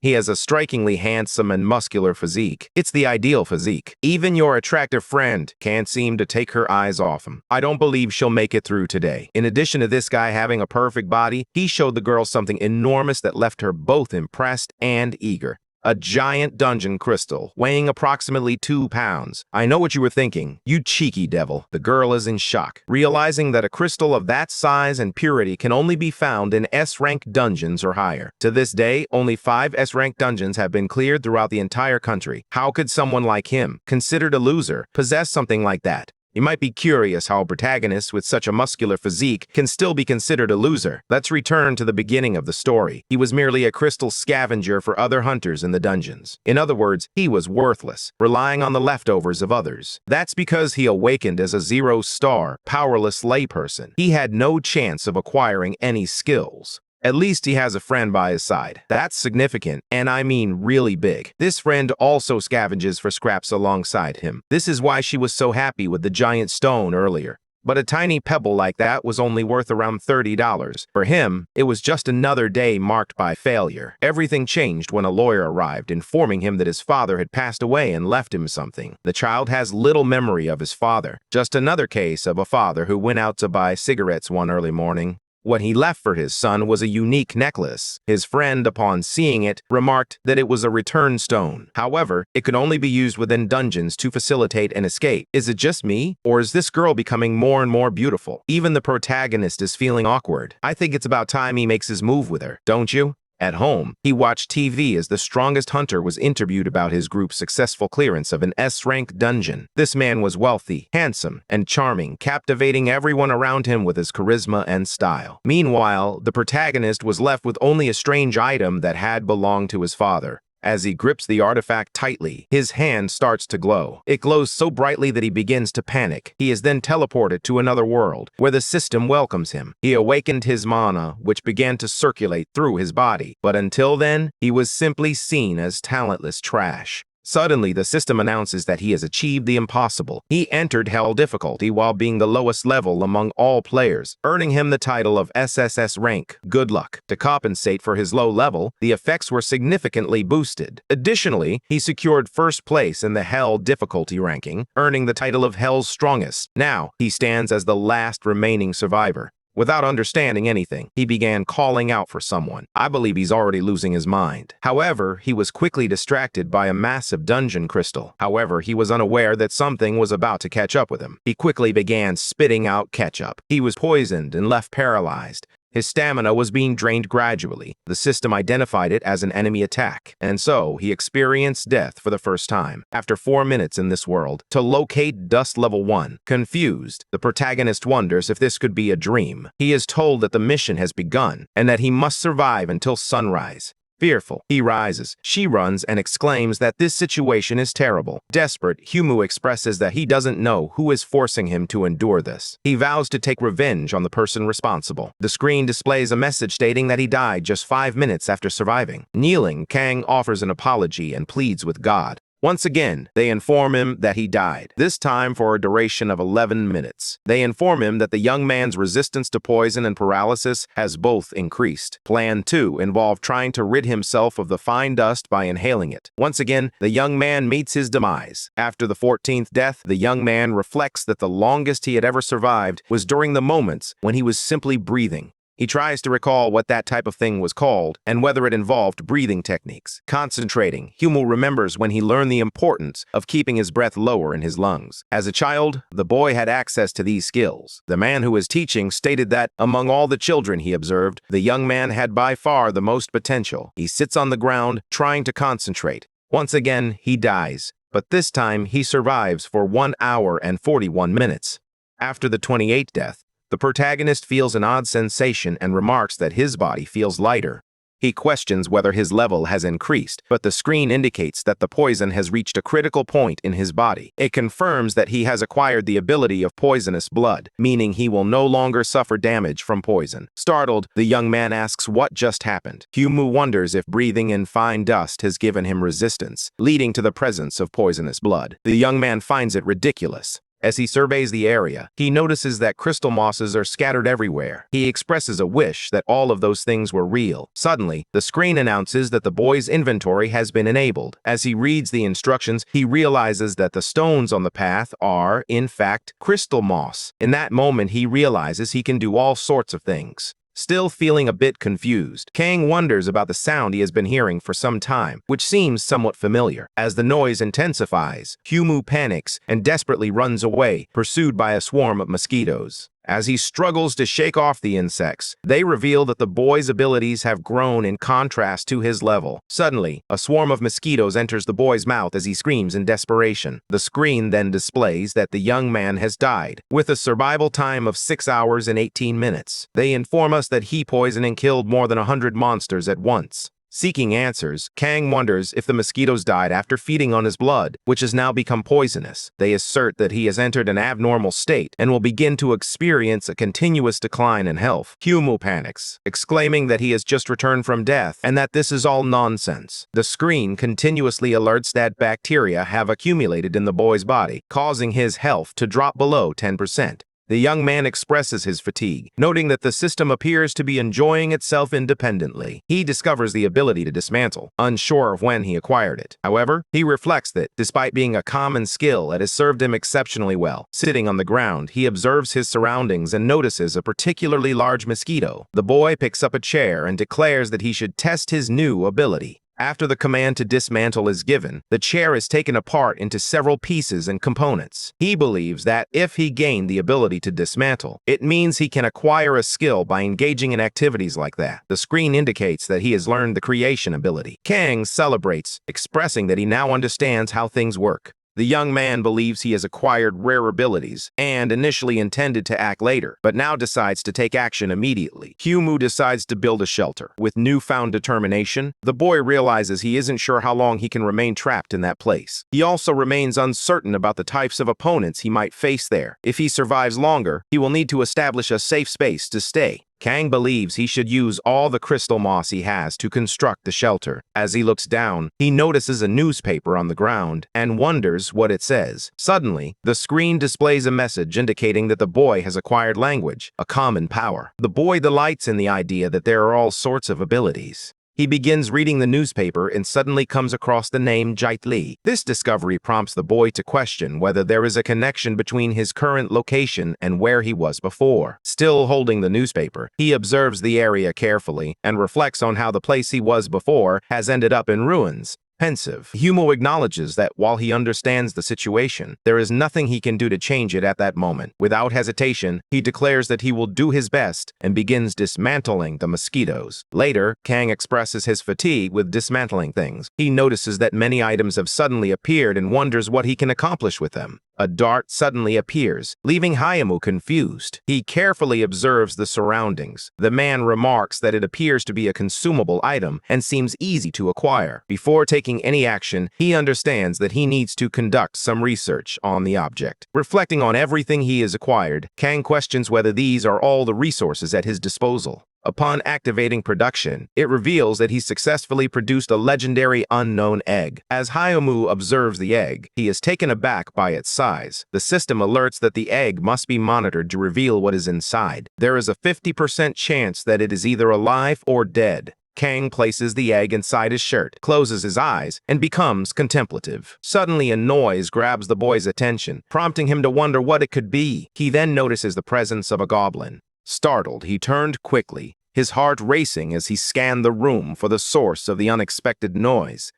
He has a strikingly handsome and muscular physique. It's the ideal physique. Even your attractive friend can't seem to take her eyes off him. I don't believe she'll make it through today. In addition to this guy having a perfect body, he showed the girl something enormous that left her both impressed and eager. A giant dungeon crystal, weighing approximately 2 pounds. I know what you were thinking. You cheeky devil. The girl is in shock, realizing that a crystal of that size and purity can only be found in S-rank dungeons or higher. To this day, only 5 S-rank dungeons have been cleared throughout the entire country. How could someone like him, considered a loser, possess something like that? You might be curious how a protagonist with such a muscular physique can still be considered a loser. Let's return to the beginning of the story. He was merely a crystal scavenger for other hunters in the dungeons. In other words, he was worthless, relying on the leftovers of others. That's because he awakened as a zero-star, powerless layperson. He had no chance of acquiring any skills. At least he has a friend by his side. That's significant, and I mean really big. This friend also scavenges for scraps alongside him. This is why she was so happy with the giant stone earlier. But a tiny pebble like that was only worth around $30. For him, it was just another day marked by failure. Everything changed when a lawyer arrived, informing him that his father had passed away and left him something. The child has little memory of his father. Just another case of a father who went out to buy cigarettes one early morning. What he left for his son was a unique necklace. His friend, upon seeing it, remarked that it was a return stone. However, it could only be used within dungeons to facilitate an escape. Is it just me? Or is this girl becoming more and more beautiful? Even the protagonist is feeling awkward. I think it's about time he makes his move with her, don't you? At home, he watched TV as the strongest hunter was interviewed about his group's successful clearance of an S-rank dungeon. This man was wealthy, handsome, and charming, captivating everyone around him with his charisma and style. Meanwhile, the protagonist was left with only a strange item that had belonged to his father. As he grips the artifact tightly, his hand starts to glow. It glows so brightly that he begins to panic. He is then teleported to another world, where the system welcomes him. He awakened his mana, which began to circulate through his body. But until then, he was simply seen as talentless trash. Suddenly, the system announces that he has achieved the impossible. He entered Hell difficulty while being the lowest level among all players, earning him the title of SSS rank. Good luck. To compensate for his low level, the effects were significantly boosted. Additionally, he secured first place in the Hell difficulty ranking, earning the title of Hell's strongest. Now, he stands as the last remaining survivor. Without understanding anything, he began calling out for someone. I believe he's already losing his mind. However, he was quickly distracted by a massive dungeon crystal. However, he was unaware that something was about to catch up with him. He quickly began spitting out ketchup. He was poisoned and left paralyzed. His stamina was being drained gradually. The system identified it as an enemy attack, and so he experienced death for the first time. After 4 minutes in this world, to locate Dust Level 1. Confused, the protagonist wonders if this could be a dream. He is told that the mission has begun, and that he must survive until sunrise. Fearful, he rises. She runs and exclaims that this situation is terrible. Desperate, Humu expresses that he doesn't know who is forcing him to endure this. He vows to take revenge on the person responsible. The screen displays a message stating that he died just 5 minutes after surviving. Kneeling, Kang offers an apology and pleads with God. Once again, they inform him that he died, this time for a duration of 11 minutes. They inform him that the young man's resistance to poison and paralysis has both increased. Plan 2 involved trying to rid himself of the fine dust by inhaling it. Once again, the young man meets his demise. After the 14th death, the young man reflects that the longest he had ever survived was during the moments when he was simply breathing. He tries to recall what that type of thing was called and whether it involved breathing techniques. Concentrating, Hummel remembers when he learned the importance of keeping his breath lower in his lungs. As a child, the boy had access to these skills. The man who was teaching stated that, among all the children he observed, the young man had by far the most potential. He sits on the ground, trying to concentrate. Once again, he dies, but this time he survives for 1 hour and 41 minutes. After the 28th death, the protagonist feels an odd sensation and remarks that his body feels lighter. He questions whether his level has increased, but the screen indicates that the poison has reached a critical point in his body. It confirms that he has acquired the ability of poisonous blood, meaning he will no longer suffer damage from poison. Startled, the young man asks what just happened. Humu wonders if breathing in fine dust has given him resistance, leading to the presence of poisonous blood. The young man finds it ridiculous. As he surveys the area, he notices that crystal mosses are scattered everywhere. He expresses a wish that all of those things were real. Suddenly, the screen announces that the boy's inventory has been enabled. As he reads the instructions, he realizes that the stones on the path are, in fact, crystal moss. In that moment, he realizes he can do all sorts of things. Still feeling a bit confused, Kang wonders about the sound he has been hearing for some time, which seems somewhat familiar. As the noise intensifies, Humu panics and desperately runs away, pursued by a swarm of mosquitoes. As he struggles to shake off the insects, they reveal that the boy's abilities have grown in contrast to his level. Suddenly, a swarm of mosquitoes enters the boy's mouth as he screams in desperation. The screen then displays that the young man has died, with a survival time of 6 hours and 18 minutes. They inform us that he poisoned and killed more than 100 monsters at once. Seeking answers, Kang wonders if the mosquitoes died after feeding on his blood, which has now become poisonous. They assert that he has entered an abnormal state and will begin to experience a continuous decline in health. Humu panics, exclaiming that he has just returned from death and that this is all nonsense. The screen continuously alerts that bacteria have accumulated in the boy's body, causing his health to drop below 10%. The young man expresses his fatigue, noting that the system appears to be enjoying itself independently. He discovers the ability to dismantle, unsure of when he acquired it. However, he reflects that, despite being a common skill, it has served him exceptionally well. Sitting on the ground, he observes his surroundings and notices a particularly large mosquito. The boy picks up a chair and declares that he should test his new ability. After the command to dismantle is given, the chair is taken apart into several pieces and components. He believes that if he gained the ability to dismantle, it means he can acquire a skill by engaging in activities like that. The screen indicates that he has learned the creation ability. Kang celebrates, expressing that he now understands how things work. The young man believes he has acquired rare abilities and initially intended to act later, but now decides to take action immediately. Humu decides to build a shelter. With newfound determination, the boy realizes he isn't sure how long he can remain trapped in that place. He also remains uncertain about the types of opponents he might face there. If he survives longer, he will need to establish a safe space to stay. Kang believes he should use all the crystal moss he has to construct the shelter. As he looks down, he notices a newspaper on the ground and wonders what it says. Suddenly, the screen displays a message indicating that the boy has acquired language, a common power. The boy delights in the idea that there are all sorts of abilities. He begins reading the newspaper and suddenly comes across the name Jait Li. This discovery prompts the boy to question whether there is a connection between his current location and where he was before. Still holding the newspaper, he observes the area carefully and reflects on how the place he was before has ended up in ruins. Pensive, Humo acknowledges that while he understands the situation, there is nothing he can do to change it at that moment. Without hesitation, he declares that he will do his best and begins dismantling the mosquitoes. Later, Kang expresses his fatigue with dismantling things. He notices that many items have suddenly appeared and wonders what he can accomplish with them. A dart suddenly appears, leaving Hayamu confused. He carefully observes the surroundings. The man remarks that it appears to be a consumable item and seems easy to acquire. Before taking any action, he understands that he needs to conduct some research on the object. Reflecting on everything he has acquired, Kang questions whether these are all the resources at his disposal. Upon activating production, it reveals that he successfully produced a legendary unknown egg. As Hayamu observes the egg, he is taken aback by its size. The system alerts that the egg must be monitored to reveal what is inside. There is a 50% chance that it is either alive or dead. Kang places the egg inside his shirt, closes his eyes, and becomes contemplative. Suddenly, a noise grabs the boy's attention, prompting him to wonder what it could be. He then notices the presence of a goblin. Startled, he turned quickly, his heart racing as he scanned the room for the source of the unexpected noise.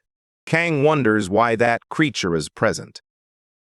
Kang wonders why that creature is present.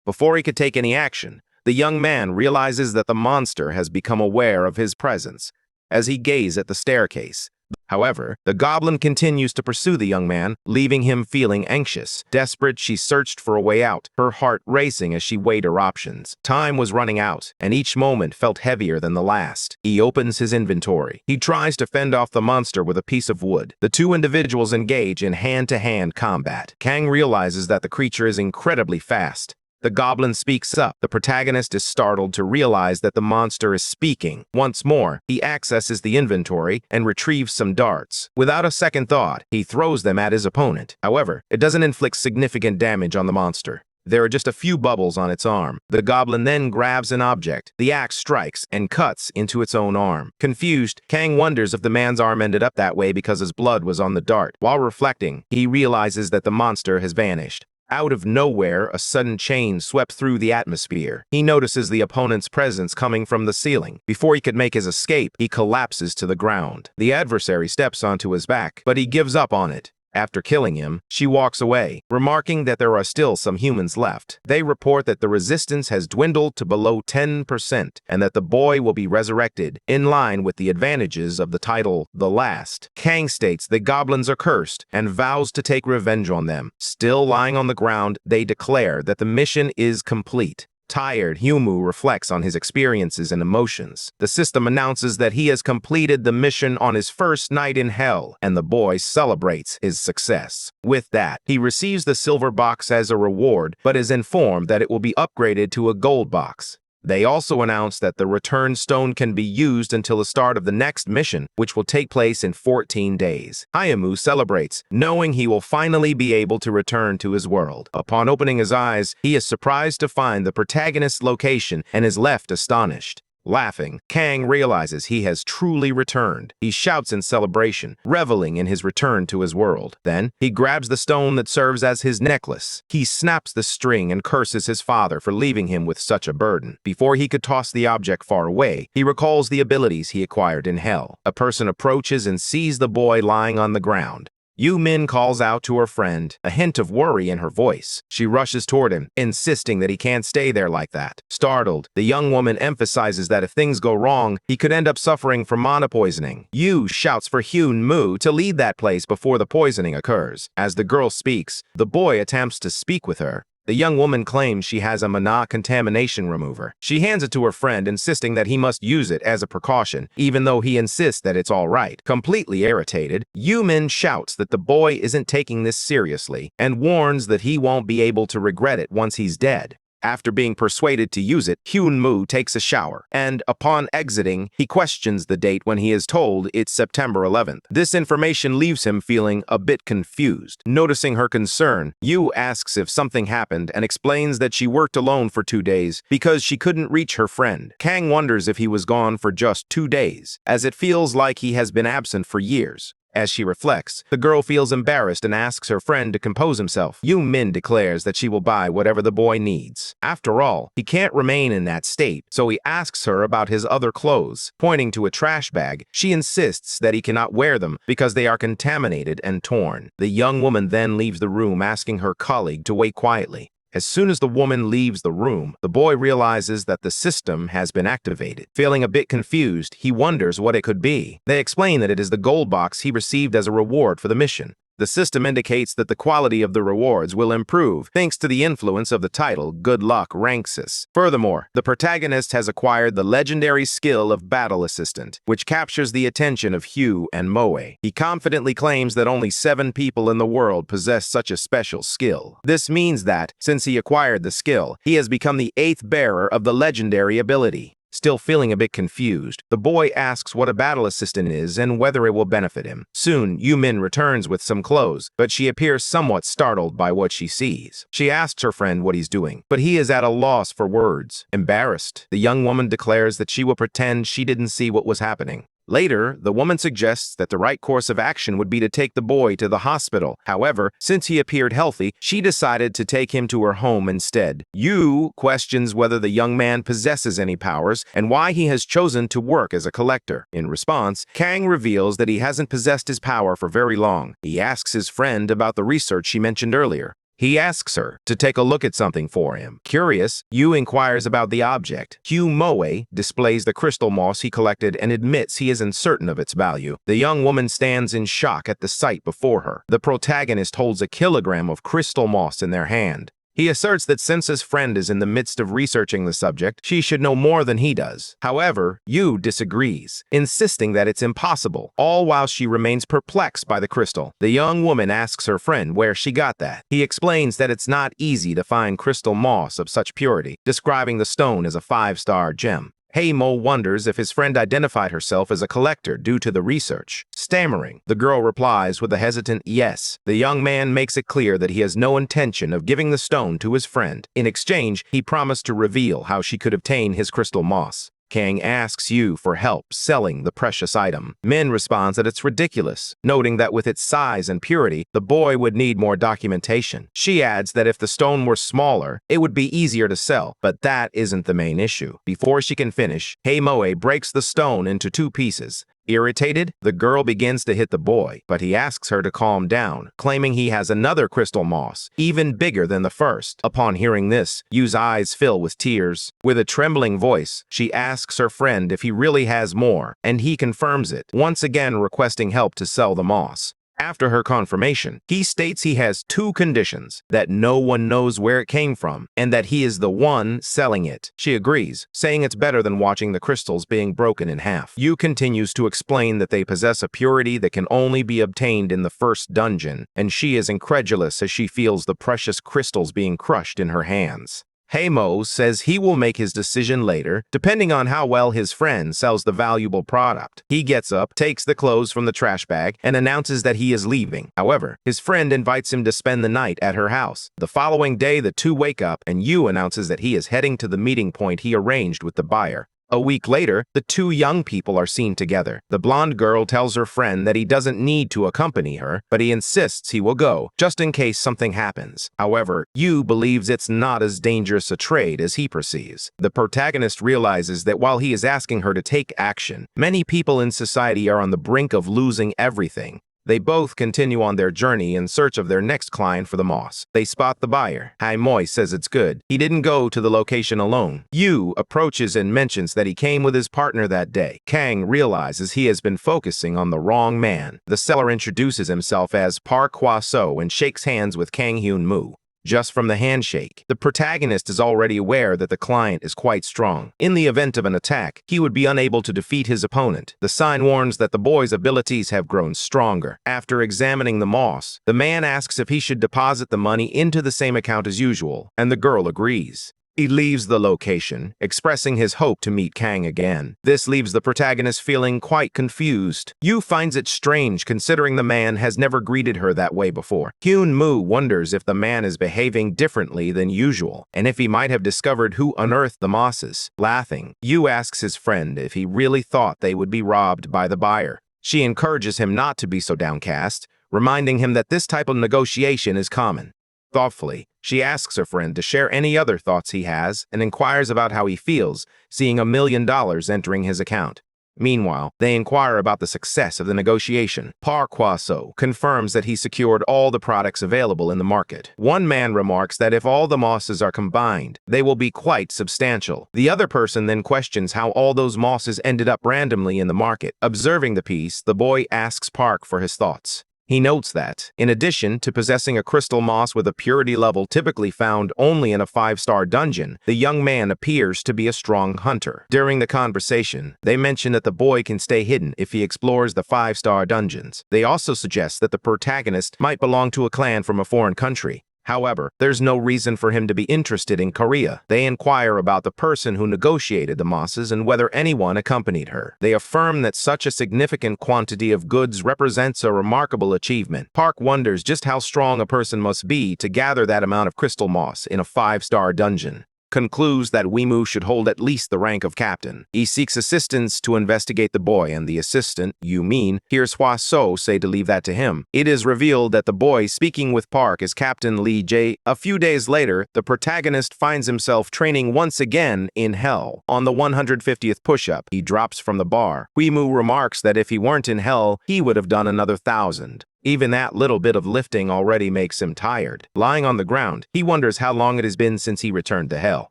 Before he could take any action, the young man realizes that the monster has become aware of his presence as he gazes at the staircase. However, the goblin continues to pursue the young man, leaving him feeling anxious. Desperate, she searched for a way out, her heart racing as she weighed her options. Time was running out, and each moment felt heavier than the last. He opens his inventory. He tries to fend off the monster with a piece of wood. The two individuals engage in hand-to-hand combat. Kang realizes that the creature is incredibly fast. The goblin speaks up. The protagonist is startled to realize that the monster is speaking. Once more, he accesses the inventory and retrieves some darts. Without a second thought, he throws them at his opponent. However, it doesn't inflict significant damage on the monster. There are just a few bubbles on its arm. The goblin then grabs an object. The axe strikes and cuts into its own arm. Confused, Kang wonders if the man's arm ended up that way because his blood was on the dart. While reflecting, he realizes that the monster has vanished. Out of nowhere, a sudden change swept through the atmosphere. He notices the opponent's presence coming from the ceiling. Before he could make his escape, he collapses to the ground. The adversary steps onto his back, but he gives up on it. After killing him, she walks away, remarking that there are still some humans left. They report that the resistance has dwindled to below 10% and that the boy will be resurrected, in line with the advantages of the title, The Last. Kang states the goblins are cursed and vows to take revenge on them. Still lying on the ground, they declare that the mission is complete. Tired, Humu reflects on his experiences and emotions. The system announces that he has completed the mission on his first night in hell, and the boy celebrates his success. With that, he receives the silver box as a reward, but is informed that it will be upgraded to a gold box. They also announce that the return stone can be used until the start of the next mission, which will take place in 14 days. Hyemu celebrates, knowing he will finally be able to return to his world. Upon opening his eyes, he is surprised to find the protagonist's location and is left astonished. Laughing, Kang realizes he has truly returned. He shouts in celebration, reveling in his return to his world. Then, he grabs the stone that serves as his necklace. He snaps the string and curses his father for leaving him with such a burden. Before he could toss the object far away, he recalls the abilities he acquired in hell. A person approaches and sees the boy lying on the ground. Yu-min calls out to her friend, a hint of worry in her voice. She rushes toward him, insisting that he can't stay there like that. Startled, the young woman emphasizes that if things go wrong, he could end up suffering from mana poisoning. Yu shouts for Hyun-moo to leave that place before the poisoning occurs. As the girl speaks, the boy attempts to speak with her. The young woman claims she has a mana contamination remover. She hands it to her friend, insisting that he must use it as a precaution, even though he insists that it's all right. Completely irritated, Yu-min shouts that the boy isn't taking this seriously and warns that he won't be able to regret it once he's dead. After being persuaded to use it, Hyun-moo takes a shower, and upon exiting, he questions the date when he is told it's September 11th. This information leaves him feeling a bit confused. Noticing her concern, Yu asks if something happened and explains that she worked alone for 2 days because she couldn't reach her friend. Kang wonders if he was gone for just 2 days, as it feels like he has been absent for years. As she reflects, the girl feels embarrassed and asks her friend to compose himself. Yu-min declares that she will buy whatever the boy needs. After all, he can't remain in that state, so he asks her about his other clothes. Pointing to a trash bag, she insists that he cannot wear them because they are contaminated and torn. The young woman then leaves the room, asking her colleague to wait quietly. As soon as the woman leaves the room, the boy realizes that the system has been activated. Feeling a bit confused, he wonders what it could be. They explain that it is the gold box he received as a reward for the mission. The system indicates that the quality of the rewards will improve thanks to the influence of the title Good Luck Ranksis. Furthermore, the protagonist has acquired the legendary skill of Battle Assistant, which captures the attention of Hugh and Moe. He confidently claims that only 7 people in the world possess such a special skill. This means that, since he acquired the skill, he has become the 8th bearer of the legendary ability. Still feeling a bit confused, the boy asks what a battle assistant is and whether it will benefit him. Soon, Yu-min returns with some clothes, but she appears somewhat startled by what she sees. She asks her friend what he's doing, but he is at a loss for words. Embarrassed, the young woman declares that she will pretend she didn't see what was happening. Later, the woman suggests that the right course of action would be to take the boy to the hospital. However, since he appeared healthy, she decided to take him to her home instead. Yu questions whether the young man possesses any powers and why he has chosen to work as a collector. In response, Kang reveals that he hasn't possessed his power for very long. He asks his friend about the research she mentioned earlier. He asks her to take a look at something for him. Curious, Yu inquires about the object. Hugh Moe displays the crystal moss he collected and admits he is uncertain of its value. The young woman stands in shock at the sight before her. The protagonist holds a kilogram of crystal moss in their hand. He asserts that since his friend is in the midst of researching the subject, she should know more than he does. However, Yu disagrees, insisting that it's impossible, all while she remains perplexed by the crystal. The young woman asks her friend where she got that. He explains that it's not easy to find crystal moss of such purity, describing the stone as a 5-star gem. Mo wonders if his friend identified herself as a collector due to the research. Stammering, the girl replies with a hesitant yes. The young man makes it clear that he has no intention of giving the stone to his friend. In exchange, he promised to reveal how she could obtain his crystal moss. Kang asks Yu for help selling the precious item. Min responds that it's ridiculous, noting that with its size and purity, the boy would need more documentation. She adds that if the stone were smaller, it would be easier to sell, but that isn't the main issue. Before she can finish, Moe breaks the stone into 2 pieces. Irritated, the girl begins to hit the boy, but he asks her to calm down, claiming he has another crystal moss, even bigger than the first. Upon hearing this, Yu's eyes fill with tears. With a trembling voice, she asks her friend if he really has more, and he confirms it, once again requesting help to sell the moss. After her confirmation, he states he has 2 conditions: that no one knows where it came from, and that he is the one selling it. She agrees, saying it's better than watching the crystals being broken in half. Yu continues to explain that they possess a purity that can only be obtained in the first dungeon, and she is incredulous as she feels the precious crystals being crushed in her hands. Mo says he will make his decision later, depending on how well his friend sells the valuable product. He gets up, takes the clothes from the trash bag, and announces that he is leaving. However, his friend invites him to spend the night at her house. The following day, the two wake up, and Yu announces that he is heading to the meeting point he arranged with the buyer. A week later, the 2 young people are seen together. The blonde girl tells her friend that he doesn't need to accompany her, but he insists he will go, just in case something happens. However, Yu believes it's not as dangerous a trade as he perceives. The protagonist realizes that while he is asking her to take action, many people in society are on the brink of losing everything. They both continue on their journey in search of their next client for the moss. They spot the buyer. Moi says it's good. He didn't go to the location alone. Yu approaches and mentions that he came with his partner that day. Kang realizes he has been focusing on the wrong man. The seller introduces himself as Park Hwa-so and shakes hands with Kang Hyun-moo. Just from the handshake, the protagonist is already aware that the client is quite strong. In the event of an attack, he would be unable to defeat his opponent. The sign warns that the boy's abilities have grown stronger. After examining the moss, the man asks if he should deposit the money into the same account as usual, and the girl agrees. He leaves the location, expressing his hope to meet Kang again. This leaves the protagonist feeling quite confused. Yu finds it strange considering the man has never greeted her that way before. Hyun-moo wonders if the man is behaving differently than usual, and if he might have discovered who unearthed the mosses. Laughing, Yu asks his friend if he really thought they would be robbed by the buyer. She encourages him not to be so downcast, reminding him that this type of negotiation is common. Thoughtfully, she asks her friend to share any other thoughts he has and inquires about how he feels, seeing $1 million entering his account. Meanwhile, they inquire about the success of the negotiation. Park Hwa-so confirms that he secured all the products available in the market. One man remarks that if all the mosses are combined, they will be quite substantial. The other person then questions how all those mosses ended up randomly in the market. Observing the piece, the boy asks Park for his thoughts. He notes that, in addition to possessing a crystal moss with a purity level typically found only in a 5-star dungeon, the young man appears to be a strong hunter. During the conversation, they mention that the boy can stay hidden if he explores the 5-star dungeons. They also suggest that the protagonist might belong to a clan from a foreign country. However, there's no reason for him to be interested in Korea. They inquire about the person who negotiated the mosses and whether anyone accompanied her. They affirm that such a significant quantity of goods represents a remarkable achievement. Park wonders just how strong a person must be to gather that amount of crystal moss in a 5-star dungeon. Concludes that Weimu should hold at least the rank of captain. He seeks assistance to investigate the boy, and the assistant, Yu Min, hears Hwa-so say to leave that to him. It is revealed that the boy speaking with Park is Captain Lee Jae. A few days later, the protagonist finds himself training once again in hell. On the 150th push-up, he drops from the bar. Weimu remarks that if he weren't in hell, he would have done another 1,000. Even that little bit of lifting already makes him tired. Lying on the ground, he wonders how long it has been since he returned to hell.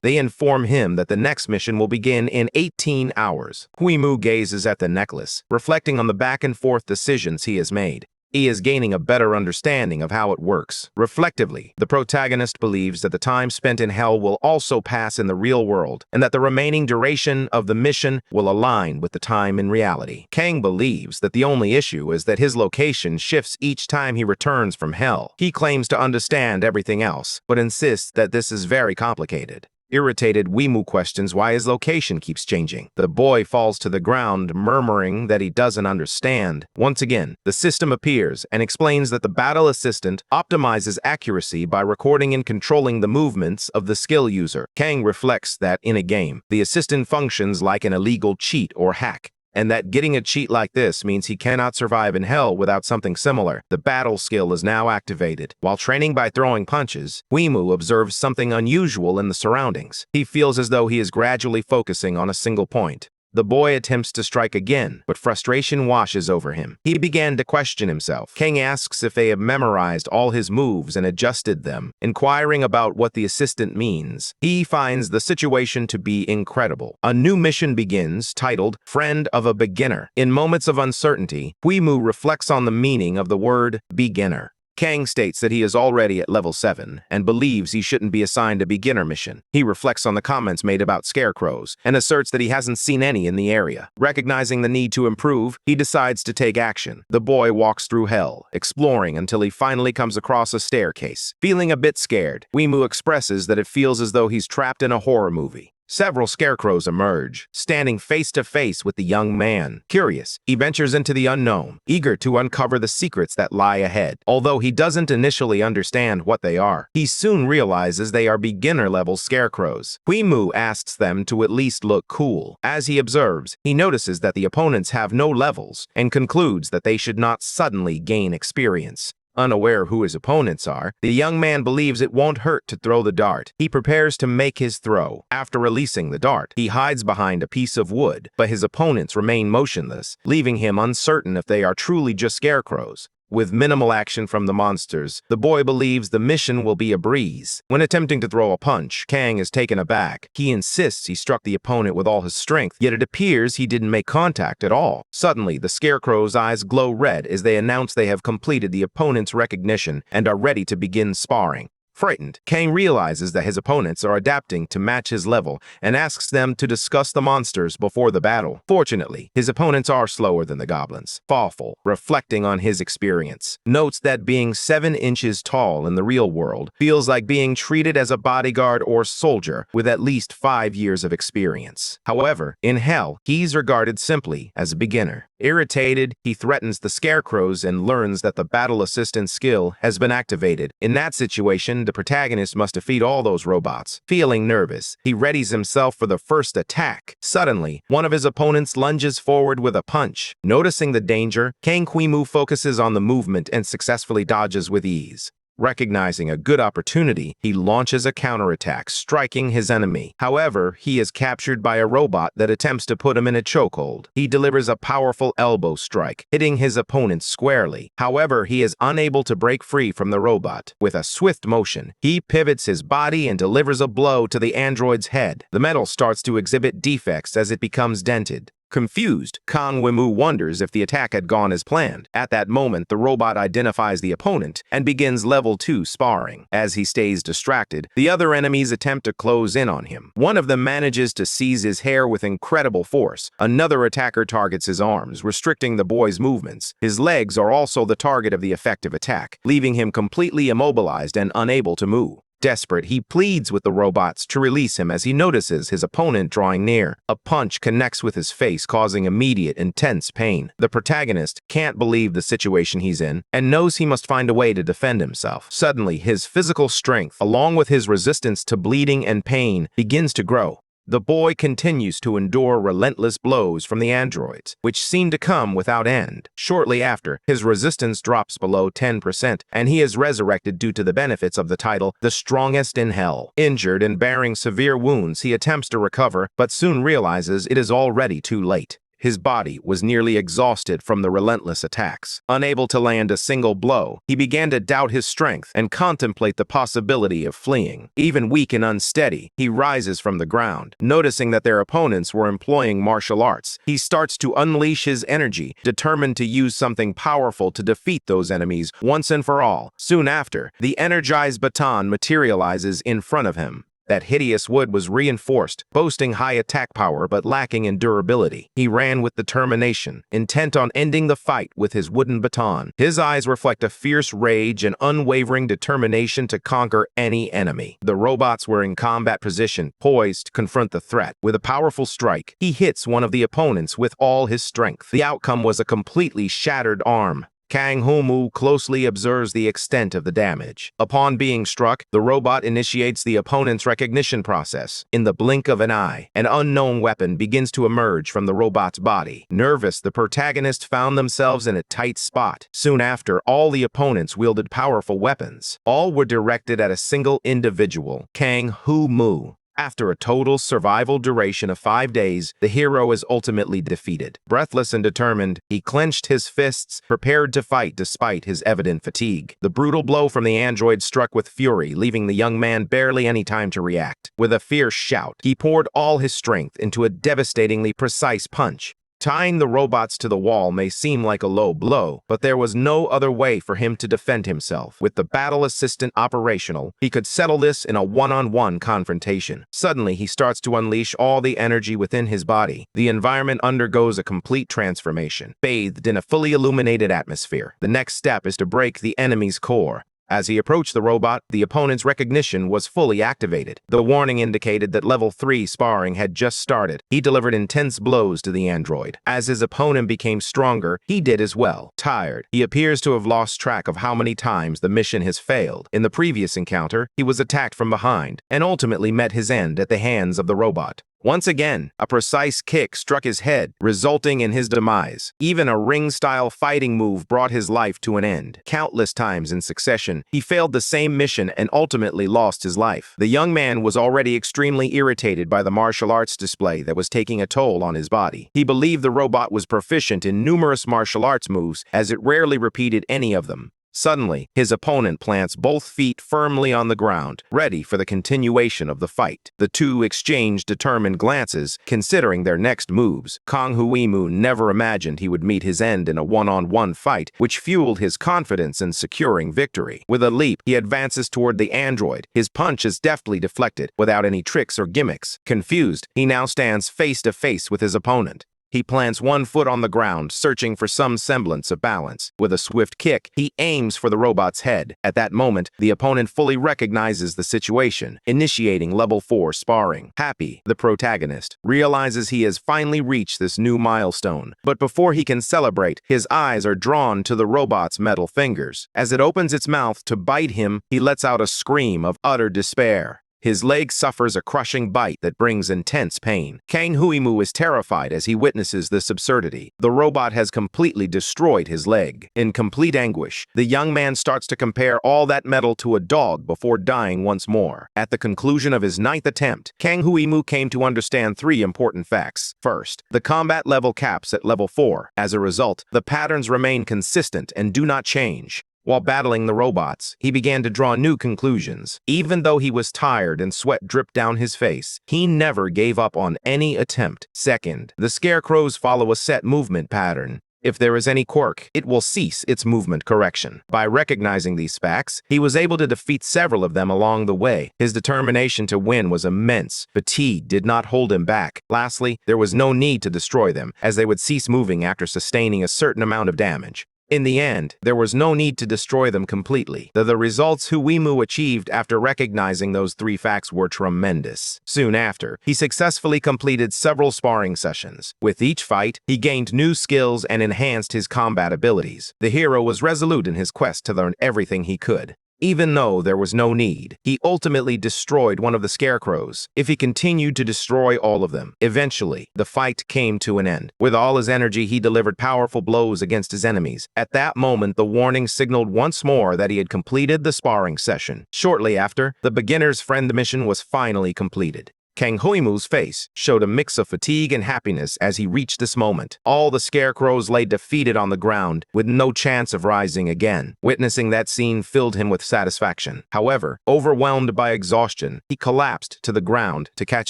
They inform him that the next mission will begin in 18 hours. Weimu gazes at the necklace, reflecting on the back-and-forth decisions he has made. He is gaining a better understanding of how it works. Reflectively, the protagonist believes that the time spent in hell will also pass in the real world, and that the remaining duration of the mission will align with the time in reality. Kang believes that the only issue is that his location shifts each time he returns from hell. He claims to understand everything else, but insists that this is very complicated. Irritated, Weimu questions why his location keeps changing. The boy falls to the ground, murmuring that he doesn't understand. Once again, the system appears and explains that the battle assistant optimizes accuracy by recording and controlling the movements of the skill user. Kang reflects that in a game, the assistant functions like an illegal cheat or hack, and that getting a cheat like this means he cannot survive in hell without something similar. The battle skill is now activated. While training by throwing punches, Weimu observes something unusual in the surroundings. He feels as though he is gradually focusing on a single point. The boy attempts to strike again, but frustration washes over him. He began to question himself. Kang asks if they have memorized all his moves and adjusted them, inquiring about what the assistant means. He finds the situation to be incredible. A new mission begins, titled Friend of a Beginner. In moments of uncertainty, Weimu reflects on the meaning of the word beginner. Kang states that he is already at level 7 and believes he shouldn't be assigned a beginner mission. He reflects on the comments made about scarecrows and asserts that he hasn't seen any in the area. Recognizing the need to improve, he decides to take action. The boy walks through hell, exploring until he finally comes across a staircase. Feeling a bit scared, Weimu expresses that it feels as though he's trapped in a horror movie. Several scarecrows emerge, standing face to face with the young man. Curious, he ventures into the unknown, eager to uncover the secrets that lie ahead. Although he doesn't initially understand what they are, he soon realizes they are beginner-level scarecrows. Weimu asks them to at least look cool. As he observes, he notices that the opponents have no levels and concludes that they should not suddenly gain experience. Unaware who his opponents are, the young man believes it won't hurt to throw the dart. He prepares to make his throw. After releasing the dart, he hides behind a piece of wood, but his opponents remain motionless, leaving him uncertain if they are truly just scarecrows. With minimal action from the monsters, the boy believes the mission will be a breeze. When attempting to throw a punch, Kang is taken aback. He insists he struck the opponent with all his strength, yet it appears he didn't make contact at all. Suddenly, the scarecrow's eyes glow red as they announce they have completed the opponent's recognition and are ready to begin sparring. Frightened, Kang realizes that his opponents are adapting to match his level and asks them to discuss the monsters before the battle. Fortunately, his opponents are slower than the goblins. Fawful, reflecting on his experience, notes that being 7 inches tall in the real world feels like being treated as a bodyguard or soldier with at least 5 years of experience. However, in hell, he's regarded simply as a beginner. Irritated, he threatens the scarecrows and learns that the battle assistant skill has been activated. In that situation, the protagonist must defeat all those robots. Feeling nervous, he readies himself for the first attack. Suddenly, one of his opponents lunges forward with a punch. Noticing the danger, Kang Weimu focuses on the movement and successfully dodges with ease. Recognizing a good opportunity, he launches a counterattack, striking his enemy. However, he is captured by a robot that attempts to put him in a chokehold. He delivers a powerful elbow strike, hitting his opponent squarely. However, he is unable to break free from the robot. With a swift motion, he pivots his body and delivers a blow to the android's head. The metal starts to exhibit defects as it becomes dented. Confused, Kang Weimu wonders if the attack had gone as planned. At that moment, the robot identifies the opponent and begins level 2 sparring. As he stays distracted, the other enemies attempt to close in on him. One of them manages to seize his hair with incredible force. Another attacker targets his arms, restricting the boy's movements. His legs are also the target of the effective attack, leaving him completely immobilized and unable to move. Desperate, he pleads with the robots to release him as he notices his opponent drawing near. A punch connects with his face, causing immediate, intense pain. The protagonist can't believe the situation he's in and knows he must find a way to defend himself. Suddenly, his physical strength, along with his resistance to bleeding and pain, begins to grow. The boy continues to endure relentless blows from the androids, which seem to come without end. Shortly after, his resistance drops below 10%, and he is resurrected due to the benefits of the title, The Strongest in Hell. Injured and bearing severe wounds, he attempts to recover, but soon realizes it is already too late. His body was nearly exhausted from the relentless attacks. Unable to land a single blow, he began to doubt his strength and contemplate the possibility of fleeing. Even weak and unsteady, he rises from the ground. Noticing that their opponents were employing martial arts, he starts to unleash his energy, determined to use something powerful to defeat those enemies once and for all. Soon after, the energized baton materializes in front of him. That hideous wood was reinforced, boasting high attack power but lacking in durability. He ran with determination, intent on ending the fight with his wooden baton. His eyes reflect a fierce rage and unwavering determination to conquer any enemy. The robots were in combat position, poised to confront the threat. With a powerful strike, he hits one of the opponents with all his strength. The outcome was a completely shattered arm. Kang Hu-mu closely observes the extent of the damage. Upon being struck, the robot initiates the opponent's recognition process. In the blink of an eye, an unknown weapon begins to emerge from the robot's body. Nervous, the protagonist found themselves in a tight spot. Soon after, all the opponents wielded powerful weapons. All were directed at a single individual, Kang Hu-mu. After a total survival duration of 5 days, the hero is ultimately defeated. Breathless and determined, he clenched his fists, prepared to fight despite his evident fatigue. The brutal blow from the android struck with fury, leaving the young man barely any time to react. With a fierce shout, he poured all his strength into a devastatingly precise punch. Tying the robots to the wall may seem like a low blow, but there was no other way for him to defend himself. With the battle assistant operational, he could settle this in a one-on-one confrontation. Suddenly, he starts to unleash all the energy within his body. The environment undergoes a complete transformation, bathed in a fully illuminated atmosphere. The next step is to break the enemy's core. As he approached the robot, the opponent's recognition was fully activated. The warning indicated that level 3 sparring had just started. He delivered intense blows to the android. As his opponent became stronger, he did as well. Tired, he appears to have lost track of how many times the mission has failed. In the previous encounter, he was attacked from behind and ultimately met his end at the hands of the robot. Once again, a precise kick struck his head, resulting in his demise. Even a ring-style fighting move brought his life to an end. Countless times in succession, he failed the same mission and ultimately lost his life. The young man was already extremely irritated by the martial arts display that was taking a toll on his body. He believed the robot was proficient in numerous martial arts moves, as it rarely repeated any of them. Suddenly, his opponent plants both feet firmly on the ground, ready for the continuation of the fight. The two exchanged determined glances, considering their next moves. Kang Hu-mu never imagined he would meet his end in a one-on-one fight, which fueled his confidence in securing victory. With a leap, he advances toward the android. His punch is deftly deflected, without any tricks or gimmicks. Confused, he now stands face-to-face with his opponent. He plants one foot on the ground, searching for some semblance of balance. With a swift kick, he aims for the robot's head. At that moment, the opponent fully recognizes the situation, initiating level 4 sparring. Happy, the protagonist realizes he has finally reached this new milestone. But before he can celebrate, his eyes are drawn to the robot's metal fingers. As it opens its mouth to bite him, he lets out a scream of utter despair. His leg suffers a crushing bite that brings intense pain. Kang Hu-mu is terrified as he witnesses this absurdity. The robot has completely destroyed his leg. In complete anguish, the young man starts to compare all that metal to a dog before dying once more. At the conclusion of his 9th attempt, Kang Hu-mu came to understand 3 important facts. First, the combat level caps at level 4. As a result, the patterns remain consistent and do not change. While battling the robots, he began to draw new conclusions. Even though he was tired and sweat dripped down his face, he never gave up on any attempt. Second, the scarecrows follow a set movement pattern. If there is any quirk, it will cease its movement correction. By recognizing these facts, he was able to defeat several of them along the way. His determination to win was immense. Fatigue did not hold him back. Lastly, there was no need to destroy them, as they would cease moving after sustaining a certain amount of damage. In the end, there was no need to destroy them completely. The results Hu-mu achieved after recognizing those 3 facts were tremendous. Soon after, he successfully completed several sparring sessions. With each fight, he gained new skills and enhanced his combat abilities. The hero was resolute in his quest to learn everything he could. Even though there was no need, he ultimately destroyed one of the scarecrows. If he continued to destroy all of them, eventually, the fight came to an end. With all his energy, he delivered powerful blows against his enemies. At that moment, the warning signaled once more that he had completed the sparring session. Shortly after, the beginner's friend mission was finally completed. Kang Huimu's face showed a mix of fatigue and happiness as he reached this moment. All the scarecrows lay defeated on the ground, with no chance of rising again. Witnessing that scene filled him with satisfaction. However, overwhelmed by exhaustion, he collapsed to the ground to catch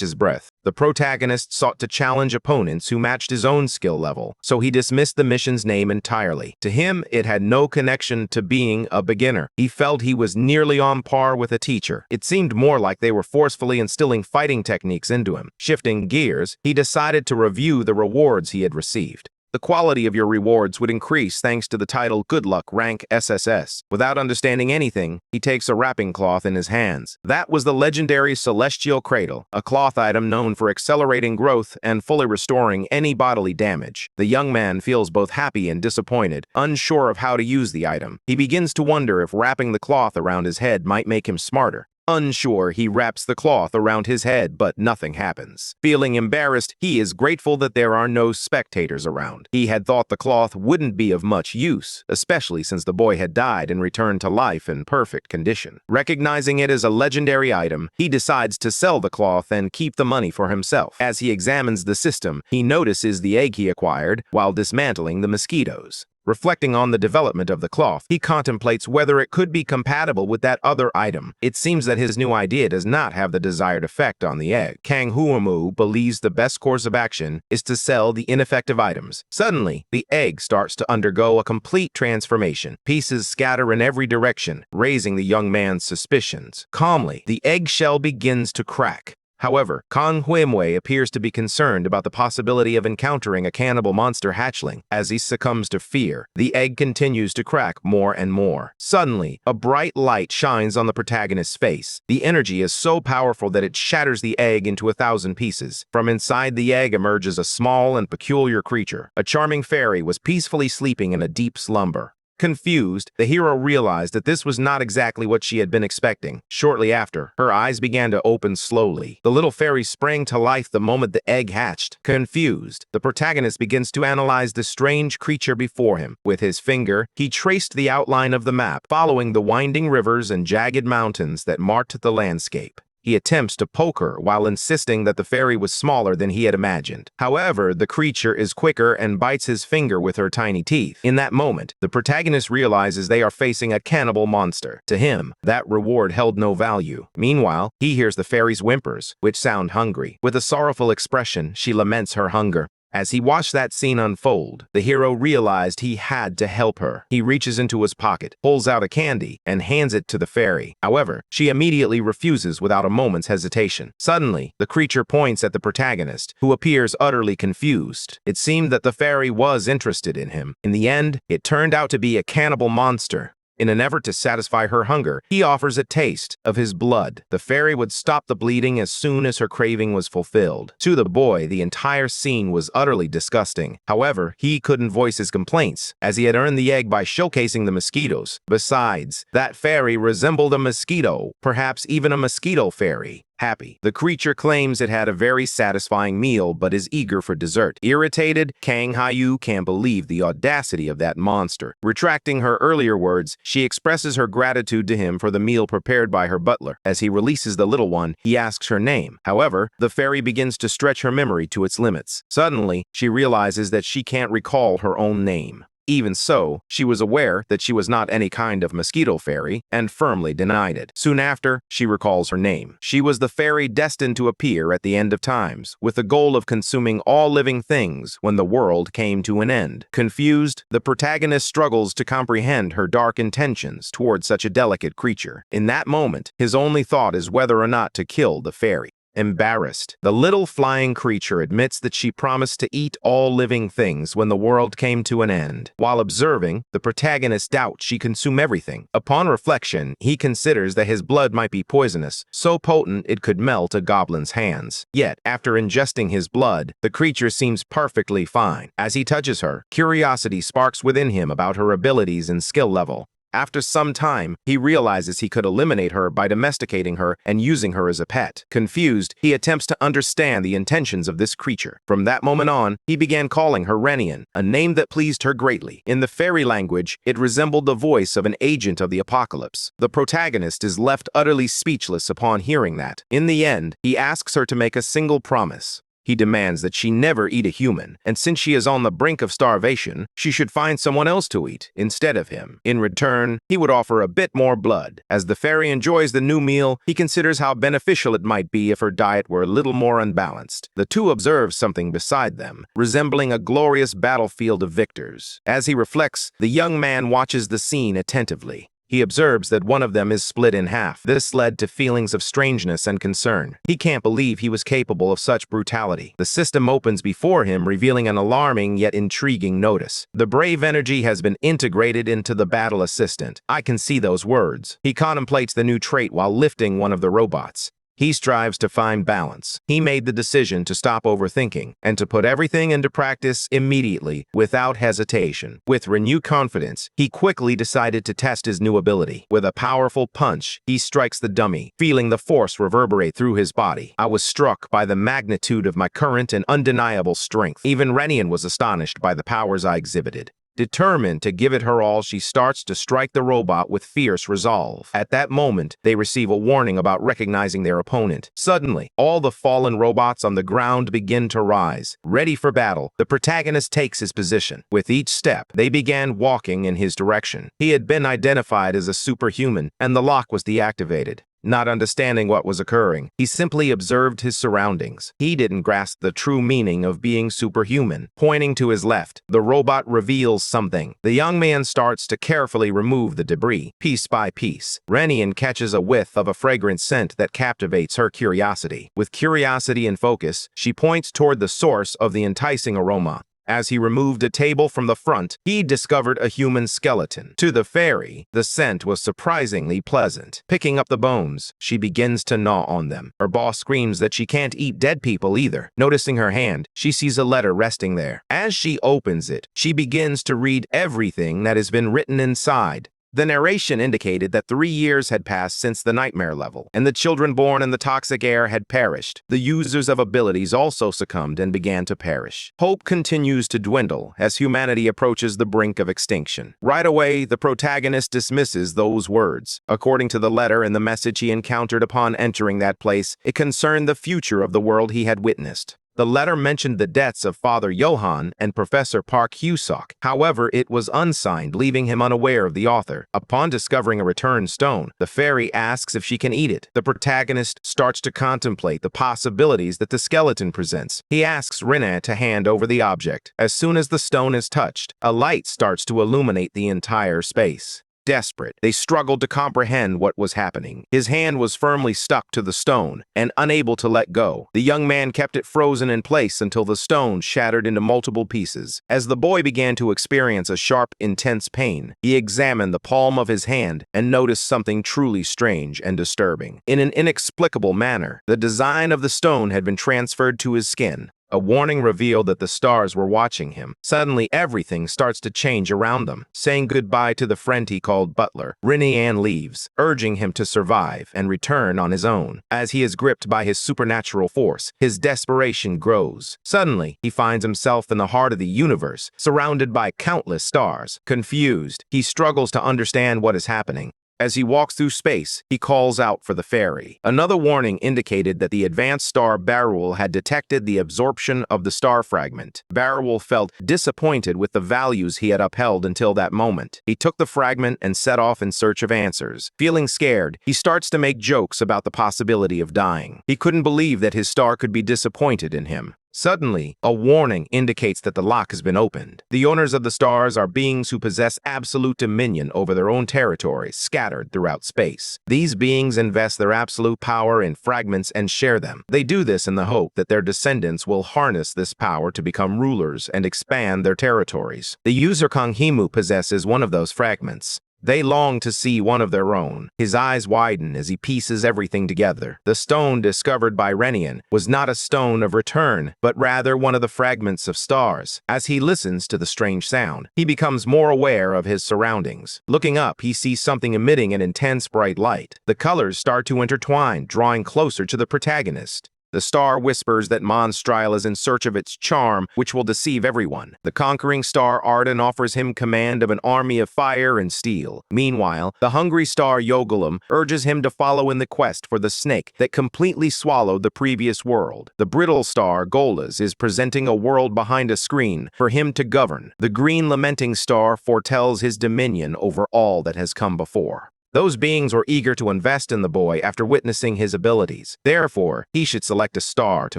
his breath. The protagonist sought to challenge opponents who matched his own skill level, so he dismissed the mission's name entirely. To him, it had no connection to being a beginner. He felt he was nearly on par with a teacher. It seemed more like they were forcefully instilling fighting techniques into him. Shifting gears, he decided to review the rewards he had received. The quality of your rewards would increase thanks to the title Good Luck rank SSS. Without understanding anything, he takes a wrapping cloth in his hands. That was the legendary Celestial Cradle, a cloth item known for accelerating growth and fully restoring any bodily damage. The young man feels both happy and disappointed, unsure of how to use the item. He begins to wonder if wrapping the cloth around his head might make him smarter. Unsure, he wraps the cloth around his head, but nothing happens. Feeling embarrassed, he is grateful that there are no spectators around. He had thought the cloth wouldn't be of much use, especially since the boy had died and returned to life in perfect condition. Recognizing it as a legendary item, he decides to sell the cloth and keep the money for himself. As he examines the system, he notices the egg he acquired while dismantling the mosquitoes. Reflecting on the development of the cloth, he contemplates whether it could be compatible with that other item. It seems that his new idea does not have the desired effect on the egg. Kang Huimu believes the best course of action is to sell the ineffective items. Suddenly, the egg starts to undergo a complete transformation. Pieces scatter in every direction, raising the young man's suspicions. Calmly, the eggshell begins to crack. However, Kang Huimwei appears to be concerned about the possibility of encountering a cannibal monster hatchling. As he succumbs to fear, the egg continues to crack more and more. Suddenly, a bright light shines on the protagonist's face. The energy is so powerful that it shatters the egg into 1,000 pieces. From inside the egg emerges a small and peculiar creature. A charming fairy was peacefully sleeping in a deep slumber. Confused, the hero realized that this was not exactly what she had been expecting. Shortly after, her eyes began to open slowly. The little fairy sprang to life the moment the egg hatched. Confused, the protagonist begins to analyze the strange creature before him. With his finger, he traced the outline of the map, following the winding rivers and jagged mountains that marked the landscape. He attempts to poke her while insisting that the fairy was smaller than he had imagined. However, the creature is quicker and bites his finger with her tiny teeth. In that moment, the protagonist realizes they are facing a cannibal monster. To him, that reward held no value. Meanwhile, he hears the fairy's whimpers, which sound hungry. With a sorrowful expression, she laments her hunger. As he watched that scene unfold, the hero realized he had to help her. He reaches into his pocket, pulls out a candy, and hands it to the fairy. However, she immediately refuses without a moment's hesitation. Suddenly, the creature points at the protagonist, who appears utterly confused. It seemed that the fairy was interested in him. In the end, it turned out to be a cannibal monster. In an effort to satisfy her hunger, he offers a taste of his blood. The fairy would stop the bleeding as soon as her craving was fulfilled. To the boy, the entire scene was utterly disgusting. However, he couldn't voice his complaints, as he had earned the egg by showcasing the mosquitoes. Besides, that fairy resembled a mosquito, perhaps even a mosquito fairy. Happy, the creature claims it had a very satisfying meal but is eager for dessert. Irritated, Kang Hayu can't believe the audacity of that monster. Retracting her earlier words, she expresses her gratitude to him for the meal prepared by her butler. As he releases the little one, he asks her name. However, the fairy begins to stretch her memory to its limits. Suddenly, she realizes that she can't recall her own name. Even so, she was aware that she was not any kind of mosquito fairy and firmly denied it. Soon after, she recalls her name. She was the fairy destined to appear at the end of times, with the goal of consuming all living things when the world came to an end. Confused, the protagonist struggles to comprehend her dark intentions toward such a delicate creature. In that moment, his only thought is whether or not to kill the fairy. Embarrassed, the little flying creature admits that she promised to eat all living things when the world came to an end. While observing, the protagonist doubts she consumed everything. Upon reflection, he considers that his blood might be poisonous, so potent it could melt a goblin's hands. Yet, after ingesting his blood, the creature seems perfectly fine. As he touches her, curiosity sparks within him about her abilities and skill level. After some time, he realizes he could eliminate her by domesticating her and using her as a pet. Confused, he attempts to understand the intentions of this creature. From that moment on, he began calling her Renian, a name that pleased her greatly. In the fairy language, it resembled the voice of an agent of the apocalypse. The protagonist is left utterly speechless upon hearing that. In the end, he asks her to make a single promise. He demands that she never eat a human, and since she is on the brink of starvation, she should find someone else to eat instead of him. In return, he would offer a bit more blood. As the fairy enjoys the new meal, he considers how beneficial it might be if her diet were a little more unbalanced. The two observe something beside them, resembling a glorious battlefield of victors. As he reflects, the young man watches the scene attentively. He observes that one of them is split in half. This led to feelings of strangeness and concern. He can't believe he was capable of such brutality. The system opens before him, revealing an alarming yet intriguing notice. The brave energy has been integrated into the battle assistant. I can see those words. He contemplates the new trait while lifting one of the robots. He strives to find balance. He made the decision to stop overthinking and to put everything into practice immediately, without hesitation. With renewed confidence, he quickly decided to test his new ability. With a powerful punch, he strikes the dummy, feeling the force reverberate through his body. I was struck by the magnitude of my current and undeniable strength. Even Renian was astonished by the powers I exhibited. Determined to give it her all, she starts to strike the robot with fierce resolve. At that moment, they receive a warning about recognizing their opponent. Suddenly, all the fallen robots on the ground begin to rise. Ready for battle, the protagonist takes his position. With each step, they began walking in his direction. He had been identified as a superhuman, and the lock was deactivated. Not understanding what was occurring, he simply observed his surroundings. He didn't grasp the true meaning of being superhuman. Pointing to his left, the robot reveals something. The young man starts to carefully remove the debris, piece by piece. Renian catches a whiff of a fragrant scent that captivates her curiosity. With curiosity in focus, she points toward the source of the enticing aroma. As he removed a table from the front, he discovered a human skeleton. To the fairy, the scent was surprisingly pleasant. Picking up the bones, she begins to gnaw on them. Her boss screams that she can't eat dead people either. Noticing her hand, she sees a letter resting there. As she opens it, she begins to read everything that has been written inside. The narration indicated that 3 years had passed since the nightmare level, and the children born in the toxic air had perished. The users of abilities also succumbed and began to perish. Hope continues to dwindle as humanity approaches the brink of extinction. Right away, the protagonist dismisses those words. According to the letter and the message he encountered upon entering that place, it concerned the future of the world he had witnessed. The letter mentioned the deaths of Father Johann and Professor Park Hyusok. However, it was unsigned, leaving him unaware of the author. Upon discovering a returned stone, the fairy asks if she can eat it. The protagonist starts to contemplate the possibilities that the skeleton presents. He asks Rena to hand over the object. As soon as the stone is touched, a light starts to illuminate the entire space. Desperate, they struggled to comprehend what was happening. His hand was firmly stuck to the stone and unable to let go. The young man kept it frozen in place until the stone shattered into multiple pieces. As the boy began to experience a sharp, intense pain, he examined the palm of his hand and noticed something truly strange and disturbing. In an inexplicable manner, the design of the stone had been transferred to his skin. A warning revealed that the stars were watching him. Suddenly, everything starts to change around them. Saying goodbye to the friend he called Butler, Renian leaves, urging him to survive and return on his own. As he is gripped by his supernatural force, his desperation grows. Suddenly, he finds himself in the heart of the universe, surrounded by countless stars. Confused, he struggles to understand what is happening. As he walks through space, he calls out for the fairy. Another warning indicated that the advanced star Werewolf had detected the absorption of the star fragment. Werewolf felt disappointed with the values he had upheld until that moment. He took the fragment and set off in search of answers. Feeling scared, he starts to make jokes about the possibility of dying. He couldn't believe that his star could be disappointed in him. Suddenly, a warning indicates that the lock has been opened. The owners of the stars are beings who possess absolute dominion over their own territories, scattered throughout space. These beings invest their absolute power in fragments and share them. They do this in the hope that their descendants will harness this power to become rulers and expand their territories. The user Konghimu possesses one of those fragments. They long to see one of their own. His eyes widen as he pieces everything together. The stone discovered by Renian was not a stone of return, but rather one of the fragments of stars. As he listens to the strange sound, he becomes more aware of his surroundings. Looking up, he sees something emitting an intense bright light. The colors start to intertwine, drawing closer to the protagonist. The star whispers that Monstrile is in search of its charm, which will deceive everyone. The conquering star Arden offers him command of an army of fire and steel. Meanwhile, the hungry star Yogalam urges him to follow in the quest for the snake that completely swallowed the previous world. The brittle star Golas is presenting a world behind a screen for him to govern. The green lamenting star foretells his dominion over all that has come before. Those beings were eager to invest in the boy after witnessing his abilities. Therefore, he should select a star to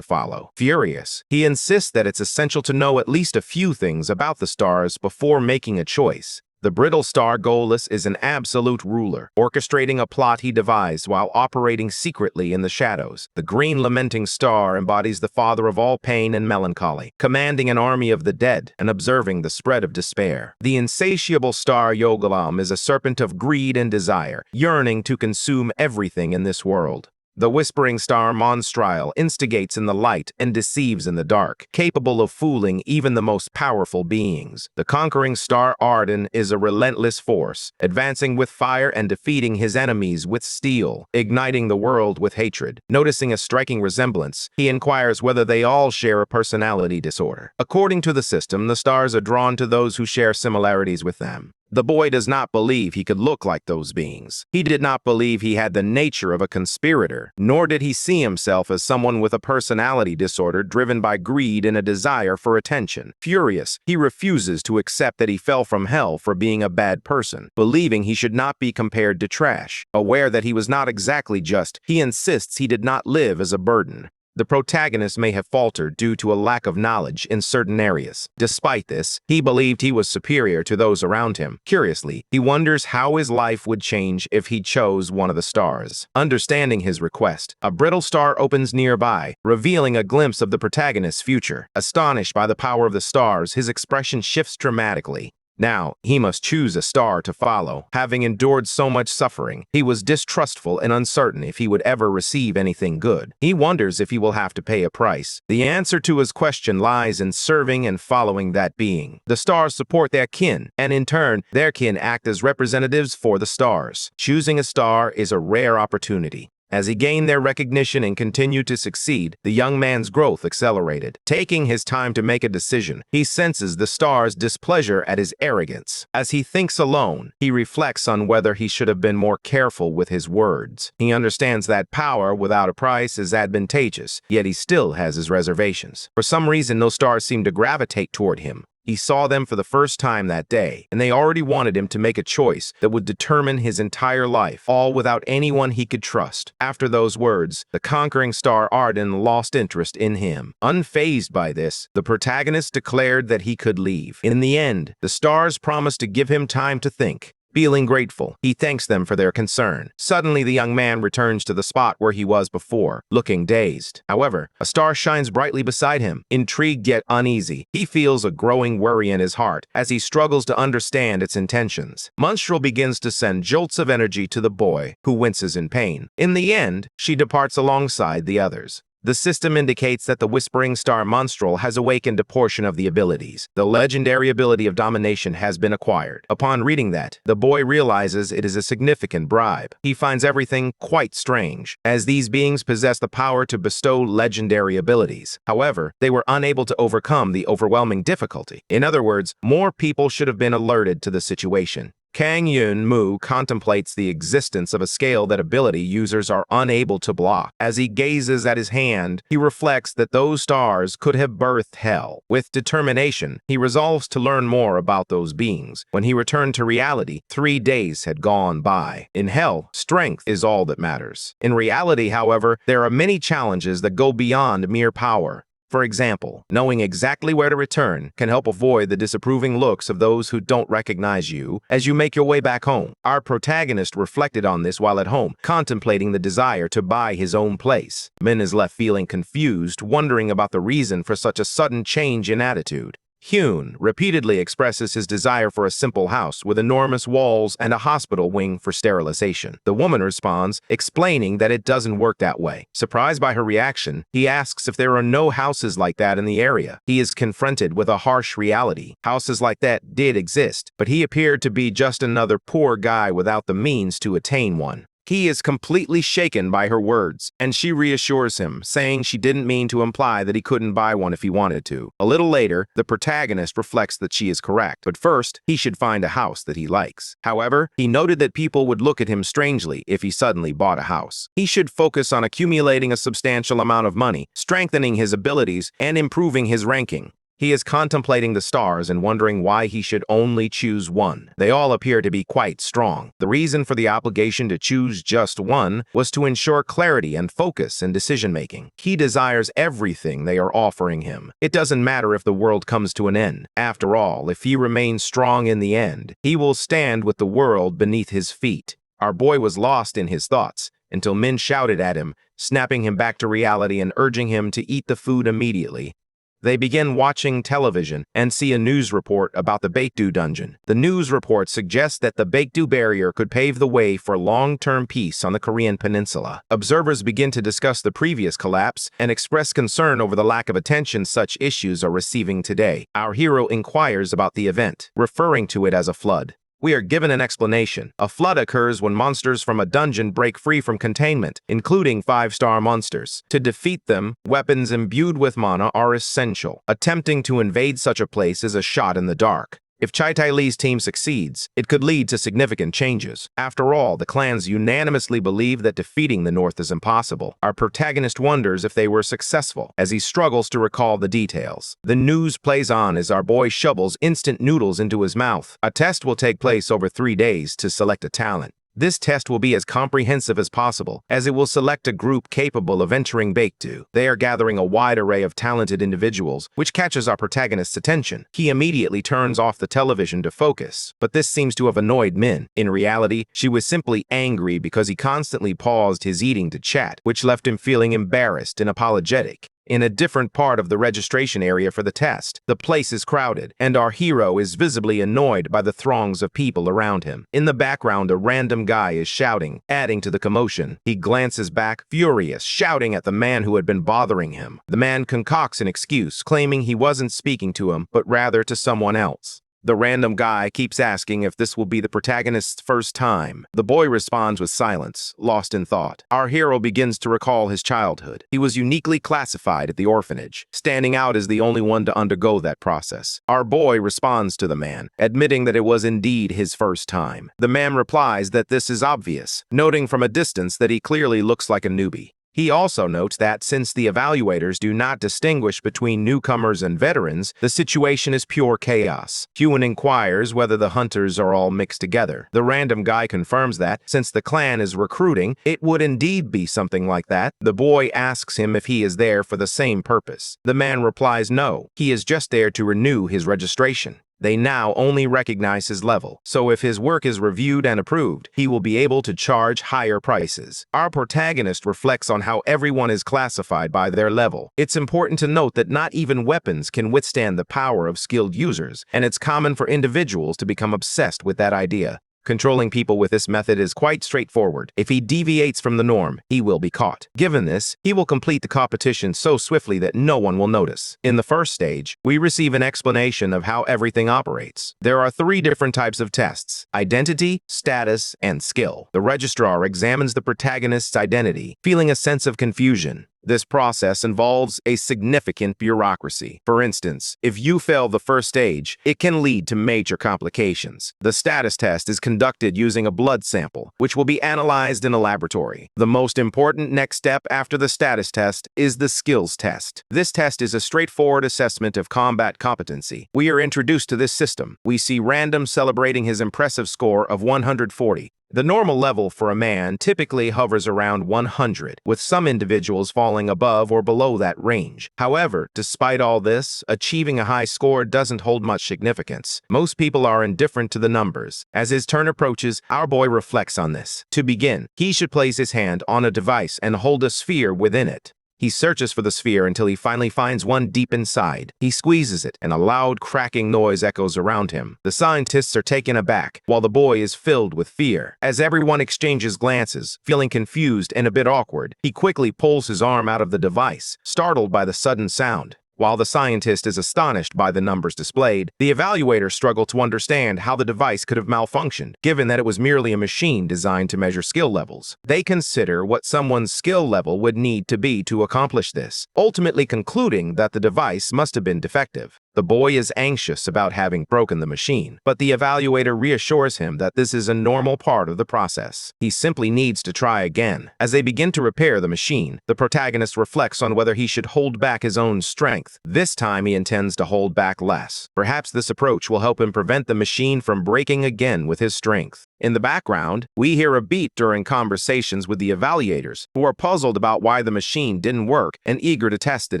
follow. Furious, he insists that it's essential to know at least a few things about the stars before making a choice. The brittle star Golas is an absolute ruler, orchestrating a plot he devised while operating secretly in the shadows. The green lamenting star embodies the father of all pain and melancholy, commanding an army of the dead and observing the spread of despair. The insatiable star Yogalam is a serpent of greed and desire, yearning to consume everything in this world. The whispering star Monstrile instigates in the light and deceives in the dark, capable of fooling even the most powerful beings. The conquering star Arden is a relentless force, advancing with fire and defeating his enemies with steel, igniting the world with hatred. Noticing a striking resemblance, he inquires whether they all share a personality disorder. According to the system, the stars are drawn to those who share similarities with them. The boy does not believe he could look like those beings. He did not believe he had the nature of a conspirator, nor did he see himself as someone with a personality disorder driven by greed and a desire for attention. Furious, he refuses to accept that he fell from hell for being a bad person, believing he should not be compared to trash. Aware that he was not exactly just, he insists he did not live as a burden. The protagonist may have faltered due to a lack of knowledge in certain areas. Despite this, he believed he was superior to those around him. Curiously, he wonders how his life would change if he chose one of the stars. Understanding his request, a brittle star opens nearby, revealing a glimpse of the protagonist's future. Astonished by the power of the stars, his expression shifts dramatically. Now, he must choose a star to follow. Having endured so much suffering, he was distrustful and uncertain if he would ever receive anything good. He wonders if he will have to pay a price. The answer to his question lies in serving and following that being. The stars support their kin, and in turn, their kin act as representatives for the stars. Choosing a star is a rare opportunity. As he gained their recognition and continued to succeed, the young man's growth accelerated. Taking his time to make a decision, he senses the star's displeasure at his arrogance. As he thinks alone, he reflects on whether he should have been more careful with his words. He understands that power without a price is advantageous, yet he still has his reservations. For some reason, those stars seem to gravitate toward him. He saw them for the first time that day, and they already wanted him to make a choice that would determine his entire life, all without anyone he could trust. After those words, the conquering star Arden lost interest in him. Unfazed by this, the protagonist declared that he could leave. In the end, the stars promised to give him time to think. Feeling grateful, he thanks them for their concern. Suddenly, the young man returns to the spot where he was before, looking dazed. However, a star shines brightly beside him. Intrigued yet uneasy, he feels a growing worry in his heart as he struggles to understand its intentions. Monstral begins to send jolts of energy to the boy, who winces in pain. In the end, she departs alongside the others. The system indicates that the Whispering Star Monstral has awakened a portion of the abilities. The legendary ability of domination has been acquired. Upon reading that, the boy realizes it is a significant bribe. He finds everything quite strange, as these beings possess the power to bestow legendary abilities. However, they were unable to overcome the overwhelming difficulty. In other words, more people should have been alerted to the situation. Kang Yun Mu contemplates the existence of a scale that ability users are unable to block. As he gazes at his hand, he reflects that those stars could have birthed hell. With determination, he resolves to learn more about those beings. When he returned to reality, 3 days had gone by. In hell, strength is all that matters. In reality, however, there are many challenges that go beyond mere power. For example, knowing exactly where to return can help avoid the disapproving looks of those who don't recognize you as you make your way back home. Our protagonist reflected on this while at home, contemplating the desire to buy his own place. Min is left feeling confused, wondering about the reason for such a sudden change in attitude. Hyun repeatedly expresses his desire for a simple house with enormous walls and a hospital wing for sterilization. The woman responds, explaining that it doesn't work that way. Surprised by her reaction, he asks if there are no houses like that in the area. He is confronted with a harsh reality. Houses like that did exist, but he appeared to be just another poor guy without the means to attain one. He is completely shaken by her words, and she reassures him, saying she didn't mean to imply that he couldn't buy one if he wanted to. A little later, the protagonist reflects that she is correct, but first, he should find a house that he likes. However, he noted that people would look at him strangely if he suddenly bought a house. He should focus on accumulating a substantial amount of money, strengthening his abilities, and improving his ranking. He is contemplating the stars and wondering why he should only choose one. They all appear to be quite strong. The reason for the obligation to choose just one was to ensure clarity and focus in decision-making. He desires everything they are offering him. It doesn't matter if the world comes to an end. After all, if he remains strong in the end, he will stand with the world beneath his feet. Our boy was lost in his thoughts until Min shouted at him, snapping him back to reality and urging him to eat the food immediately. They begin watching television and see a news report about the Baekdu dungeon. The news report suggests that the Baekdu barrier could pave the way for long-term peace on the Korean peninsula. Observers begin to discuss the previous collapse and express concern over the lack of attention such issues are receiving today. Our hero inquires about the event, referring to it as a flood. We are given an explanation. A flood occurs when monsters from a dungeon break free from containment, including 5-star monsters. To defeat them, weapons imbued with mana are essential. Attempting to invade such a place is a shot in the dark. If Chai Tai Lee's team succeeds, it could lead to significant changes. After all, the clans unanimously believe that defeating the North is impossible. Our protagonist wonders if they were successful, as he struggles to recall the details. The news plays on as our boy shovels instant noodles into his mouth. A test will take place over 3 days to select a talent. This test will be as comprehensive as possible, as it will select a group capable of entering Baekdu. They are gathering a wide array of talented individuals, which catches our protagonist's attention. He immediately turns off the television to focus, but this seems to have annoyed Min. In reality, she was simply angry because he constantly paused his eating to chat, which left him feeling embarrassed and apologetic. In a different part of the registration area for the test, the place is crowded, and our hero is visibly annoyed by the throngs of people around him. In the background, a random guy is shouting, adding to the commotion. He glances back, furious, shouting at the man who had been bothering him. The man concocts an excuse, claiming he wasn't speaking to him, but rather to someone else. The random guy keeps asking if this will be the protagonist's first time. The boy responds with silence, lost in thought. Our hero begins to recall his childhood. He was uniquely classified at the orphanage, standing out as the only one to undergo that process. Our boy responds to the man, admitting that it was indeed his first time. The man replies that this is obvious, noting from a distance that he clearly looks like a newbie. He also notes that since the evaluators do not distinguish between newcomers and veterans, the situation is pure chaos. Hyun inquires whether the hunters are all mixed together. The random guy confirms that, since the clan is recruiting, it would indeed be something like that. The boy asks him if he is there for the same purpose. The man replies no, he is just there to renew his registration. They now only recognize his level, so if his work is reviewed and approved, he will be able to charge higher prices. Our protagonist reflects on how everyone is classified by their level. It's important to note that not even weapons can withstand the power of skilled users, and it's common for individuals to become obsessed with that idea. Controlling people with this method is quite straightforward. If he deviates from the norm, he will be caught. Given this, he will complete the competition so swiftly that no one will notice. In the first stage, we receive an explanation of how everything operates. There are 3 different types of tests: identity, status, and skill. The registrar examines the protagonist's identity, feeling a sense of confusion. This process involves a significant bureaucracy. For instance, if you fail the first stage, it can lead to major complications. The status test is conducted using a blood sample, which will be analyzed in a laboratory. The most important next step after the status test is the skills test. This test is a straightforward assessment of combat competency. We are introduced to this system. We see Random celebrating his impressive score of 140. The normal level for a man typically hovers around 100, with some individuals falling above or below that range. However, despite all this, achieving a high score doesn't hold much significance. Most people are indifferent to the numbers. As his turn approaches, our boy reflects on this. To begin, he should place his hand on a device and hold a sphere within it. He searches for the sphere until he finally finds one deep inside. He squeezes it, and a loud cracking noise echoes around him. The scientists are taken aback, while the boy is filled with fear. As everyone exchanges glances, feeling confused and a bit awkward, he quickly pulls his arm out of the device, startled by the sudden sound. While the scientist is astonished by the numbers displayed, the evaluators struggle to understand how the device could have malfunctioned, given that it was merely a machine designed to measure skill levels. They consider what someone's skill level would need to be to accomplish this, ultimately concluding that the device must have been defective. The boy is anxious about having broken the machine, but the evaluator reassures him that this is a normal part of the process. He simply needs to try again. As they begin to repair the machine, the protagonist reflects on whether he should hold back his own strength. This time he intends to hold back less. Perhaps this approach will help him prevent the machine from breaking again with his strength. In the background, we hear a beat during conversations with the evaluators, who are puzzled about why the machine didn't work and eager to test it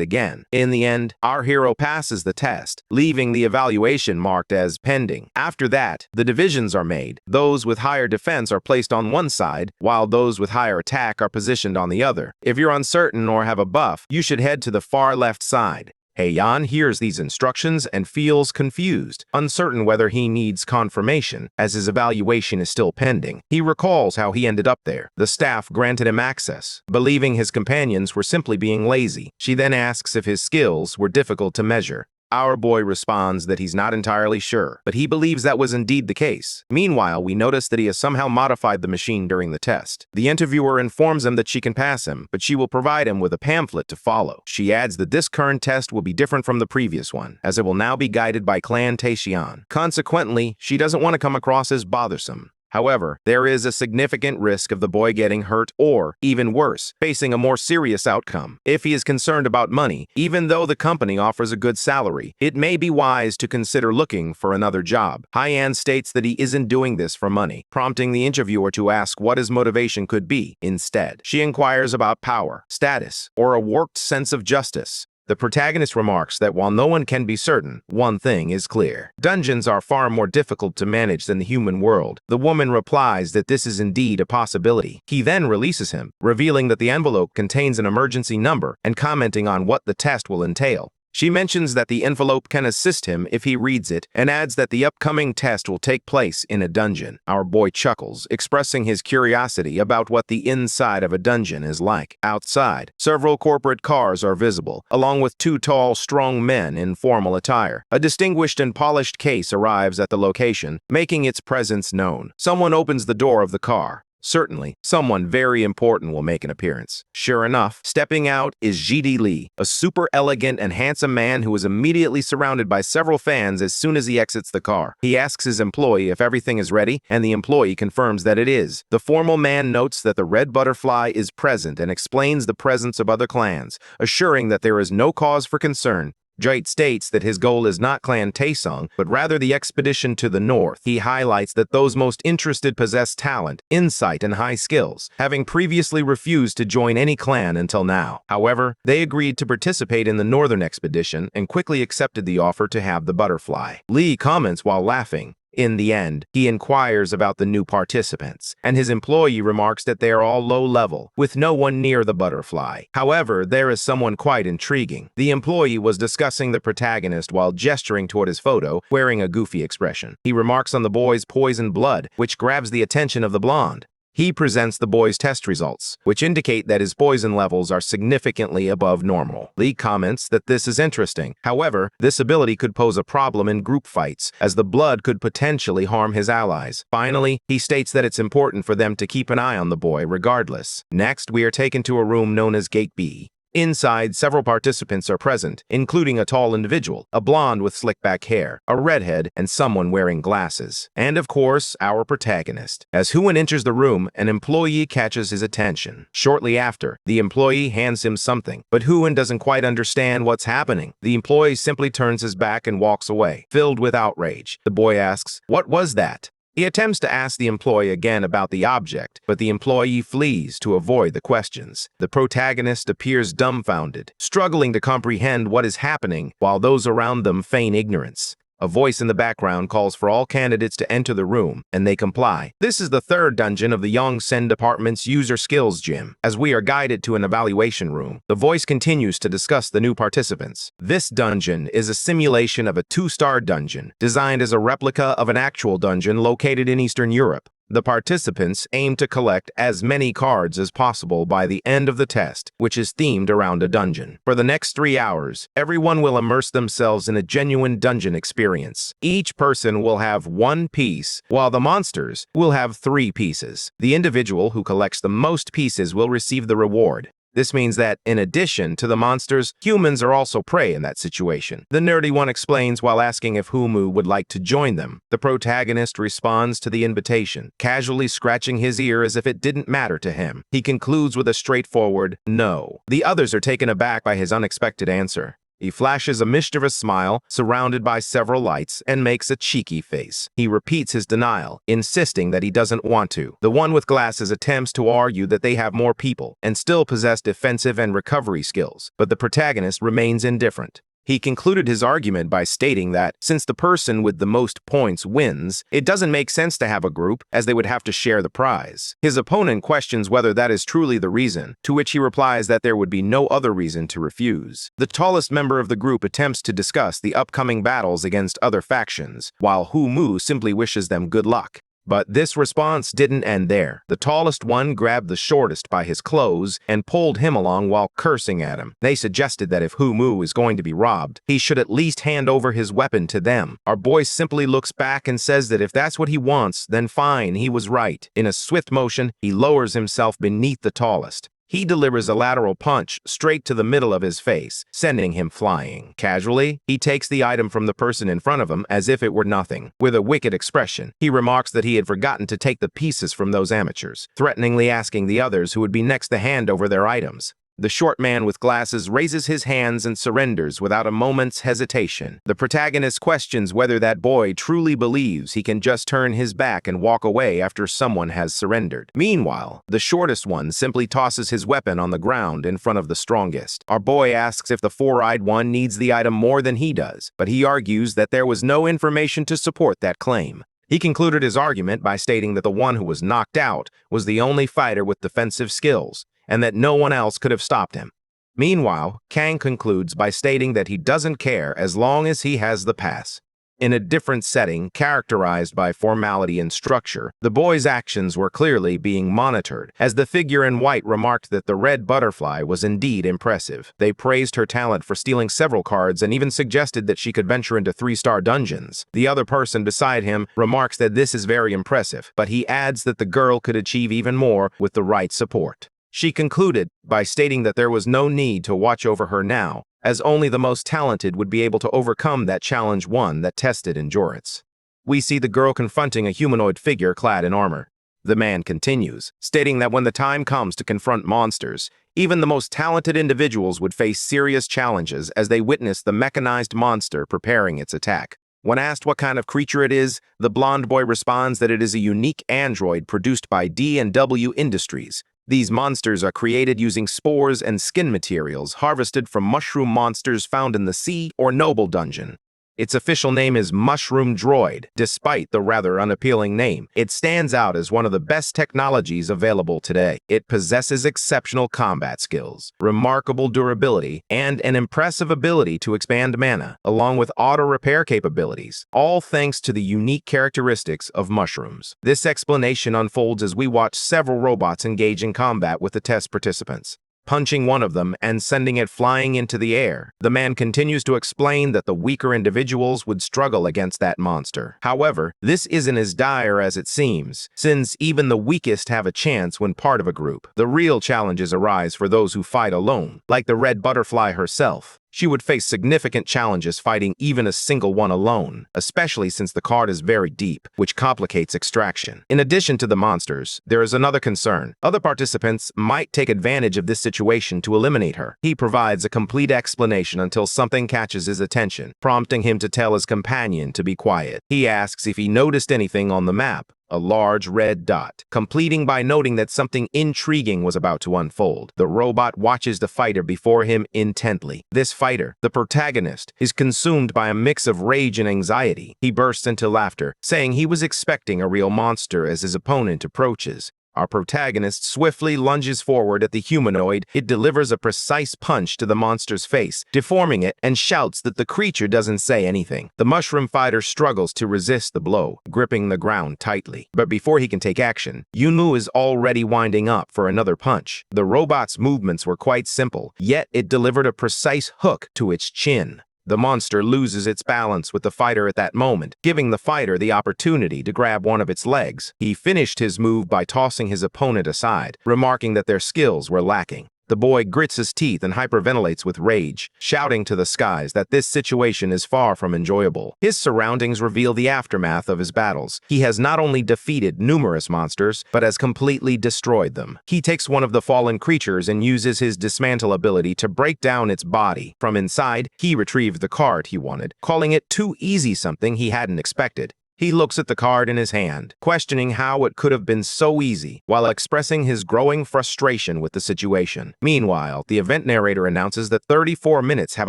again. In the end, our hero passes the test, leaving the evaluation marked as pending. After that, the divisions are made. Those with higher defense are placed on one side, while those with higher attack are positioned on the other. If you're uncertain or have a buff, you should head to the far left side. Heian hears these instructions and feels confused, uncertain whether he needs confirmation, as his evaluation is still pending. He recalls how he ended up there. The staff granted him access, believing his companions were simply being lazy. She then asks if his skills were difficult to measure. Our boy responds that he's not entirely sure, but he believes that was indeed the case. Meanwhile, we notice that he has somehow modified the machine during the test. The interviewer informs him that she can pass him, but she will provide him with a pamphlet to follow. She adds that this current test will be different from the previous one, as it will now be guided by Clan Taishian. Consequently, she doesn't want to come across as bothersome. However, there is a significant risk of the boy getting hurt or, even worse, facing a more serious outcome. If he is concerned about money, even though the company offers a good salary, it may be wise to consider looking for another job. Heian states that he isn't doing this for money, prompting the interviewer to ask what his motivation could be instead. She inquires about power, status, or a warped sense of justice. The protagonist remarks that while no one can be certain, one thing is clear. Dungeons are far more difficult to manage than the human world. The woman replies that this is indeed a possibility. He then releases him, revealing that the envelope contains an emergency number and commenting on what the test will entail. She mentions that the envelope can assist him if he reads it, and adds that the upcoming test will take place in a dungeon. Our boy chuckles, expressing his curiosity about what the inside of a dungeon is like. Outside, several corporate cars are visible, along with two tall, strong men in formal attire. A distinguished and polished case arrives at the location, making its presence known. Someone opens the door of the car. Certainly, someone very important will make an appearance. Sure enough, stepping out is GD Lee, a super elegant and handsome man who is immediately surrounded by several fans as soon as he exits the car. He asks his employee if everything is ready, and the employee confirms that it is. The formal man notes that the red butterfly is present and explains the presence of other clans, assuring that there is no cause for concern. Jade states that his goal is not Clan Taesung, but rather the expedition to the north. He highlights that those most interested possess talent, insight, and high skills, having previously refused to join any clan until now. However, they agreed to participate in the northern expedition and quickly accepted the offer to have the butterfly. Lee comments while laughing. In the end, he inquires about the new participants, and his employee remarks that they are all low level, with no one near the butterfly. However, there is someone quite intriguing. The employee was discussing the protagonist while gesturing toward his photo, wearing a goofy expression. He remarks on the boy's poisoned blood, which grabs the attention of the blonde. He presents the boy's test results, which indicate that his poison levels are significantly above normal. Lee comments that this is interesting. However, this ability could pose a problem in group fights, as the blood could potentially harm his allies. Finally, he states that it's important for them to keep an eye on the boy regardless. Next, we are taken to a room known as Gate B. Inside, several participants are present, including a tall individual, a blonde with slick-back hair, a redhead, and someone wearing glasses. And of course, our protagonist. As Huan enters the room, an employee catches his attention. Shortly after, the employee hands him something, but Huan doesn't quite understand what's happening. The employee simply turns his back and walks away, filled with outrage. The boy asks, "What was that?" He attempts to ask the employee again about the object, but the employee flees to avoid the questions. The protagonist appears dumbfounded, struggling to comprehend what is happening while those around them feign ignorance. A voice in the background calls for all candidates to enter the room, and they comply. This is the third dungeon of the Yongsen Department's User Skills Gym. As we are guided to an evaluation room, the voice continues to discuss the new participants. This dungeon is a simulation of a 2-star dungeon, designed as a replica of an actual dungeon located in Eastern Europe. The participants aim to collect as many cards as possible by the end of the test, which is themed around a dungeon. For the next 3 hours, everyone will immerse themselves in a genuine dungeon experience. Each person will have 1 piece, while the monsters will have 3 pieces. The individual who collects the most pieces will receive the reward. This means that, in addition to the monsters, humans are also prey in that situation. The nerdy one explains while asking if Humu would like to join them. The protagonist responds to the invitation, casually scratching his ear as if it didn't matter to him. He concludes with a straightforward no. The others are taken aback by his unexpected answer. He flashes a mischievous smile, surrounded by several lights, and makes a cheeky face. He repeats his denial, insisting that he doesn't want to. The one with glasses attempts to argue that they have more people and still possess defensive and recovery skills, but the protagonist remains indifferent. He concluded his argument by stating that, since the person with the most points wins, it doesn't make sense to have a group, as they would have to share the prize. His opponent questions whether that is truly the reason, to which he replies that there would be no other reason to refuse. The tallest member of the group attempts to discuss the upcoming battles against other factions, while Hu Mu simply wishes them good luck. But this response didn't end there. The tallest one grabbed the shortest by his clothes and pulled him along while cursing at him. They suggested that if Hu Mu is going to be robbed, he should at least hand over his weapon to them. Our boy simply looks back and says that if that's what he wants, then fine, he was right. In a swift motion, he lowers himself beneath the tallest. He delivers a lateral punch straight to the middle of his face, sending him flying. Casually, he takes the item from the person in front of him as if it were nothing. With a wicked expression, he remarks that he had forgotten to take the pieces from those amateurs, threateningly asking the others who would be next to hand over their items. The short man with glasses raises his hands and surrenders without a moment's hesitation. The protagonist questions whether that boy truly believes he can just turn his back and walk away after someone has surrendered. Meanwhile, the shortest one simply tosses his weapon on the ground in front of the strongest. Our boy asks if the 4-eyed one needs the item more than he does, but he argues that there was no information to support that claim. He concluded his argument by stating that the one who was knocked out was the only fighter with defensive skills, and that no one else could have stopped him. Meanwhile, Kang concludes by stating that he doesn't care as long as he has the pass. In a different setting, characterized by formality and structure, the boy's actions were clearly being monitored, as the figure in white remarked that the red butterfly was indeed impressive. They praised her talent for stealing several cards and even suggested that she could venture into 3-star dungeons. The other person beside him remarks that this is very impressive, but he adds that the girl could achieve even more with the right support. She concluded by stating that there was no need to watch over her now, as only the most talented would be able to overcome that challenge one that tested endurance. We see the girl confronting a humanoid figure clad in armor. The man continues, stating that when the time comes to confront monsters, even the most talented individuals would face serious challenges as they witness the mechanized monster preparing its attack. When asked what kind of creature it is, the blonde boy responds that it is a unique android produced by D&W Industries. These monsters are created using spores and skin materials harvested from mushroom monsters found in the sea or noble dungeon. Its official name is Mushroom Droid. Despite the rather unappealing name, it stands out as one of the best technologies available today. It possesses exceptional combat skills, remarkable durability, and an impressive ability to expand mana, along with auto-repair capabilities, all thanks to the unique characteristics of mushrooms. This explanation unfolds as we watch several robots engage in combat with the test participants, punching one of them and sending it flying into the air. The man continues to explain that the weaker individuals would struggle against that monster. However, this isn't as dire as it seems, since even the weakest have a chance when part of a group. The real challenges arise for those who fight alone, like the red butterfly herself. She would face significant challenges fighting even a single one alone, especially since the card is very deep, which complicates extraction. In addition to the monsters, there is another concern. Other participants might take advantage of this situation to eliminate her. He provides a complete explanation until something catches his attention, prompting him to tell his companion to be quiet. He asks if he noticed anything on the map. a large red dot, completing by noting that something intriguing was about to unfold. The robot watches the fighter before him intently. This fighter, the protagonist, is consumed by a mix of rage and anxiety. He bursts into laughter, saying he was expecting a real monster as his opponent approaches. Our protagonist swiftly lunges forward at the humanoid. It delivers a precise punch to the monster's face, deforming it, and shouts that the creature doesn't say anything. The mushroom fighter struggles to resist the blow, gripping the ground tightly. But before he can take action, Yunmu is already winding up for another punch. The robot's movements were quite simple, yet it delivered a precise hook to its chin. The monster loses its balance with the fighter at that moment, giving the fighter the opportunity to grab one of its legs. He finished his move by tossing his opponent aside, remarking that their skills were lacking. The boy grits his teeth and hyperventilates with rage, shouting to the skies that this situation is far from enjoyable. His surroundings reveal the aftermath of his battles. He has not only defeated numerous monsters, but has completely destroyed them. He takes one of the fallen creatures and uses his dismantle ability to break down its body. From inside, he retrieved the card he wanted, calling it too easy, something he hadn't expected. He looks at the card in his hand, questioning how it could have been so easy, while expressing his growing frustration with the situation. Meanwhile, the event narrator announces that 34 minutes have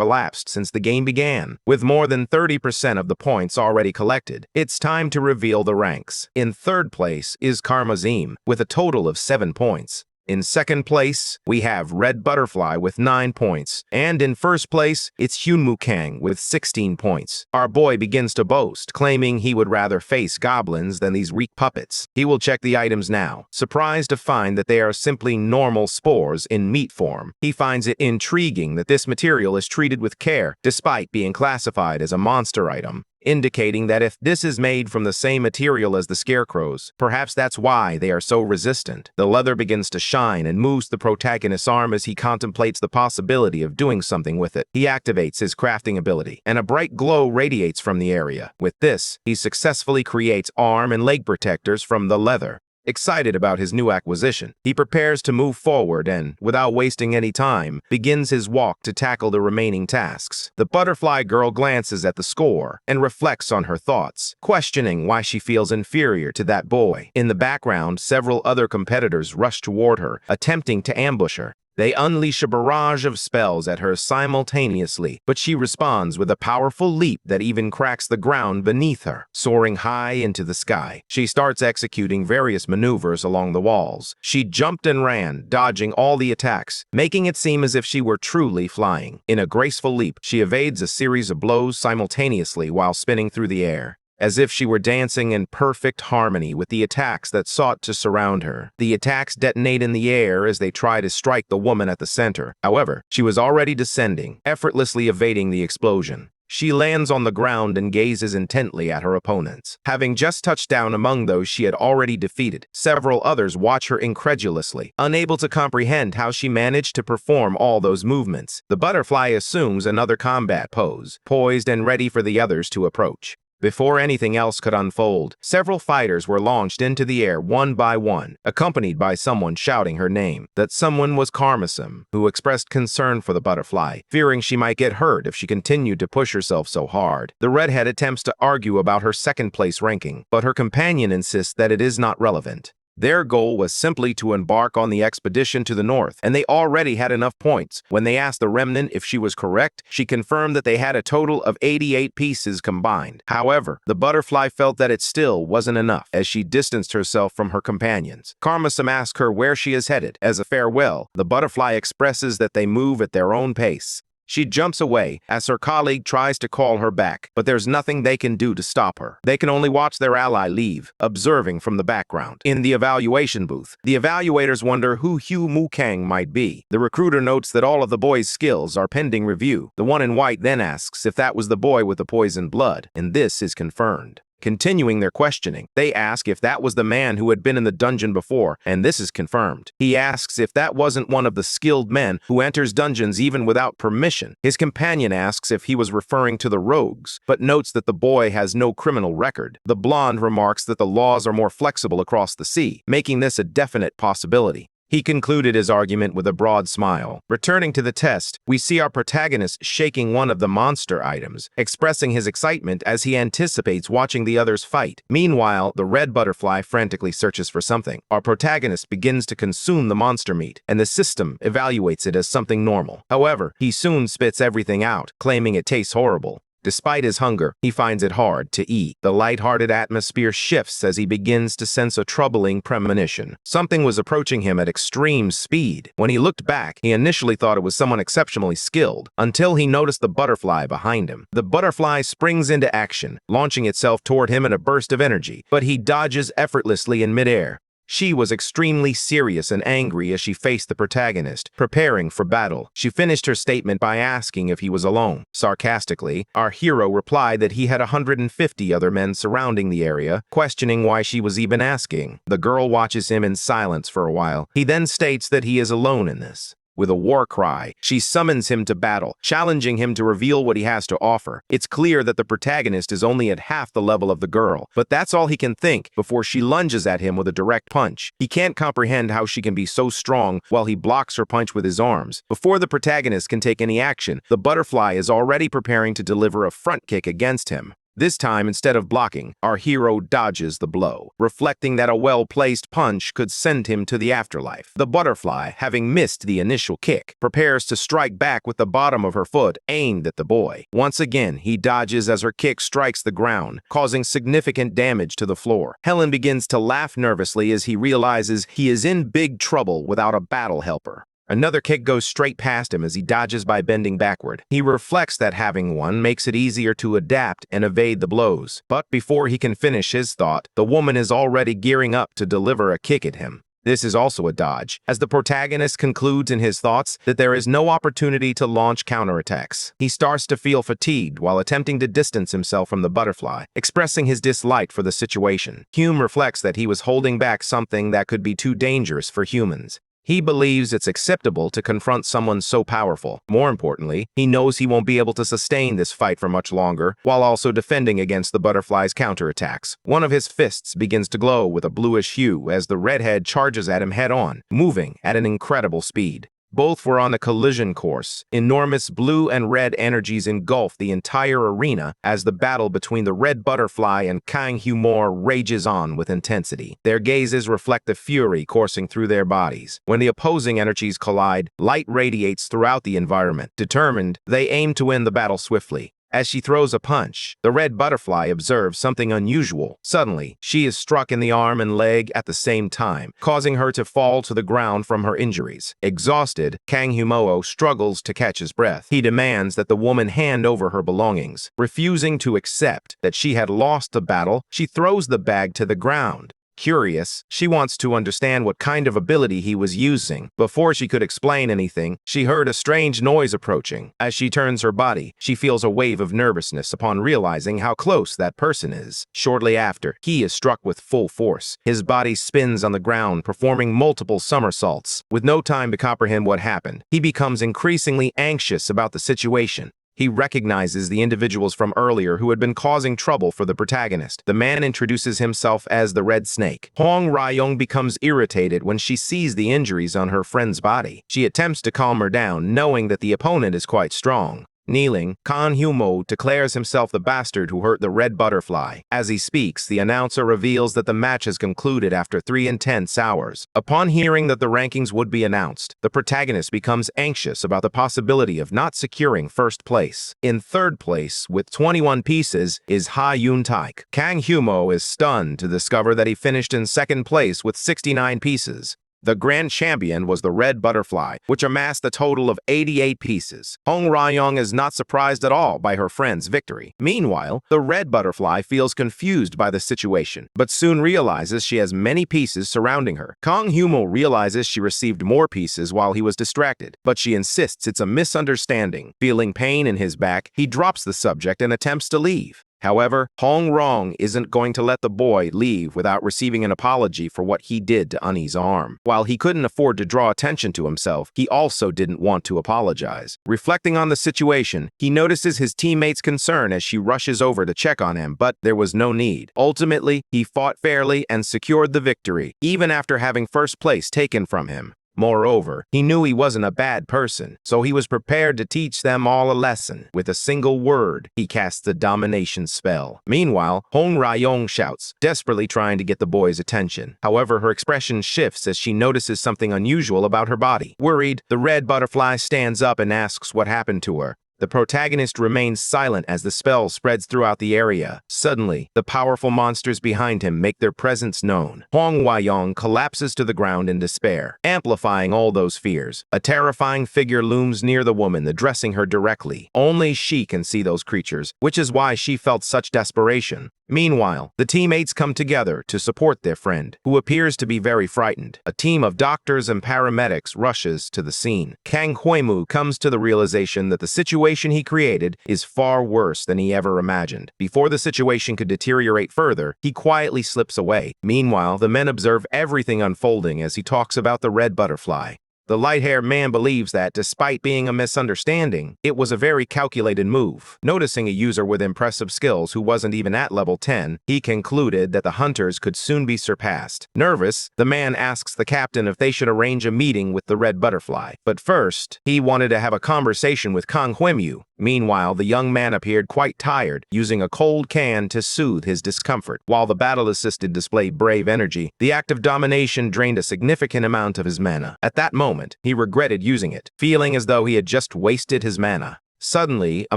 elapsed since the game began, with more than 30% of the points already collected. It's time to reveal the ranks. In third place is Karmazim, with a total of 7 points. In second place, we have Red Butterfly with 9 points, and in first place, it's Hyunmoo Kang with 16 points. Our boy begins to boast, claiming he would rather face goblins than these weak puppets. He will check the items now, surprised to find that they are simply normal spores in meat form. He finds it intriguing that this material is treated with care, despite being classified as a monster item, indicating that if this is made from the same material as the scarecrows, perhaps that's why they are so resistant. The leather begins to shine and moves the protagonist's arm as he contemplates the possibility of doing something with it. He activates his crafting ability, and a bright glow radiates from the area. With this, he successfully creates arm and leg protectors from the leather. Excited about his new acquisition, he prepares to move forward and, without wasting any time, begins his walk to tackle the remaining tasks. The butterfly girl glances at the score and reflects on her thoughts, questioning why she feels inferior to that boy. In the background, several other competitors rush toward her, attempting to ambush her. They unleash a barrage of spells at her simultaneously, but she responds with a powerful leap that even cracks the ground beneath her. Soaring high into the sky, she starts executing various maneuvers along the walls. She jumped and ran, dodging all the attacks, making it seem as if she were truly flying. In a graceful leap, she evades a series of blows simultaneously while spinning through the air, as if she were dancing in perfect harmony with the attacks that sought to surround her. The attacks detonate in the air as they try to strike the woman at the center. However, she was already descending, effortlessly evading the explosion. She lands on the ground and gazes intently at her opponents. Having just touched down among those she had already defeated, several others watch her incredulously, unable to comprehend how she managed to perform all those movements. The butterfly assumes another combat pose, poised and ready for the others to approach. Before anything else could unfold, several fighters were launched into the air one by one, accompanied by someone shouting her name. That someone was Karmazim, who expressed concern for the butterfly, fearing she might get hurt if she continued to push herself so hard. The redhead attempts to argue about her second-place ranking, but her companion insists that it is not relevant. Their goal was simply to embark on the expedition to the north, and they already had enough points. When they asked the remnant if she was correct, she confirmed that they had a total of 88 pieces combined. However, the butterfly felt that it still wasn't enough, as she distanced herself from her companions. Karmazim asks her where she is headed. As a farewell, the butterfly expresses that they move at their own pace. She jumps away as her colleague tries to call her back, but there's nothing they can do to stop her. They can only watch their ally leave, observing from the background. In the evaluation booth, the evaluators wonder who Hyunmoo Kang might be. The recruiter notes that all of the boy's skills are pending review. The one in white then asks if that was the boy with the poisoned blood, and this is confirmed. Continuing their questioning, they ask if that was the man who had been in the dungeon before, and this is confirmed. He asks if that wasn't one of the skilled men who enters dungeons even without permission. His companion asks if he was referring to the rogues, but notes that the boy has no criminal record. The blonde remarks that the laws are more flexible across the sea, making this a definite possibility. He concluded his argument with a broad smile. Returning to the test, we see our protagonist shaking one of the monster items, expressing his excitement as he anticipates watching the others fight. Meanwhile, the red butterfly frantically searches for something. Our protagonist begins to consume the monster meat, and the system evaluates it as something normal. However, he soon spits everything out, claiming it tastes horrible. Despite his hunger, he finds it hard to eat. The light-hearted atmosphere shifts as he begins to sense a troubling premonition. Something was approaching him at extreme speed. When he looked back, he initially thought it was someone exceptionally skilled, until he noticed the butterfly behind him. The butterfly springs into action, launching itself toward him in a burst of energy, but he dodges effortlessly in midair. She was extremely serious and angry as she faced the protagonist, preparing for battle. She finished her statement by asking if he was alone. Sarcastically, our hero replied that he had 150 other men surrounding the area, questioning why she was even asking. The girl watches him in silence for a while. He then states that he is alone in this. With a war cry, she summons him to battle, challenging him to reveal what he has to offer. It's clear that the protagonist is only at half the level of the girl, but that's all he can think before she lunges at him with a direct punch. He can't comprehend how she can be so strong while he blocks her punch with his arms. Before the protagonist can take any action, the butterfly is already preparing to deliver a front kick against him. This time, instead of blocking, our hero dodges the blow, reflecting that a well-placed punch could send him to the afterlife. The butterfly, having missed the initial kick, prepares to strike back with the bottom of her foot aimed at the boy. Once again, he dodges as her kick strikes the ground, causing significant damage to the floor. Helen begins to laugh nervously as he realizes he is in big trouble without a battle helper. Another kick goes straight past him as he dodges by bending backward. He reflects that having one makes it easier to adapt and evade the blows. But before he can finish his thought, the woman is already gearing up to deliver a kick at him. This is also a dodge, as the protagonist concludes in his thoughts that there is no opportunity to launch counterattacks. He starts to feel fatigued while attempting to distance himself from the butterfly, expressing his dislike for the situation. Hume reflects that he was holding back something that could be too dangerous for humans. He believes it's acceptable to confront someone so powerful. More importantly, he knows he won't be able to sustain this fight for much longer, while also defending against the butterfly's counterattacks. One of his fists begins to glow with a bluish hue as the redhead charges at him head-on, moving at an incredible speed. Both were on a collision course. Enormous blue and red energies engulf the entire arena as the battle between the red butterfly and Kang Humor rages on with intensity. Their gazes reflect the fury coursing through their bodies. When the opposing energies collide, light radiates throughout the environment. Determined, they aim to end the battle swiftly. As she throws a punch, the red butterfly observes something unusual. Suddenly, she is struck in the arm and leg at the same time, causing her to fall to the ground from her injuries. Exhausted, Kang Humoo struggles to catch his breath. He demands that the woman hand over her belongings. Refusing to accept that she had lost the battle, she throws the bag to the ground. Curious, she wants to understand what kind of ability he was using. Before she could explain anything, she heard a strange noise approaching. As she turns her body, she feels a wave of nervousness upon realizing how close that person is. Shortly after, he is struck with full force. His body spins on the ground, performing multiple somersaults. With no time to comprehend what happened, he becomes increasingly anxious about the situation. He recognizes the individuals from earlier who had been causing trouble for the protagonist. The man introduces himself as the Red Snake. Hong Ryong becomes irritated when she sees the injuries on her friend's body. She attempts to calm her down, knowing that the opponent is quite strong. Kneeling, Kang Humoo declares himself the bastard who hurt the red butterfly. As he speaks, the announcer reveals that the match has concluded after 3 intense hours. Upon hearing that the rankings would be announced, the protagonist becomes anxious about the possibility of not securing first place. In third place, with 21 pieces, is Ha Yun Taik. Kang Humoo is stunned to discover that he finished in second place with 69 pieces. The grand champion was the red butterfly, which amassed a total of 88 pieces. Hong Ryong is not surprised at all by her friend's victory. Meanwhile, the red butterfly feels confused by the situation, but soon realizes she has many pieces surrounding her. Kang Humoo realizes she received more pieces while he was distracted, but she insists it's a misunderstanding. Feeling pain in his back, he drops the subject and attempts to leave. However, Hong Rong isn't going to let the boy leave without receiving an apology for what he did to Unnie's arm. While he couldn't afford to draw attention to himself, he also didn't want to apologize. Reflecting on the situation, he notices his teammate's concern as she rushes over to check on him, but there was no need. Ultimately, he fought fairly and secured the victory, even after having first place taken from him. Moreover, he knew he wasn't a bad person, so he was prepared to teach them all a lesson. With a single word, he casts the domination spell. Meanwhile, Hong Rayong shouts, desperately trying to get the boy's attention. However, her expression shifts as she notices something unusual about her body. Worried, the red butterfly stands up and asks what happened to her. The protagonist remains silent as the spell spreads throughout the area. Suddenly, the powerful monsters behind him make their presence known. Huang Weiyong collapses to the ground in despair, amplifying all those fears. A terrifying figure looms near the woman, addressing her directly. Only she can see those creatures, which is why she felt such desperation. Meanwhile, the teammates come together to support their friend, who appears to be very frightened. A team of doctors and paramedics rushes to the scene. Kang Huimu comes to the realization that the situation he created is far worse than he ever imagined. Before the situation could deteriorate further, he quietly slips away. Meanwhile, the men observe everything unfolding as he talks about the red butterfly. The light-haired man believes that, despite being a misunderstanding, it was a very calculated move. Noticing a user with impressive skills who wasn't even at level 10, he concluded that the hunters could soon be surpassed. Nervous, the man asks the captain if they should arrange a meeting with the red butterfly. But first, he wanted to have a conversation with Kang Huimyu. Meanwhile, the young man appeared quite tired, using a cold can to soothe his discomfort. While the battle-assisted displayed brave energy, the act of domination drained a significant amount of his mana. At that moment, he regretted using it, feeling as though he had just wasted his mana. Suddenly, a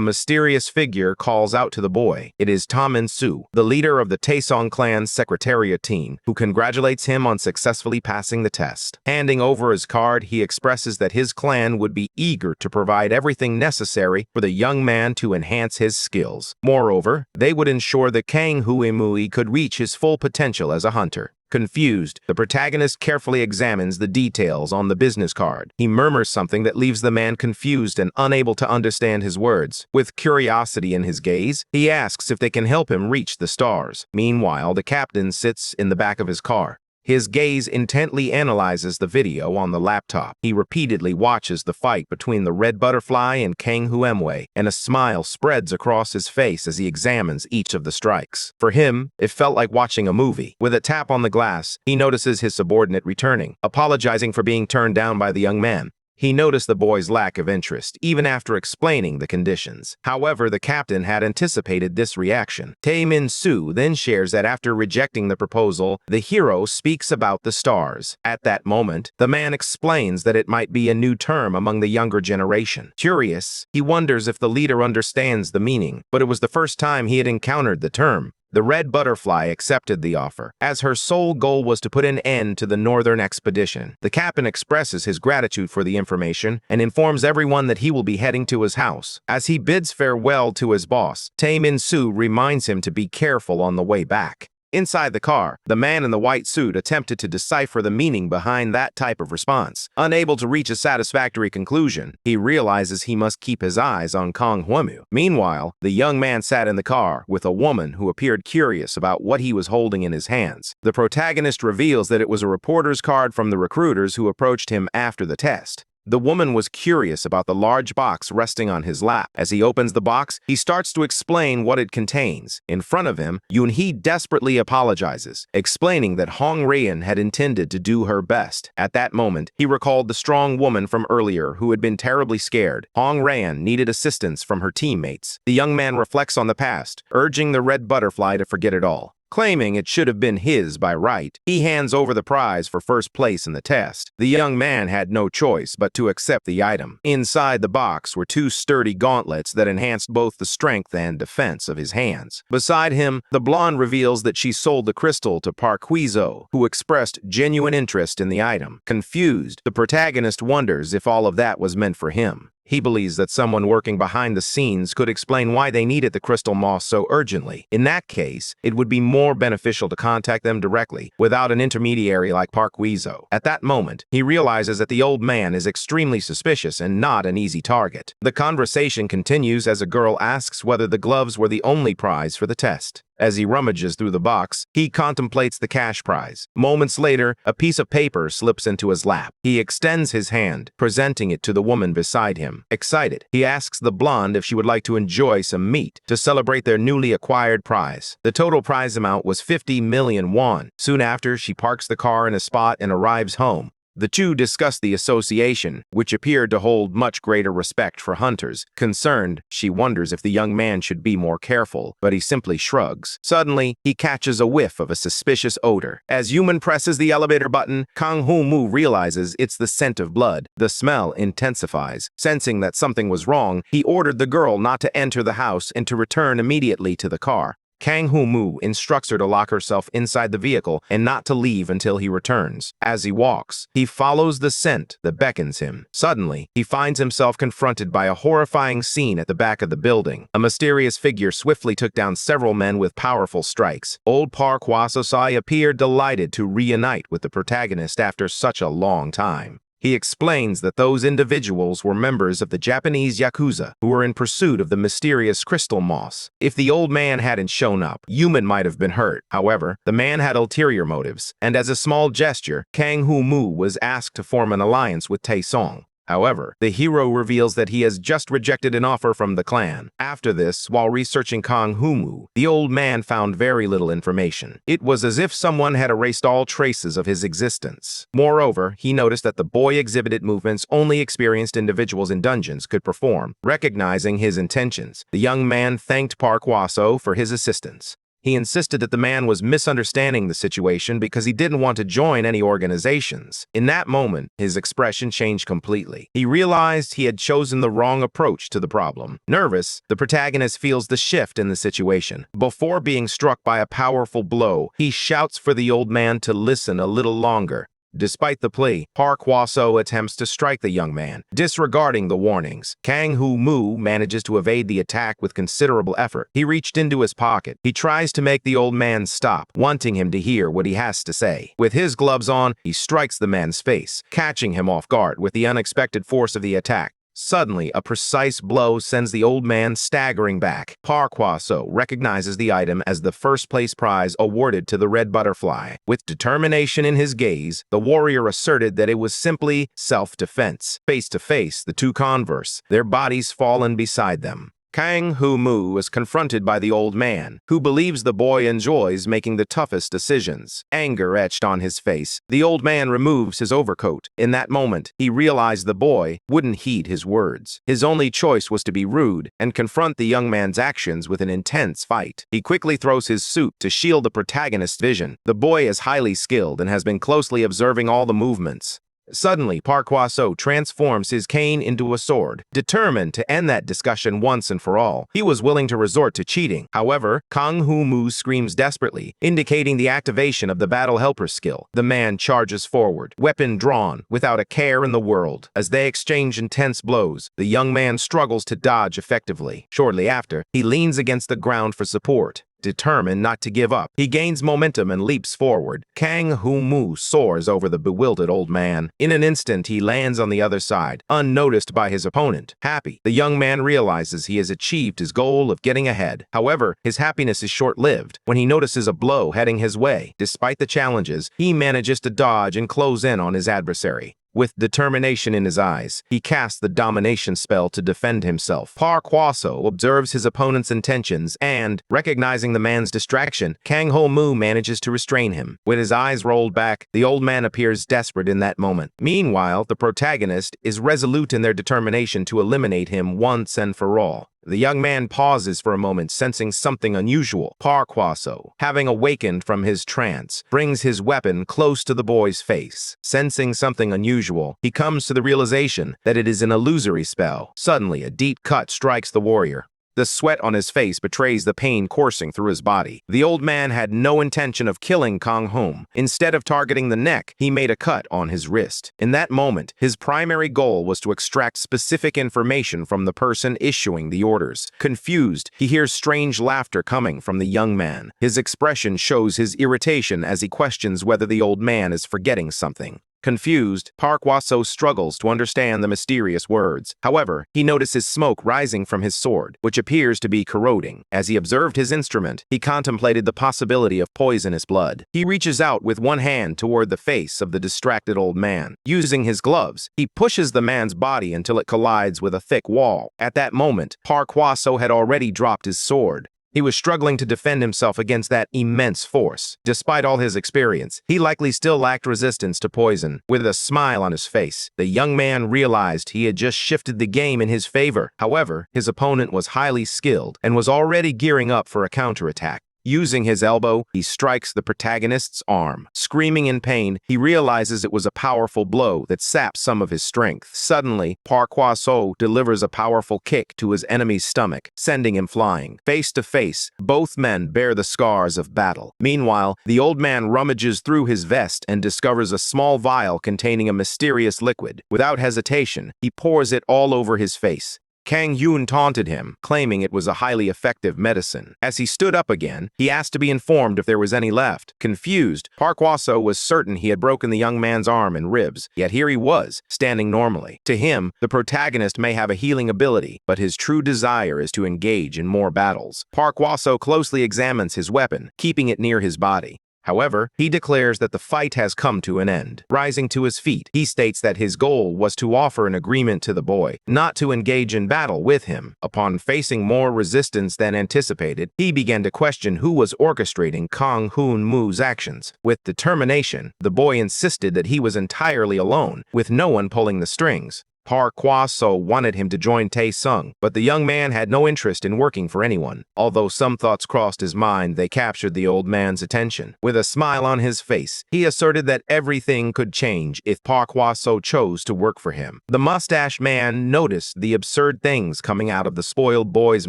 mysterious figure calls out to the boy. It is Ta Min-su, the leader of the Taesong clan's secretariat team, who congratulates him on successfully passing the test. Handing over his card, he expresses that his clan would be eager to provide everything necessary for the young man to enhance his skills. Moreover, they would ensure that Kang Huimui could reach his full potential as a hunter. Confused, the protagonist carefully examines the details on the business card. He murmurs something that leaves the man confused and unable to understand his words. With curiosity in his gaze, he asks if they can help him reach the stars. Meanwhile, the captain sits in the back of his car. His gaze intently analyzes the video on the laptop. He repeatedly watches the fight between the red butterfly and Kang Huemwei, and a smile spreads across his face as he examines each of the strikes. For him, it felt like watching a movie. With a tap on the glass, he notices his subordinate returning, apologizing for being turned down by the young man. He noticed the boy's lack of interest, even after explaining the conditions. However, the captain had anticipated this reaction. Ta Min-su then shares that after rejecting the proposal, the hero speaks about the stars. At that moment, the man explains that it might be a new term among the younger generation. Curious, he wonders if the leader understands the meaning, but it was the first time he had encountered the term. The red butterfly accepted the offer, as her sole goal was to put an end to the northern expedition. The captain expresses his gratitude for the information and informs everyone that he will be heading to his house. As he bids farewell to his boss, Ta Min-su reminds him to be careful on the way back. Inside the car, the man in the white suit attempted to decipher the meaning behind that type of response. Unable to reach a satisfactory conclusion, he realizes he must keep his eyes on Kang Huemu. Meanwhile, the young man sat in the car with a woman who appeared curious about what he was holding in his hands. The protagonist reveals that it was a reporter's card from the recruiters who approached him after the test. The woman was curious about the large box resting on his lap. As he opens the box, he starts to explain what it contains. In front of him, Yoon-hee desperately apologizes, explaining that Hong Rayan had intended to do her best. At that moment, he recalled the strong woman from earlier who had been terribly scared. Hong Rayan needed assistance from her teammates. The young man reflects on the past, urging the red butterfly to forget it all. Claiming it should have been his by right, he hands over the prize for first place in the test. The young man had no choice but to accept the item. Inside the box were two sturdy gauntlets that enhanced both the strength and defense of his hands. Beside him, the blonde reveals that she sold the crystal to Park Huizo, who expressed genuine interest in the item. Confused, the protagonist wonders if all of that was meant for him. He believes that someone working behind the scenes could explain why they needed the crystal moss so urgently. In that case, it would be more beneficial to contact them directly, without an intermediary like Park Weezo. At that moment, he realizes that the old man is extremely suspicious and not an easy target. The conversation continues as a girl asks whether the gloves were the only prize for the test. As he rummages through the box, he contemplates the cash prize. Moments later, a piece of paper slips into his lap. He extends his hand, presenting it to the woman beside him. Excited, he asks the blonde if she would like to enjoy some meat to celebrate their newly acquired prize. The total prize amount was 50 million won. Soon after, she parks the car in a spot and arrives home. The two discuss the association, which appeared to hold much greater respect for hunters. Concerned, she wonders if the young man should be more careful, but he simply shrugs. Suddenly, he catches a whiff of a suspicious odor. As Human presses the elevator button, Kang Hoo-moo realizes it's the scent of blood. The smell intensifies. Sensing that something was wrong, he ordered the girl not to enter the house and to return immediately to the car. Kang Hoo-moo instructs her to lock herself inside the vehicle and not to leave until he returns. As he walks, he follows the scent that beckons him. Suddenly, he finds himself confronted by a horrifying scene at the back of the building. A mysterious figure swiftly took down several men with powerful strikes. Old Park Hwa-so-sai appeared delighted to reunite with the protagonist after such a long time. He explains that those individuals were members of the Japanese Yakuza who were in pursuit of the mysterious crystal moss. If the old man hadn't shown up, Human might have been hurt. However, the man had ulterior motives, and as a small gesture, Kang Hoo-moo was asked to form an alliance with Tae-song. However, the hero reveals that he has just rejected an offer from the clan. After this, while researching Kang Hoo-moo, the old man found very little information. It was as if someone had erased all traces of his existence. Moreover, he noticed that the boy exhibited movements only experienced individuals in dungeons could perform. Recognizing his intentions, the young man thanked Park Hwa-so for his assistance. He insisted that the man was misunderstanding the situation because he didn't want to join any organizations. In that moment, his expression changed completely. He realized he had chosen the wrong approach to the problem. Nervous, the protagonist feels the shift in the situation. Before being struck by a powerful blow, he shouts for the old man to listen a little longer. Despite the plea, Park Hwa-so attempts to strike the young man. Disregarding the warnings, Kang Hoo-moo manages to evade the attack with considerable effort. He reached into his pocket. He tries to make the old man stop, wanting him to hear what he has to say. With his gloves on, he strikes the man's face, catching him off guard with the unexpected force of the attack. Suddenly, a precise blow sends the old man staggering back. Park Hwa-so recognizes the item as the first-place prize awarded to the red butterfly. With determination in his gaze, the warrior asserted that it was simply self-defense. Face to face, the two converse, their bodies fallen beside them. Kang Hoo-moo is confronted by the old man, who believes the boy enjoys making the toughest decisions. Anger etched on his face, the old man removes his overcoat. In that moment, he realized the boy wouldn't heed his words. His only choice was to be rude and confront the young man's actions with an intense fight. He quickly throws his suit to shield the protagonist's vision. The boy is highly skilled and has been closely observing all the movements. Suddenly, Park Hwa-so transforms his cane into a sword. Determined to end that discussion once and for all, he was willing to resort to cheating. However, Kang Hoo-moo screams desperately, indicating the activation of the battle helper skill. The man charges forward, weapon drawn, without a care in the world. As they exchange intense blows, the young man struggles to dodge effectively. Shortly after, he leans against the ground for support. Determined not to give up, he gains momentum and leaps forward. Kang Hoo-moo soars over the bewildered old man. In an instant, he lands on the other side, unnoticed by his opponent. Happy, the young man realizes he has achieved his goal of getting ahead. However, his happiness is short-lived when he notices a blow heading his way. Despite the challenges, he manages to dodge and close in on his adversary. With determination in his eyes, he casts the domination spell to defend himself. Park Hwa-so observes his opponent's intentions and, recognizing the man's distraction, Kang Hoo-moo manages to restrain him. With his eyes rolled back, the old man appears desperate in that moment. Meanwhile, the protagonist is resolute in their determination to eliminate him once and for all. The young man pauses for a moment, sensing something unusual. Park Hwa-so, having awakened from his trance, brings his weapon close to the boy's face. Sensing something unusual, he comes to the realization that it is an illusory spell. Suddenly, a deep cut strikes the warrior. The sweat on his face betrays the pain coursing through his body. The old man had no intention of killing Kang Hoon. Instead of targeting the neck, he made a cut on his wrist. In that moment, his primary goal was to extract specific information from the person issuing the orders. Confused, he hears strange laughter coming from the young man. His expression shows his irritation as he questions whether the old man is forgetting something. Confused, Park Hwa-seo struggles to understand the mysterious words. However, he notices smoke rising from his sword, which appears to be corroding. As he observed his instrument, he contemplated the possibility of poisonous blood. He reaches out with one hand toward the face of the distracted old man. Using his gloves, he pushes the man's body until it collides with a thick wall. At that moment, Park Hwa-seo had already dropped his sword. He was struggling to defend himself against that immense force. Despite all his experience, he likely still lacked resistance to poison. With a smile on his face, the young man realized he had just shifted the game in his favor. However, his opponent was highly skilled and was already gearing up for a counterattack. Using his elbow, he strikes the protagonist's arm. Screaming in pain, he realizes it was a powerful blow that saps some of his strength. Suddenly, Park Hwa-seo delivers a powerful kick to his enemy's stomach, sending him flying. Face to face, both men bear the scars of battle. Meanwhile, the old man rummages through his vest and discovers a small vial containing a mysterious liquid. Without hesitation, he pours it all over his face. Kang Yoon taunted him, claiming it was a highly effective medicine. As he stood up again, he asked to be informed if there was any left. Confused, Park Hwa-seo was certain he had broken the young man's arm and ribs, yet here he was, standing normally. To him, the protagonist may have a healing ability, but his true desire is to engage in more battles. Park Hwa-seo closely examines his weapon, keeping it near his body. However, he declares that the fight has come to an end. Rising to his feet, he states that his goal was to offer an agreement to the boy, not to engage in battle with him. Upon facing more resistance than anticipated, he began to question who was orchestrating Kang Hoon-moo's actions. With determination, the boy insisted that he was entirely alone, with no one pulling the strings. Park Hwa-seo wanted him to join Tae-sung, but the young man had no interest in working for anyone. Although some thoughts crossed his mind, they captured the old man's attention. With a smile on his face, he asserted that everything could change if Park Hwa-seo chose to work for him. The mustache man noticed the absurd things coming out of the spoiled boy's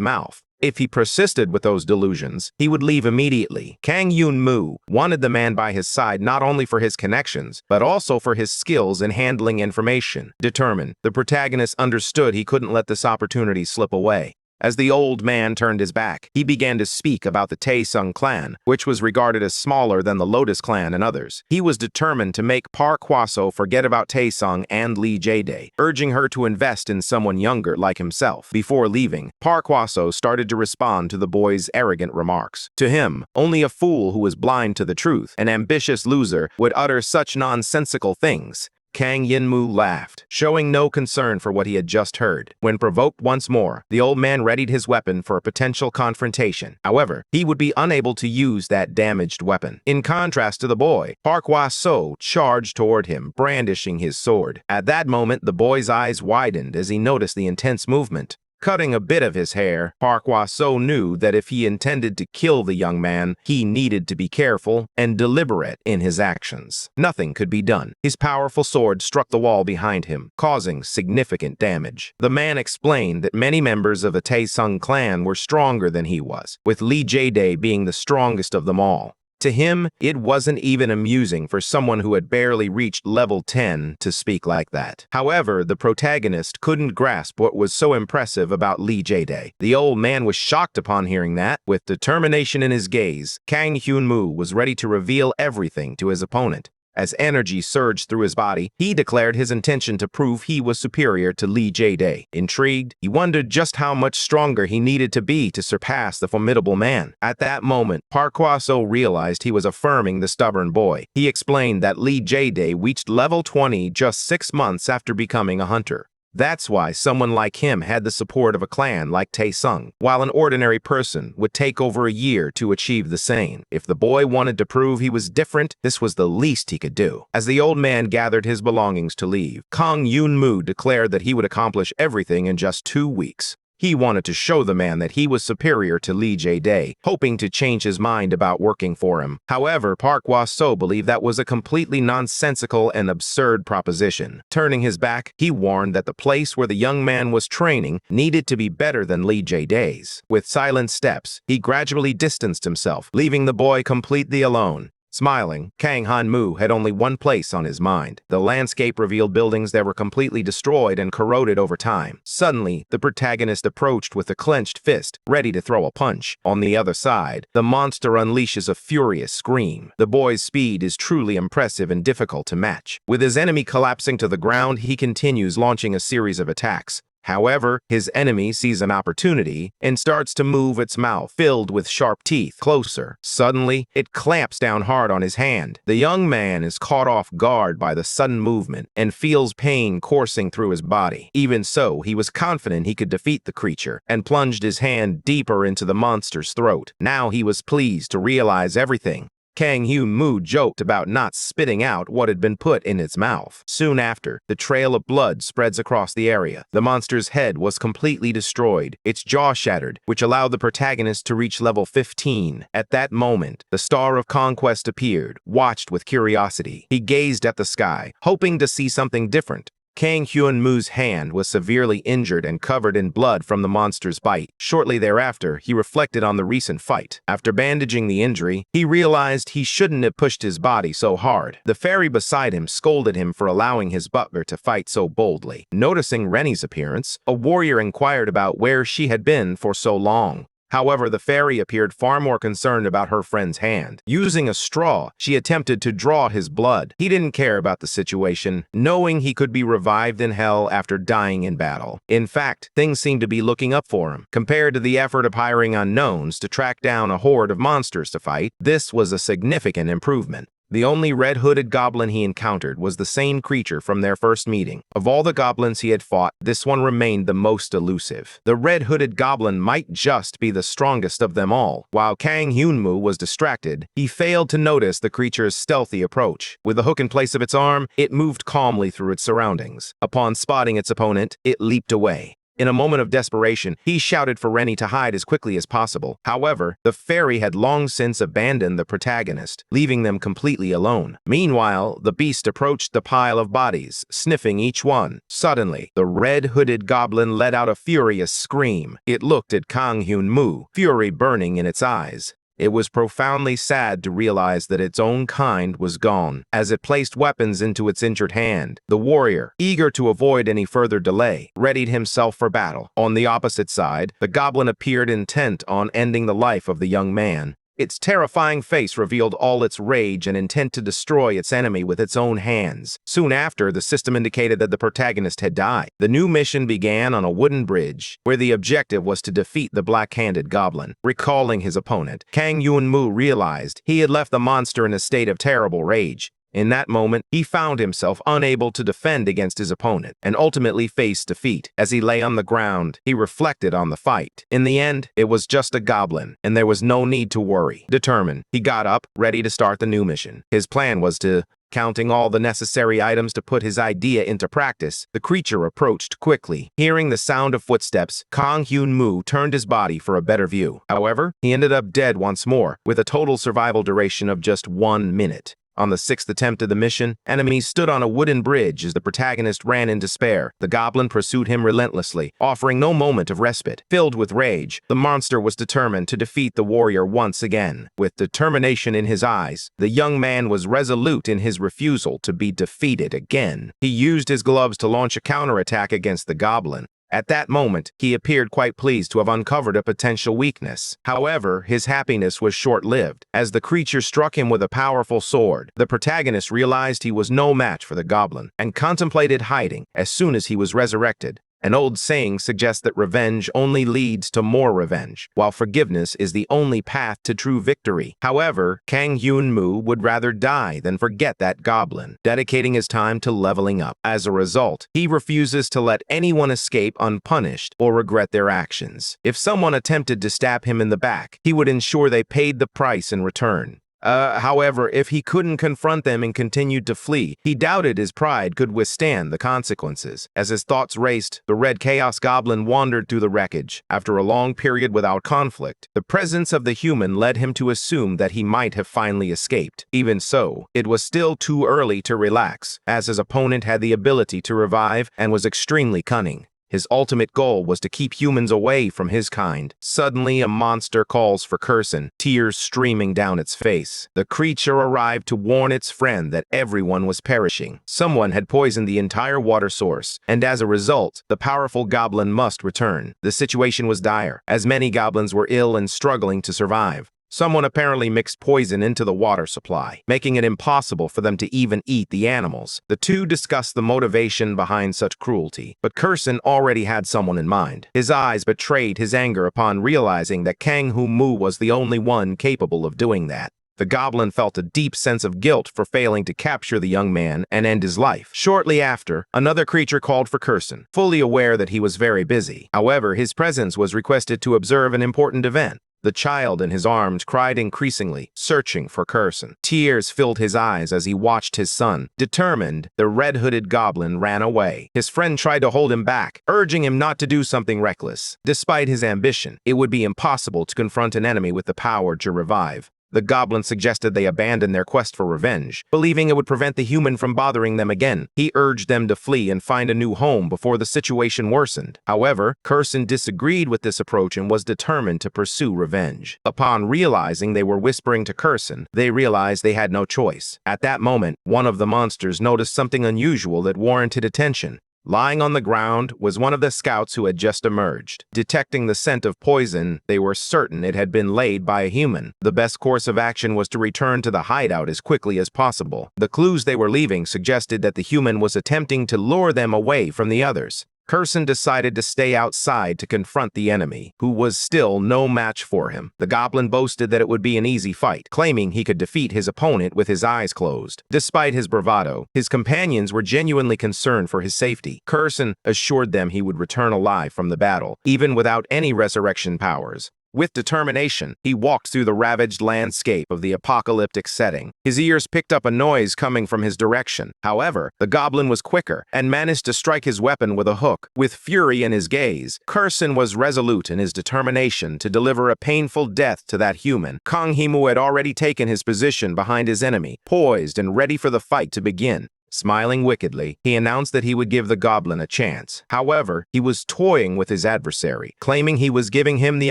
mouth. If he persisted with those delusions, he would leave immediately. Kang Yoon-moo wanted the man by his side not only for his connections, but also for his skills in handling information. Determined, the protagonist understood he couldn't let this opportunity slip away. As the old man turned his back, he began to speak about the Tae-sung clan, which was regarded as smaller than the Lotus clan and others. He was determined to make Park Hwa-seo forget about Tae-sung and Lee Jae-dae, urging her to invest in someone younger like himself. Before leaving, Park Hwa-seo started to respond to the boy's arrogant remarks. To him, only a fool who was blind to the truth, an ambitious loser, would utter such nonsensical things. Kang Yin-moo laughed, showing no concern for what he had just heard. When provoked once more, the old man readied his weapon for a potential confrontation. However, he would be unable to use that damaged weapon. In contrast to the boy, Park Hwa-seo charged toward him, brandishing his sword. At that moment, the boy's eyes widened as he noticed the intense movement. Cutting a bit of his hair, Park Hwa-seo knew that if he intended to kill the young man, he needed to be careful and deliberate in his actions. Nothing could be done. His powerful sword struck the wall behind him, causing significant damage. The man explained that many members of the Tae-sung clan were stronger than he was, with Lee Jae-dae being the strongest of them all. To him, it wasn't even amusing for someone who had barely reached level 10 to speak like that. However, the protagonist couldn't grasp what was so impressive about Lee Jae-dae. The old man was shocked upon hearing that. With determination in his gaze, Kang Hyun-moo was ready to reveal everything to his opponent. As energy surged through his body, he declared his intention to prove he was superior to Lee Jae-dae. Intrigued, he wondered just how much stronger he needed to be to surpass the formidable man. At that moment, Park Hwa-seo realized he was affirming the stubborn boy. He explained that Lee Jae-dae reached level 20 just 6 months after becoming a hunter. That's why someone like him had the support of a clan like Tae-sung, while an ordinary person would take over a year to achieve the same. If the boy wanted to prove he was different, this was the least he could do. As the old man gathered his belongings to leave, Kang Yoon-moo declared that he would accomplish everything in just 2 weeks. He wanted to show the man that he was superior to Lee Jae-dae, hoping to change his mind about working for him. However, Park Hwa-so believed that was a completely nonsensical and absurd proposition. Turning his back, he warned that the place where the young man was training needed to be better than Lee Jae-dae's. With silent steps, he gradually distanced himself, leaving the boy completely alone. Smiling, Kang Han-moo had only one place on his mind. The landscape revealed buildings that were completely destroyed and corroded over time. Suddenly, the protagonist approached with a clenched fist, ready to throw a punch. On the other side, the monster unleashes a furious scream. The boy's speed is truly impressive and difficult to match. With his enemy collapsing to the ground, he continues launching a series of attacks. However, his enemy sees an opportunity and starts to move its mouth, filled with sharp teeth, closer. Suddenly, it clamps down hard on his hand. The young man is caught off guard by the sudden movement and feels pain coursing through his body. Even so, he was confident he could defeat the creature and plunged his hand deeper into the monster's throat. Now he was pleased to realize everything. Kang Hyun-moo joked about not spitting out what had been put in its mouth. Soon after, the trail of blood spreads across the area. The monster's head was completely destroyed, its jaw shattered, which allowed the protagonist to reach level 15. At that moment, the Star of Conquest appeared, watched with curiosity. He gazed at the sky, hoping to see something different. Kang Hyun-moo's hand was severely injured and covered in blood from the monster's bite. Shortly thereafter, he reflected on the recent fight. After bandaging the injury, he realized he shouldn't have pushed his body so hard. The fairy beside him scolded him for allowing his butler to fight so boldly. Noticing Rennie's appearance, a warrior inquired about where she had been for so long. However, the fairy appeared far more concerned about her friend's hand. Using a straw, she attempted to draw his blood. He didn't care about the situation, knowing he could be revived in hell after dying in battle. In fact, things seemed to be looking up for him. Compared to the effort of hiring unknowns to track down a horde of monsters to fight, this was a significant improvement. The only red-hooded goblin he encountered was the same creature from their first meeting. Of all the goblins he had fought, this one remained the most elusive. The red-hooded goblin might just be the strongest of them all. While Kang Hyun-moo was distracted, he failed to notice the creature's stealthy approach. With a hook in place of its arm, it moved calmly through its surroundings. Upon spotting its opponent, it leaped away. In a moment of desperation, he shouted for Rennie to hide as quickly as possible. However, the fairy had long since abandoned the protagonist, leaving them completely alone. Meanwhile, the beast approached the pile of bodies, sniffing each one. Suddenly, the red-hooded goblin let out a furious scream. It looked at Kang Hyun-moo, fury burning in its eyes. It was profoundly sad to realize that its own kind was gone. As it placed weapons into its injured hand, the warrior, eager to avoid any further delay, readied himself for battle. On the opposite side, the goblin appeared intent on ending the life of the young man. Its terrifying face revealed all its rage and intent to destroy its enemy with its own hands. Soon after, the system indicated that the protagonist had died. The new mission began on a wooden bridge, where the objective was to defeat the black-handed goblin. Recalling his opponent, Kang Hyun-moo realized he had left the monster in a state of terrible rage. In that moment, he found himself unable to defend against his opponent and ultimately faced defeat. As he lay on the ground, he reflected on the fight. In the end, it was just a goblin, and there was no need to worry. Determined, he got up, ready to start the new mission. His plan was to, counting all the necessary items to put his idea into practice, the creature approached quickly. Hearing the sound of footsteps, Kang Hyun-moo turned his body for a better view. However, he ended up dead once more, with a total survival duration of just 1 minute. On the 6th attempt of the mission, enemies stood on a wooden bridge as the protagonist ran in despair. The goblin pursued him relentlessly, offering no moment of respite. Filled with rage, the monster was determined to defeat the warrior once again. With determination in his eyes, the young man was resolute in his refusal to be defeated again. He used his gloves to launch a counterattack against the goblin. At that moment, he appeared quite pleased to have uncovered a potential weakness. However, his happiness was short-lived. As the creature struck him with a powerful sword, the protagonist realized he was no match for the goblin and contemplated hiding as soon as he was resurrected. An old saying suggests that revenge only leads to more revenge, while forgiveness is the only path to true victory. However, Kang Hyun-moo would rather die than forget that goblin, dedicating his time to leveling up. As a result, he refuses to let anyone escape unpunished or regret their actions. If someone attempted to stab him in the back, he would ensure they paid the price in return. However, if he couldn't confront them and continued to flee, he doubted his pride could withstand the consequences. As his thoughts raced, the Red Chaos Goblin wandered through the wreckage. After a long period without conflict, the presence of the human led him to assume that he might have finally escaped. Even so, it was still too early to relax, as his opponent had the ability to revive and was extremely cunning. His ultimate goal was to keep humans away from his kind. Suddenly, a monster calls for Curson, tears streaming down its face. The creature arrived to warn its friend that everyone was perishing. Someone had poisoned the entire water source, and as a result, the powerful goblin must return. The situation was dire, as many goblins were ill and struggling to survive. Someone apparently mixed poison into the water supply, making it impossible for them to even eat the animals. The two discussed the motivation behind such cruelty, but Curson already had someone in mind. His eyes betrayed his anger upon realizing that Kang Hu-mu was the only one capable of doing that. The goblin felt a deep sense of guilt for failing to capture the young man and end his life. Shortly after, another creature called for Curson, fully aware that he was very busy. However, his presence was requested to observe an important event. The child in his arms cried increasingly, searching for Curson. Tears filled his eyes as he watched his son. Determined, the red-hooded goblin ran away. His friend tried to hold him back, urging him not to do something reckless. Despite his ambition, it would be impossible to confront an enemy with the power to revive. The goblin suggested they abandon their quest for revenge, believing it would prevent the human from bothering them again. He urged them to flee and find a new home before the situation worsened. However, Curson disagreed with this approach and was determined to pursue revenge. Upon realizing they were whispering to Curson, they realized they had no choice. At that moment, one of the monsters noticed something unusual that warranted attention. Lying on the ground was one of the scouts who had just emerged. Detecting the scent of poison, they were certain it had been laid by a human. The best course of action was to return to the hideout as quickly as possible. The clues they were leaving suggested that the human was attempting to lure them away from the others. Curson decided to stay outside to confront the enemy, who was still no match for him. The goblin boasted that it would be an easy fight, claiming he could defeat his opponent with his eyes closed. Despite his bravado, his companions were genuinely concerned for his safety. Curson assured them he would return alive from the battle, even without any resurrection powers. With determination, he walked through the ravaged landscape of the apocalyptic setting. His ears picked up a noise coming from his direction. However, the goblin was quicker and managed to strike his weapon with a hook. With fury in his gaze, Curson was resolute in his determination to deliver a painful death to that human. Kang He-mu had already taken his position behind his enemy, poised and ready for the fight to begin. Smiling wickedly, he announced that he would give the goblin a chance. However, he was toying with his adversary, claiming he was giving him the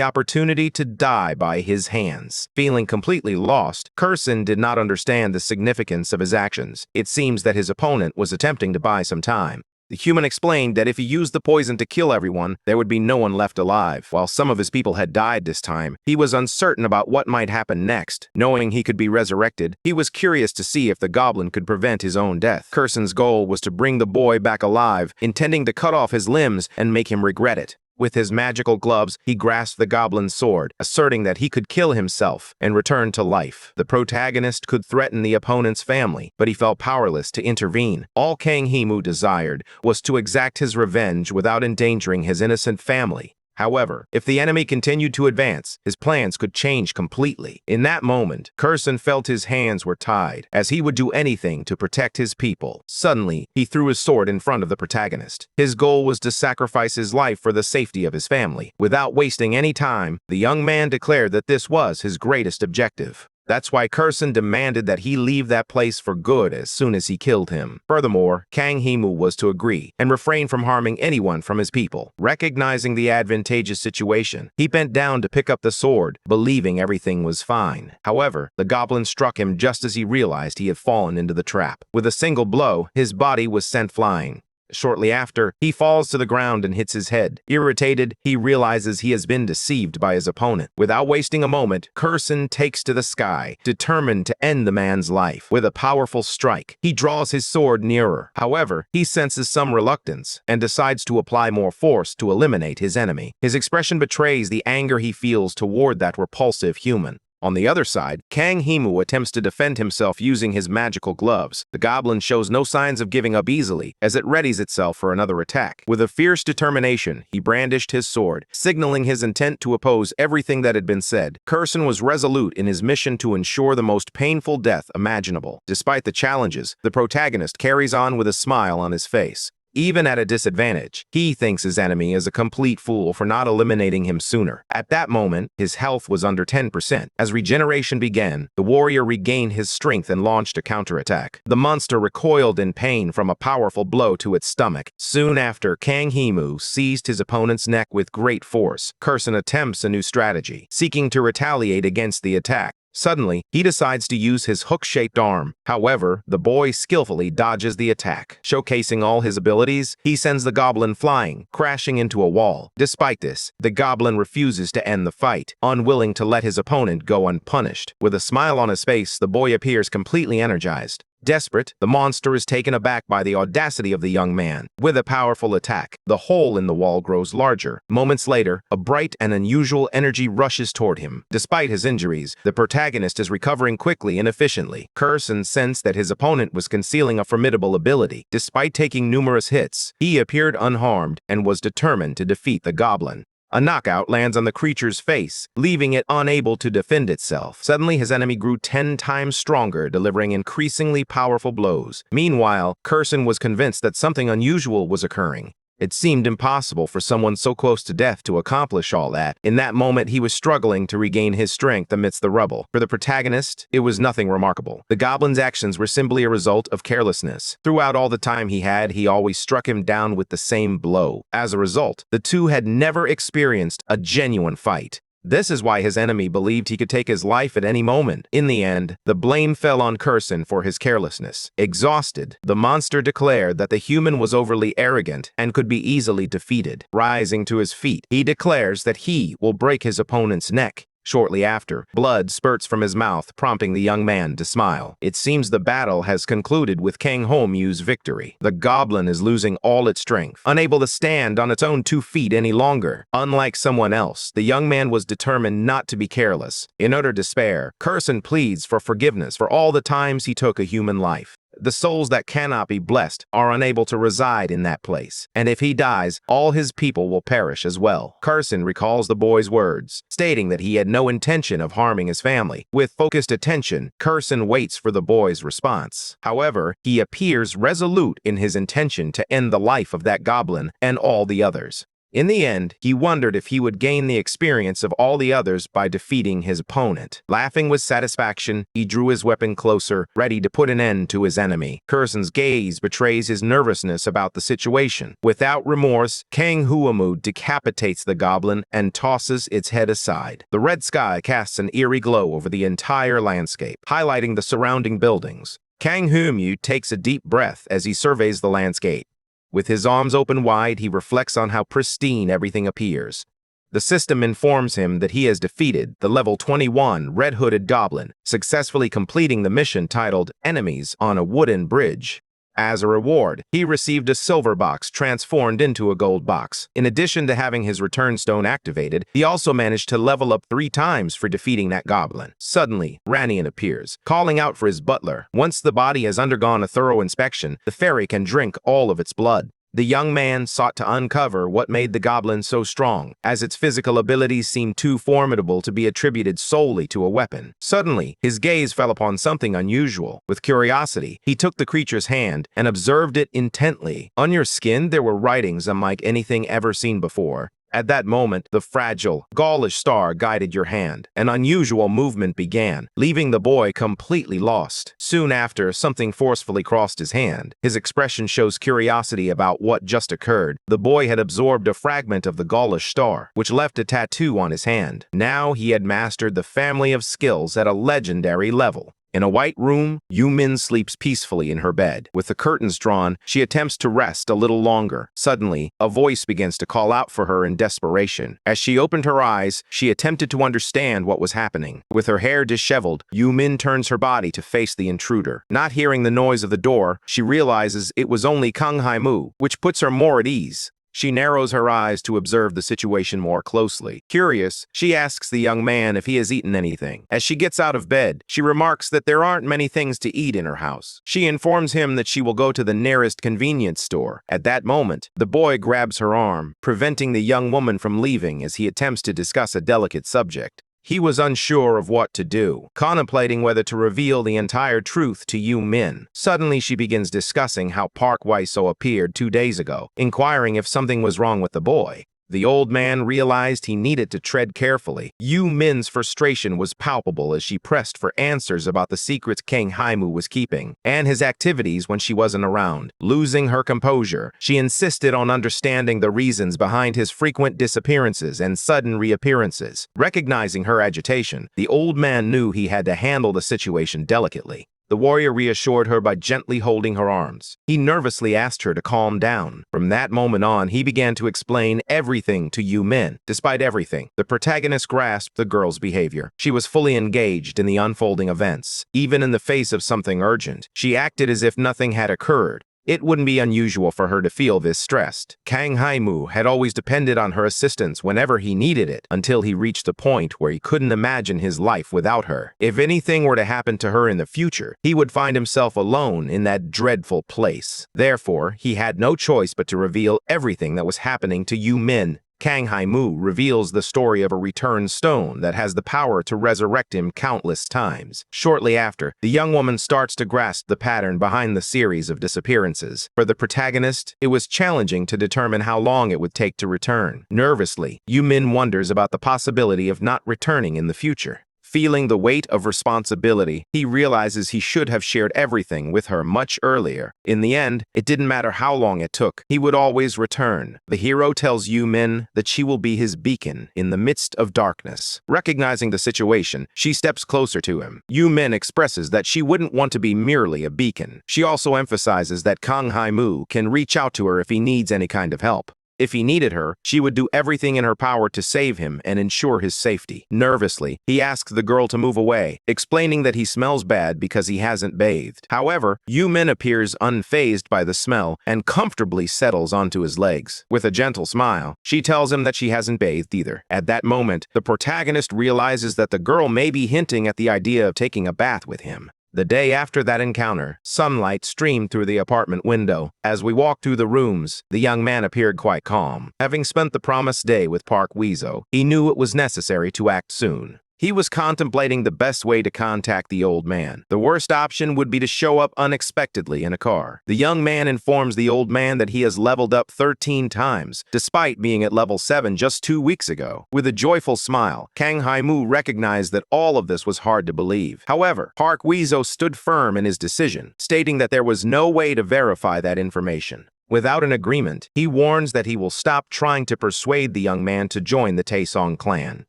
opportunity to die by his hands. Feeling completely lost, Curson did not understand the significance of his actions. It seems that his opponent was attempting to buy some time. The human explained that if he used the poison to kill everyone, there would be no one left alive. While some of his people had died this time, he was uncertain about what might happen next. Knowing he could be resurrected, he was curious to see if the goblin could prevent his own death. Curson's goal was to bring the boy back alive, intending to cut off his limbs and make him regret it. With his magical gloves, he grasped the goblin's sword, asserting that he could kill himself and return to life. The protagonist could threaten the opponent's family, but he felt powerless to intervene. All Kang He-mu desired was to exact his revenge without endangering his innocent family. However, if the enemy continued to advance, his plans could change completely. In that moment, Curson felt his hands were tied, as he would do anything to protect his people. Suddenly, he threw his sword in front of the protagonist. His goal was to sacrifice his life for the safety of his family. Without wasting any time, the young man declared that this was his greatest objective. That's why Curson demanded that he leave that place for good as soon as he killed him. Furthermore, Kang He-mu was to agree and refrain from harming anyone from his people. Recognizing the advantageous situation, he bent down to pick up the sword, believing everything was fine. However, the goblin struck him just as he realized he had fallen into the trap. With a single blow, his body was sent flying. Shortly after, he falls to the ground and hits his head. Irritated, he realizes he has been deceived by his opponent. Without wasting a moment, Curson takes to the sky, determined to end the man's life. With a powerful strike, he draws his sword nearer. However, he senses some reluctance and decides to apply more force to eliminate his enemy. His expression betrays the anger he feels toward that repulsive human. On the other side, Kang Himu attempts to defend himself using his magical gloves. The goblin shows no signs of giving up easily as it readies itself for another attack. With a fierce determination, he brandished his sword, signaling his intent to oppose everything that had been said. Curson was resolute in his mission to ensure the most painful death imaginable. Despite the challenges, the protagonist carries on with a smile on his face. Even at a disadvantage, he thinks his enemy is a complete fool for not eliminating him sooner. At that moment, his health was under 10%. As regeneration began, the warrior regained his strength and launched a counterattack. The monster recoiled in pain from a powerful blow to its stomach. Soon after, Kang Himu seized his opponent's neck with great force. Curson attempts a new strategy, seeking to retaliate against the attack. Suddenly, he decides to use his hook-shaped arm. However, the boy skillfully dodges the attack. Showcasing all his abilities, he sends the goblin flying, crashing into a wall. Despite this, the goblin refuses to end the fight, unwilling to let his opponent go unpunished. With a smile on his face, the boy appears completely energized. Desperate, the monster is taken aback by the audacity of the young man. With a powerful attack, the hole in the wall grows larger. Moments later, a bright and unusual energy rushes toward him. Despite his injuries, the protagonist is recovering quickly and efficiently. Curson sensed that his opponent was concealing a formidable ability. Despite taking numerous hits, he appeared unharmed and was determined to defeat the goblin. A knockout lands on the creature's face, leaving it unable to defend itself. Suddenly, his enemy grew 10 times stronger, delivering increasingly powerful blows. Meanwhile, Curson was convinced that something unusual was occurring. It seemed impossible for someone so close to death to accomplish all that. In that moment, he was struggling to regain his strength amidst the rubble. For the protagonist, it was nothing remarkable. The goblin's actions were simply a result of carelessness. Throughout all the time he always struck him down with the same blow. As a result, the two had never experienced a genuine fight. This is why his enemy believed he could take his life at any moment. In the end, the blame fell on Curson for his carelessness. Exhausted, the monster declared that the human was overly arrogant and could be easily defeated. Rising to his feet, he declares that he will break his opponent's neck. Shortly after, blood spurts from his mouth, prompting the young man to smile. It seems the battle has concluded with Kang Himu's victory. The goblin is losing all its strength, unable to stand on its own 2 feet any longer. Unlike someone else, the young man was determined not to be careless. In utter despair, Curson pleads for forgiveness for all the times he took a human life. The souls that cannot be blessed are unable to reside in that place, and if he dies, all his people will perish as well. Curson recalls the boy's words, stating that he had no intention of harming his family. With focused attention, Curson waits for the boy's response. However, he appears resolute in his intention to end the life of that goblin and all the others. In the end, he wondered if he would gain the experience of all the others by defeating his opponent. Laughing with satisfaction, he drew his weapon closer, ready to put an end to his enemy. Curson's gaze betrays his nervousness about the situation. Without remorse, Kang Himu decapitates the goblin and tosses its head aside. The red sky casts an eerie glow over the entire landscape, highlighting the surrounding buildings. Kang Himu takes a deep breath as he surveys the landscape. With his arms open wide, he reflects on how pristine everything appears. The system informs him that he has defeated the level 21 red-hooded goblin, successfully completing the mission titled Enemies on a Wooden Bridge. As a reward, he received a silver box transformed into a gold box. In addition to having his return stone activated, he also managed to level up 3 times for defeating that goblin. Suddenly, Ranian appears, calling out for his butler. Once the body has undergone a thorough inspection, the fairy can drink all of its blood. The young man sought to uncover what made the goblin so strong, as its physical abilities seemed too formidable to be attributed solely to a weapon. Suddenly, his gaze fell upon something unusual. With curiosity, he took the creature's hand and observed it intently. On your skin, there were writings unlike anything ever seen before. At that moment, the fragile, Gaulish star guided your hand. An unusual movement began, leaving the boy completely lost. Soon after, something forcefully crossed his hand. His expression shows curiosity about what just occurred. The boy had absorbed a fragment of the Gaulish star, which left a tattoo on his hand. Now he had mastered the family of skills at a legendary level. In a white room, Yumin sleeps peacefully in her bed. With the curtains drawn, she attempts to rest a little longer. Suddenly, a voice begins to call out for her in desperation. As she opened her eyes, she attempted to understand what was happening. With her hair disheveled, Yumin turns her body to face the intruder. Not hearing the noise of the door, she realizes it was only Kang Himu, which puts her more at ease. She narrows her eyes to observe the situation more closely. Curious, she asks the young man if he has eaten anything. As she gets out of bed, she remarks that there aren't many things to eat in her house. She informs him that she will go to the nearest convenience store. At that moment, the boy grabs her arm, preventing the young woman from leaving as he attempts to discuss a delicate subject. He was unsure of what to do, contemplating whether to reveal the entire truth to Yu Min. Suddenly, she begins discussing how Park Waiso appeared 2 days ago, inquiring if something was wrong with the boy. The old man realized he needed to tread carefully. Yu Min's frustration was palpable as she pressed for answers about the secrets Kang Haimu was keeping, and his activities when she wasn't around. Losing her composure, she insisted on understanding the reasons behind his frequent disappearances and sudden reappearances. Recognizing her agitation, the old man knew he had to handle the situation delicately. The warrior reassured her by gently holding her arms. He nervously asked her to calm down. From that moment on, he began to explain everything to Yu Min. Despite everything, the protagonist grasped the girl's behavior. She was fully engaged in the unfolding events. Even in the face of something urgent, she acted as if nothing had occurred. It wouldn't be unusual for her to feel this stressed. Kang Haimu had always depended on her assistance whenever he needed it, until he reached the point where he couldn't imagine his life without her. If anything were to happen to her in the future, he would find himself alone in that dreadful place. Therefore, he had no choice but to reveal everything that was happening to Yu Min. Kang Haimu reveals the story of a returned stone that has the power to resurrect him countless times. Shortly after, the young woman starts to grasp the pattern behind the series of disappearances. For the protagonist, it was challenging to determine how long it would take to return. Nervously, Yu Min wonders about the possibility of not returning in the future. Feeling the weight of responsibility, he realizes he should have shared everything with her much earlier. In the end, it didn't matter how long it took, he would always return. The hero tells Yu Min that she will be his beacon in the midst of darkness. Recognizing the situation, she steps closer to him. Yu Min expresses that she wouldn't want to be merely a beacon. She also emphasizes that Kang Haimu can reach out to her if he needs any kind of help. If he needed her, she would do everything in her power to save him and ensure his safety. Nervously, he asks the girl to move away, explaining that he smells bad because he hasn't bathed. However, Yu Min appears unfazed by the smell and comfortably settles onto his legs. With a gentle smile, she tells him that she hasn't bathed either. At that moment, the protagonist realizes that the girl may be hinting at the idea of taking a bath with him. The day after that encounter, sunlight streamed through the apartment window. As we walked through the rooms, the young man appeared quite calm. Having spent the promised day with Park Waiso, he knew it was necessary to act soon. He was contemplating the best way to contact the old man. The worst option would be to show up unexpectedly in a car. The young man informs the old man that he has leveled up 13 times, despite being at level 7 just 2 weeks ago. With a joyful smile, Kang Haimu recognized that all of this was hard to believe. However, Park Waiso stood firm in his decision, stating that there was no way to verify that information. Without an agreement, he warns that he will stop trying to persuade the young man to join the Taesong clan.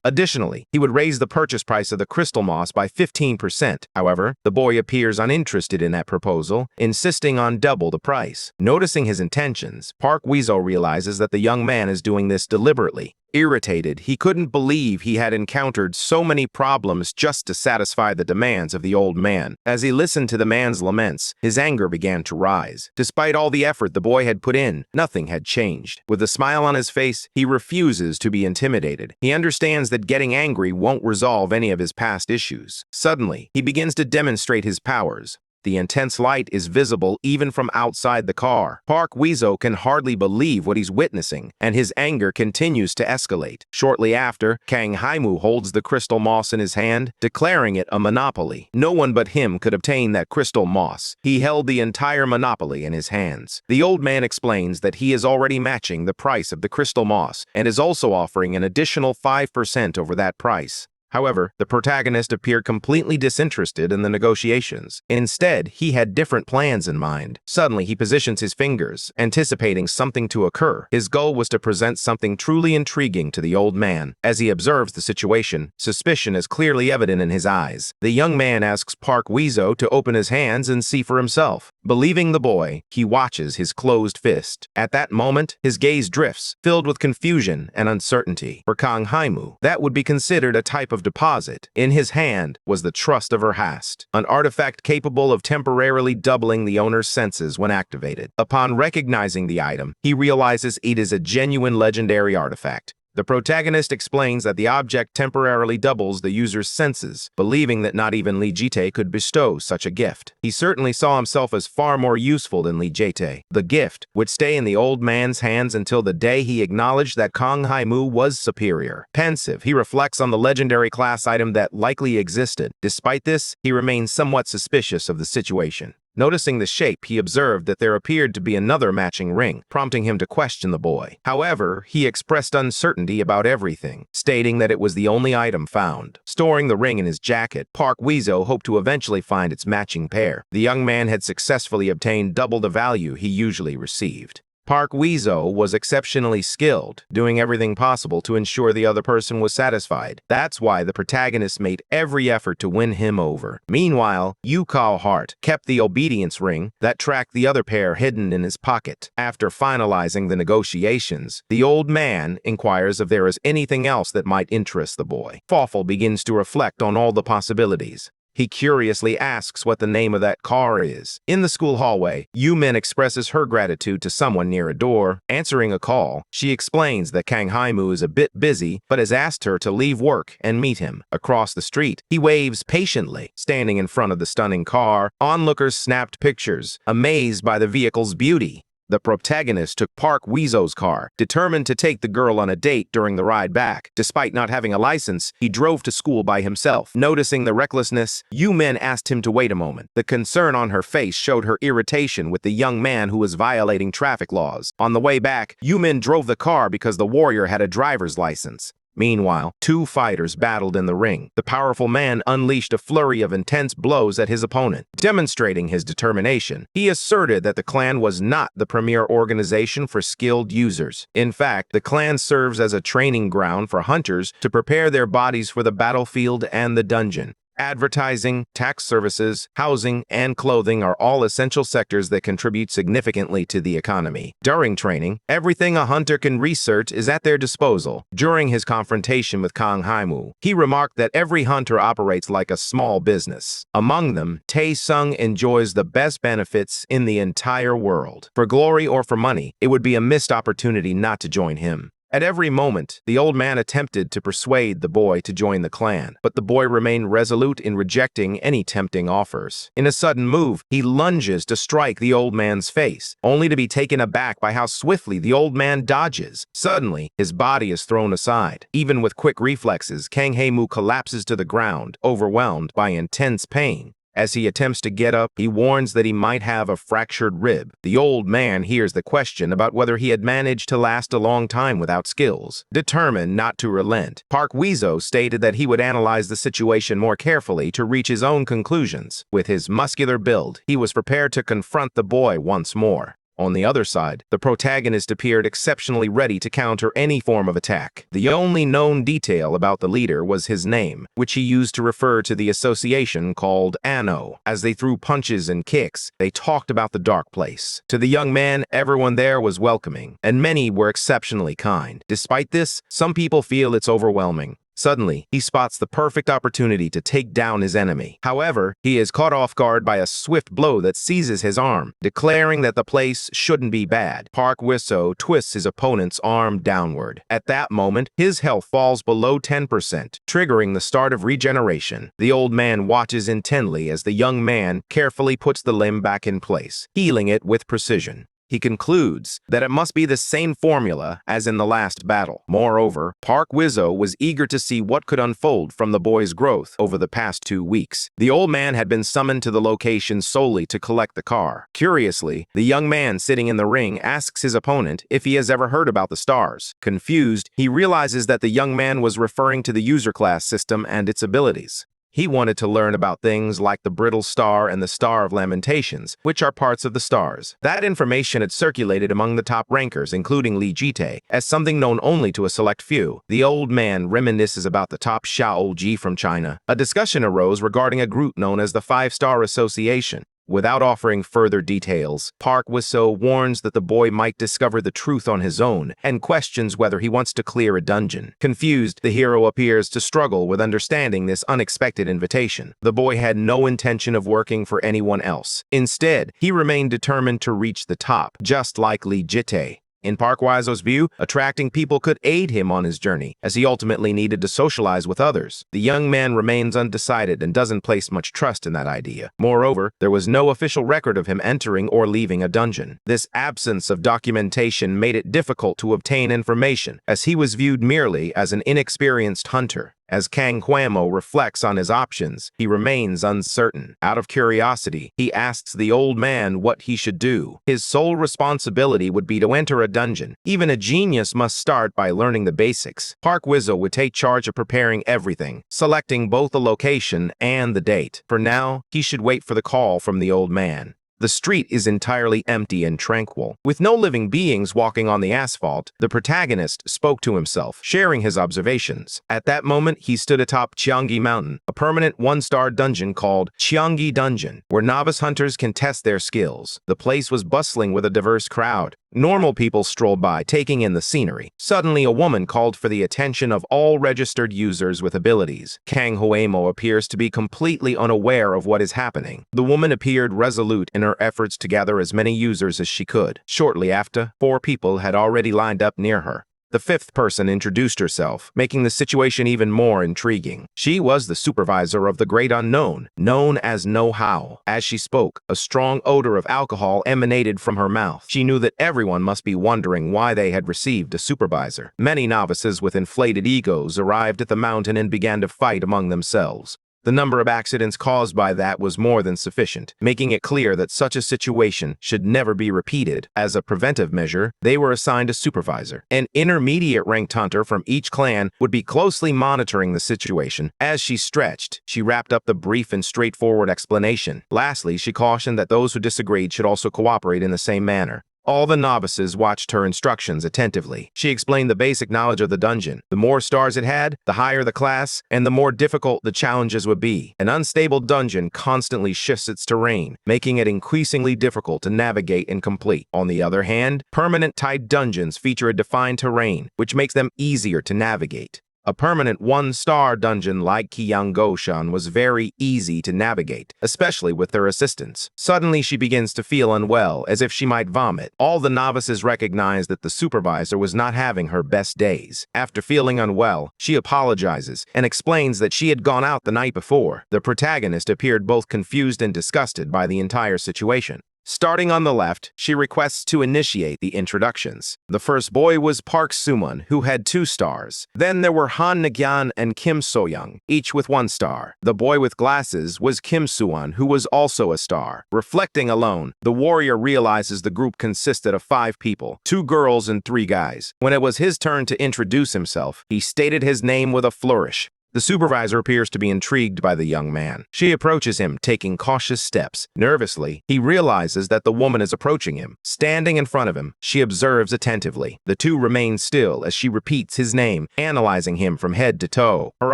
Additionally, he would raise the purchase price of the crystal moss by 15%. However, the boy appears uninterested in that proposal, insisting on double the price. Noticing his intentions, Park Waiso realizes that the young man is doing this deliberately. Irritated, he couldn't believe he had encountered so many problems just to satisfy the demands of the old man. As he listened to the man's laments, his anger began to rise. Despite all the effort the boy had put in, nothing had changed. With a smile on his face, he refuses to be intimidated. He understands that getting angry won't resolve any of his past issues. Suddenly, he begins to demonstrate his powers. The intense light is visible even from outside the car. Park Waiso can hardly believe what he's witnessing, and his anger continues to escalate. Shortly after, Kang Haimu holds the crystal moss in his hand, declaring it a monopoly. No one but him could obtain that crystal moss. He held the entire monopoly in his hands. The old man explains that he is already matching the price of the crystal moss and is also offering an additional 5% over that price. However, the protagonist appeared completely disinterested in the negotiations. Instead, he had different plans in mind. Suddenly, he positions his fingers, anticipating something to occur. His goal was to present something truly intriguing to the old man. As he observes the situation, suspicion is clearly evident in his eyes. The young man asks Park Waiso to open his hands and see for himself. Believing the boy, he watches his closed fist. At that moment, his gaze drifts, filled with confusion and uncertainty. For Kang Haimu, that would be considered a type of of deposit. In his hand was the Trust of her Hast, an artifact capable of temporarily doubling the owner's senses when activated. Upon recognizing the item, he realizes it is a genuine legendary artifact. The protagonist explains that the object temporarily doubles the user's senses, believing that not even Li Jite could bestow such a gift. He certainly saw himself as far more useful than Li Jite. The gift would stay in the old man's hands until the day he acknowledged that Kong Haimu was superior. Pensive, he reflects on the legendary class item that likely existed. Despite this, he remains somewhat suspicious of the situation. Noticing the shape, he observed that there appeared to be another matching ring, prompting him to question the boy. However, he expressed uncertainty about everything, stating that it was the only item found. Storing the ring in his jacket, Park Weezo hoped to eventually find its matching pair. The young man had successfully obtained double the value he usually received. Park Weezo was exceptionally skilled, doing everything possible to ensure the other person was satisfied. That's why the protagonist made every effort to win him over. Meanwhile, Yu Kao Hart kept the obedience ring that tracked the other pair hidden in his pocket. After finalizing the negotiations, the old man inquires if there is anything else that might interest the boy. Fawful begins to reflect on all the possibilities. He curiously asks what the name of that car is. In the school hallway, Yu-min expresses her gratitude to someone near a door. Answering a call, she explains that Kang Haimu is a bit busy, but has asked her to leave work and meet him. Across the street, he waves patiently. Standing in front of the stunning car, onlookers snapped pictures, amazed by the vehicle's beauty. The protagonist took Park Weezo's car, determined to take the girl on a date during the ride back. Despite not having a license, he drove to school by himself. Noticing the recklessness, Yu-min asked him to wait a moment. The concern on her face showed her irritation with the young man who was violating traffic laws. On the way back, Yu-min drove the car because the warrior had a driver's license. Meanwhile, two fighters battled in the ring. The powerful man unleashed a flurry of intense blows at his opponent. Demonstrating his determination, he asserted that the clan was not the premier organization for skilled users. In fact, the clan serves as a training ground for hunters to prepare their bodies for the battlefield and the dungeon. Advertising, tax services, housing, and clothing are all essential sectors that contribute significantly to the economy. During training, everything a hunter can research is at their disposal. During his confrontation with Kang Haimu, he remarked that every hunter operates like a small business. Among them, Tae-sung enjoys the best benefits in the entire world. For glory or for money, it would be a missed opportunity not to join him. At every moment, the old man attempted to persuade the boy to join the clan, but the boy remained resolute in rejecting any tempting offers. In a sudden move, he lunges to strike the old man's face, only to be taken aback by how swiftly the old man dodges. Suddenly, his body is thrown aside. Even with quick reflexes, Kang Haimu collapses to the ground, overwhelmed by intense pain. As he attempts to get up, he warns that he might have a fractured rib. The old man hears the question about whether he had managed to last a long time without skills. Determined not to relent, Park Weezo stated that he would analyze the situation more carefully to reach his own conclusions. With his muscular build, he was prepared to confront the boy once more. On the other side, the protagonist appeared exceptionally ready to counter any form of attack. The only known detail about the leader was his name, which he used to refer to the association called Anno. As they threw punches and kicks, they talked about the dark place. To the young man, everyone there was welcoming, and many were exceptionally kind. Despite this, some people feel it's overwhelming. Suddenly, he spots the perfect opportunity to take down his enemy. However, he is caught off guard by a swift blow that seizes his arm, declaring that the place shouldn't be bad. Park Weezo twists his opponent's arm downward. At that moment, his health falls below 10%, triggering the start of regeneration. The old man watches intently as the young man carefully puts the limb back in place, healing it with precision. He concludes that it must be the same formula as in the last battle. Moreover, Park Weezo was eager to see what could unfold from the boy's growth over the past 2 weeks. The old man had been summoned to the location solely to collect the car. Curiously, the young man sitting in the ring asks his opponent if he has ever heard about the stars. Confused, he realizes that the young man was referring to the user class system and its abilities. He wanted to learn about things like the Brittle Star and the Star of Lamentations, which are parts of the stars. That information had circulated among the top rankers, including Li Jite, as something known only to a select few. The old man reminisces about the top Xiaoji from China. A discussion arose regarding a group known as the 5-Star Association, Without offering further details, Park Wiseau warns that the boy might discover the truth on his own and questions whether he wants to clear a dungeon. Confused, the hero appears to struggle with understanding this unexpected invitation. The boy had no intention of working for anyone else. Instead, he remained determined to reach the top, just like Lee Jite. In Park Wiseau's view, attracting people could aid him on his journey, as he ultimately needed to socialize with others. The young man remains undecided and doesn't place much trust in that idea. Moreover, there was no official record of him entering or leaving a dungeon. This absence of documentation made it difficult to obtain information, as he was viewed merely as an inexperienced hunter. As Kang Huemo reflects on his options, he remains uncertain. Out of curiosity, he asks the old man what he should do. His sole responsibility would be to enter a dungeon. Even a genius must start by learning the basics. Park Wiseau would take charge of preparing everything, selecting both the location and the date. For now, he should wait for the call from the old man. The street is entirely empty and tranquil. With no living beings walking on the asphalt, the protagonist spoke to himself, sharing his observations. At that moment, he stood atop Cheongi Mountain, a permanent one-star dungeon called Cheongi Dungeon, where novice hunters can test their skills. The place was bustling with a diverse crowd. Normal people strolled by, taking in the scenery. Suddenly, a woman called for the attention of all registered users with abilities. Kang Huemo appears to be completely unaware of what is happening. The woman appeared resolute in her efforts to gather as many users as she could. Shortly after, 4 people had already lined up near her. The 5th person introduced herself, making the situation even more intriguing. She was the supervisor of the Great Unknown, known as Know-How. As she spoke, a strong odor of alcohol emanated from her mouth. She knew that everyone must be wondering why they had received a supervisor. Many novices with inflated egos arrived at the mountain and began to fight among themselves. The number of accidents caused by that was more than sufficient, making it clear that such a situation should never be repeated. As a preventive measure, they were assigned a supervisor. An intermediate-ranked hunter from each clan would be closely monitoring the situation. As she stretched, she wrapped up the brief and straightforward explanation. Lastly, she cautioned that those who disagreed should also cooperate in the same manner. All the novices watched her instructions attentively. She explained the basic knowledge of the dungeon. The more stars it had, the higher the class, and the more difficult the challenges would be. An unstable dungeon constantly shifts its terrain, making it increasingly difficult to navigate and complete. On the other hand, permanent tight dungeons feature a defined terrain, which makes them easier to navigate. A permanent one-star dungeon like Kyangoshan was very easy to navigate, especially with their assistance. Suddenly, she begins to feel unwell, as if she might vomit. All the novices recognize that the supervisor was not having her best days. After feeling unwell, she apologizes and explains that she had gone out the night before. The protagonist appeared both confused and disgusted by the entire situation. Starting on the left, she requests to initiate the introductions. The first boy was Park Sumun, who had 2 stars. Then there were Han Nagyan and Kim Soyoung, each with 1 star. The boy with glasses was Kim Suwon, who was also a star. Reflecting alone, the warrior realizes the group consisted of 5 people, 2 girls and 3 guys. When it was his turn to introduce himself, he stated his name with a flourish. The supervisor appears to be intrigued by the young man. She approaches him, taking cautious steps. Nervously, he realizes that the woman is approaching him. Standing in front of him, she observes attentively. The two remain still as she repeats his name, analyzing him from head to toe. Her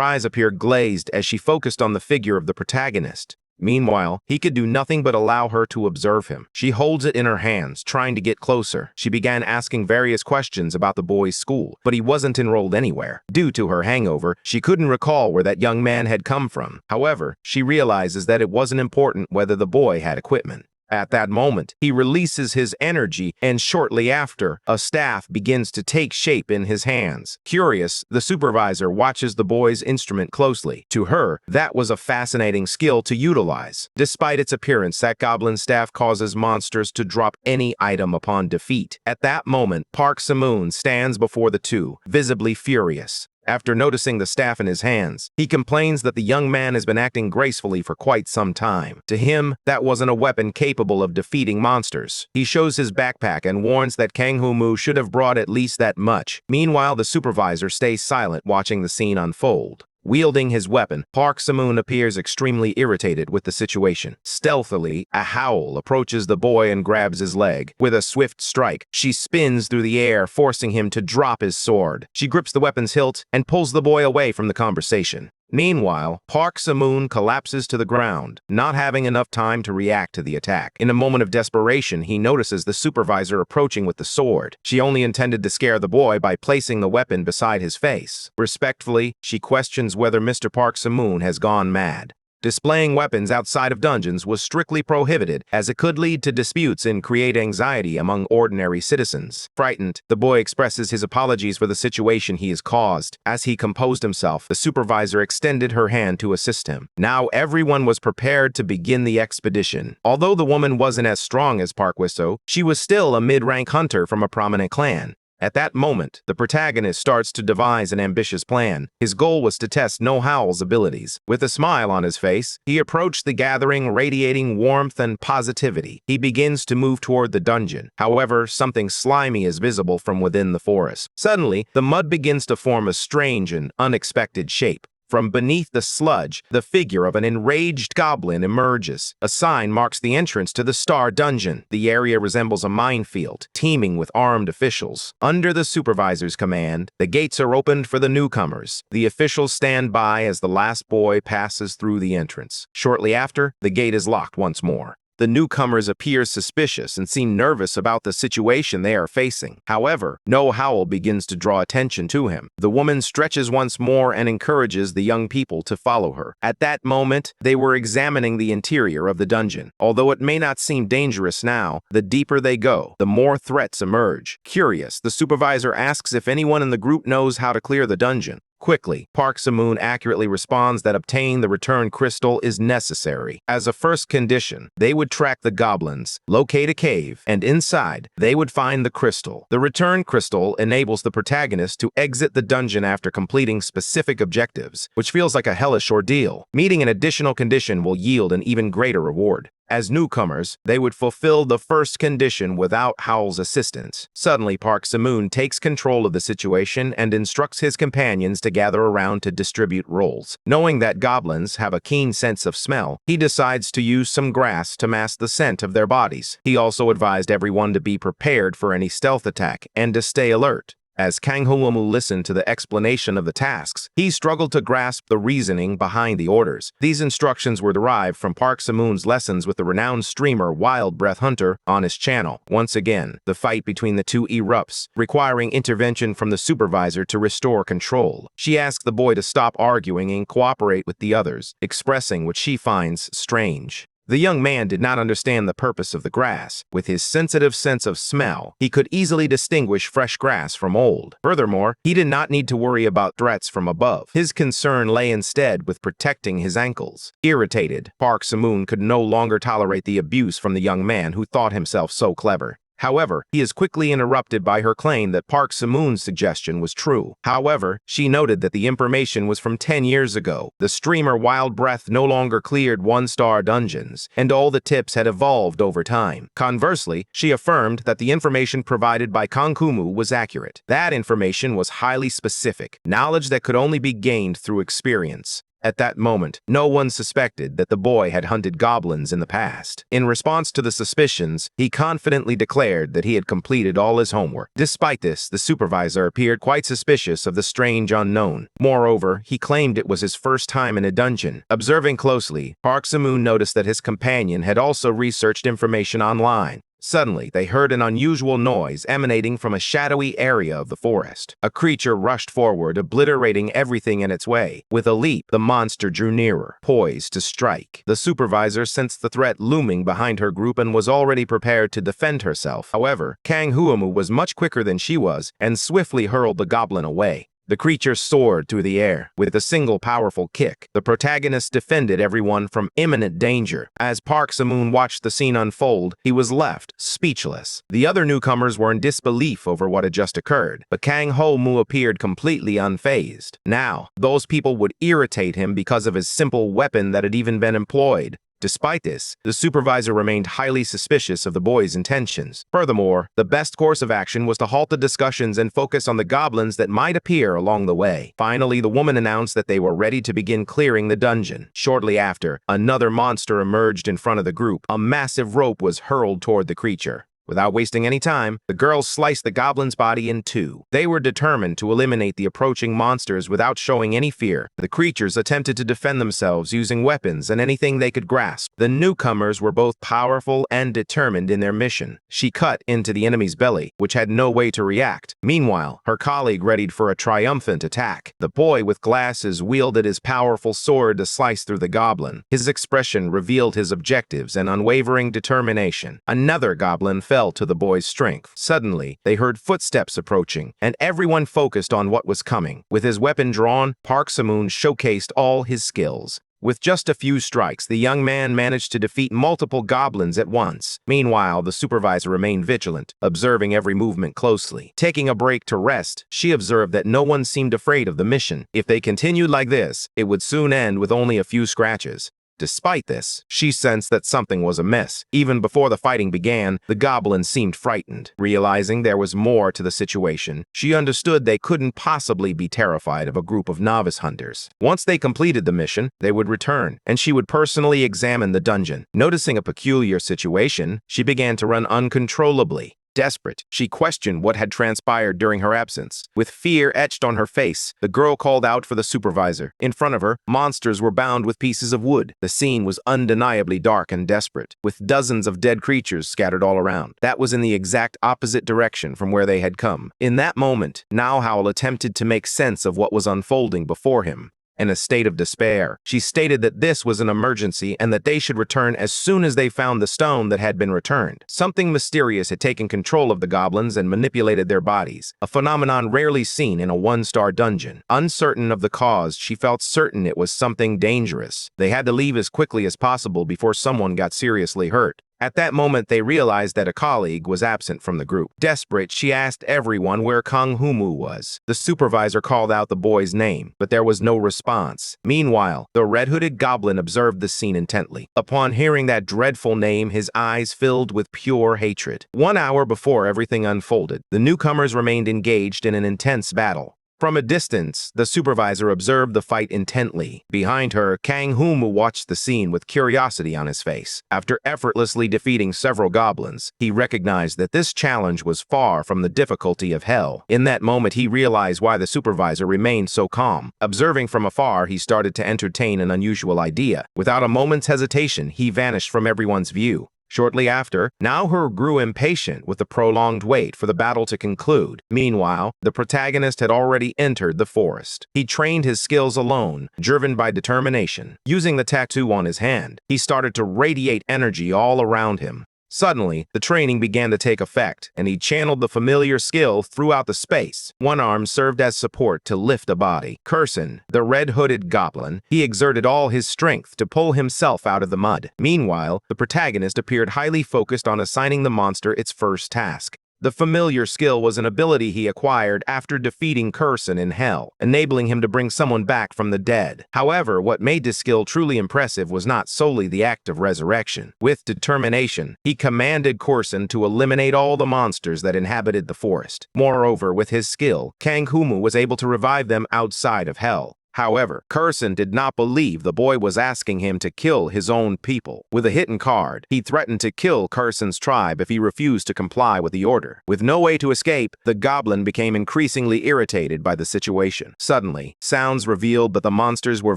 eyes appear glazed as she focused on the figure of the protagonist. Meanwhile, he could do nothing but allow her to observe him. She holds it in her hands, trying to get closer. She began asking various questions about the boy's school, but he wasn't enrolled anywhere. Due to her hangover, she couldn't recall where that young man had come from. However, she realizes that it wasn't important whether the boy had equipment. At that moment, he releases his energy, and shortly after, a staff begins to take shape in his hands. Curious, the supervisor watches the boy's instrument closely. To her, that was a fascinating skill to utilize. Despite its appearance, that goblin staff causes monsters to drop any item upon defeat. At that moment, Park Samoon stands before the two, visibly furious. After noticing the staff in his hands, he complains that the young man has been acting gracefully for quite some time. To him, that wasn't a weapon capable of defeating monsters. He shows his backpack and warns that Kang Hu-mu should have brought at least that much. Meanwhile, the supervisor stays silent, watching the scene unfold. Wielding his weapon, Park Samoon appears extremely irritated with the situation. Stealthily, a howl approaches the boy and grabs his leg. With a swift strike, she spins through the air, forcing him to drop his sword. She grips the weapon's hilt and pulls the boy away from the conversation. Meanwhile, Park Sa-moon collapses to the ground, not having enough time to react to the attack. In a moment of desperation, he notices the supervisor approaching with the sword. She only intended to scare the boy by placing the weapon beside his face. Respectfully, she questions whether Mr. Park Sa-moon has gone mad. Displaying weapons outside of dungeons was strictly prohibited, as it could lead to disputes and create anxiety among ordinary citizens. Frightened, the boy expresses his apologies for the situation he has caused. As he composed himself, the supervisor extended her hand to assist him. Now everyone was prepared to begin the expedition. Although the woman wasn't as strong as Park Wiso, she was still a mid-rank hunter from a prominent clan. At that moment, the protagonist starts to devise an ambitious plan. His goal was to test No Howl's abilities. With a smile on his face, he approached the gathering, radiating warmth and positivity. He begins to move toward the dungeon. However, something slimy is visible from within the forest. Suddenly, the mud begins to form a strange and unexpected shape. From beneath the sludge, the figure of an enraged goblin emerges. A sign marks the entrance to the Star Dungeon. The area resembles a minefield, teeming with armed officials. Under the supervisor's command, the gates are opened for the newcomers. The officials stand by as the last boy passes through the entrance. Shortly after, the gate is locked once more. The newcomers appear suspicious and seem nervous about the situation they are facing. However, No Howl begins to draw attention to him. The woman stretches once more and encourages the young people to follow her. At that moment, they were examining the interior of the dungeon. Although it may not seem dangerous now, the deeper they go, the more threats emerge. Curious, the supervisor asks if anyone in the group knows how to clear the dungeon. Quickly, Park Sa-moon accurately responds that obtaining the return crystal is necessary. As a first condition, they would track the goblins, locate a cave, and inside, they would find the crystal. The return crystal enables the protagonist to exit the dungeon after completing specific objectives, which feels like a hellish ordeal. Meeting an additional condition will yield an even greater reward. As newcomers, they would fulfill the first condition without Howl's assistance. Suddenly, Park Sa-moon takes control of the situation and instructs his companions to gather around to distribute roles. Knowing that goblins have a keen sense of smell, he decides to use some grass to mask the scent of their bodies. He also advised everyone to be prepared for any stealth attack and to stay alert. As Kang Ho-woo listened to the explanation of the tasks, he struggled to grasp the reasoning behind the orders. These instructions were derived from Park Sa-moon's lessons with the renowned streamer Wild Breath Hunter on his channel. Once again, the fight between the two erupts, requiring intervention from the supervisor to restore control. She asks the boy to stop arguing and cooperate with the others, expressing what she finds strange. The young man did not understand the purpose of the grass. With his sensitive sense of smell, he could easily distinguish fresh grass from old. Furthermore, he did not need to worry about threats from above. His concern lay instead with protecting his ankles. Irritated, Park Sa-moon could no longer tolerate the abuse from the young man who thought himself so clever. However, he is quickly interrupted by her claim that Park Sa-moon's suggestion was true. However, she noted that the information was from 10 years ago. The streamer Wild Breath no longer cleared one-star dungeons, and all the tips had evolved over time. Conversely, she affirmed that the information provided by Kang Kumu was accurate. That information was highly specific, knowledge that could only be gained through experience. At that moment, no one suspected that the boy had hunted goblins in the past. In response to the suspicions, he confidently declared that he had completed all his homework. Despite this, the supervisor appeared quite suspicious of the strange unknown. Moreover, he claimed it was his first time in a dungeon. Observing closely, Park Sa-moon noticed that his companion had also researched information online. Suddenly, they heard an unusual noise emanating from a shadowy area of the forest. A creature rushed forward, obliterating everything in its way. With a leap, the monster drew nearer, poised to strike. The supervisor sensed the threat looming behind her group and was already prepared to defend herself. However, Kang Ho-woo was much quicker than she was and swiftly hurled the goblin away. The creature soared through the air. With a single powerful kick, the protagonist defended everyone from imminent danger. As Park Sa-moon watched the scene unfold, he was left speechless. The other newcomers were in disbelief over what had just occurred, but Kang Ho-woo appeared completely unfazed. Now, those people would irritate him because of his simple weapon that had even been employed. Despite this, the supervisor remained highly suspicious of the boy's intentions. Furthermore, the best course of action was to halt the discussions and focus on the goblins that might appear along the way. Finally, the woman announced that they were ready to begin clearing the dungeon. Shortly after, another monster emerged in front of the group. A massive rope was hurled toward the creature. Without wasting any time, the girls sliced the goblin's body in two. They were determined to eliminate the approaching monsters without showing any fear. The creatures attempted to defend themselves using weapons and anything they could grasp. The newcomers were both powerful and determined in their mission. She cut into the enemy's belly, which had no way to react. Meanwhile, her colleague readied for a triumphant attack. The boy with glasses wielded his powerful sword to slice through the goblin. His expression revealed his objectives and unwavering determination. Another goblin fell to the boy's strength. Suddenly, they heard footsteps approaching, and everyone focused on what was coming. With his weapon drawn, Park Samoon showcased all his skills. With just a few strikes, the young man managed to defeat multiple goblins at once. Meanwhile, the supervisor remained vigilant, observing every movement closely. Taking a break to rest, she observed that no one seemed afraid of the mission. If they continued like this, it would soon end with only a few scratches. Despite this, she sensed that something was amiss. Even before the fighting began, the goblin seemed frightened. Realizing there was more to the situation, she understood they couldn't possibly be terrified of a group of novice hunters. Once they completed the mission, they would return, and she would personally examine the dungeon. Noticing a peculiar situation, she began to run uncontrollably. Desperate, she questioned what had transpired during her absence. With fear etched on her face, the girl called out for the supervisor. In front of her, monsters were bound with pieces of wood. The scene was undeniably dark and desperate, with dozens of dead creatures scattered all around. That was in the exact opposite direction from where they had come. In that moment, Now Howl attempted to make sense of what was unfolding before him. In a state of despair, she stated that this was an emergency and that they should return as soon as they found the stone that had been returned. Something mysterious had taken control of the goblins and manipulated their bodies, a phenomenon rarely seen in a one-star dungeon. Uncertain of the cause, she felt certain it was something dangerous. They had to leave as quickly as possible before someone got seriously hurt. At that moment, they realized that a colleague was absent from the group. Desperate, she asked everyone where Kang Humu was. The supervisor called out the boy's name, but there was no response. Meanwhile, the red-hooded goblin observed the scene intently. Upon hearing that dreadful name, his eyes filled with pure hatred. 1 hour before everything unfolded, the newcomers remained engaged in an intense battle. From a distance, the supervisor observed the fight intently. Behind her, Kang Humu watched the scene with curiosity on his face. After effortlessly defeating several goblins, he recognized that this challenge was far from the difficulty of hell. In that moment, he realized why the supervisor remained so calm. Observing from afar, he started to entertain an unusual idea. Without a moment's hesitation, he vanished from everyone's view. Shortly after, Now grew impatient with the prolonged wait for the battle to conclude. Meanwhile, the protagonist had already entered the forest. He trained his skills alone, driven by determination. Using the tattoo on his hand, he started to radiate energy all around him. Suddenly, the training began to take effect, and he channeled the familiar skill throughout the space. One arm served as support to lift a body. Curson, the red-hooded goblin, he exerted all his strength to pull himself out of the mud. Meanwhile, the protagonist appeared highly focused on assigning the monster its first task. The familiar skill was an ability he acquired after defeating Curson in Hell, enabling him to bring someone back from the dead. However, what made this skill truly impressive was not solely the act of resurrection. With determination, he commanded Curson to eliminate all the monsters that inhabited the forest. Moreover, with his skill, Kang Humu was able to revive them outside of Hell. However, Curson did not believe the boy was asking him to kill his own people. With a hidden card, he threatened to kill Curson's tribe if he refused to comply with the order. With no way to escape, the goblin became increasingly irritated by the situation. Suddenly, sounds revealed that the monsters were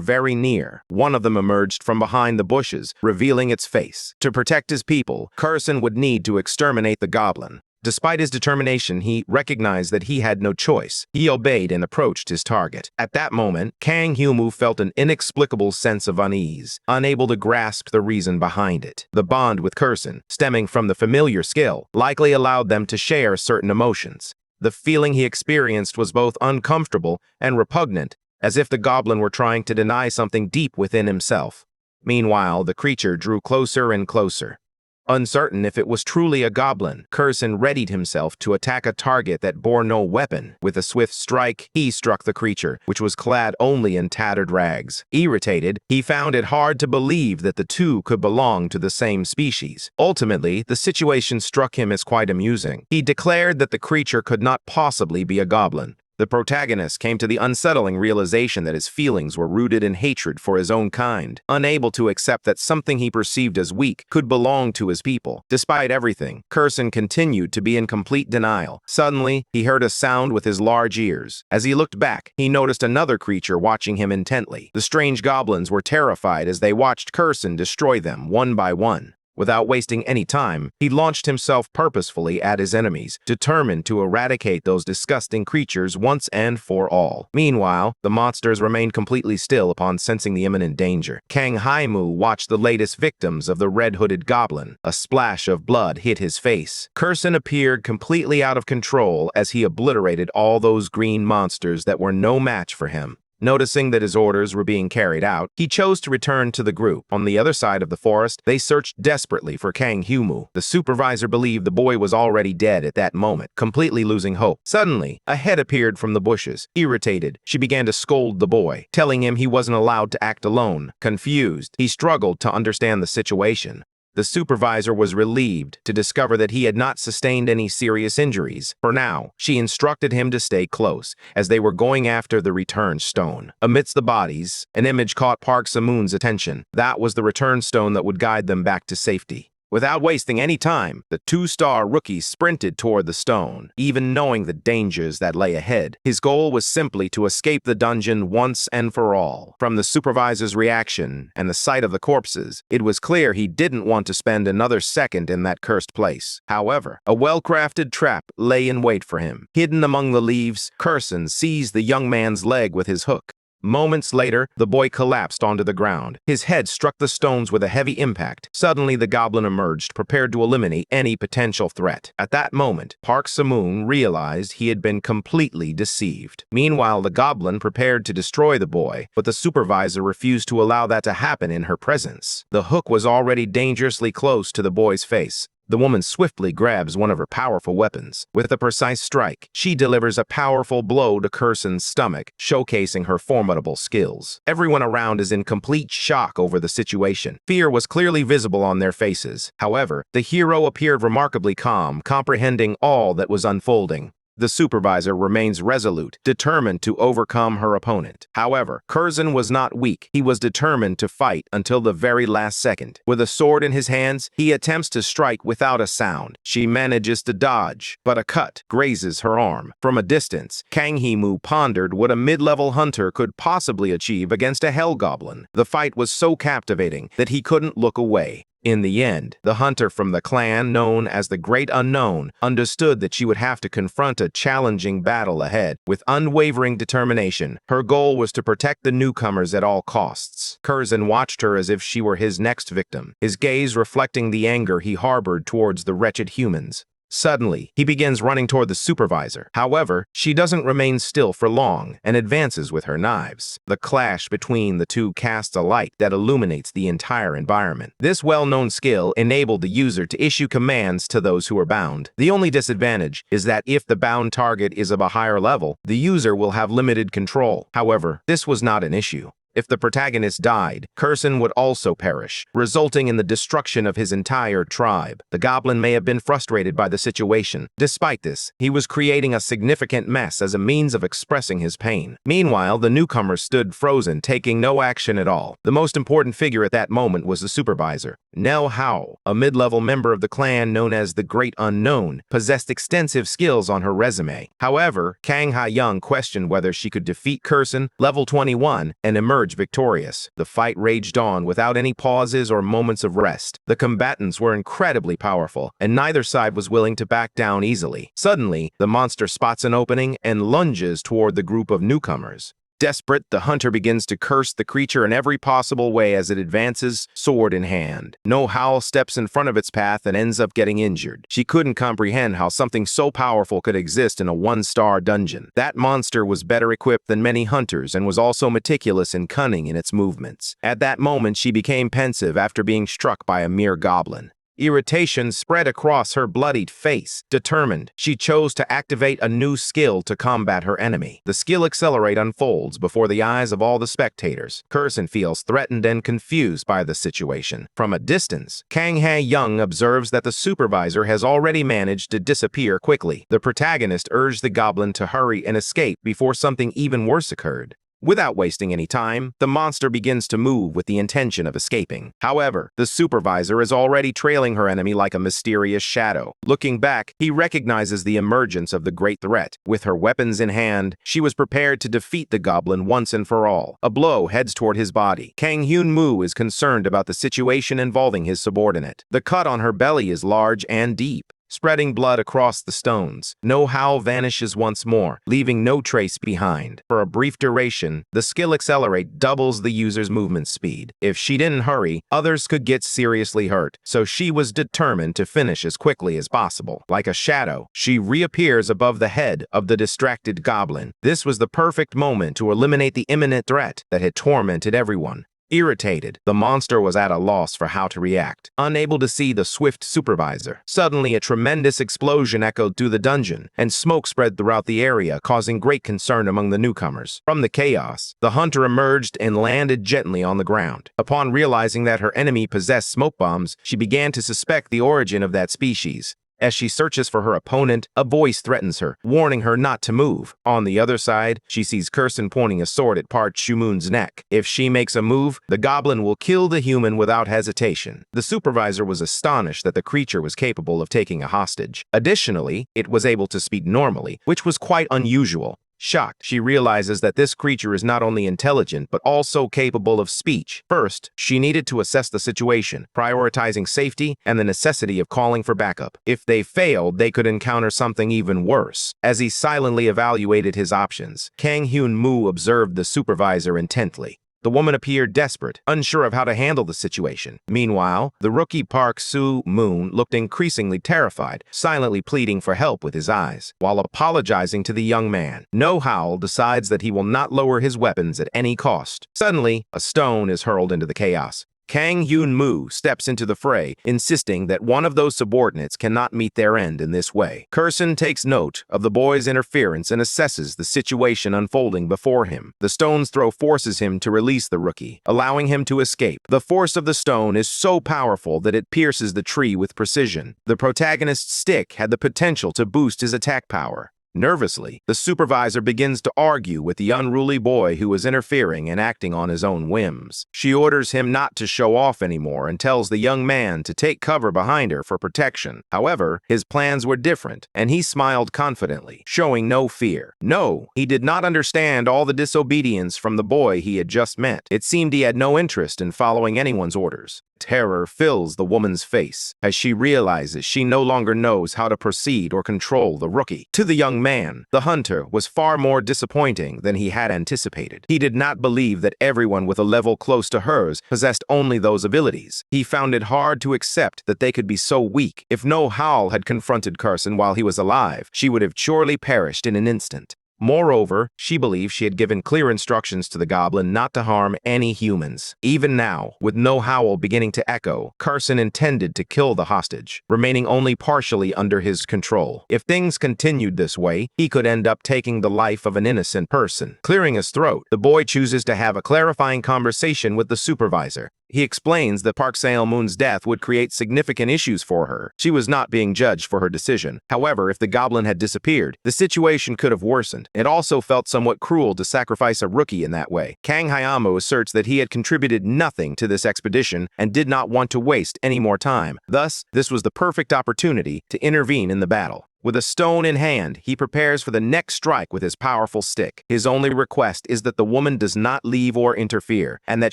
very near. One of them emerged from behind the bushes, revealing its face. To protect his people, Curson would need to exterminate the goblin. Despite his determination, he recognized that he had no choice. He obeyed and approached his target. At that moment, Kang Humu felt an inexplicable sense of unease, unable to grasp the reason behind it. The bond with Curson, stemming from the familiar skill, likely allowed them to share certain emotions. The feeling he experienced was both uncomfortable and repugnant, as if the goblin were trying to deny something deep within himself. Meanwhile, the creature drew closer and closer. Uncertain if it was truly a goblin, Curson readied himself to attack a target that bore no weapon. With a swift strike, he struck the creature, which was clad only in tattered rags. Irritated, he found it hard to believe that the two could belong to the same species. Ultimately, the situation struck him as quite amusing. He declared that the creature could not possibly be a goblin. The protagonist came to the unsettling realization that his feelings were rooted in hatred for his own kind, unable to accept that something he perceived as weak could belong to his people. Despite everything, Curson continued to be in complete denial. Suddenly, he heard a sound with his large ears. As he looked back, he noticed another creature watching him intently. The strange goblins were terrified as they watched Curson destroy them one by one. Without wasting any time, he launched himself purposefully at his enemies, determined to eradicate those disgusting creatures once and for all. Meanwhile, the monsters remained completely still upon sensing the imminent danger. Kang Haimu watched the latest victims of the red-hooded goblin. A splash of blood hit his face. Curson appeared completely out of control as he obliterated all those green monsters that were no match for him. Noticing that his orders were being carried out, he chose to return to the group. On the other side of the forest, they searched desperately for Kang Humu. The supervisor believed the boy was already dead at that moment, completely losing hope. Suddenly, a head appeared from the bushes. Irritated, she began to scold the boy, telling him he wasn't allowed to act alone. Confused, he struggled to understand the situation. The supervisor was relieved to discover that he had not sustained any serious injuries. For now, she instructed him to stay close, as they were going after the return stone. Amidst the bodies, an image caught Park Samoon's attention. That was the return stone that would guide them back to safety. Without wasting any time, the two-star rookie sprinted toward the stone, even knowing the dangers that lay ahead. His goal was simply to escape the dungeon once and for all. From the supervisor's reaction and the sight of the corpses, it was clear he didn't want to spend another second in that cursed place. However, a well-crafted trap lay in wait for him. Hidden among the leaves, Curson seized the young man's leg with his hook. Moments later, the boy collapsed onto the ground. His head struck the stones with a heavy impact. Suddenly, the goblin emerged, prepared to eliminate any potential threat. At that moment, Park Samoon realized he had been completely deceived. Meanwhile, the goblin prepared to destroy the boy, but the supervisor refused to allow that to happen in her presence. The hook was already dangerously close to the boy's face. The woman swiftly grabs one of her powerful weapons. With a precise strike, she delivers a powerful blow to Curson's stomach, showcasing her formidable skills. Everyone around is in complete shock over the situation. Fear was clearly visible on their faces. However, the hero appeared remarkably calm, comprehending all that was unfolding. The supervisor remains resolute, determined to overcome her opponent. However, Curzon was not weak. He was determined to fight until the very last second. With a sword in his hands, he attempts to strike without a sound. She manages to dodge, but a cut grazes her arm. From a distance, Kang Hee-moo pondered what a mid-level hunter could possibly achieve against a hell goblin. The fight was so captivating that he couldn't look away. In the end, the hunter from the clan known as the Great Unknown understood that she would have to confront a challenging battle ahead. With unwavering determination, her goal was to protect the newcomers at all costs. Curzon watched her as if she were his next victim, his gaze reflecting the anger he harbored towards the wretched humans. Suddenly, he begins running toward the supervisor. However, she doesn't remain still for long and advances with her knives. The clash between the two casts a light that illuminates the entire environment. This well-known skill enabled the user to issue commands to those who are bound. The only disadvantage is that if the bound target is of a higher level, the user will have limited control. However, this was not an issue. If the protagonist died, Curzon would also perish, resulting in the destruction of his entire tribe. The goblin may have been frustrated by the situation. Despite this, he was creating a significant mess as a means of expressing his pain. Meanwhile, the newcomer stood frozen, taking no action at all. The most important figure at that moment was the supervisor. Nell Hao, a mid-level member of the clan known as the Great Unknown, possessed extensive skills on her resume. However, Kang Ha-young questioned whether she could defeat Curzon, level 21, and emerge victorious. The fight raged on without any pauses or moments of rest. The combatants were incredibly powerful, and neither side was willing to back down easily. Suddenly, the monster spots an opening and lunges toward the group of newcomers. Desperate, the hunter begins to curse the creature in every possible way as it advances, sword in hand. No Howl steps in front of its path and ends up getting injured. She couldn't comprehend how something so powerful could exist in a one-star dungeon. That monster was better equipped than many hunters and was also meticulous and cunning in its movements. At that moment, she became pensive after being struck by a mere goblin. Irritation spread across her bloodied face. Determined, she chose to activate a new skill to combat her enemy. The skill Accelerate unfolds before the eyes of all the spectators. Curson feels threatened and confused by the situation. From a distance, Kang Ha-young observes that the supervisor has already managed to disappear quickly. The protagonist urged the goblin to hurry and escape before something even worse occurred. Without wasting any time, the monster begins to move with the intention of escaping. However, the supervisor is already trailing her enemy like a mysterious shadow. Looking back, he recognizes the emergence of the great threat. With her weapons in hand, she was prepared to defeat the goblin once and for all. A blow heads toward his body. Kang Hyun-moo is concerned about the situation involving his subordinate. The cut on her belly is large and deep, spreading blood across the stones. No Howl vanishes once more, leaving no trace behind. For a brief duration, the skill Accelerate doubles the user's movement speed. If she didn't hurry, others could get seriously hurt, so she was determined to finish as quickly as possible. Like a shadow, she reappears above the head of the distracted goblin. This was the perfect moment to eliminate the imminent threat that had tormented everyone. Irritated, the monster was at a loss for how to react, unable to see the swift supervisor. Suddenly, a tremendous explosion echoed through the dungeon, and smoke spread throughout the area, causing great concern among the newcomers. From the chaos, the hunter emerged and landed gently on the ground. Upon realizing that her enemy possessed smoke bombs, she began to suspect the origin of that species. As she searches for her opponent, a voice threatens her, warning her not to move. On the other side, she sees Curson pointing a sword at Park Shumun's neck. If she makes a move, the goblin will kill the human without hesitation. The supervisor was astonished that the creature was capable of taking a hostage. Additionally, it was able to speak normally, which was quite unusual. Shocked, she realizes that this creature is not only intelligent but also capable of speech. First, she needed to assess the situation, prioritizing safety and the necessity of calling for backup. If they failed, they could encounter something even worse. As he silently evaluated his options, Kang Hyun-moo observed the supervisor intently. The woman appeared desperate, unsure of how to handle the situation. Meanwhile, the rookie Park Soo-moon looked increasingly terrified, silently pleading for help with his eyes, while apologizing to the young man. No Howl decides that he will not lower his weapons at any cost. Suddenly, a stone is hurled into the chaos. Kang Hyun-moo steps into the fray, insisting that one of those subordinates cannot meet their end in this way. Curson takes note of the boy's interference and assesses the situation unfolding before him. The stone's throw forces him to release the rookie, allowing him to escape. The force of the stone is so powerful that it pierces the tree with precision. The protagonist's stick had the potential to boost his attack power. Nervously, the supervisor begins to argue with the unruly boy who is interfering and acting on his own whims. She orders him not to show off anymore and tells the young man to take cover behind her for protection. However, his plans were different, and he smiled confidently, showing no fear. No, he did not understand all the disobedience from the boy he had just met. It seemed he had no interest in following anyone's orders. Terror fills the woman's face as she realizes she no longer knows how to proceed or control the rookie. To the young man, the hunter was far more disappointing than he had anticipated. He did not believe that everyone with a level close to hers possessed only those abilities. He found it hard to accept that they could be so weak. If no Howl had confronted Curson while he was alive, she would have surely perished in an instant. Moreover, she believed she had given clear instructions to the goblin not to harm any humans. Even now, with no Howl beginning to echo, Curson intended to kill the hostage, remaining only partially under his control. If things continued this way, he could end up taking the life of an innocent person. Clearing his throat, the boy chooses to have a clarifying conversation with the supervisor. He explains that Park Seo-moon's death would create significant issues for her. She was not being judged for her decision. However, if the goblin had disappeared, the situation could have worsened. It also felt somewhat cruel to sacrifice a rookie in that way. Kang Hyun-moo asserts that he had contributed nothing to this expedition and did not want to waste any more time. Thus, this was the perfect opportunity to intervene in the battle. With a stone in hand, he prepares for the next strike with his powerful stick. His only request is that the woman does not leave or interfere, and that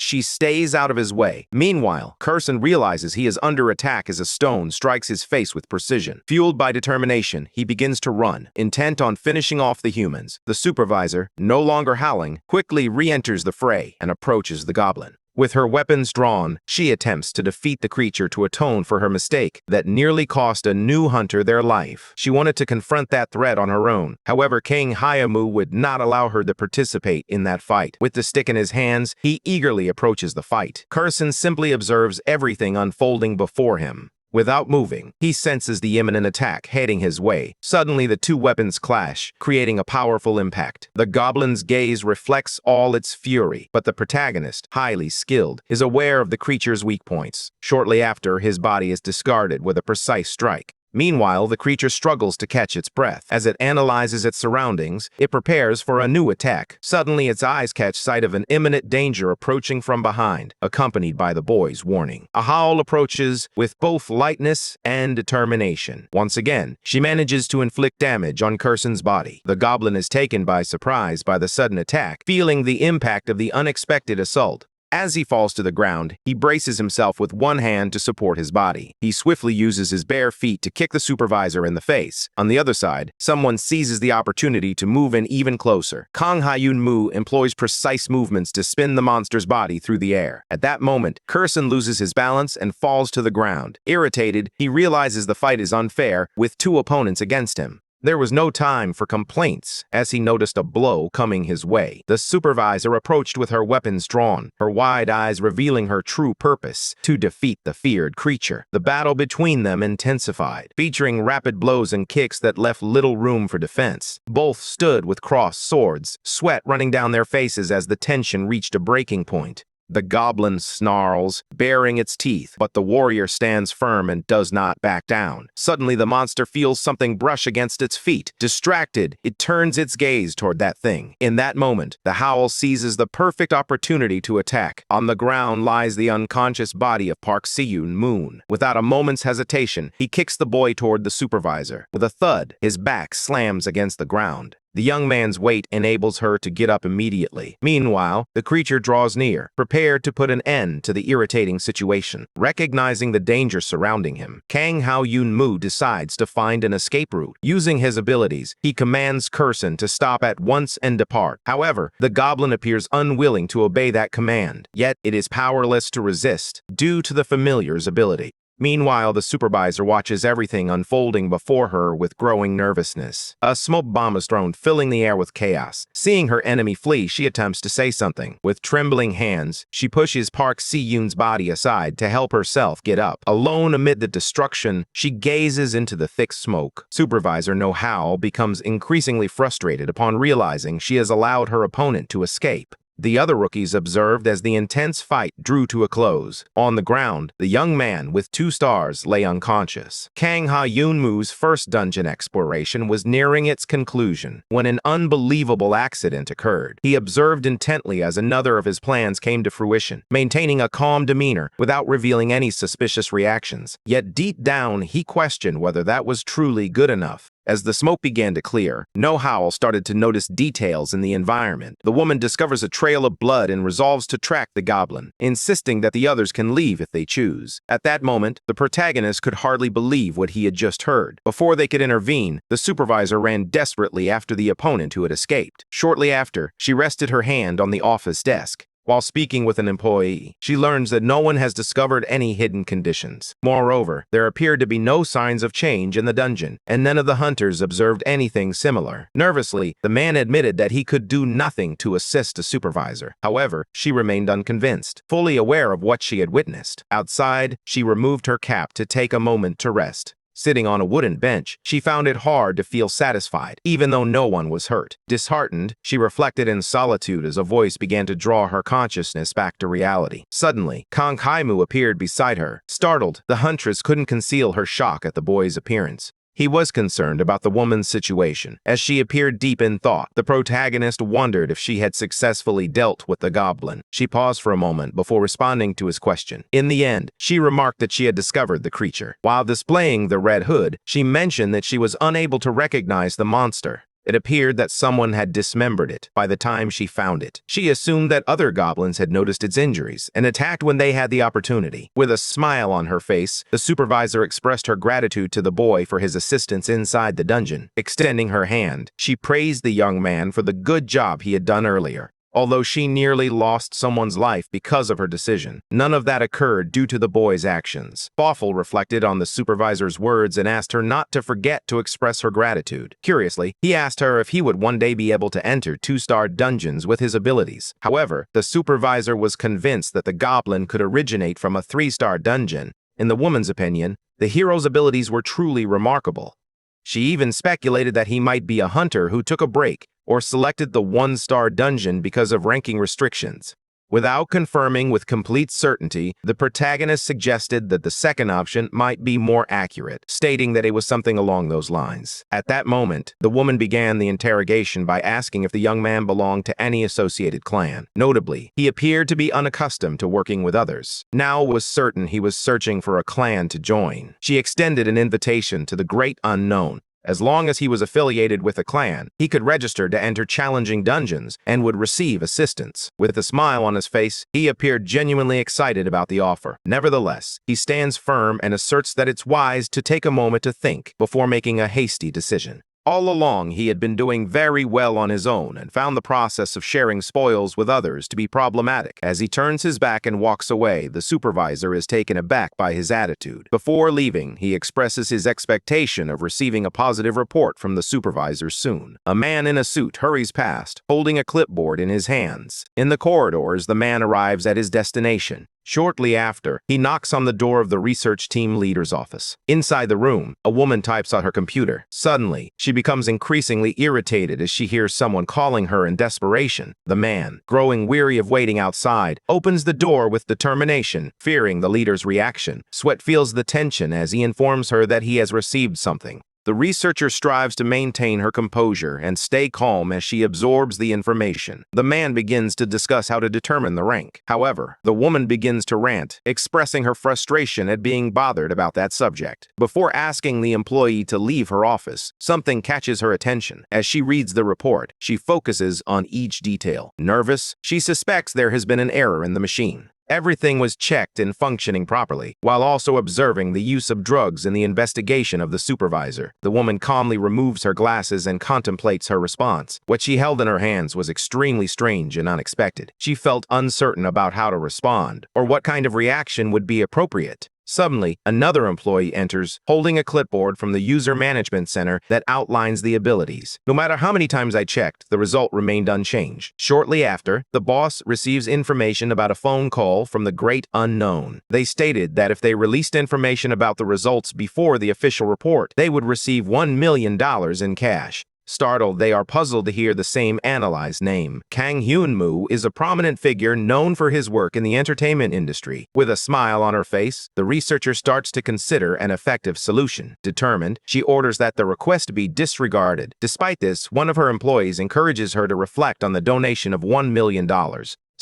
she stays out of his way. Meanwhile, Curson realizes he is under attack as a stone strikes his face with precision. Fueled by determination, he begins to run, intent on finishing off the humans. The supervisor, no longer howling, quickly re-enters the fray and approaches the goblin. With her weapons drawn, she attempts to defeat the creature to atone for her mistake that nearly cost a new hunter their life. She wanted to confront that threat on her own. However, Kang Hyun-moo would not allow her to participate in that fight. With the stick in his hands, he eagerly approaches the fight. Curson simply observes everything unfolding before him. Without moving, he senses the imminent attack heading his way. Suddenly, the two weapons clash, creating a powerful impact. The goblin's gaze reflects all its fury, but the protagonist, highly skilled, is aware of the creature's weak points. Shortly after, his body is discarded with a precise strike. Meanwhile, the creature struggles to catch its breath. As it analyzes its surroundings, it prepares for a new attack. Suddenly, its eyes catch sight of an imminent danger approaching from behind, accompanied by the boy's warning. A howl approaches with both lightness and determination. Once again, she manages to inflict damage on Kurson's body. The goblin is taken by surprise by the sudden attack, feeling the impact of the unexpected assault. As he falls to the ground, he braces himself with one hand to support his body. He swiftly uses his bare feet to kick the supervisor in the face. On the other side, someone seizes the opportunity to move in even closer. Kang Ha-Yun-Mu employs precise movements to spin the monster's body through the air. At that moment, Kurson loses his balance and falls to the ground. Irritated, he realizes the fight is unfair, with two opponents against him. There was no time for complaints, as he noticed a blow coming his way. The supervisor approached with her weapons drawn, her wide eyes revealing her true purpose, to defeat the feared creature. The battle between them intensified, featuring rapid blows and kicks that left little room for defense. Both stood with crossed swords, sweat running down their faces as the tension reached a breaking point. The goblin snarls, baring its teeth, but the warrior stands firm and does not back down. Suddenly, the monster feels something brush against its feet. Distracted, it turns its gaze toward that thing. In that moment, the howl seizes the perfect opportunity to attack. On the ground lies the unconscious body of Park Si-Yoon-moon. Without a moment's hesitation, he kicks the boy toward the supervisor. With a thud, his back slams against the ground. The young man's weight enables her to get up immediately. Meanwhile, the creature draws near, prepared to put an end to the irritating situation. Recognizing the danger surrounding him, Kang Ha-Yun-Mu decides to find an escape route. Using his abilities, he commands Kurson to stop at once and depart. However, the goblin appears unwilling to obey that command, yet it is powerless to resist, due to the familiar's ability. Meanwhile, the supervisor watches everything unfolding before her with growing nervousness. A smoke bomb is thrown, filling the air with chaos. Seeing her enemy flee, she attempts to say something. With trembling hands, she pushes Park Si-Yoon's body aside to help herself get up. Alone amid the destruction, she gazes into the thick smoke. Supervisor No Hao becomes increasingly frustrated upon realizing she has allowed her opponent to escape. The other rookies observed as the intense fight drew to a close. On the ground, the young man with 2 stars lay unconscious. Kang Ha-Yun-Mu's first dungeon exploration was nearing its conclusion when an unbelievable accident occurred. He observed intently as another of his plans came to fruition, maintaining a calm demeanor without revealing any suspicious reactions. Yet deep down, he questioned whether that was truly good enough. As the smoke began to clear, No Howl started to notice details in the environment. The woman discovers a trail of blood and resolves to track the goblin, insisting that the others can leave if they choose. At that moment, the protagonist could hardly believe what he had just heard. Before they could intervene, the supervisor ran desperately after the opponent who had escaped. Shortly after, she rested her hand on the office desk. While speaking with an employee, she learns that no one has discovered any hidden conditions. Moreover, there appeared to be no signs of change in the dungeon, and none of the hunters observed anything similar. Nervously, the man admitted that he could do nothing to assist the supervisor. However, she remained unconvinced, fully aware of what she had witnessed. Outside, she removed her cap to take a moment to rest. Sitting on a wooden bench, she found it hard to feel satisfied, even though no one was hurt. Disheartened, she reflected in solitude as a voice began to draw her consciousness back to reality. Suddenly, Kang Ha-Mu appeared beside her. Startled, the huntress couldn't conceal her shock at the boy's appearance. He was concerned about the woman's situation. As she appeared deep in thought, the protagonist wondered if she had successfully dealt with the goblin. She paused for a moment before responding to his question. In the end, she remarked that she had discovered the creature. While displaying the red hood, she mentioned that she was unable to recognize the monster. It appeared that someone had dismembered it by the time she found it. She assumed that other goblins had noticed its injuries and attacked when they had the opportunity. With a smile on her face, the supervisor expressed her gratitude to the boy for his assistance inside the dungeon. Extending her hand, she praised the young man for the good job he had done earlier. Although she nearly lost someone's life because of her decision, none of that occurred due to the boy's actions. Boffle reflected on the supervisor's words and asked her not to forget to express her gratitude. Curiously, he asked her if he would one day be able to enter 2-star dungeons with his abilities. However, the supervisor was convinced that the goblin could originate from a 3-star dungeon. In the woman's opinion, The hero's abilities were truly remarkable. She even speculated that he might be a hunter who took a break or selected the one-star dungeon because of ranking restrictions. Without confirming with complete certainty, the protagonist suggested that the second option might be more accurate, stating that it was something along those lines. At that moment, the woman began the interrogation by asking if the young man belonged to any associated clan. Notably, he appeared to be unaccustomed to working with others. Now was certain he was searching for a clan to join. She extended an invitation to the great unknown. As long as he was affiliated with a clan, he could register to enter challenging dungeons and would receive assistance. With a smile on his face, he appeared genuinely excited about the offer. Nevertheless, he stands firm and asserts that it's wise to take a moment to think before making a hasty decision. All along, he had been doing very well on his own and found the process of sharing spoils with others to be problematic. As he turns his back and walks away, the supervisor is taken aback by his attitude. Before leaving, he expresses his expectation of receiving a positive report from the supervisor soon. A man in a suit hurries past, holding a clipboard in his hands. In the corridors, the man arrives at his destination. Shortly after, he knocks on the door of the research team leader's office. Inside the room, a woman types on her computer. Suddenly, she becomes increasingly irritated as she hears someone calling her in desperation. The man, growing weary of waiting outside, opens the door with determination, fearing the leader's reaction. Sweat feels the tension as he informs her that he has received something. The researcher strives to maintain her composure and stay calm as she absorbs the information. The man begins to discuss how to determine the rank. However, the woman begins to rant, expressing her frustration at being bothered about that subject. Before asking the employee to leave her office, something catches her attention. As she reads the report, she focuses on each detail. Nervous, she suspects there has been an error in the machine. Everything was checked and functioning properly, while also observing the use of drugs in the investigation of the supervisor. The woman calmly removes her glasses and contemplates her response. What she held in her hands was extremely strange and unexpected. She felt uncertain about how to respond, or what kind of reaction would be appropriate. Suddenly, another employee enters, holding a clipboard from the user management center that outlines the abilities. No matter how many times I checked, the result remained unchanged. Shortly after, the boss receives information about a phone call from the great unknown. They stated that if they released information about the results before the official report, they would receive $1 million in cash. Startled, they are puzzled to hear the same analyzed name. Kang Hyun-moo is a prominent figure known for his work in the entertainment industry. With a smile on her face, the researcher starts to consider an effective solution. Determined, she orders that the request be disregarded. Despite this, one of her employees encourages her to reflect on the donation of $1 million.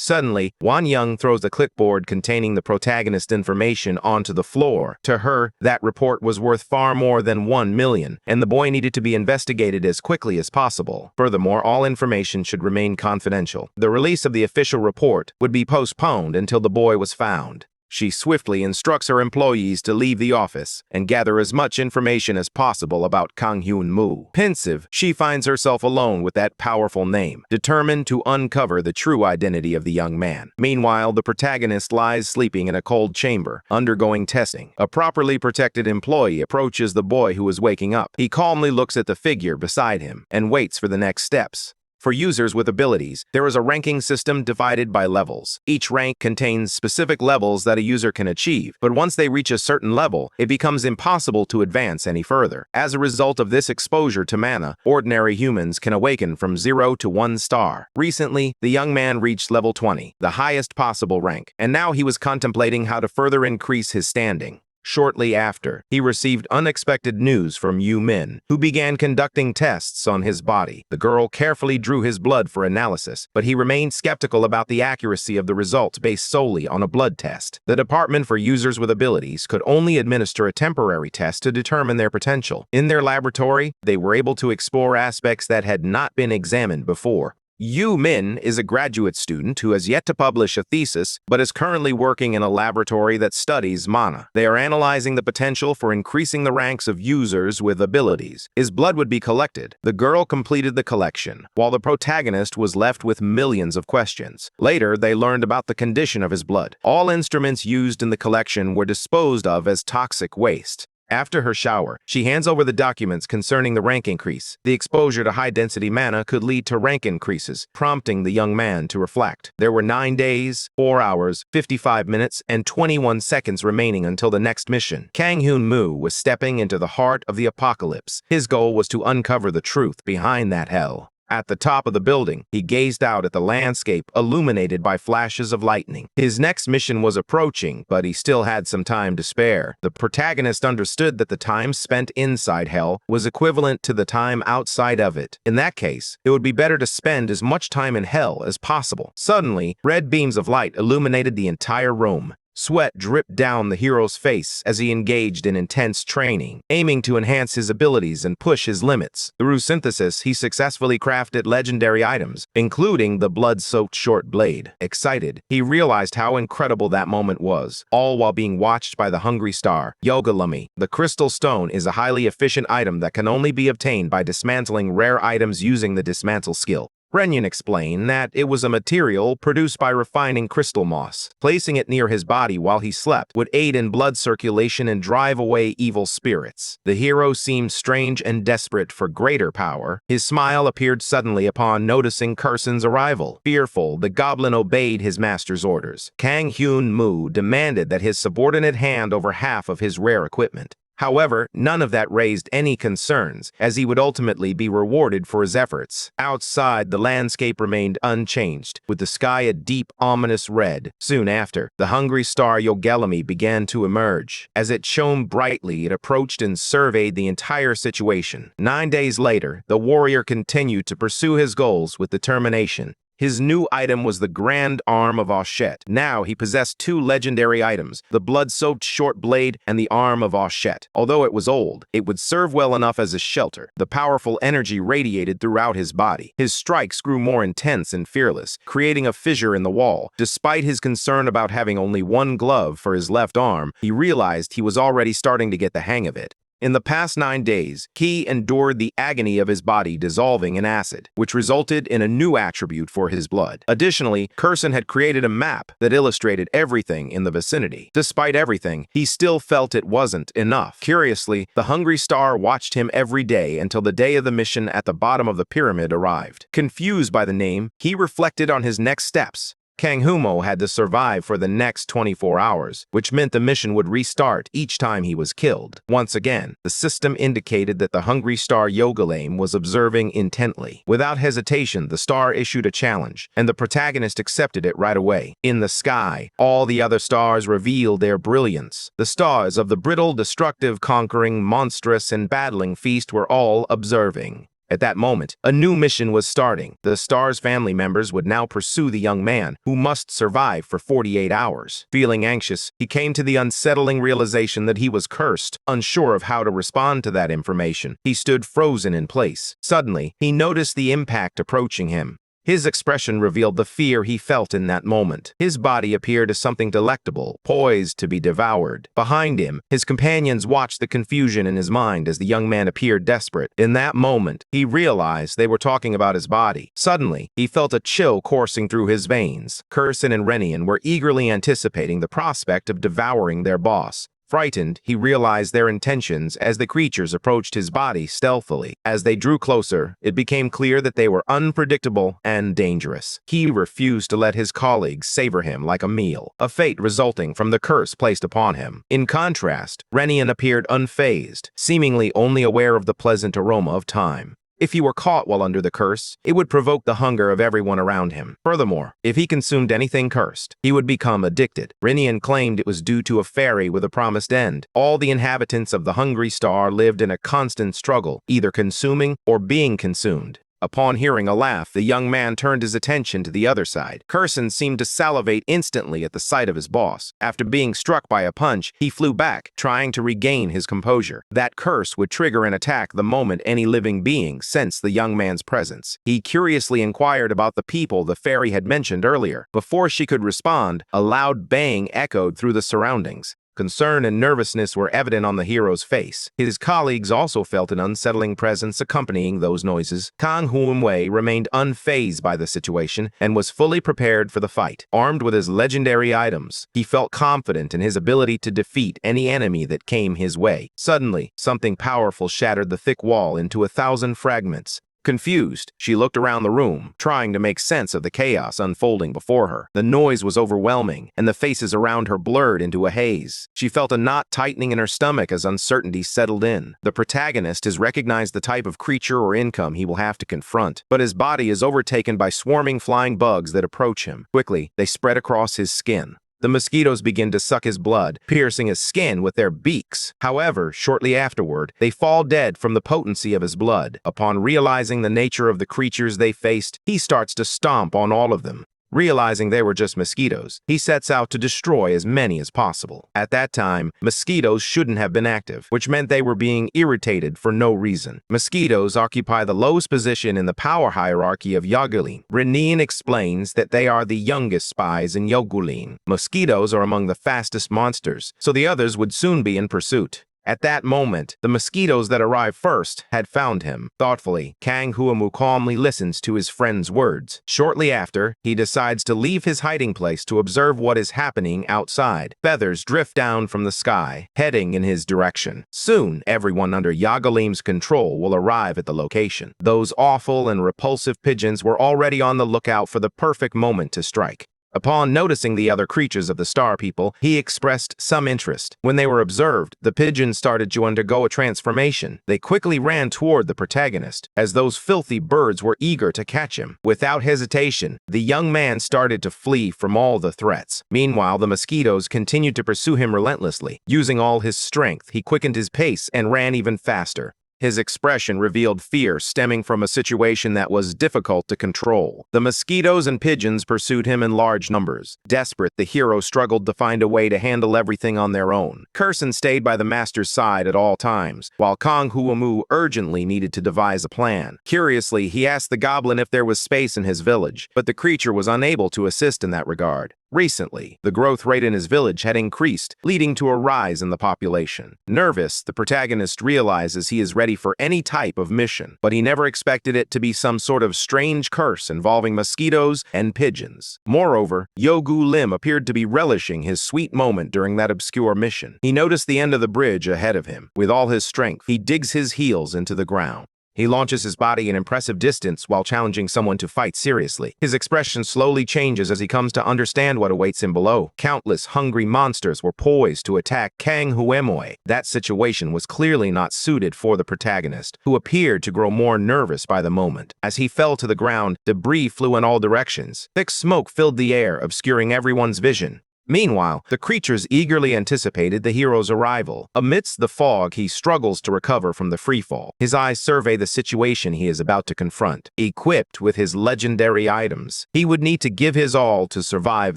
Suddenly, Wan Young throws a clipboard containing the protagonist's information onto the floor. To her, that report was worth far more than $1 million, and the boy needed to be investigated as quickly as possible. Furthermore, all information should remain confidential. The release of the official report would be postponed until the boy was found. She swiftly instructs her employees to leave the office and gather as much information as possible about Kang Hyun-moo. Pensive, she finds herself alone with that powerful name, determined to uncover the true identity of the young man. Meanwhile, the protagonist lies sleeping in a cold chamber, undergoing testing. A properly protected employee approaches the boy who is waking up. He calmly looks at the figure beside him and waits for the next steps. For users with abilities, there is a ranking system divided by levels. Each rank contains specific levels that a user can achieve, but once they reach a certain level, it becomes impossible to advance any further. As a result of this exposure to mana, ordinary humans can awaken from 0 to 1 star. Recently, the young man reached level 20, the highest possible rank, and now he was contemplating how to further increase his standing. Shortly after, he received unexpected news from Yu Min, who began conducting tests on his body. The girl carefully drew his blood for analysis, but he remained skeptical about the accuracy of the results based solely on a blood test. The Department for Users with Abilities could only administer a temporary test to determine their potential. In their laboratory, they were able to explore aspects that had not been examined before. Yu Min is a graduate student who has yet to publish a thesis, but is currently working in a laboratory that studies mana. They are analyzing the potential for increasing the ranks of users with abilities. His blood would be collected. The girl completed the collection, while the protagonist was left with millions of questions. Later, they learned about the condition of his blood. All instruments used in the collection were disposed of as toxic waste. After her shower, she hands over the documents concerning the rank increase. The exposure to high-density mana could lead to rank increases, prompting the young man to reflect. There were 9 days, 4 hours, 55 minutes, and 21 seconds remaining until the next mission. Kang Hyun-moo was stepping into the heart of the apocalypse. His goal was to uncover the truth behind that hell. At the top of the building, he gazed out at the landscape illuminated by flashes of lightning. His next mission was approaching, but he still had some time to spare. The protagonist understood that the time spent inside hell was equivalent to the time outside of it. In that case, it would be better to spend as much time in hell as possible. Suddenly, red beams of light illuminated the entire room. Sweat dripped down the hero's face as he engaged in intense training, aiming to enhance his abilities and push his limits. Through synthesis, he successfully crafted legendary items, including the blood-soaked short blade. Excited, he realized how incredible that moment was, all while being watched by the hungry star, Yogalumi. The crystal stone is a highly efficient item that can only be obtained by dismantling rare items using the dismantle skill. Renyan explained that it was a material produced by refining crystal moss. Placing it near his body while he slept would aid in blood circulation and drive away evil spirits. The hero seemed strange and desperate for greater power. His smile appeared suddenly upon noticing Kursen's arrival. Fearful, the goblin obeyed his master's orders. Kang Hyun-moo demanded that his subordinate hand over half of his rare equipment. However, none of that raised any concerns, as he would ultimately be rewarded for his efforts. Outside, the landscape remained unchanged, with the sky a deep, ominous red. Soon after, the hungry star Yogalumi began to emerge. As it shone brightly, it approached and surveyed the entire situation. 9 days later, the warrior continued to pursue his goals with determination. His new item was the Grand Arm of Oshet. Now he possessed 2 legendary items, the blood-soaked short blade and the Arm of Oshet. Although it was old, it would serve well enough as a shelter. The powerful energy radiated throughout his body. His strikes grew more intense and fearless, creating a fissure in the wall. Despite his concern about having only 1 glove for his left arm, he realized he was already starting to get the hang of it. In the past 9 days, Ki endured the agony of his body dissolving in acid, which resulted in a new attribute for his blood. Additionally, Kursen had created a map that illustrated everything in the vicinity. Despite everything, he still felt it wasn't enough. Curiously, the hungry star watched him every day until the day of the mission at the bottom of the pyramid arrived. Confused by the name, he reflected on his next steps. Kang Hyun-moo had to survive for the next 24 hours, which meant the mission would restart each time he was killed. Once again, the system indicated that the hungry star Yogalame was observing intently. Without hesitation, the star issued a challenge, and the protagonist accepted it right away. In the sky, all the other stars revealed their brilliance. The stars of the brittle, destructive, conquering, monstrous, and battling feast were all observing. At that moment, a new mission was starting. The star's family members would now pursue the young man, who must survive for 48 hours. Feeling anxious, he came to the unsettling realization that he was cursed. Unsure of how to respond to that information, he stood frozen in place. Suddenly, he noticed the impact approaching him. His expression revealed the fear he felt in that moment. His body appeared as something delectable, poised to be devoured. Behind him, his companions watched the confusion in his mind as the young man appeared desperate. In that moment, he realized they were talking about his body. Suddenly, he felt a chill coursing through his veins. Kursen and Renyan were eagerly anticipating the prospect of devouring their boss. Frightened, he realized their intentions as the creatures approached his body stealthily. As they drew closer, it became clear that they were unpredictable and dangerous. He refused to let his colleagues savor him like a meal, a fate resulting from the curse placed upon him. In contrast, Renyan appeared unfazed, seemingly only aware of the pleasant aroma of time. If he were caught while under the curse, it would provoke the hunger of everyone around him. Furthermore, if he consumed anything cursed, he would become addicted. Renyan claimed it was due to a fairy with a promised end. All the inhabitants of the hungry star lived in a constant struggle, either consuming or being consumed. Upon hearing a laugh, the young man turned his attention to the other side. Kursen seemed to salivate instantly at the sight of his boss. After being struck by a punch, he flew back, trying to regain his composure. That curse would trigger an attack the moment any living being sensed the young man's presence. He curiously inquired about the people the fairy had mentioned earlier. Before she could respond, a loud bang echoed through the surroundings. Concern and nervousness were evident on the hero's face. His colleagues also felt an unsettling presence accompanying those noises. Kang Huimwei remained unfazed by the situation and was fully prepared for the fight. Armed with his legendary items, he felt confident in his ability to defeat any enemy that came his way. Suddenly, something powerful shattered the thick wall into 1,000 fragments. Confused, she looked around the room, trying to make sense of the chaos unfolding before her. The noise was overwhelming, and the faces around her blurred into a haze. She felt a knot tightening in her stomach as uncertainty settled in. The protagonist has recognized the type of creature or income he will have to confront, but his body is overtaken by swarming flying bugs that approach him. Quickly, they spread across his skin. The mosquitoes begin to suck his blood, piercing his skin with their beaks. However, shortly afterward, they fall dead from the potency of his blood. Upon realizing the nature of the creatures they faced, he starts to stomp on all of them. Realizing they were just mosquitoes, he sets out to destroy as many as possible. At that time, mosquitoes shouldn't have been active, which meant they were being irritated for no reason. Mosquitoes occupy the lowest position in the power hierarchy of Goblin. Renin explains that they are the youngest spies in Goblin. Mosquitoes are among the fastest monsters, so the others would soon be in pursuit. At that moment, the mosquitoes that arrived first had found him. Thoughtfully, Kang Huimu calmly listens to his friend's words. Shortly after, he decides to leave his hiding place to observe what is happening outside. Feathers drift down from the sky, heading in his direction. Soon, everyone under Yagalim's control will arrive at the location. Those awful and repulsive pigeons were already on the lookout for the perfect moment to strike. Upon noticing the other creatures of the Star People, he expressed some interest. When they were observed, the pigeons started to undergo a transformation. They quickly ran toward the protagonist, as those filthy birds were eager to catch him. Without hesitation, the young man started to flee from all the threats. Meanwhile, the mosquitoes continued to pursue him relentlessly. Using all his strength, he quickened his pace and ran even faster. His expression revealed fear stemming from a situation that was difficult to control. The mosquitoes and pigeons pursued him in large numbers. Desperate, the hero struggled to find a way to handle everything on their own. Curson stayed by the master's side at all times, while Kang Huimu urgently needed to devise a plan. Curiously, he asked the goblin if there was space in his village, but the creature was unable to assist in that regard. Recently, the growth rate in his village had increased, leading to a rise in the population. Nervous, the protagonist realizes he is ready for any type of mission, but he never expected it to be some sort of strange curse involving mosquitoes and pigeons. Moreover, Yogu Lim appeared to be relishing his sweet moment during that obscure mission. He noticed the end of the bridge ahead of him. With all his strength, he digs his heels into the ground. He launches his body an impressive distance while challenging someone to fight seriously. His expression slowly changes as he comes to understand what awaits him below. Countless hungry monsters were poised to attack Kang Huimu. That situation was clearly not suited for the protagonist, who appeared to grow more nervous by the moment. As he fell to the ground, debris flew in all directions. Thick smoke filled the air, obscuring everyone's vision. Meanwhile, the creatures eagerly anticipated the hero's arrival. Amidst the fog, he struggles to recover from the freefall. His eyes survey the situation he is about to confront. Equipped with his legendary items, he would need to give his all to survive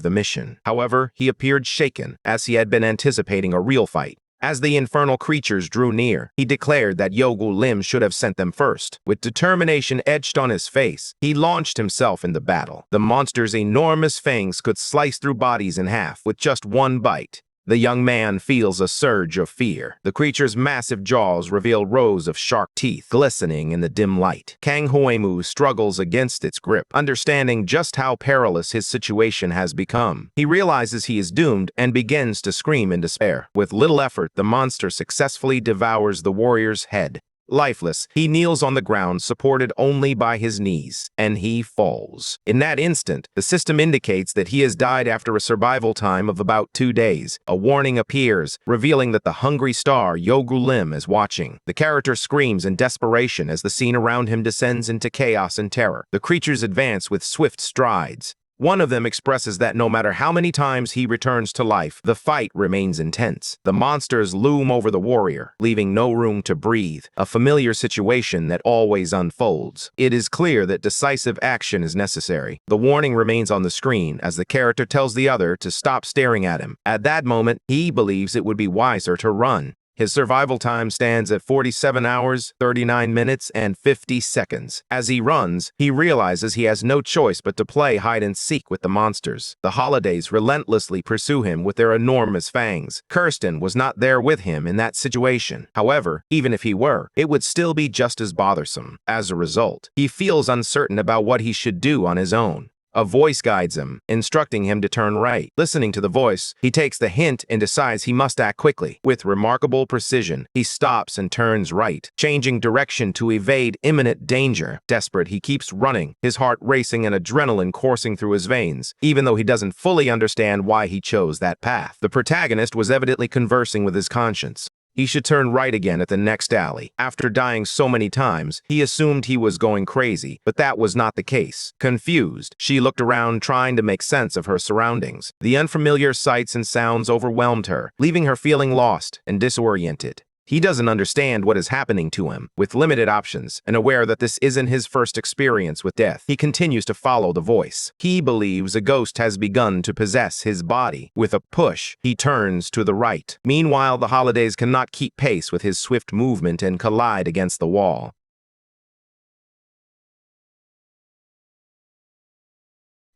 the mission. However, he appeared shaken, as he had been anticipating a real fight. As the infernal creatures drew near, he declared that Yogu Lim should have sent them first. With determination etched on his face, he launched himself in the battle. The monster's enormous fangs could slice through bodies in half with just one bite. The young man feels a surge of fear. The creature's massive jaws reveal rows of sharp teeth glistening in the dim light. Kang Huimu struggles against its grip, understanding just how perilous his situation has become. He realizes he is doomed and begins to scream in despair. With little effort, the monster successfully devours the warrior's head. Lifeless, he kneels on the ground, supported only by his knees, and he falls. In that instant, the system indicates that he has died after a survival time of about 2 days. A warning appears, revealing that the hungry star, Yogu Lim, is watching. The character screams in desperation as the scene around him descends into chaos and terror. The creatures advance with swift strides. One of them expresses that no matter how many times he returns to life, the fight remains intense. The monsters loom over the warrior, leaving no room to breathe, a familiar situation that always unfolds. It is clear that decisive action is necessary. The warning remains on the screen as the character tells the other to stop staring at him. At that moment, he believes it would be wiser to run. His survival time stands at 47 hours, 39 minutes, and 50 seconds. As he runs, he realizes he has no choice but to play hide-and-seek with the monsters. The holidays relentlessly pursue him with their enormous fangs. Kirsten was not there with him in that situation. However, even if he were, it would still be just as bothersome. As a result, he feels uncertain about what he should do on his own. A voice guides him, instructing him to turn right. Listening to the voice, he takes the hint and decides he must act quickly. With remarkable precision, he stops and turns right, changing direction to evade imminent danger. Desperate, he keeps running, his heart racing and adrenaline coursing through his veins, even though he doesn't fully understand why he chose that path. The protagonist was evidently conversing with his conscience. He should turn right again at the next alley. After dying so many times, he assumed he was going crazy, but that was not the case. Confused, she looked around trying to make sense of her surroundings. The unfamiliar sights and sounds overwhelmed her, leaving her feeling lost and disoriented. He doesn't understand what is happening to him. With limited options and aware that this isn't his first experience with death, he continues to follow the voice. He believes a ghost has begun to possess his body. With a push, he turns to the right. Meanwhile, the holidays cannot keep pace with his swift movement and collide against the wall.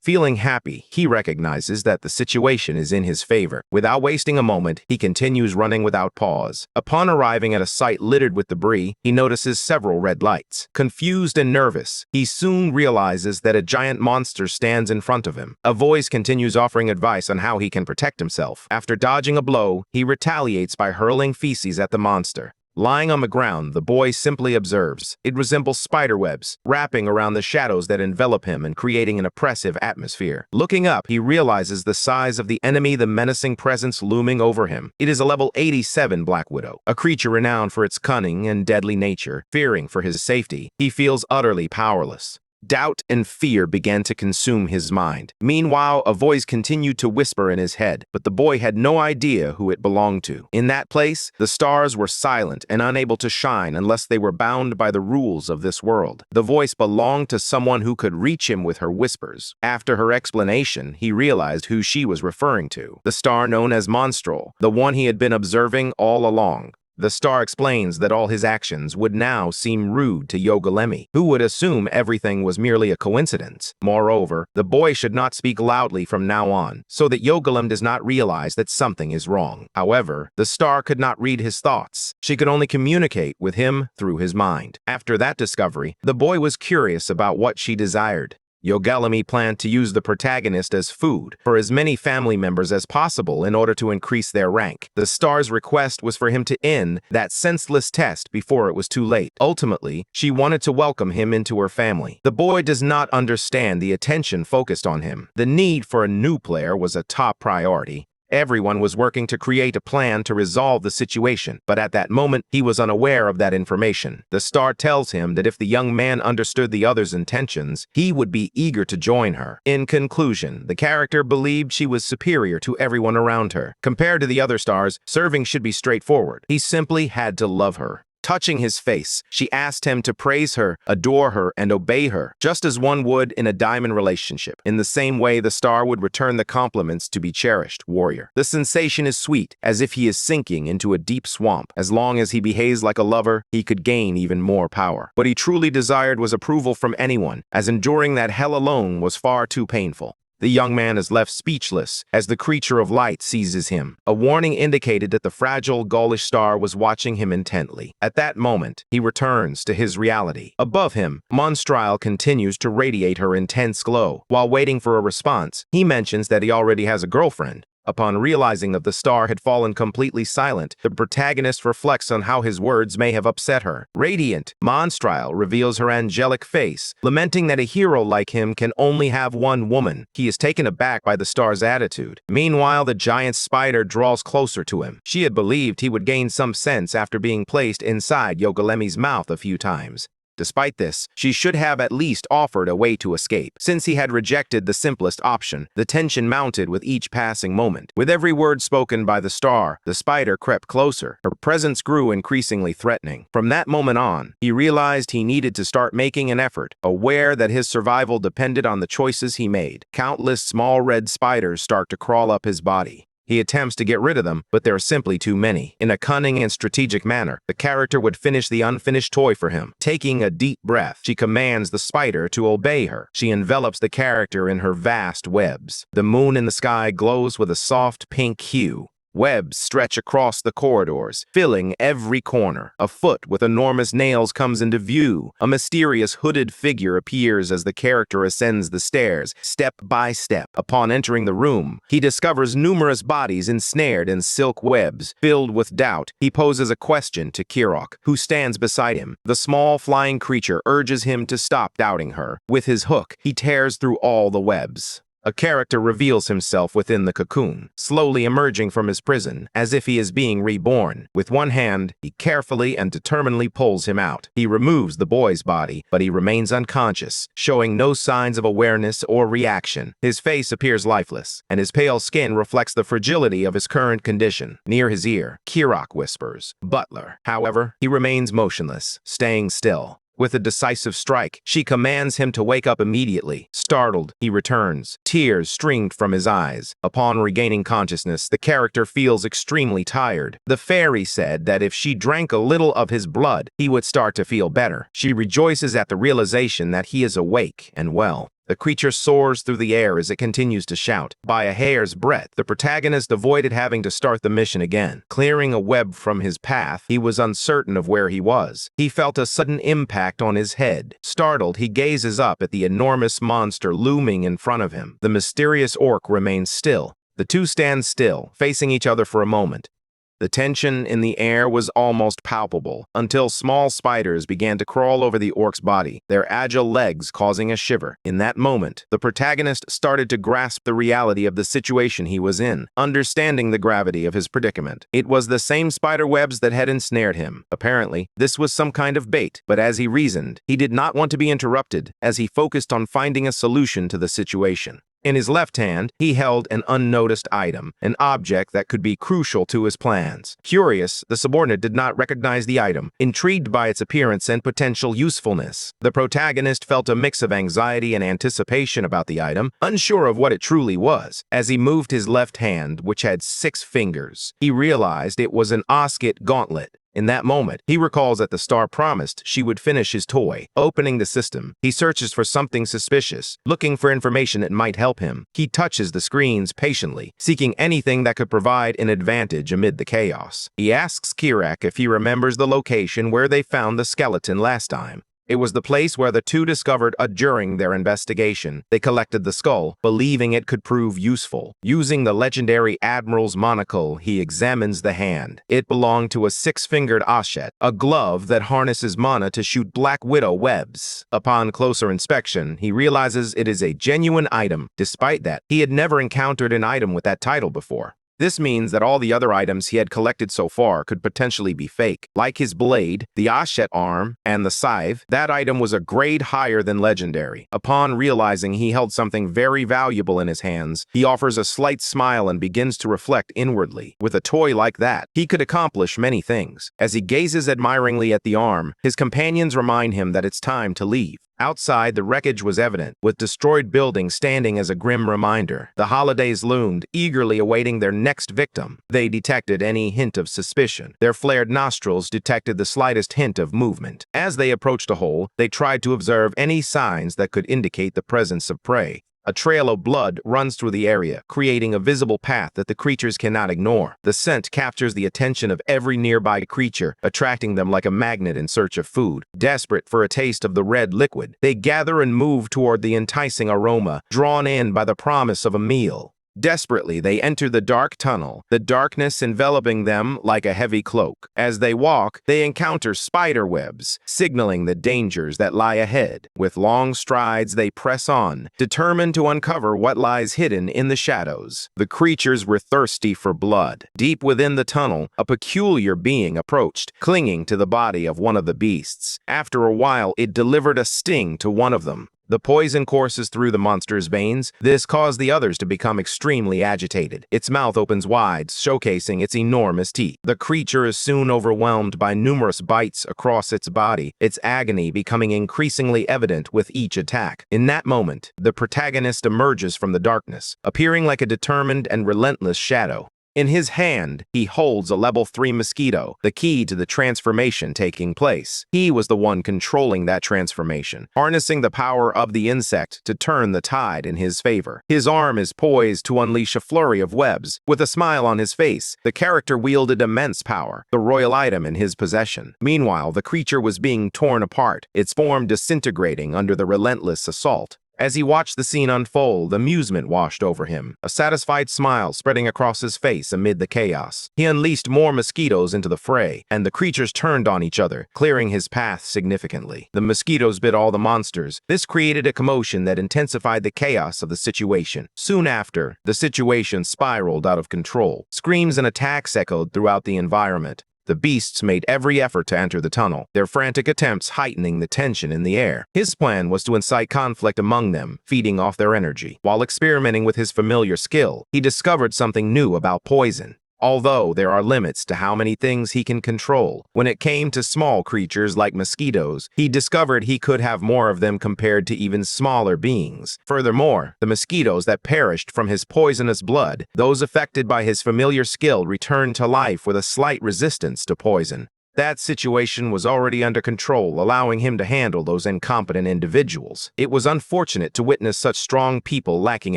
Feeling happy, he recognizes that the situation is in his favor. Without wasting a moment, he continues running without pause. Upon arriving at a site littered with debris, he notices several red lights. Confused and nervous, he soon realizes that a giant monster stands in front of him. A voice continues offering advice on how he can protect himself. After dodging a blow, he retaliates by hurling feces at the monster. Lying on the ground, the boy simply observes. It resembles spiderwebs, wrapping around the shadows that envelop him and creating an oppressive atmosphere. Looking up, he realizes the size of the enemy, the menacing presence looming over him. It is a level 87 Black Widow, a creature renowned for its cunning and deadly nature. Fearing for his safety, he feels utterly powerless. Doubt and fear began to consume his mind. Meanwhile, a voice continued to whisper in his head, but the boy had no idea who it belonged to. In that place, the stars were silent and unable to shine unless they were bound by the rules of this world. The voice belonged to someone who could reach him with her whispers. After her explanation, he realized who she was referring to. The star known as Monstrol, the one he had been observing all along. The star explains that all his actions would now seem rude to Yogolemi, who would assume everything was merely a coincidence. Moreover, the boy should not speak loudly from now on, so that Yogolem does not realize that something is wrong. However, the star could not read his thoughts. She could only communicate with him through his mind. After that discovery, the boy was curious about what she desired. Yogolemi planned to use the protagonist as food for as many family members as possible in order to increase their rank. The star's request was for him to end that senseless test before it was too late. Ultimately, she wanted to welcome him into her family. The boy does not understand the attention focused on him. The need for a new player was a top priority. Everyone was working to create a plan to resolve the situation, but at that moment, he was unaware of that information. The star tells him that if the young man understood the other's intentions, he would be eager to join her. In conclusion, the character believed she was superior to everyone around her. Compared to the other stars, serving should be straightforward. He simply had to love her. Touching his face, she asked him to praise her, adore her, and obey her, just as one would in a diamond relationship. In the same way, the star would return the compliments to be cherished, warrior. The sensation is sweet, as if he is sinking into a deep swamp. As long as he behaves like a lover, he could gain even more power. What he truly desired was approval from anyone, as enduring that hell alone was far too painful. The young man is left speechless as the creature of light seizes him. A warning indicated that the fragile, ghoulish star was watching him intently. At that moment, he returns to his reality. Above him, Monstril continues to radiate her intense glow. While waiting for a response, he mentions that he already has a girlfriend. Upon realizing that the star had fallen completely silent, the protagonist reflects on how his words may have upset her. Radiant, Monstril reveals her angelic face, lamenting that a hero like him can only have one woman. He is taken aback by the star's attitude. Meanwhile, the giant spider draws closer to him. She had believed he would gain some sense after being placed inside Yogolemi's mouth a few times. Despite this, she should have at least offered a way to escape. Since he had rejected the simplest option, the tension mounted with each passing moment. With every word spoken by the star, the spider crept closer. Her presence grew increasingly threatening. From that moment on, he realized he needed to start making an effort, aware that his survival depended on the choices he made. Countless small red spiders start to crawl up his body. He attempts to get rid of them, but there are simply too many. In a cunning and strategic manner, the character would finish the unfinished toy for him. Taking a deep breath, she commands the spider to obey her. She envelops the character in her vast webs. The moon in the sky glows with a soft pink hue. Webs stretch across the corridors, filling every corner. A foot with enormous nails comes into view. A mysterious hooded figure appears as the character ascends the stairs, step by step. Upon entering the room, he discovers numerous bodies ensnared in silk webs. Filled with doubt, he poses a question to Kirok, who stands beside him. The small flying creature urges him to stop doubting her. With his hook, he tears through all the webs. A character reveals himself within the cocoon, slowly emerging from his prison, as if he is being reborn. With one hand, he carefully and determinedly pulls him out. He removes the boy's body, but he remains unconscious, showing no signs of awareness or reaction. His face appears lifeless, and his pale skin reflects the fragility of his current condition. Near his ear, Kirok whispers, "Butler." However, he remains motionless, staying still. With a decisive strike, she commands him to wake up immediately. Startled, he returns, tears streamed from his eyes. Upon regaining consciousness, the character feels extremely tired. The fairy said that if she drank a little of his blood, he would start to feel better. She rejoices at the realization that he is awake and well. The creature soars through the air as it continues to shout. By a hair's breadth, the protagonist avoided having to start the mission again. Clearing a web from his path, he was uncertain of where he was. He felt a sudden impact on his head. Startled, he gazes up at the enormous monster looming in front of him. The mysterious orc remains still. The two stand still, facing each other for a moment. The tension in the air was almost palpable, until small spiders began to crawl over the orc's body, their agile legs causing a shiver. In that moment, the protagonist started to grasp the reality of the situation he was in, understanding the gravity of his predicament. It was the same spider webs that had ensnared him. Apparently, this was some kind of bait, but as he reasoned, he did not want to be interrupted as he focused on finding a solution to the situation. In his left hand, he held an unnoticed item, an object that could be crucial to his plans. Curious, the subordinate did not recognize the item, intrigued by its appearance and potential usefulness. The protagonist felt a mix of anxiety and anticipation about the item, unsure of what it truly was. As he moved his left hand, which had 6 fingers, he realized it was an Osket gauntlet. In that moment, he recalls that the star promised she would finish his toy. Opening the system, he searches for something suspicious, looking for information that might help him. He touches the screens patiently, seeking anything that could provide an advantage amid the chaos. He asks Kirok if he remembers the location where they found the skeleton last time. It was the place where the two discovered during their investigation. They collected the skull, believing it could prove useful. Using the legendary Admiral's monocle, he examines the hand. It belonged to a 6-fingered Oshet, a glove that harnesses mana to shoot Black Widow webs. Upon closer inspection, he realizes it is a genuine item. Despite that, he had never encountered an item with that title before. This means that all the other items he had collected so far could potentially be fake. Like his blade, the Oshet arm, and the scythe, that item was a grade higher than legendary. Upon realizing he held something very valuable in his hands, he offers a slight smile and begins to reflect inwardly. With a toy like that, he could accomplish many things. As he gazes admiringly at the arm, his companions remind him that it's time to leave. Outside, the wreckage was evident, with destroyed buildings standing as a grim reminder. The holidays loomed, eagerly awaiting their next victim. They detected any hint of suspicion. Their flared nostrils detected the slightest hint of movement. As they approached a hole, they tried to observe any signs that could indicate the presence of prey. A trail of blood runs through the area, creating a visible path that the creatures cannot ignore. The scent captures the attention of every nearby creature, attracting them like a magnet in search of food. Desperate for a taste of the red liquid, they gather and move toward the enticing aroma, drawn in by the promise of a meal. Desperately, they enter the dark tunnel, the darkness enveloping them like a heavy cloak. As they walk, they encounter spider webs, signaling the dangers that lie ahead. With long strides, they press on, determined to uncover what lies hidden in the shadows. The creatures were thirsty for blood. Deep within the tunnel, a peculiar being approached, clinging to the body of one of the beasts. After a while, it delivered a sting to one of them. The poison courses through the monster's veins. This caused the others to become extremely agitated. Its mouth opens wide, showcasing its enormous teeth. The creature is soon overwhelmed by numerous bites across its body, its agony becoming increasingly evident with each attack. In that moment, the protagonist emerges from the darkness, appearing like a determined and relentless shadow. In his hand, he holds a level 3 mosquito, the key to the transformation taking place. He was the one controlling that transformation, harnessing the power of the insect to turn the tide in his favor. His arm is poised to unleash a flurry of webs. With a smile on his face, the character wielded immense power, the royal item in his possession. Meanwhile, the creature was being torn apart, its form disintegrating under the relentless assault. As he watched the scene unfold, amusement washed over him, a satisfied smile spreading across his face amid the chaos. He unleashed more mosquitoes into the fray, and the creatures turned on each other, clearing his path significantly. The mosquitoes bit all the monsters. This created a commotion that intensified the chaos of the situation. Soon after, the situation spiraled out of control. Screams and attacks echoed throughout the environment. The beasts made every effort to enter the tunnel, their frantic attempts heightening the tension in the air. His plan was to incite conflict among them, feeding off their energy. While experimenting with his familiar skill, he discovered something new about poison. Although there are limits to how many things he can control, when it came to small creatures like mosquitoes, he discovered he could have more of them compared to even smaller beings. Furthermore, the mosquitoes that perished from his poisonous blood, those affected by his familiar skill, returned to life with a slight resistance to poison. That situation was already under control, allowing him to handle those incompetent individuals. It was unfortunate to witness such strong people lacking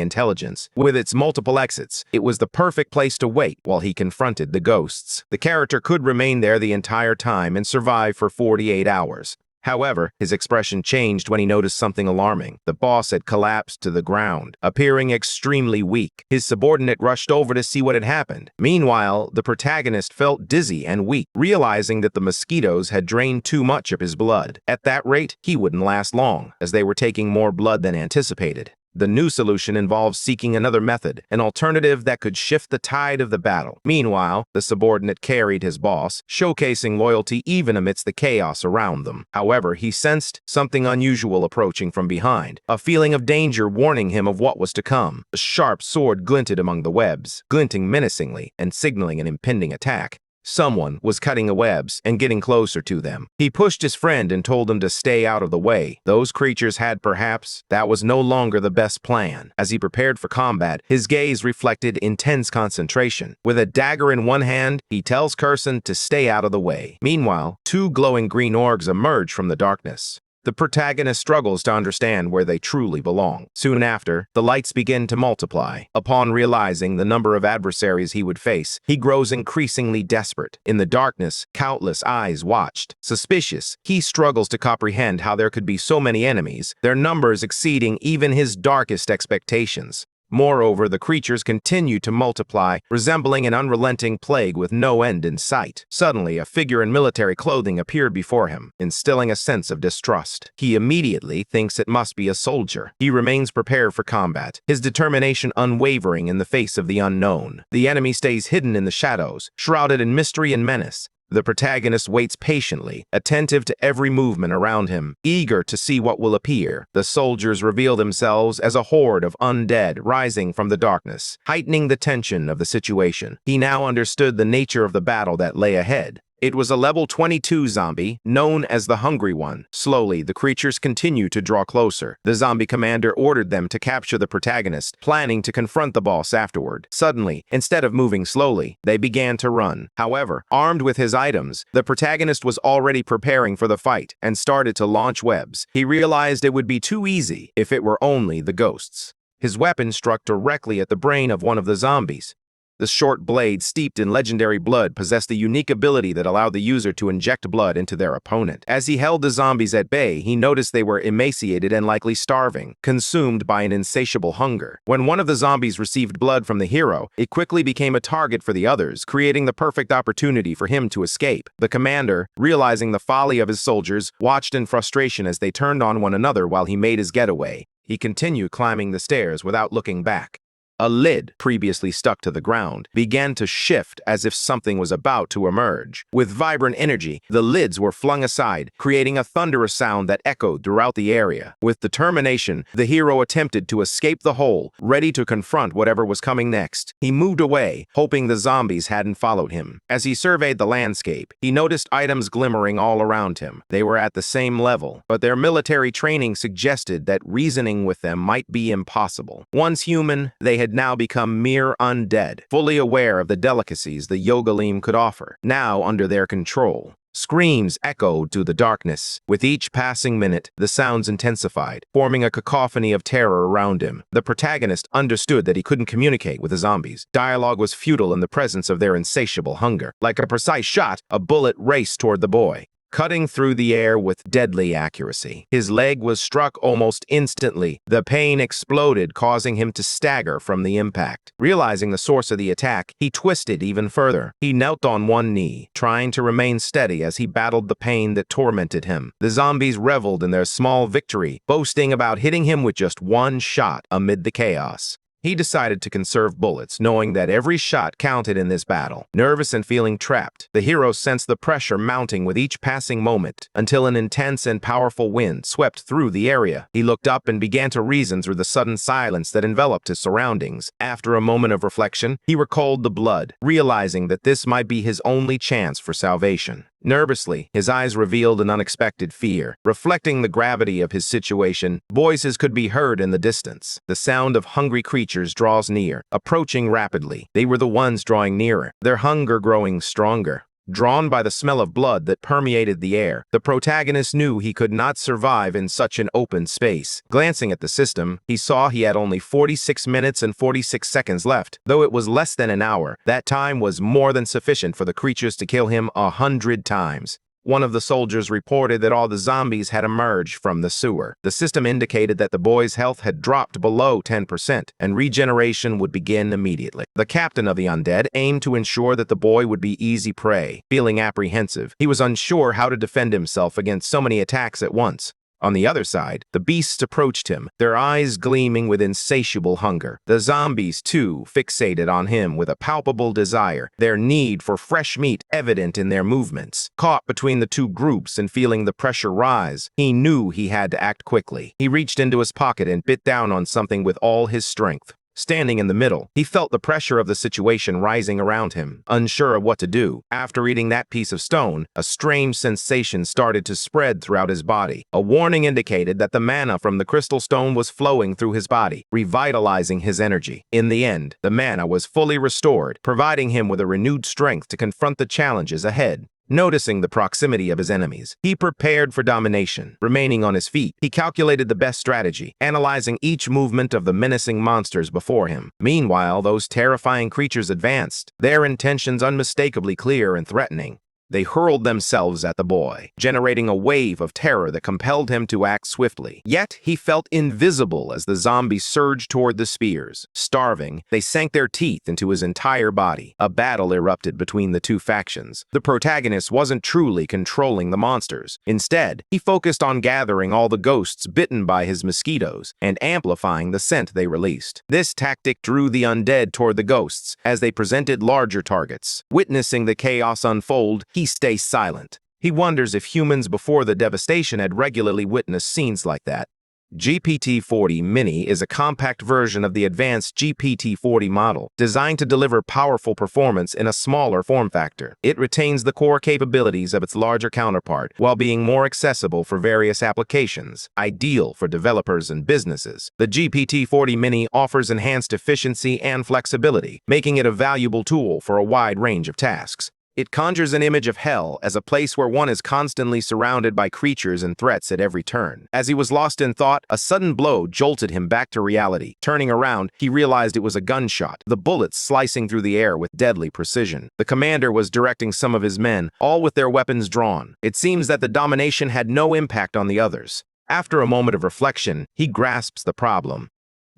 intelligence. With its multiple exits, it was the perfect place to wait while he confronted the ghosts. The character could remain there the entire time and survive for 48 hours. However, his expression changed when he noticed something alarming. The boss had collapsed to the ground, appearing extremely weak. His subordinate rushed over to see what had happened. Meanwhile, the protagonist felt dizzy and weak, realizing that the mosquitoes had drained too much of his blood. At that rate, he wouldn't last long, as they were taking more blood than anticipated. The new solution involves seeking another method, an alternative that could shift the tide of the battle. Meanwhile, the subordinate carried his boss, showcasing loyalty even amidst the chaos around them. However, he sensed something unusual approaching from behind, a feeling of danger warning him of what was to come. A sharp sword glinted among the webs, glinting menacingly and signaling an impending attack. Someone was cutting the webs and getting closer to them. He pushed his friend and told him to stay out of the way. Those creatures had perhaps, that was no longer the best plan. As he prepared for combat, his gaze reflected intense concentration. With a dagger in one hand, he tells Curson to stay out of the way. Meanwhile, two glowing green orgs emerge from the darkness. The protagonist struggles to understand where they truly belong. Soon after, the lights begin to multiply. Upon realizing the number of adversaries he would face, he grows increasingly desperate. In the darkness, countless eyes watched. Suspicious, he struggles to comprehend how there could be so many enemies, their numbers exceeding even his darkest expectations. Moreover, the creatures continued to multiply, resembling an unrelenting plague with no end in sight. Suddenly, a figure in military clothing appeared before him, instilling a sense of distrust. He immediately thinks it must be a soldier. He remains prepared for combat, his determination unwavering in the face of the unknown. The enemy stays hidden in the shadows, shrouded in mystery and menace. The protagonist waits patiently, attentive to every movement around him, eager to see what will appear. The soldiers reveal themselves as a horde of undead rising from the darkness, heightening the tension of the situation. He now understood the nature of the battle that lay ahead. It was a level 22 zombie, known as the Hungry One. Slowly, the creatures continued to draw closer. The zombie commander ordered them to capture the protagonist, planning to confront the boss afterward. Suddenly, instead of moving slowly, they began to run. However, armed with his items, the protagonist was already preparing for the fight and started to launch webs. He realized it would be too easy if it were only the ghosts. His weapon struck directly at the brain of one of the zombies. The short blade, steeped in legendary blood, possessed the unique ability that allowed the user to inject blood into their opponent. As he held the zombies at bay, he noticed they were emaciated and likely starving, consumed by an insatiable hunger. When one of the zombies received blood from the hero, it quickly became a target for the others, creating the perfect opportunity for him to escape. The commander, realizing the folly of his soldiers, watched in frustration as they turned on one another while he made his getaway. He continued climbing the stairs without looking back. A lid, previously stuck to the ground, began to shift as if something was about to emerge. With vibrant energy, the lids were flung aside, creating a thunderous sound that echoed throughout the area. With determination, the hero attempted to escape the hole, ready to confront whatever was coming next. He moved away, hoping the zombies hadn't followed him. As he surveyed the landscape, he noticed items glimmering all around him. They were at the same level, but their military training suggested that reasoning with them might be impossible. Once human, they had had now become mere undead, fully aware of the delicacies the Goblin could offer, now under their control. Screams echoed through the darkness. With each passing minute, the sounds intensified, forming a cacophony of terror around him. The protagonist understood that he couldn't communicate with the zombies. Dialogue was futile in the presence of their insatiable hunger. Like a precise shot, a bullet raced toward the boy, cutting through the air with deadly accuracy. His leg was struck almost instantly. The pain exploded, causing him to stagger from the impact. Realizing the source of the attack, he twisted even further. He knelt on one knee, trying to remain steady as he battled the pain that tormented him. The zombies reveled in their small victory, boasting about hitting him with just one shot amid the chaos. He decided to conserve bullets, knowing that every shot counted in this battle. Nervous and feeling trapped, the hero sensed the pressure mounting with each passing moment until an intense and powerful wind swept through the area. He looked up and began to reason through the sudden silence that enveloped his surroundings. After a moment of reflection, he recalled the blood, realizing that this might be his only chance for salvation. Nervously, his eyes revealed an unexpected fear. Reflecting the gravity of his situation, voices could be heard in the distance. The sound of hungry creatures draws near, approaching rapidly. They were the ones drawing nearer, their hunger growing stronger. Drawn by the smell of blood that permeated the air, the protagonist knew he could not survive in such an open space. Glancing at the system, he saw he had only 46 minutes and 46 seconds left. Though it was less than an hour, that time was more than sufficient for the creatures to kill him 100 times. One of the soldiers reported that all the zombies had emerged from the sewer. The system indicated that the boy's health had dropped below 10%, and regeneration would begin immediately. The captain of the undead aimed to ensure that the boy would be easy prey. Feeling apprehensive, he was unsure how to defend himself against so many attacks at once. On the other side, the beasts approached him, their eyes gleaming with insatiable hunger. The zombies, too, fixated on him with a palpable desire, their need for fresh meat evident in their movements. Caught between the two groups and feeling the pressure rise, he knew he had to act quickly. He reached into his pocket and bit down on something with all his strength. Standing in the middle, he felt the pressure of the situation rising around him, unsure of what to do. After eating that piece of stone, a strange sensation started to spread throughout his body. A warning indicated that the mana from the crystal stone was flowing through his body, revitalizing his energy. In the end, the mana was fully restored, providing him with a renewed strength to confront the challenges ahead. Noticing the proximity of his enemies, he prepared for domination. Remaining on his feet, he calculated the best strategy, analyzing each movement of the menacing monsters before him. Meanwhile, those terrifying creatures advanced, their intentions unmistakably clear and threatening. They hurled themselves at the boy, generating a wave of terror that compelled him to act swiftly. Yet, he felt invisible as the zombies surged toward the spears. Starving, they sank their teeth into his entire body. A battle erupted between the two factions. The protagonist wasn't truly controlling the monsters. Instead, he focused on gathering all the ghosts bitten by his mosquitoes and amplifying the scent they released. This tactic drew the undead toward the ghosts as they presented larger targets. Witnessing the chaos unfold, he stays silent. He wonders if humans before the devastation had regularly witnessed scenes like that. GPT-40 Mini is a compact version of the advanced GPT-40 model, designed to deliver powerful performance in a smaller form factor. It retains the core capabilities of its larger counterpart, while being more accessible for various applications, ideal for developers and businesses. The GPT-40 Mini offers enhanced efficiency and flexibility, making it a valuable tool for a wide range of tasks. It conjures an image of hell as a place where one is constantly surrounded by creatures and threats at every turn. As he was lost in thought, a sudden blow jolted him back to reality. Turning around, he realized it was a gunshot, the bullets slicing through the air with deadly precision. The commander was directing some of his men, all with their weapons drawn. It seems that the domination had no impact on the others. After a moment of reflection, he grasps the problem.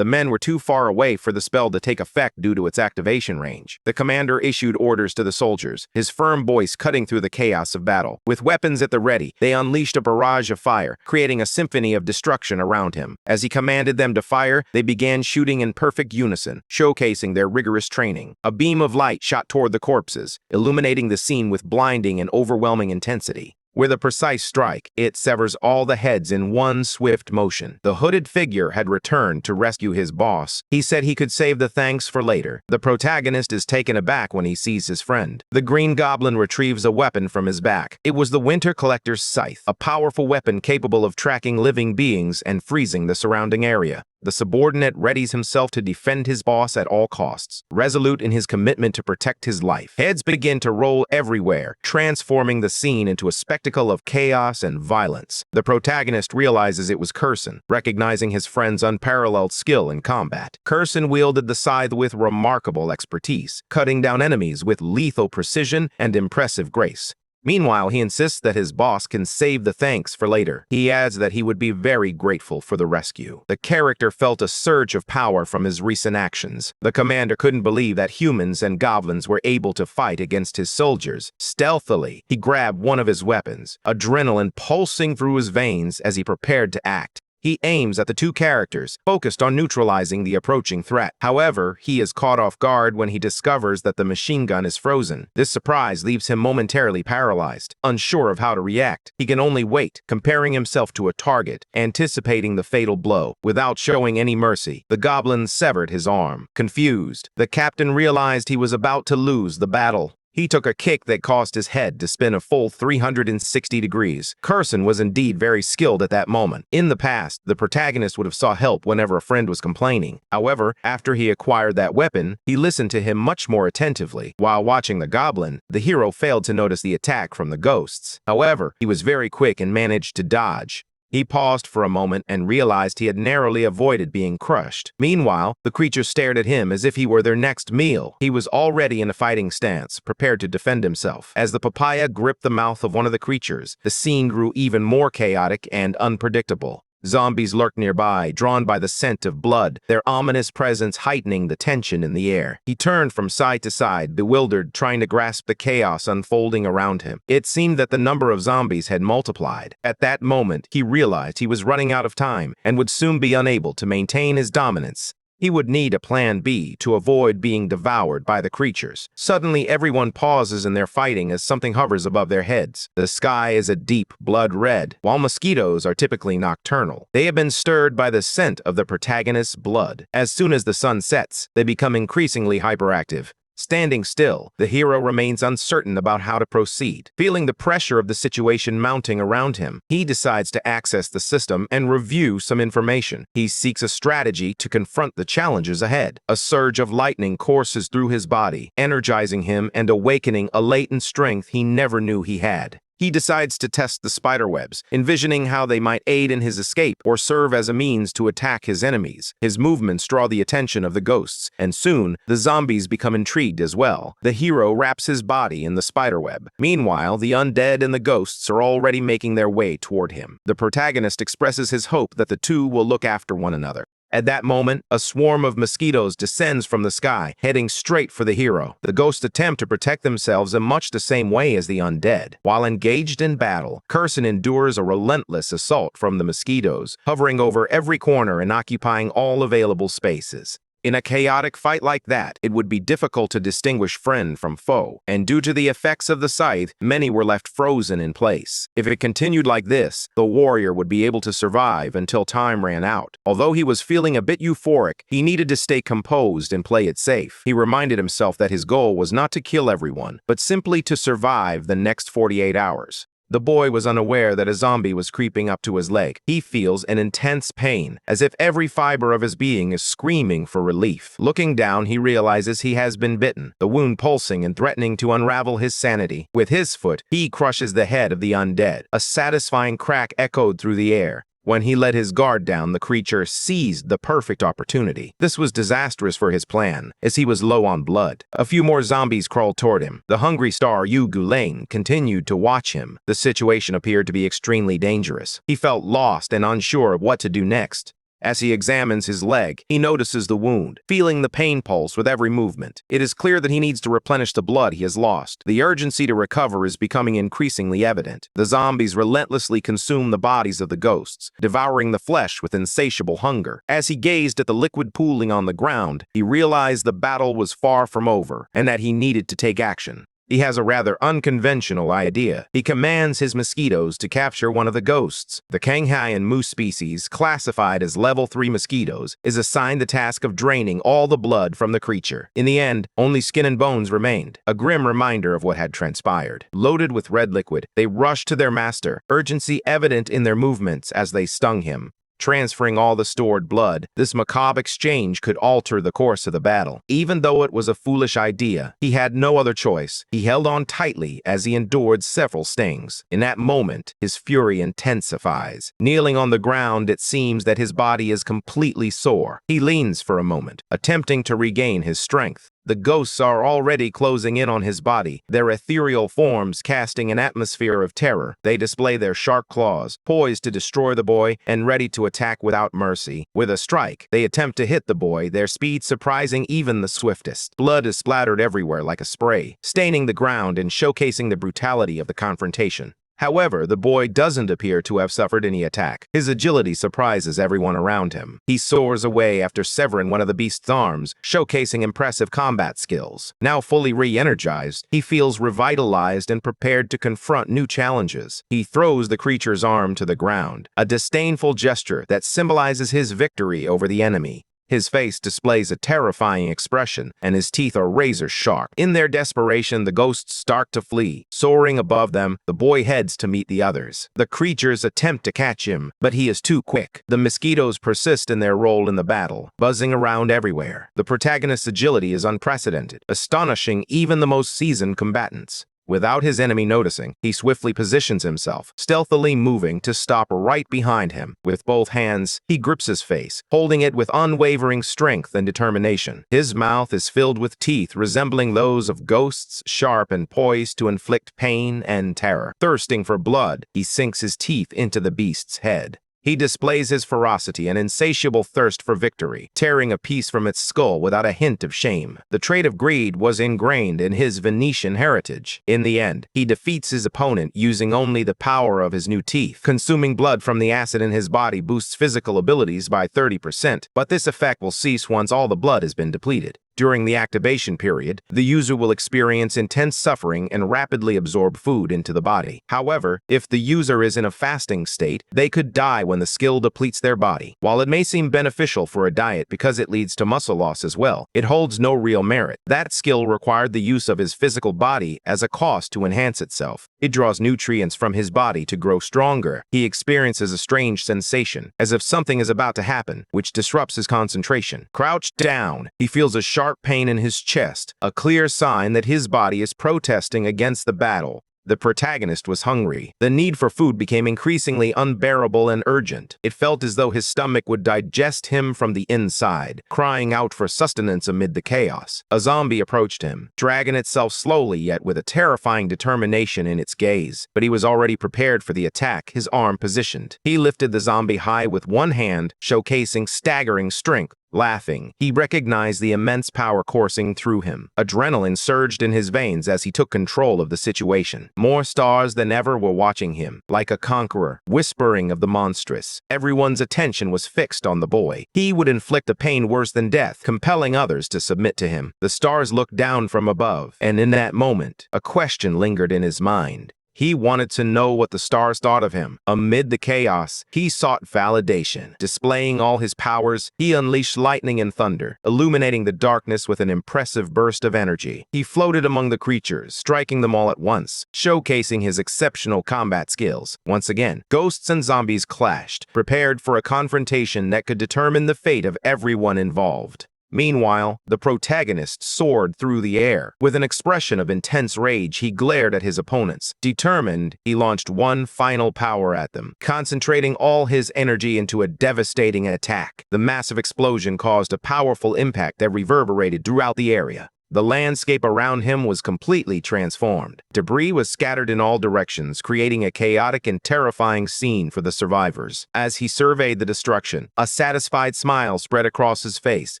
The men were too far away for the spell to take effect due to its activation range. The commander issued orders to the soldiers, his firm voice cutting through the chaos of battle. With weapons at the ready, they unleashed a barrage of fire, creating a symphony of destruction around him. As he commanded them to fire, they began shooting in perfect unison, showcasing their rigorous training. A beam of light shot toward the corpses, illuminating the scene with blinding and overwhelming intensity. With a precise strike, it severs all the heads in one swift motion. The hooded figure had returned to rescue his boss. He said he could save the thanks for later. The protagonist is taken aback when he sees his friend. The Green Goblin retrieves a weapon from his back. It was the Winter Collector's scythe, a powerful weapon capable of tracking living beings and freezing the surrounding area. The subordinate readies himself to defend his boss at all costs, resolute in his commitment to protect his life. Heads begin to roll everywhere, transforming the scene into a spectacle of chaos and violence. The protagonist realizes it was Curson, recognizing his friend's unparalleled skill in combat. Curson wielded the scythe with remarkable expertise, cutting down enemies with lethal precision and impressive grace. Meanwhile, he insists that his boss can save the thanks for later. He adds that he would be very grateful for the rescue. The character felt a surge of power from his recent actions. The commander couldn't believe that humans and goblins were able to fight against his soldiers. Stealthily, he grabbed one of his weapons, adrenaline pulsing through his veins as he prepared to act. He aims at the two characters, focused on neutralizing the approaching threat. However, he is caught off guard when he discovers that the machine gun is frozen. This surprise leaves him momentarily paralyzed. Unsure of how to react, he can only wait, comparing himself to a target, anticipating the fatal blow. Without showing any mercy, the goblin severed his arm. Confused, the captain realized he was about to lose the battle. He took a kick that caused his head to spin a full 360 degrees. Curson was indeed very skilled at that moment. In the past, the protagonist would have sought help whenever a friend was complaining. However, after he acquired that weapon, he listened to him much more attentively. While watching the goblin, the hero failed to notice the attack from the ghosts. However, he was very quick and managed to dodge. He paused for a moment and realized he had narrowly avoided being crushed. Meanwhile, the creatures stared at him as if he were their next meal. He was already in a fighting stance, prepared to defend himself. As the papaya gripped the mouth of one of the creatures, the scene grew even more chaotic and unpredictable. Zombies lurked nearby, drawn by the scent of blood, their ominous presence heightening the tension in the air. He turned from side to side, bewildered, trying to grasp the chaos unfolding around him. It seemed that the number of zombies had multiplied. At that moment, he realized he was running out of time and would soon be unable to maintain his dominance. He would need a plan B to avoid being devoured by the creatures. Suddenly, everyone pauses in their fighting as something hovers above their heads. The sky is a deep blood red, while mosquitoes are typically nocturnal. They have been stirred by the scent of the protagonist's blood. As soon as the sun sets, they become increasingly hyperactive. Standing still, the hero remains uncertain about how to proceed. Feeling the pressure of the situation mounting around him, he decides to access the system and review some information. He seeks a strategy to confront the challenges ahead. A surge of lightning courses through his body, energizing him and awakening a latent strength he never knew he had. He decides to test the spiderwebs, envisioning how they might aid in his escape or serve as a means to attack his enemies. His movements draw the attention of the ghosts, and soon, the zombies become intrigued as well. The hero wraps his body in the spiderweb. Meanwhile, the undead and the ghosts are already making their way toward him. The protagonist expresses his hope that the two will look after one another. At that moment, a swarm of mosquitoes descends from the sky, heading straight for the hero. The ghosts attempt to protect themselves in much the same way as the undead. While engaged in battle, Curson endures a relentless assault from the mosquitoes, hovering over every corner and occupying all available spaces. In a chaotic fight like that, it would be difficult to distinguish friend from foe, and due to the effects of the scythe, many were left frozen in place. If it continued like this, the warrior would be able to survive until time ran out. Although he was feeling a bit euphoric, he needed to stay composed and play it safe. He reminded himself that his goal was not to kill everyone, but simply to survive the next 48 hours. The boy was unaware that a zombie was creeping up to his leg. He feels an intense pain, as if every fiber of his being is screaming for relief. Looking down, he realizes he has been bitten, the wound pulsing and threatening to unravel his sanity. With his foot, he crushes the head of the undead. A satisfying crack echoed through the air. When he let his guard down, the creature seized the perfect opportunity. This was disastrous for his plan, as he was low on blood. A few more zombies crawled toward him. The hungry star Goblin continued to watch him. The situation appeared to be extremely dangerous. He felt lost and unsure of what to do next. As he examines his leg, he notices the wound, feeling the pain pulse with every movement. It is clear that he needs to replenish the blood he has lost. The urgency to recover is becoming increasingly evident. The zombies relentlessly consume the bodies of the ghosts, devouring the flesh with insatiable hunger. As he gazed at the liquid pooling on the ground, he realized the battle was far from over, and that he needed to take action. He has a rather unconventional idea. He commands his mosquitoes to capture one of the ghosts. The Kanghaian moose species, classified as level 3 mosquitoes, is assigned the task of draining all the blood from the creature. In the end, only skin and bones remained, a grim reminder of what had transpired. Loaded with red liquid, they rushed to their master, urgency evident in their movements as they stung him. transferring all the stored blood. This macabre exchange could alter the course of the battle. Even though it was a foolish idea, he had no other choice. He held on tightly as he endured several stings. In that moment, his fury intensifies. Kneeling on the ground, it seems that his body is completely sore. He leans for a moment, attempting to regain his strength. The ghosts are already closing in on his body, their ethereal forms casting an atmosphere of terror. They display their sharp claws, poised to destroy the boy and ready to attack without mercy. With a strike, they attempt to hit the boy, their speed surprising even the swiftest. Blood is splattered everywhere like a spray, staining the ground and showcasing the brutality of the confrontation. However, the boy doesn't appear to have suffered any attack. His agility surprises everyone around him. He soars away after severing one of the beast's arms, showcasing impressive combat skills. Now fully re-energized, he feels revitalized and prepared to confront new challenges. He throws the creature's arm to the ground, a disdainful gesture that symbolizes his victory over the enemy. His face displays a terrifying expression, and his teeth are razor-sharp. In their desperation, the ghosts start to flee. Soaring above them, the boy heads to meet the others. The creatures attempt to catch him, but he is too quick. The mosquitoes persist in their role in the battle, buzzing around everywhere. The protagonist's agility is unprecedented, astonishing even the most seasoned combatants. Without his enemy noticing, he swiftly positions himself, stealthily moving to stop right behind him. With both hands, he grips his face, holding it with unwavering strength and determination. His mouth is filled with teeth resembling those of ghosts, sharp and poised to inflict pain and terror. Thirsting for blood, he sinks his teeth into the beast's head. He displays his ferocity and insatiable thirst for victory, tearing a piece from its skull without a hint of shame. The trait of greed was ingrained in his Venetian heritage. In the end, he defeats his opponent using only the power of his new teeth. Consuming blood from the acid in his body boosts physical abilities by 30%, but this effect will cease once all the blood has been depleted. During the activation period, the user will experience intense suffering and rapidly absorb food into the body. However, if the user is in a fasting state, they could die when the skill depletes their body. While it may seem beneficial for a diet because it leads to muscle loss as well, it holds no real merit. That skill required the use of his physical body as a cost to enhance itself. It draws nutrients from his body to grow stronger. He experiences a strange sensation, as if something is about to happen, which disrupts his concentration. Crouched down, he feels a sharp pain in his chest, a clear sign that his body is protesting against the battle. The protagonist was hungry. The need for food became increasingly unbearable and urgent. It felt as though his stomach would digest him from the inside, crying out for sustenance amid the chaos. A zombie approached him, dragging itself slowly yet with a terrifying determination in its gaze. But he was already prepared for the attack, his arm positioned. He lifted the zombie high with one hand, showcasing staggering strength. Laughing, he recognized the immense power coursing through him. Adrenaline surged in his veins as he took control of the situation. More stars than ever were watching him, like a conqueror, whispering of the monstrous. Everyone's attention was fixed on the boy. He would inflict a pain worse than death, compelling others to submit to him. The stars looked down from above, and in that moment, a question lingered in his mind. He wanted to know what the stars thought of him. Amid the chaos, he sought validation. Displaying all his powers, he unleashed lightning and thunder, illuminating the darkness with an impressive burst of energy. He floated among the creatures, striking them all at once, showcasing his exceptional combat skills. Once again, ghosts and zombies clashed, prepared for a confrontation that could determine the fate of everyone involved. Meanwhile, the protagonist soared through the air. With an expression of intense rage, he glared at his opponents. Determined, he launched one final power at them, concentrating all his energy into a devastating attack. The massive explosion caused a powerful impact that reverberated throughout the area. The landscape around him was completely transformed. Debris was scattered in all directions, creating a chaotic and terrifying scene for the survivors. As he surveyed the destruction, a satisfied smile spread across his face,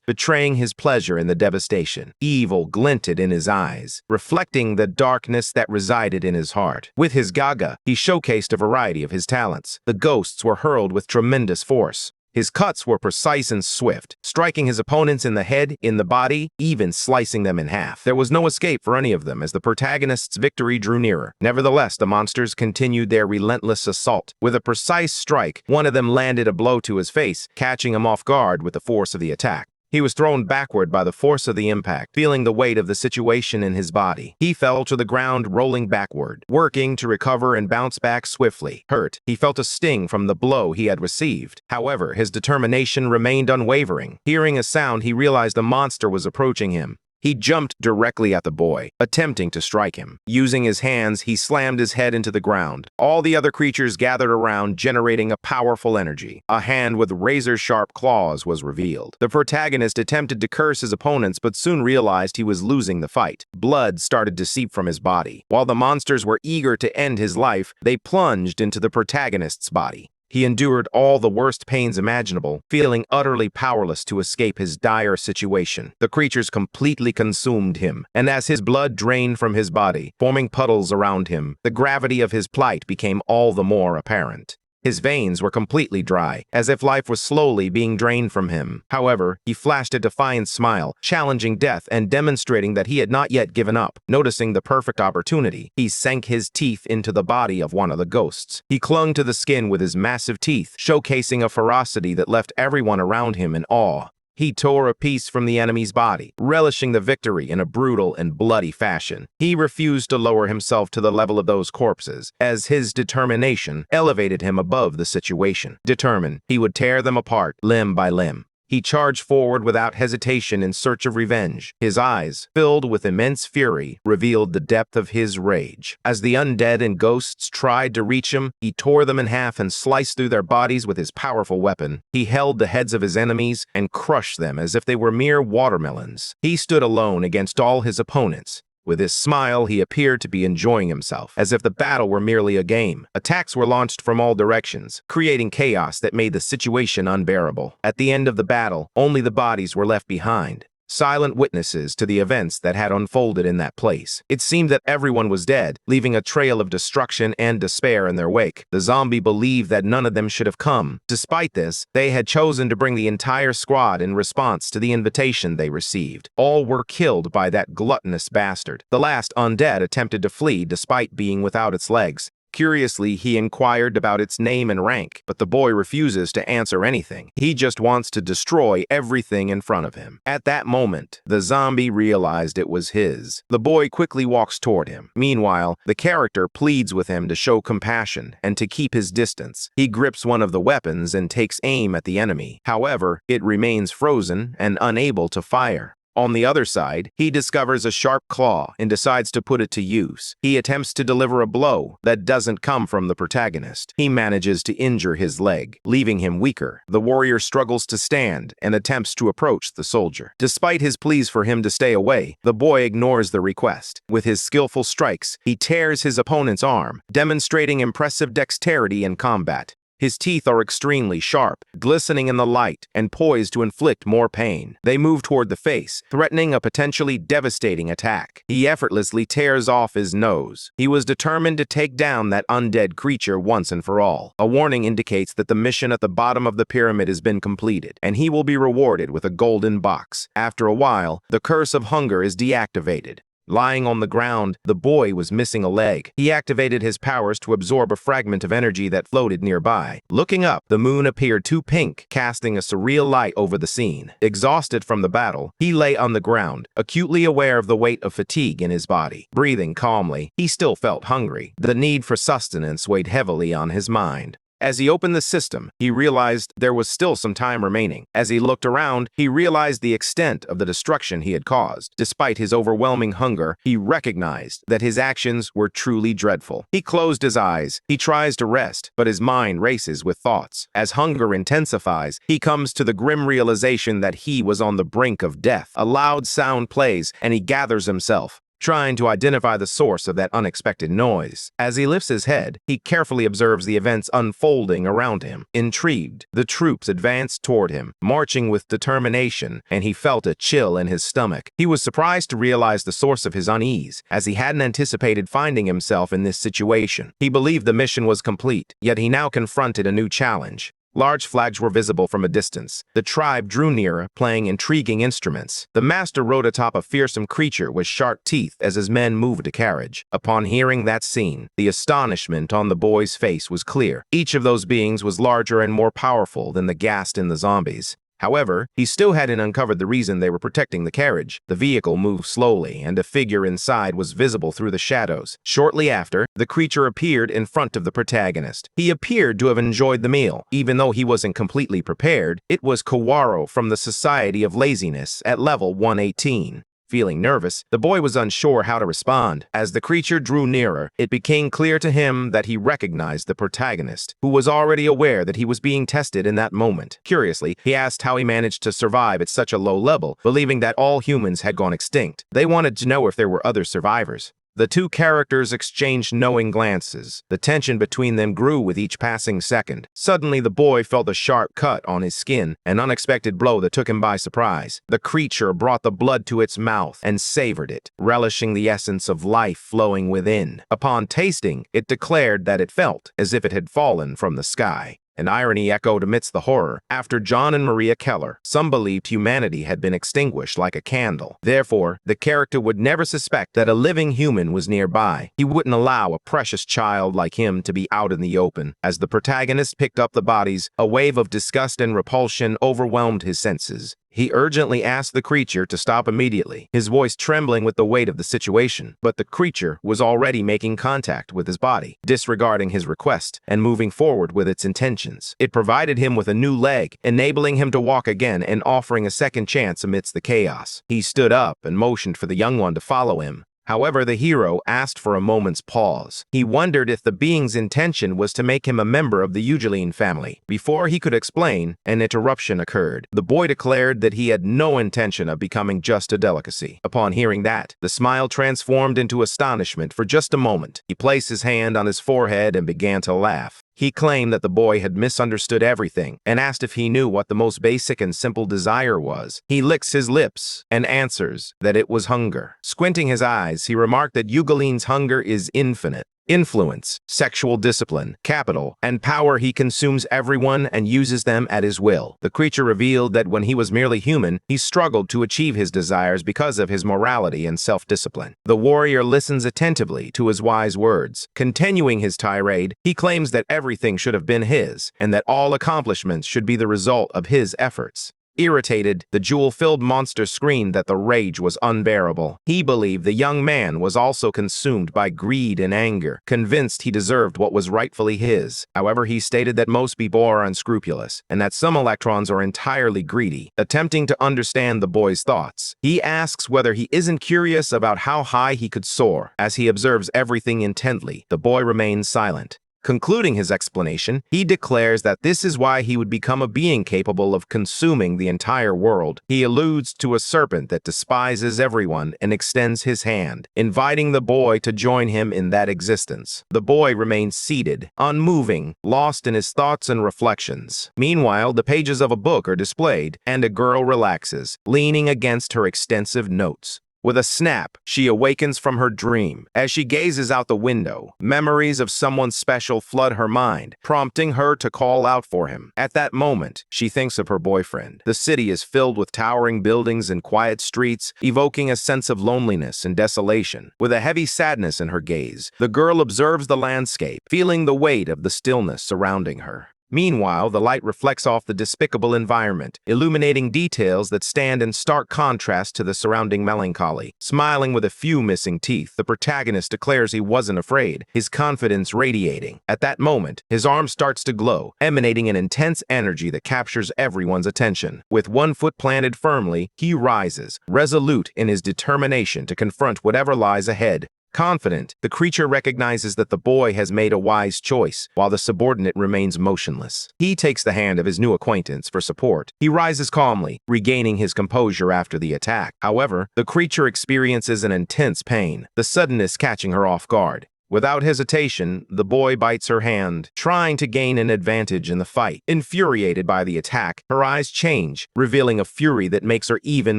betraying his pleasure in the devastation. Evil glinted in his eyes, reflecting the darkness that resided in his heart. With his gaga, he showcased a variety of his talents. The ghosts were hurled with tremendous force. His cuts were precise and swift, striking his opponents in the head, in the body, even slicing them in half. There was no escape for any of them as the protagonist's victory drew nearer. Nevertheless, the monsters continued their relentless assault. With a precise strike, one of them landed a blow to his face, catching him off guard with the force of the attack. He was thrown backward by the force of the impact, feeling the weight of the situation in his body. He fell to the ground, rolling backward, working to recover and bounce back swiftly. Hurt, he felt a sting from the blow he had received. However, his determination remained unwavering. Hearing a sound, he realized the monster was approaching him. He jumped directly at the boy, attempting to strike him. Using his hands, he slammed his head into the ground. All the other creatures gathered around, generating a powerful energy. A hand with razor-sharp claws was revealed. The protagonist attempted to curse his opponents, but soon realized he was losing the fight. Blood started to seep from his body. While the monsters were eager to end his life, they plunged into the protagonist's body. He endured all the worst pains imaginable, feeling utterly powerless to escape his dire situation. The creatures completely consumed him, and as his blood drained from his body, forming puddles around him, the gravity of his plight became all the more apparent. His veins were completely dry, as if life was slowly being drained from him. However, he flashed a defiant smile, challenging death and demonstrating that he had not yet given up. Noticing the perfect opportunity, he sank his teeth into the body of one of the ghosts. He clung to the skin with his massive teeth, showcasing a ferocity that left everyone around him in awe. He tore a piece from the enemy's body, relishing the victory in a brutal and bloody fashion. He refused to lower himself to the level of those corpses, as his determination elevated him above the situation. Determined, he would tear them apart, limb by limb. He charged forward without hesitation in search of revenge. His eyes, filled with immense fury, revealed the depth of his rage. As the undead and ghosts tried to reach him, he tore them in half and sliced through their bodies with his powerful weapon. He held the heads of his enemies and crushed them as if they were mere watermelons. He stood alone against all his opponents. With his smile, he appeared to be enjoying himself, as if the battle were merely a game. Attacks were launched from all directions, creating chaos that made the situation unbearable. At the end of the battle, only the bodies were left behind, silent witnesses to the events that had unfolded in that place. It seemed that everyone was dead, leaving a trail of destruction and despair in their wake. The zombie believed that none of them should have come. Despite this, they had chosen to bring the entire squad in response to the invitation they received. All were killed by that gluttonous bastard. The last undead attempted to flee despite being without its legs. Curiously, he inquired about its name and rank, but the boy refuses to answer anything. He just wants to destroy everything in front of him. At that moment, the zombie realized it was his. The boy quickly walks toward him. Meanwhile, the character pleads with him to show compassion and to keep his distance. He grips one of the weapons and takes aim at the enemy. However, it remains frozen and unable to fire. On the other side, he discovers a sharp claw and decides to put it to use. He attempts to deliver a blow that doesn't come from the protagonist. He manages to injure his leg, leaving him weaker. The warrior struggles to stand and attempts to approach the soldier. Despite his pleas for him to stay away, the boy ignores the request. With his skillful strikes, he tears his opponent's arm, demonstrating impressive dexterity in combat. His teeth are extremely sharp, glistening in the light, and poised to inflict more pain. They move toward the face, threatening a potentially devastating attack. He effortlessly tears off his nose. He was determined to take down that undead creature once and for all. A warning indicates that the mission at the bottom of the pyramid has been completed, and he will be rewarded with a golden box. After a while, the curse of hunger is deactivated. Lying on the ground, the boy was missing a leg. He activated his powers to absorb a fragment of energy that floated nearby. Looking up, the moon appeared too pink, casting a surreal light over the scene. Exhausted from the battle, he lay on the ground, acutely aware of the weight of fatigue in his body. Breathing calmly, he still felt hungry. The need for sustenance weighed heavily on his mind. As he opened the system, he realized there was still some time remaining. As he looked around, he realized the extent of the destruction he had caused. Despite his overwhelming hunger, he recognized that his actions were truly dreadful. He closed his eyes. He tries to rest, but his mind races with thoughts. As hunger intensifies, he comes to the grim realization that he was on the brink of death. A loud sound plays, and he gathers himself, trying to identify the source of that unexpected noise. As he lifts his head, he carefully observes the events unfolding around him. Intrigued, the troops advanced toward him, marching with determination, and he felt a chill in his stomach. He was surprised to realize the source of his unease, as he hadn't anticipated finding himself in this situation. He believed the mission was complete, yet he now confronted a new challenge. Large flags were visible from a distance. The tribe drew nearer, playing intriguing instruments. The master rode atop a fearsome creature with sharp teeth as his men moved a carriage. Upon hearing that scene, the astonishment on the boy's face was clear. Each of those beings was larger and more powerful than the ghast in the zombies. However, he still hadn't uncovered the reason they were protecting the carriage. The vehicle moved slowly, and a figure inside was visible through the shadows. Shortly after, the creature appeared in front of the protagonist. He appeared to have enjoyed the meal. Even though he wasn't completely prepared, it was Kawaro from the Society of Laziness at level 118. Feeling nervous, the boy was unsure how to respond. As the creature drew nearer, it became clear to him that he recognized the protagonist, who was already aware that he was being tested in that moment. Curiously, he asked how he managed to survive at such a low level, believing that all humans had gone extinct. They wanted to know if there were other survivors. The two characters exchanged knowing glances. The tension between them grew with each passing second. Suddenly, the boy felt a sharp cut on his skin, an unexpected blow that took him by surprise. The creature brought the blood to its mouth and savored it, relishing the essence of life flowing within. Upon tasting, it declared that it felt as if it had fallen from the sky. An irony echoed amidst the horror. After John and Maria Keller, some believed humanity had been extinguished like a candle. Therefore, the character would never suspect that a living human was nearby. He wouldn't allow a precious child like him to be out in the open. As the protagonist picked up the bodies, a wave of disgust and repulsion overwhelmed his senses. He urgently asked the creature to stop immediately, his voice trembling with the weight of the situation. But the creature was already making contact with his body, disregarding his request and moving forward with its intentions. It provided him with a new leg, enabling him to walk again and offering a second chance amidst the chaos. He stood up and motioned for the young one to follow him. However, the hero asked for a moment's pause. He wondered if the being's intention was to make him a member of the Eugene family. Before he could explain, an interruption occurred. The boy declared that he had no intention of becoming just a delicacy. Upon hearing that, the smile transformed into astonishment for just a moment. He placed his hand on his forehead and began to laugh. He claimed that the boy had misunderstood everything and asked if he knew what the most basic and simple desire was. He licks his lips and answers that it was hunger. Squinting his eyes, he remarked that Eugene's hunger is infinite. Influence, sexual discipline, capital, and power. He consumes everyone and uses them at his will. The creature revealed that when he was merely human, he struggled to achieve his desires because of his morality and self-discipline. The warrior listens attentively to his wise words. Continuing his tirade, he claims that everything should have been his, and that all accomplishments should be the result of his efforts. Irritated, the jewel-filled monster screamed that the rage was unbearable. He believed the young man was also consumed by greed and anger, convinced he deserved what was rightfully his. However, he stated that most people are unscrupulous, and that some electrons are entirely greedy. Attempting to understand the boy's thoughts, he asks whether he isn't curious about how high he could soar. As he observes everything intently, the boy remains silent. Concluding his explanation, he declares that this is why he would become a being capable of consuming the entire world. He alludes to a serpent that despises everyone and extends his hand, inviting the boy to join him in that existence. The boy remains seated, unmoving, lost in his thoughts and reflections. Meanwhile, the pages of a book are displayed, and a girl relaxes, leaning against her extensive notes. With a snap, she awakens from her dream. As she gazes out the window, memories of someone special flood her mind, prompting her to call out for him. At that moment, she thinks of her boyfriend. The city is filled with towering buildings and quiet streets, evoking a sense of loneliness and desolation. With a heavy sadness in her gaze, the girl observes the landscape, feeling the weight of the stillness surrounding her. Meanwhile, the light reflects off the despicable environment, illuminating details that stand in stark contrast to the surrounding melancholy. Smiling with a few missing teeth, the protagonist declares he wasn't afraid, his confidence radiating. At that moment, his arm starts to glow, emanating an intense energy that captures everyone's attention. With one foot planted firmly, he rises, resolute in his determination to confront whatever lies ahead. Confident, the creature recognizes that the boy has made a wise choice, while the subordinate remains motionless. He takes the hand of his new acquaintance for support. He rises calmly, regaining his composure after the attack. However, the creature experiences an intense pain, the suddenness catching her off guard. Without hesitation, the boy bites her hand, trying to gain an advantage in the fight. Infuriated by the attack, her eyes change, revealing a fury that makes her even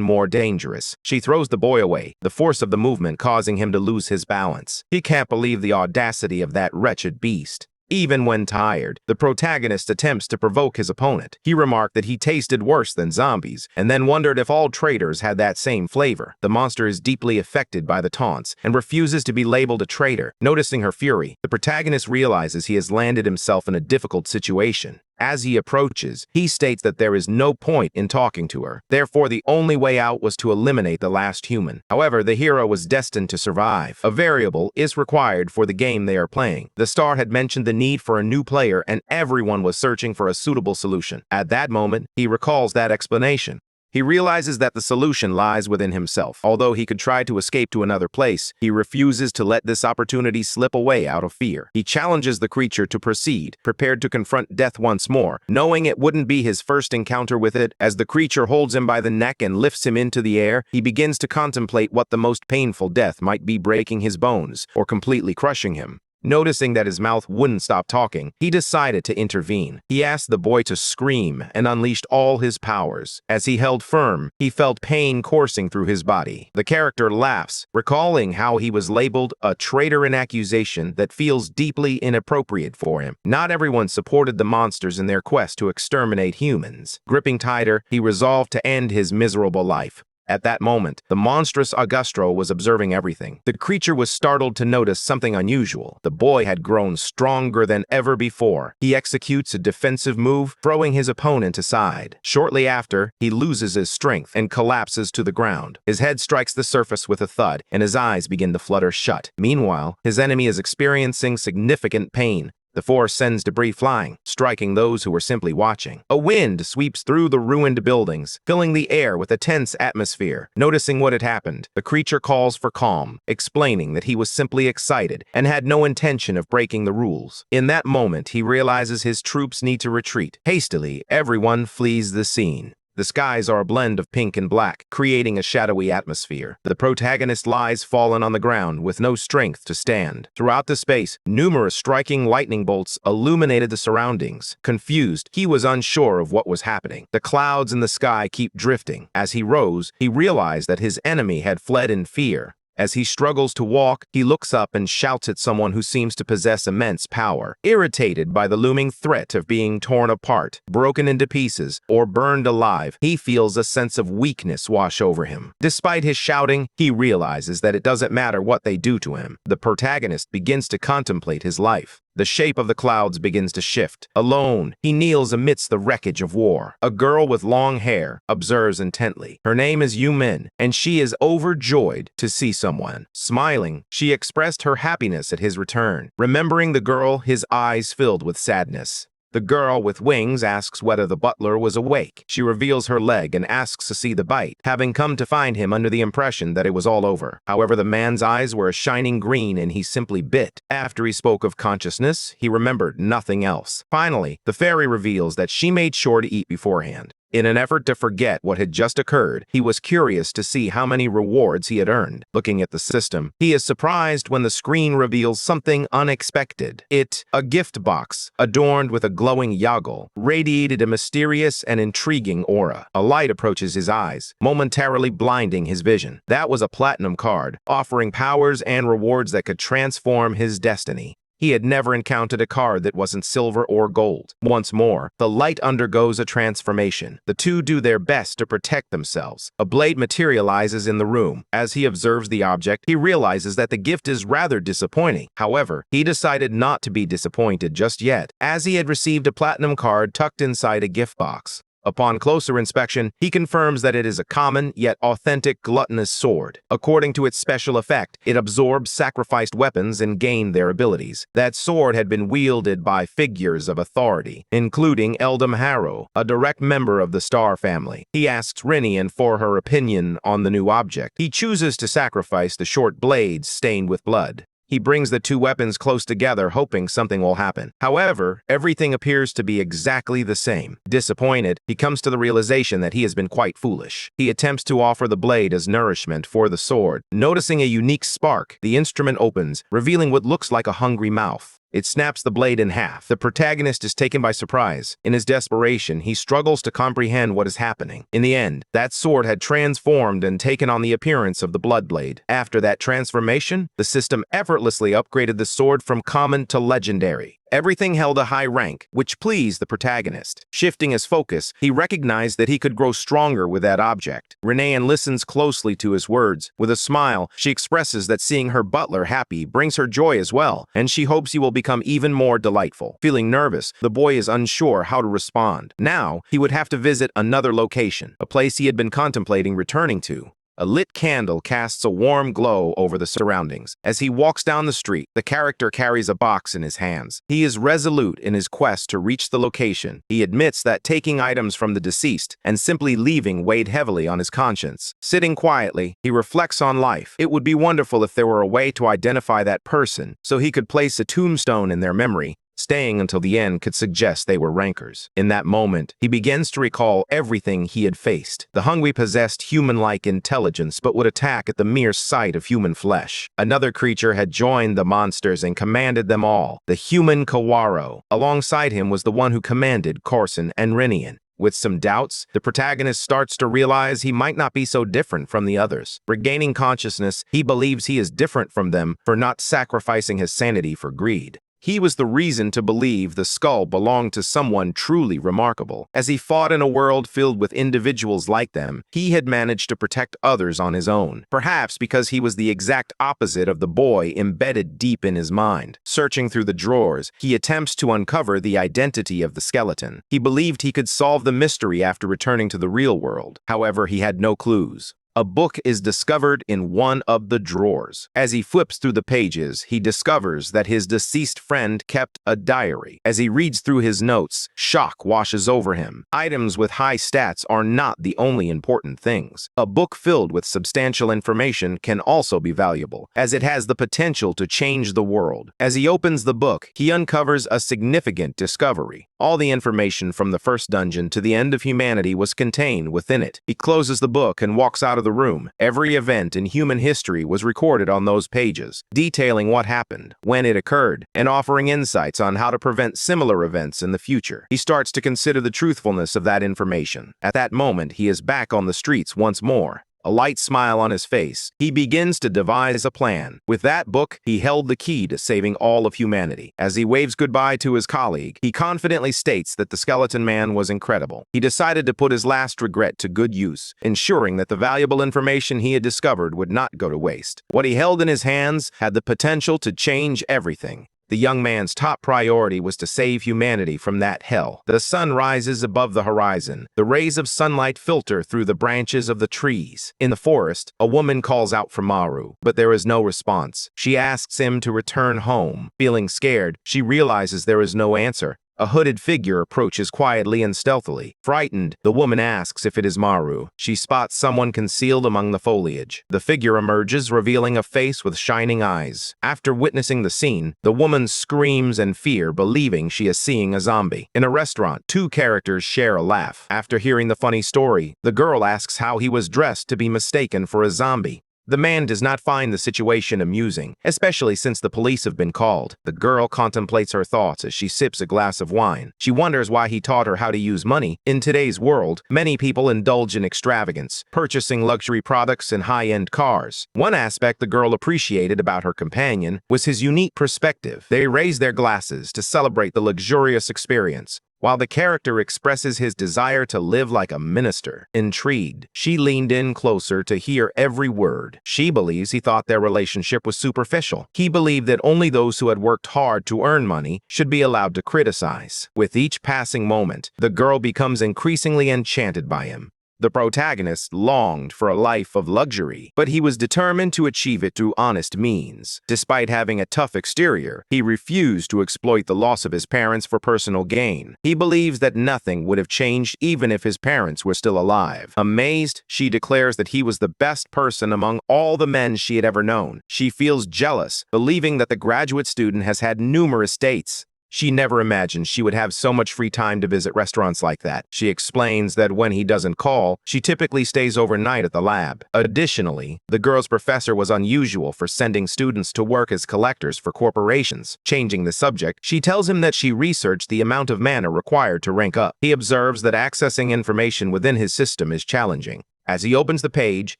more dangerous. She throws the boy away, the force of the movement causing him to lose his balance. He can't believe the audacity of that wretched beast. Even when tired, the protagonist attempts to provoke his opponent. He remarked that he tasted worse than zombies, and then wondered if all traitors had that same flavor. The monster is deeply affected by the taunts and refuses to be labeled a traitor. Noticing her fury, the protagonist realizes he has landed himself in a difficult situation. As he approaches, he states that there is no point in talking to her. Therefore, the only way out was to eliminate the last human. However, the hero was destined to survive. A variable is required for the game they are playing. The star had mentioned the need for a new player, and everyone was searching for a suitable solution. At that moment, he recalls that explanation. He realizes that the solution lies within himself. Although he could try to escape to another place, he refuses to let this opportunity slip away out of fear. He challenges the creature to proceed, prepared to confront death once more, knowing it wouldn't be his first encounter with it. As the creature holds him by the neck and lifts him into the air, he begins to contemplate what the most painful death might be: breaking his bones or completely crushing him. Noticing that his mouth wouldn't stop talking, he decided to intervene. He asked the boy to scream and unleashed all his powers. As he held firm, he felt pain coursing through his body. The character laughs, recalling how he was labeled a traitor, an accusation that feels deeply inappropriate for him. Not everyone supported the monsters in their quest to exterminate humans. Gripping tighter, he resolved to end his miserable life. At that moment, the monstrous Augustro was observing everything. The creature was startled to notice something unusual. The boy had grown stronger than ever before. He executes a defensive move, throwing his opponent aside. Shortly after, he loses his strength and collapses to the ground. His head strikes the surface with a thud, and his eyes begin to flutter shut. Meanwhile, his enemy is experiencing significant pain. The force sends debris flying, striking those who were simply watching. A wind sweeps through the ruined buildings, filling the air with a tense atmosphere. Noticing what had happened, the creature calls for calm, explaining that he was simply excited and had no intention of breaking the rules. In that moment, he realizes his troops need to retreat. Hastily, everyone flees the scene. The skies are a blend of pink and black, creating a shadowy atmosphere. The protagonist lies fallen on the ground with no strength to stand. Throughout the space, numerous striking lightning bolts illuminated the surroundings. Confused, he was unsure of what was happening. The clouds in the sky keep drifting. As he rose, he realized that his enemy had fled in fear. As he struggles to walk, he looks up and shouts at someone who seems to possess immense power. Irritated by the looming threat of being torn apart, broken into pieces, or burned alive, he feels a sense of weakness wash over him. Despite his shouting, he realizes that it doesn't matter what they do to him. The protagonist begins to contemplate his life. The shape of the clouds begins to shift. Alone, he kneels amidst the wreckage of war. A girl with long hair observes intently. Her name is Yumin, and she is overjoyed to see someone. Smiling, she expressed her happiness at his return. Remembering the girl, his eyes filled with sadness. The girl with wings asks whether the butler was awake. She reveals her leg and asks to see the bite, having come to find him under the impression that it was all over. However, the man's eyes were a shining green and he simply bit. After he spoke of consciousness, he remembered nothing else. Finally, the fairy reveals that she made sure to eat beforehand. In an effort to forget what had just occurred, he was curious to see how many rewards he had earned. Looking at the system, he is surprised when the screen reveals something unexpected. A gift box, adorned with a glowing yaggle, radiated a mysterious and intriguing aura. A light approaches his eyes, momentarily blinding his vision. That was a platinum card, offering powers and rewards that could transform his destiny. He had never encountered a card that wasn't silver or gold. Once more, the light undergoes a transformation. The two do their best to protect themselves. A blade materializes in the room. As he observes the object, he realizes that the gift is rather disappointing. However, he decided not to be disappointed just yet, as he had received a platinum card tucked inside a gift box. Upon closer inspection, he confirms that it is a common yet authentic gluttonous sword. According to its special effect, it absorbs sacrificed weapons and gained their abilities. That sword had been wielded by figures of authority, including Eldam Harrow, a direct member of the Star family. He asks Rinian for her opinion on the new object. He chooses to sacrifice the short blades stained with blood. He brings the two weapons close together, hoping something will happen. However, everything appears to be exactly the same. Disappointed, he comes to the realization that he has been quite foolish. He attempts to offer the blade as nourishment for the sword. Noticing a unique spark, the instrument opens, revealing what looks like a hungry mouth. It snaps the blade in half. The protagonist is taken by surprise. In his desperation, he struggles to comprehend what is happening. In the end, that sword had transformed and taken on the appearance of the blood blade. After that transformation, the system effortlessly upgraded the sword from common to legendary. Everything held a high rank, which pleased the protagonist. Shifting his focus, he recognized that he could grow stronger with that object. Renee listens closely to his words. With a smile, she expresses that seeing her butler happy brings her joy as well, and she hopes he will become even more delightful. Feeling nervous, the boy is unsure how to respond. Now, he would have to visit another location, a place he had been contemplating returning to. A lit candle casts a warm glow over the surroundings. As he walks down the street, the character carries a box in his hands. He is resolute in his quest to reach the location. He admits that taking items from the deceased and simply leaving weighed heavily on his conscience. Sitting quietly, he reflects on life. It would be wonderful if there were a way to identify that person, so he could place a tombstone in their memory. Staying until the end could suggest they were rankers. In that moment, he begins to recall everything he had faced. The hungry possessed human-like intelligence but would attack at the mere sight of human flesh. Another creature had joined the monsters and commanded them all, the human Kawaro. Alongside him was the one who commanded Corson and Renian. With some doubts, the protagonist starts to realize he might not be so different from the others. Regaining consciousness, he believes he is different from them for not sacrificing his sanity for greed. He was the reason to believe the skull belonged to someone truly remarkable. As he fought in a world filled with individuals like them, he had managed to protect others on his own, perhaps because he was the exact opposite of the boy embedded deep in his mind. Searching through the drawers, he attempts to uncover the identity of the skeleton. He believed he could solve the mystery after returning to the real world. However, he had no clues. A book is discovered in one of the drawers. As he flips through the pages, he discovers that his deceased friend kept a diary. As he reads through his notes, shock washes over him. Items with high stats are not the only important things. A book filled with substantial information can also be valuable, as it has the potential to change the world. As he opens the book, he uncovers a significant discovery. All the information from the first dungeon to the end of humanity was contained within it. He closes the book and walks out of the room. Every event in human history was recorded on those pages, detailing what happened, when it occurred, and offering insights on how to prevent similar events in the future. He starts to consider the truthfulness of that information. At that moment, he is back on the streets once more. A light smile on his face, he begins to devise a plan. With that book, he held the key to saving all of humanity. As he waves goodbye to his colleague, he confidently states that the skeleton man was incredible. He decided to put his last regret to good use, ensuring that the valuable information he had discovered would not go to waste. What he held in his hands had the potential to change everything. The young man's top priority was to save humanity from that hell. The sun rises above the horizon. The rays of sunlight filter through the branches of the trees. In the forest, a woman calls out for Maru, but there is no response. She asks him to return home. Feeling scared, she realizes there is no answer. A hooded figure approaches quietly and stealthily. Frightened, the woman asks if it is Maru. She spots someone concealed among the foliage. The figure emerges, revealing a face with shining eyes. After witnessing the scene, the woman screams in fear, believing she is seeing a zombie. In a restaurant, two characters share a laugh. After hearing the funny story, the girl asks how he was dressed to be mistaken for a zombie. The man does not find the situation amusing, especially since the police have been called. The girl contemplates her thoughts as she sips a glass of wine. She wonders why he taught her how to use money. In today's world, many people indulge in extravagance, purchasing luxury products and high-end cars. One aspect the girl appreciated about her companion was his unique perspective. They raise their glasses to celebrate the luxurious experience, while the character expresses his desire to live like a minister. Intrigued, she leaned in closer to hear every word. She believes he thought their relationship was superficial. He believed that only those who had worked hard to earn money should be allowed to criticize. With each passing moment, the girl becomes increasingly enchanted by him. The protagonist longed for a life of luxury, but he was determined to achieve it through honest means. Despite having a tough exterior, he refused to exploit the loss of his parents for personal gain. He believes that nothing would have changed even if his parents were still alive. Amazed, she declares that he was the best person among all the men she had ever known. She feels jealous, believing that the graduate student has had numerous dates. She never imagined she would have so much free time to visit restaurants like that. She explains that when he doesn't call, she typically stays overnight at the lab. Additionally, the girl's professor was unusual for sending students to work as collectors for corporations. Changing the subject, she tells him that she researched the amount of mana required to rank up. He observes that accessing information within his system is challenging. As he opens the page,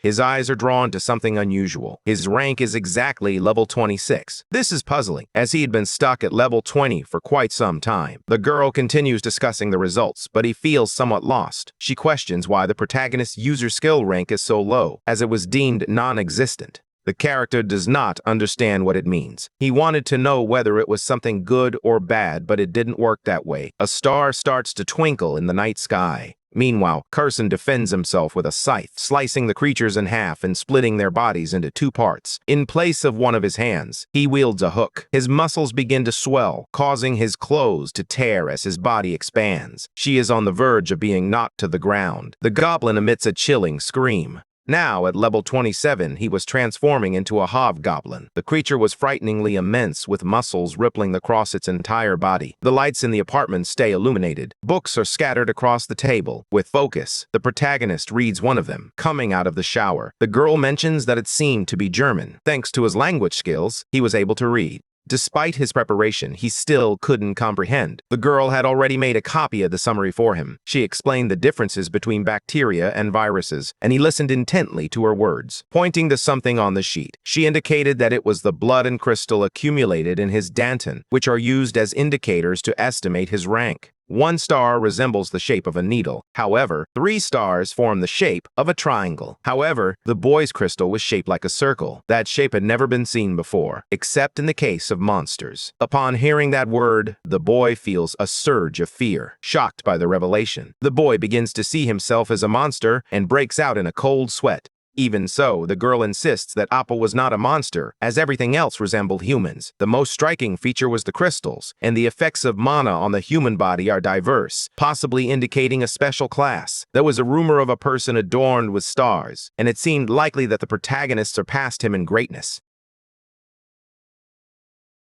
his eyes are drawn to something unusual. His rank is exactly level 26. This is puzzling, as he had been stuck at level 20 for quite some time. The girl continues discussing the results, but he feels somewhat lost. She questions why the protagonist's user skill rank is so low, as it was deemed non-existent. The character does not understand what it means. He wanted to know whether it was something good or bad, but it didn't work that way. A star starts to twinkle in the night sky. Meanwhile, Carson defends himself with a scythe, slicing the creatures in half and splitting their bodies into two parts. In place of one of his hands, he wields a hook. His muscles begin to swell, causing his clothes to tear as his body expands. She is on the verge of being knocked to the ground. The goblin emits a chilling scream. Now, at level 27, he was transforming into a hobgoblin. The creature was frighteningly immense, with muscles rippling across its entire body. The lights in the apartment stay illuminated. Books are scattered across the table. With focus, the protagonist reads one of them, coming out of the shower. The girl mentions that it seemed to be German. Thanks to his language skills, he was able to read. Despite his preparation, he still couldn't comprehend. The girl had already made a copy of the summary for him. She explained the differences between bacteria and viruses, and he listened intently to her words. Pointing to something on the sheet, she indicated that it was the blood and crystal accumulated in his danton, which are used as indicators to estimate his rank. One star resembles the shape of a needle. However, 3 stars form the shape of a triangle. However, the boy's crystal was shaped like a circle. That shape had never been seen before, except in the case of monsters. Upon hearing that word, the boy feels a surge of fear. Shocked by the revelation, the boy begins to see himself as a monster and breaks out in a cold sweat. Even so, the girl insists that Appa was not a monster, as everything else resembled humans. The most striking feature was the crystals, and the effects of mana on the human body are diverse, possibly indicating a special class. There was a rumor of a person adorned with stars, and it seemed likely that the protagonist surpassed him in greatness.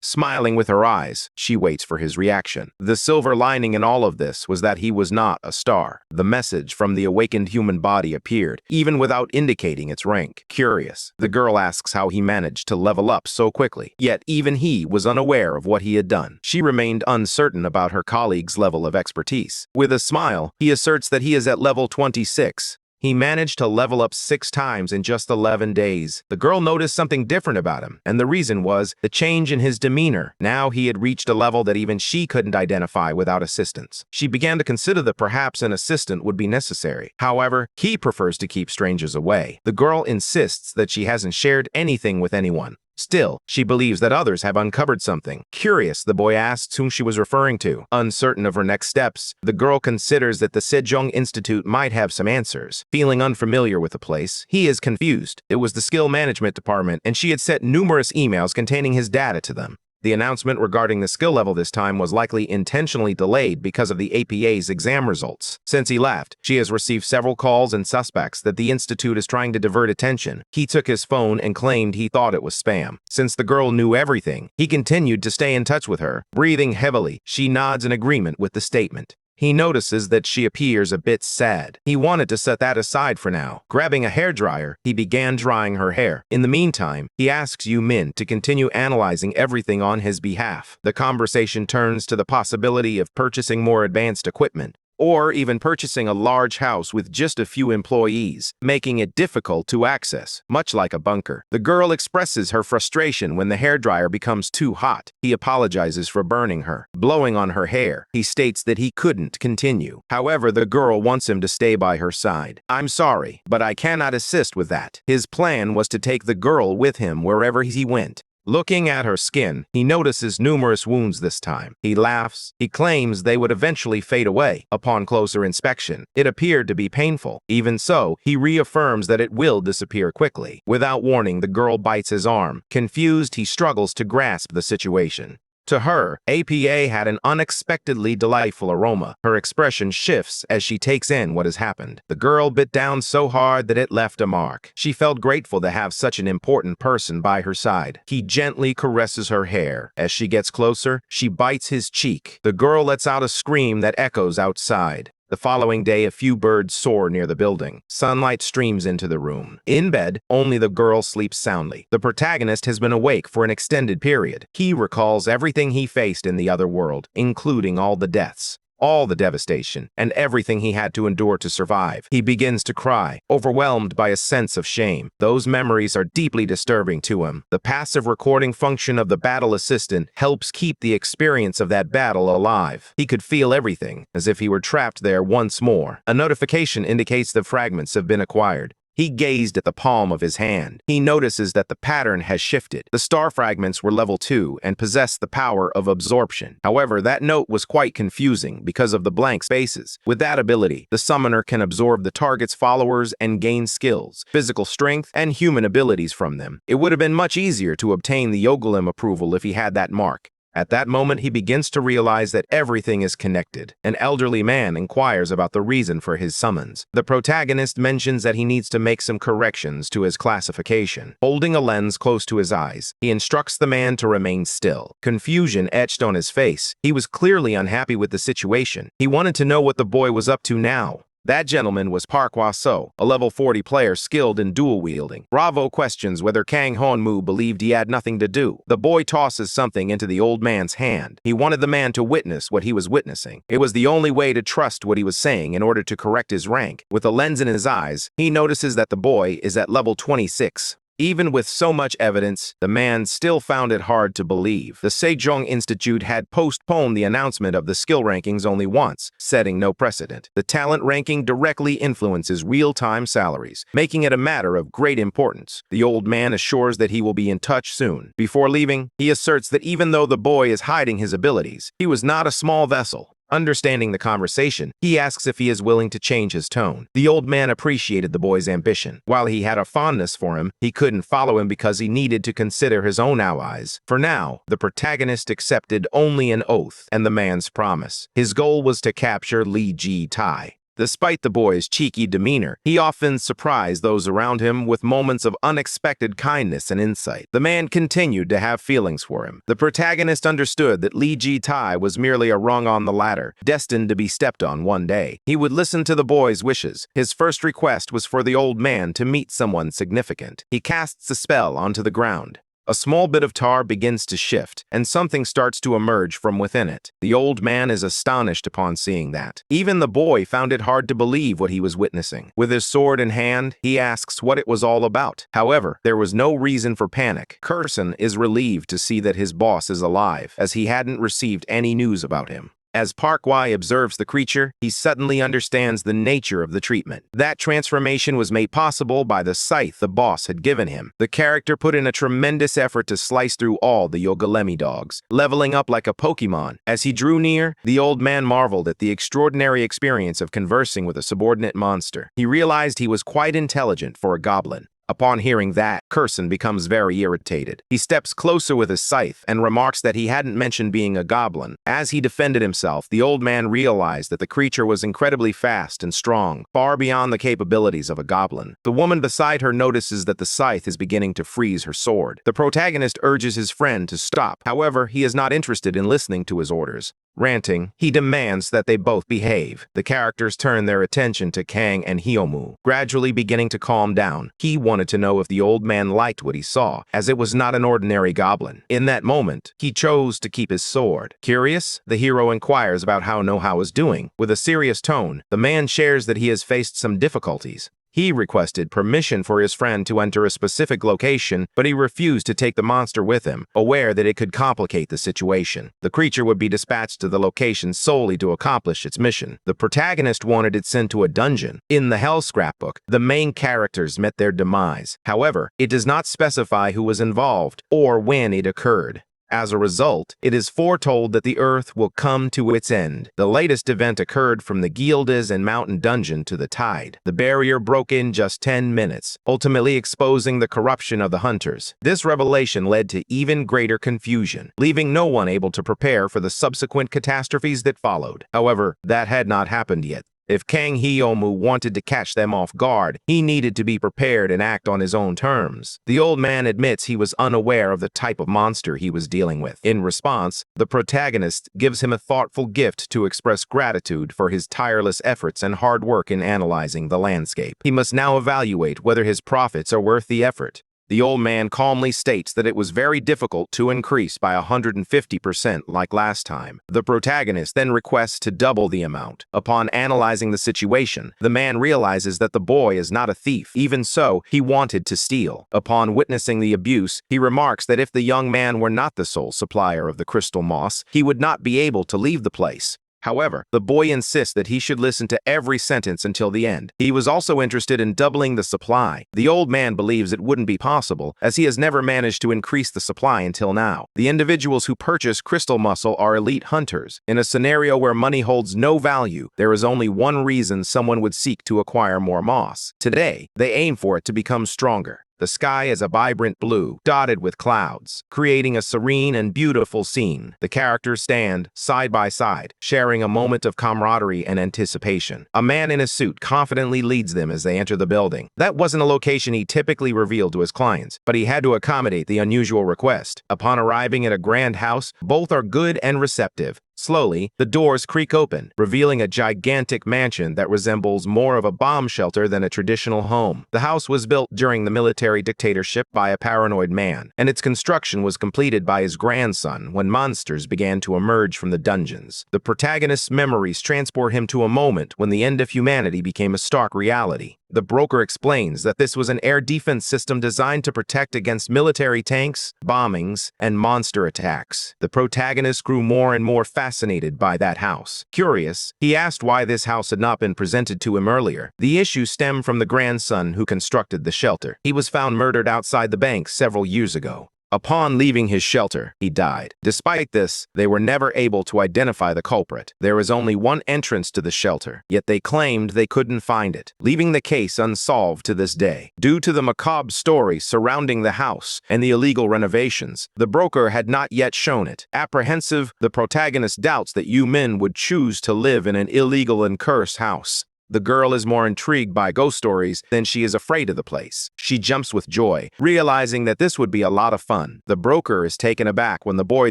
Smiling with her eyes, she waits for his reaction. The silver lining in all of this was that he was not a star. The message from the awakened human body appeared, even without indicating its rank. Curious, the girl asks how he managed to level up so quickly. Yet even he was unaware of what he had done. She remained uncertain about her colleague's level of expertise. With a smile, he asserts that he is at level 26. He managed to level up 6 times in just 11 days. The girl noticed something different about him, and the reason was the change in his demeanor. Now he had reached a level that even she couldn't identify without assistance. She began to consider that perhaps an assistant would be necessary. However, he prefers to keep strangers away. The girl insists that she hasn't shared anything with anyone. Still, she believes that others have uncovered something. Curious, the boy asks whom she was referring to. Uncertain of her next steps, the girl considers that the Sejong Institute might have some answers. Feeling unfamiliar with the place, he is confused. It was the skill management department, and she had sent numerous emails containing his data to them. The announcement regarding the skill level this time was likely intentionally delayed because of the APA's exam results. Since he left, she has received several calls and suspects that the institute is trying to divert attention. He took his phone and claimed he thought it was spam. Since the girl knew everything, he continued to stay in touch with her. Breathing heavily, she nods in agreement with the statement. He notices that she appears a bit sad. He wanted to set that aside for now. Grabbing a hairdryer, he began drying her hair. In the meantime, he asks Yu Min to continue analyzing everything on his behalf. The conversation turns to the possibility of purchasing more advanced equipment, or even purchasing a large house with just a few employees, making it difficult to access, much like a bunker. The girl expresses her frustration when the hairdryer becomes too hot. He apologizes for burning her, blowing on her hair. He states that he couldn't continue. However, the girl wants him to stay by her side. "I'm sorry, but I cannot assist with that." His plan was to take the girl with him wherever he went. Looking at her skin, he notices numerous wounds this time. He laughs. He claims they would eventually fade away. Upon closer inspection, it appeared to be painful. Even so, he reaffirms that it will disappear quickly. Without warning, the girl bites his arm. Confused, he struggles to grasp the situation. To her, APA had an unexpectedly delightful aroma. Her expression shifts as she takes in what has happened. The girl bit down so hard that it left a mark. She felt grateful to have such an important person by her side. He gently caresses her hair. As she gets closer, she bites his cheek. The girl lets out a scream that echoes outside. The following day, a few birds soar near the building. Sunlight streams into the room. In bed, only the girl sleeps soundly. The protagonist has been awake for an extended period. He recalls everything he faced in the other world, including all the deaths. all the devastation, and everything he had to endure to survive. He begins to cry, overwhelmed by a sense of shame. Those memories are deeply disturbing to him. The passive recording function of the battle assistant helps keep the experience of that battle alive. He could feel everything, as if he were trapped there once more. A notification indicates the fragments have been acquired. He gazed at the palm of his hand. He notices that the pattern has shifted. The star fragments were level 2 and possessed the power of absorption. However, that note was quite confusing because of the blank spaces. With that ability, the summoner can absorb the target's followers and gain skills, physical strength, and human abilities from them. It would have been much easier to obtain the Goblin approval if he had that mark. At that moment, he begins to realize that everything is connected. An elderly man inquires about the reason for his summons. The protagonist mentions that he needs to make some corrections to his classification. Holding a lens close to his eyes, he instructs the man to remain still. Confusion etched on his face. He was clearly unhappy with the situation. He wanted to know what the boy was up to now. That gentleman was Park Hwa-so, a level 40 player skilled in dual-wielding. Bravo questions whether Kang Hon-mu believed he had nothing to do. The boy tosses something into the old man's hand. He wanted the man to witness what he was witnessing. It was the only way to trust what he was saying in order to correct his rank. With a lens in his eyes, he notices that the boy is at level 26. Even with so much evidence, the man still found it hard to believe. The Sejong Institute had postponed the announcement of the skill rankings only once, setting no precedent. The talent ranking directly influences real-time salaries, making it a matter of great importance. The old man assures that he will be in touch soon. Before leaving, he asserts that even though the boy is hiding his abilities, he was not a small vessel. Understanding the conversation, he asks if he is willing to change his tone. The old man appreciated the boy's ambition. While he had a fondness for him, he couldn't follow him because he needed to consider his own allies. For now, the protagonist accepted only an oath and the man's promise. His goal was to capture Lee Ji-tae. Despite the boy's cheeky demeanor, he often surprised those around him with moments of unexpected kindness and insight. The man continued to have feelings for him. The protagonist understood that Lee Ji-tae was merely a rung on the ladder, destined to be stepped on one day. He would listen to the boy's wishes. His first request was for the old man to meet someone significant. He casts a spell onto the ground. A small bit of tar begins to shift, and something starts to emerge from within it. The old man is astonished upon seeing that. Even the boy found it hard to believe what he was witnessing. With his sword in hand, he asks what it was all about. However, there was no reason for panic. Kurson is relieved to see that his boss is alive, as he hadn't received any news about him. As Park Hwa observes the creature, he suddenly understands the nature of the treatment. That transformation was made possible by the scythe the boss had given him. The character put in a tremendous effort to slice through all the Yogolemi dogs, leveling up like a Pokemon. As he drew near, the old man marveled at the extraordinary experience of conversing with a subordinate monster. He realized he was quite intelligent for a goblin. Upon hearing that, Kurson becomes very irritated. He steps closer with his scythe and remarks that he hadn't mentioned being a goblin. As he defended himself, the old man realized that the creature was incredibly fast and strong, far beyond the capabilities of a goblin. The woman beside her notices that the scythe is beginning to freeze her sword. The protagonist urges his friend to stop. However, he is not interested in listening to his orders. Ranting, he demands that they both behave. The characters turn their attention to Kang and Hyomu, gradually beginning to calm down. He wanted to know if the old man liked what he saw, as it was not an ordinary goblin. In that moment, he chose to keep his sword. Curious, the hero inquires about how Nohao is doing. With a serious tone, the man shares that he has faced some difficulties. He requested permission for his friend to enter a specific location, but he refused to take the monster with him, aware that it could complicate the situation. The creature would be dispatched to the location solely to accomplish its mission. The protagonist wanted it sent to a dungeon. In the Hell Scrapbook, the main characters met their demise. However, it does not specify who was involved or when it occurred. As a result, it is foretold that the Earth will come to its end. The latest event occurred from the Gildas and Mountain Dungeon to the Tide. The barrier broke in just 10 minutes, ultimately exposing the corruption of the hunters. This revelation led to even greater confusion, leaving no one able to prepare for the subsequent catastrophes that followed. However, that had not happened yet. If Kang Hyomu wanted to catch them off guard, he needed to be prepared and act on his own terms. The old man admits he was unaware of the type of monster he was dealing with. In response, the protagonist gives him a thoughtful gift to express gratitude for his tireless efforts and hard work in analyzing the landscape. He must now evaluate whether his profits are worth the effort. The old man calmly states that it was very difficult to increase by 150% like last time. The protagonist then requests to double the amount. Upon analyzing the situation, the man realizes that the boy is not a thief. Even so, he wanted to steal. Upon witnessing the abuse, he remarks that if the young man were not the sole supplier of the crystal moss, he would not be able to leave the place. However, the boy insists that he should listen to every sentence until the end. He was also interested in doubling the supply. The old man believes it wouldn't be possible, as he has never managed to increase the supply until now. The individuals who purchase crystal muscle are elite hunters. In a scenario where money holds no value, there is only one reason someone would seek to acquire more moss. Today, they aim for it to become stronger. The sky is a vibrant blue, dotted with clouds, creating a serene and beautiful scene. The characters stand side by side, sharing a moment of camaraderie and anticipation. A man in a suit confidently leads them as they enter the building. That wasn't a location he typically revealed to his clients, but he had to accommodate the unusual request. Upon arriving at a grand house, both are good and receptive. Slowly, the doors creak open, revealing a gigantic mansion that resembles more of a bomb shelter than a traditional home. The house was built during the military dictatorship by a paranoid man, and its construction was completed by his grandson when monsters began to emerge from the dungeons. The protagonist's memories transport him to a moment when the end of humanity became a stark reality. The broker explains that this was an air defense system designed to protect against military tanks, bombings, and monster attacks. The protagonist grew more and more fascinated by that house. Curious, he asked why this house had not been presented to him earlier. The issue stemmed from the grandson who constructed the shelter. He was found murdered outside the bank several years ago. Upon leaving his shelter, he died. Despite this, they were never able to identify the culprit. There is only one entrance to the shelter, yet they claimed they couldn't find it, leaving the case unsolved to this day. Due to the macabre story surrounding the house and the illegal renovations, the broker had not yet shown it. Apprehensive, the protagonist doubts that Min would choose to live in an illegal and cursed house. The girl is more intrigued by ghost stories than she is afraid of the place. She jumps with joy, realizing that this would be a lot of fun. The broker is taken aback when the boy